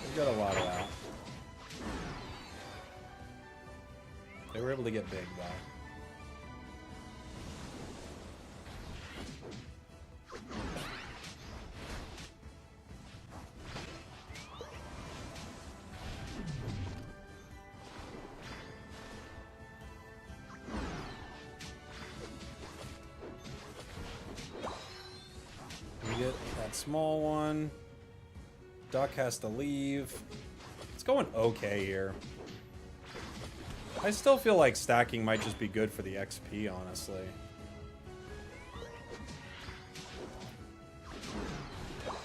We got a lot of that. They were able to get big though. We get that small one. Duck has to leave. It's going okay here. I still feel like stacking might just be good for the XP, honestly.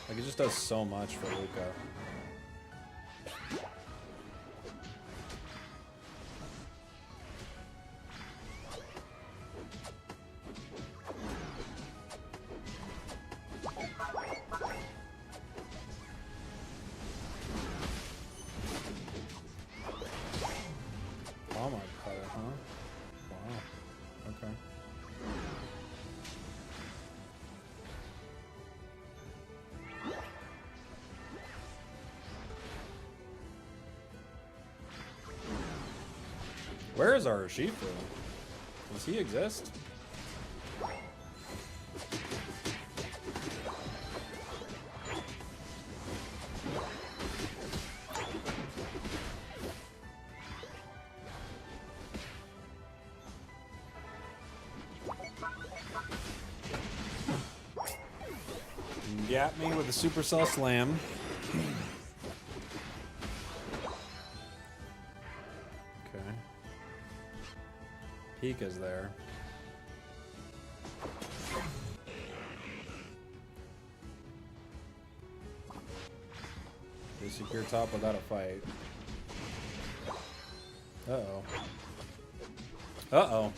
Like, it just does so much for Luca. Where is our Urshifu? Does he exist? Gap me with a Supercell Slam. Pika's there. They secure top without a fight. Uh-oh. Uh-oh.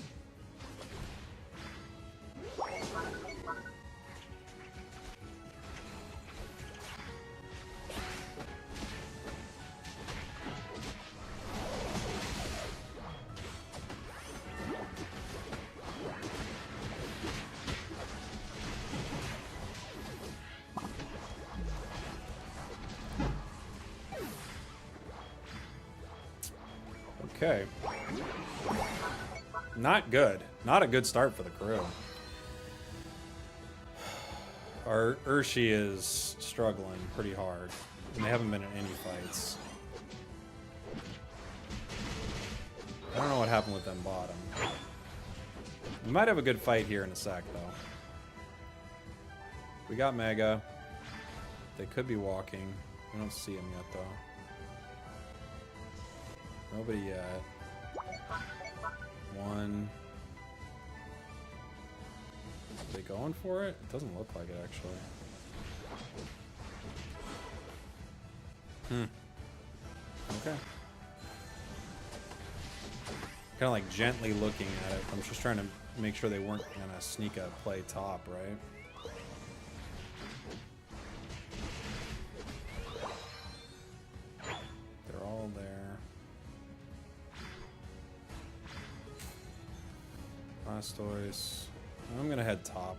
Okay. Not good. Not a good start for the crew. Our Urshi is struggling pretty hard, and they haven't been in any fights. I don't know what happened with them bottom. We might have a good fight here in a sec, though. We got Mega. They could be walking. We don't see him yet, though. Nobody yet. One. Are they going for it? It doesn't look like it, actually. Okay. Kind of like gently looking at it. I'm just trying to make sure they weren't gonna sneak a play top, right? They're all there. Blastoise. I'm gonna head top.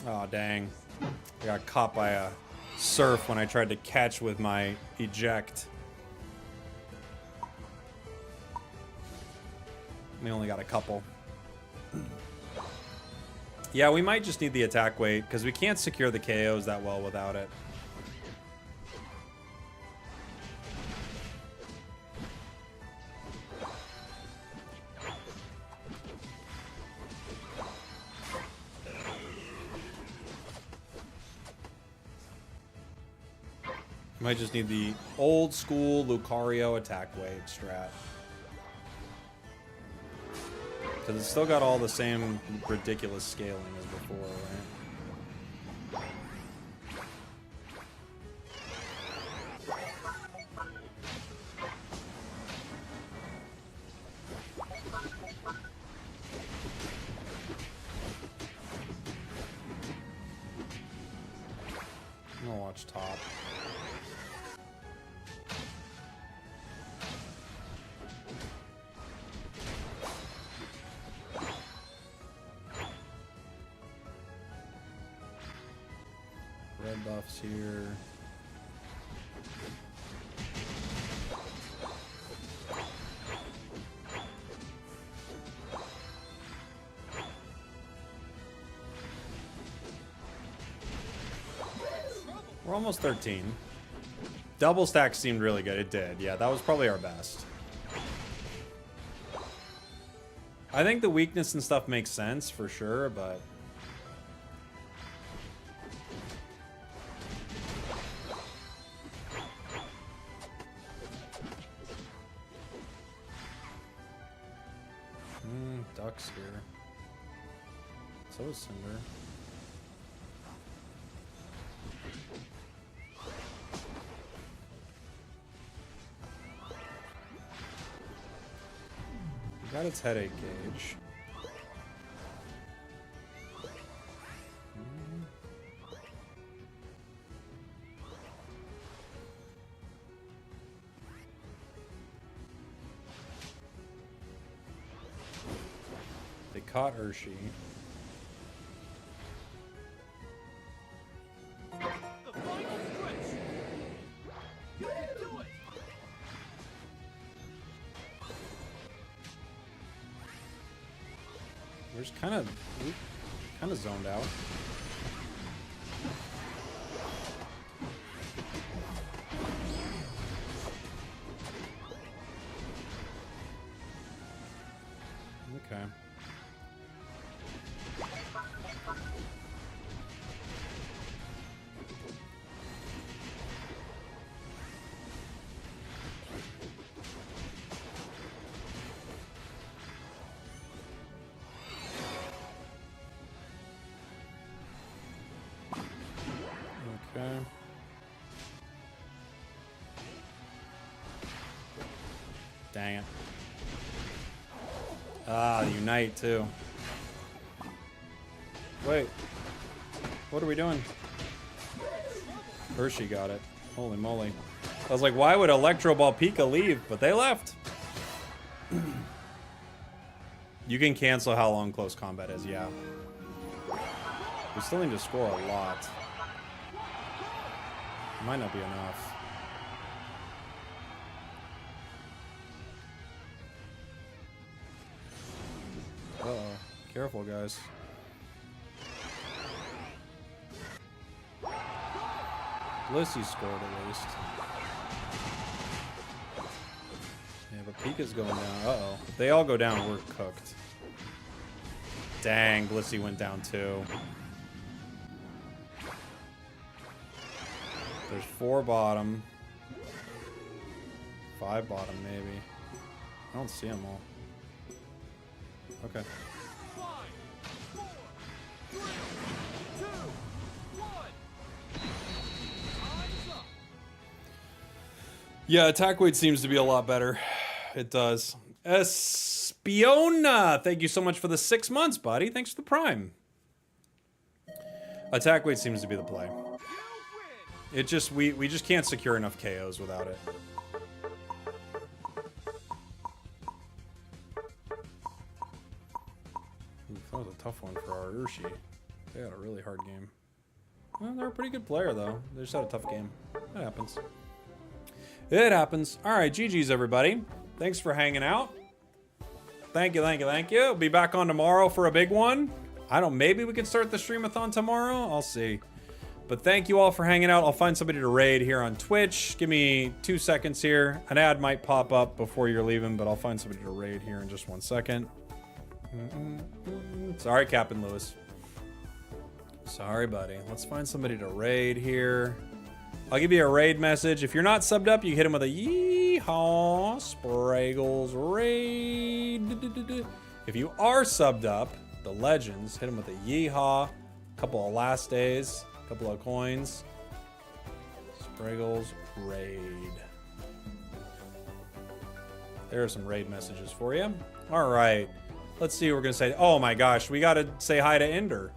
Oh, dang. I got caught by a surf when I tried to catch with my eject. We only got a couple. Yeah, we might just need the attack weight, because we can't secure the KOs that well without it. Might just need the old school Lucario attack weight strat. Because it's still got all the same ridiculous scaling as before, right? I'm gonna watch top. Red buffs here. We're almost 13. Double stack seemed really good. It did. Yeah, that was probably our best. I think the weakness and stuff makes sense for sure, but... Ducks here. So is Cinder. Got its headache gauge. They caught Urshi. The final stretch. You can do it. We're just kind of zoned out. Okay. Okay. Dang it. Ah, the Unite too. Wait. What are we doing? Hershey got it. Holy moly. I was like, why would Electro Ball Pika leave? But they left. You can cancel how long close combat is, yeah. We still need to score a lot. Might not be enough. Uh-oh. Careful, guys. Blissey scored at least. Yeah, but Pika's going down. Uh-oh. If they all go down, we're cooked. Dang, Blissey went down too. There's 4 bottom. 5 bottom, maybe. I don't see them all. Okay. 5, 4, 3, 2, 1. Time's up. Yeah, attack weight seems to be a lot better. It does. Espiona! Thank you so much for the 6 months, buddy. Thanks for the prime. Attack weight seems to be the play. It just, we just can't secure enough KOs without it. That was a tough one for our Urshi. They had a really hard game. Well, they're a pretty good player, though. They just had a tough game. That happens. It happens. All right, GG's, everybody. Thanks for hanging out. Thank you, thank you, thank you. We'll be back on tomorrow for a big one. I don't, maybe we can start the Streamathon tomorrow. I'll see. But thank you all for hanging out. I'll find somebody to raid here on Twitch. Give me 2 seconds here. An ad might pop up before you're leaving, but I'll find somebody to raid here in just 1 second. Sorry, Captain Lewis. Sorry, buddy. Let's find somebody to raid here. I'll give you a raid message. If you're not subbed up, you hit him with a Yeehaw, Spragels, raid. If you are subbed up, the legends, hit him with a Yeehaw, couple of last days, couple of coins, Spragels, raid. There are some raid messages for you. All right, let's see what we're gonna say. Oh my gosh, we gotta say hi to Ender.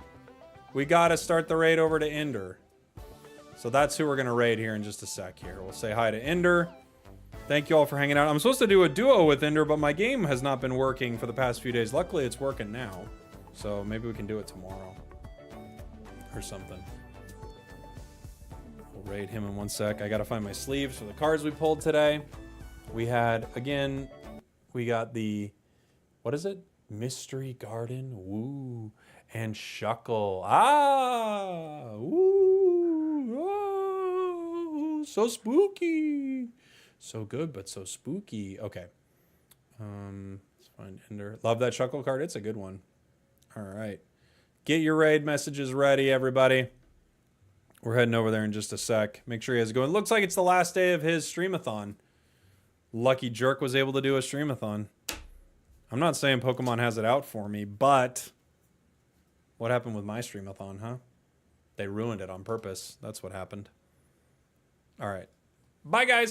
We gotta start the raid over to Ender. So that's who we're gonna raid here in just a sec here. We'll say hi to Ender. Thank you all for hanging out. I'm supposed to do a duo with Ender, but my game has not been working for the past few days. Luckily, it's working now. So maybe we can do it tomorrow. Or something. We'll raid him in one sec. I gotta find my sleeves for the cards we pulled today. We had, again, we got the, what is it? Mystery Garden, woo, and Shuckle. Ah, woo, oh, so spooky. So good, but so spooky. Okay. Let's find Ender. Love that Shuckle card. It's a good one. All right. Get your raid messages ready, everybody. We're heading over there in just a sec. Make sure he has it going. Looks like it's the last day of his streamathon. Lucky Jerk was able to do a streamathon. I'm not saying Pokemon has it out for me, but what happened with my streamathon, huh? They ruined it on purpose. That's what happened. All right. Bye, guys.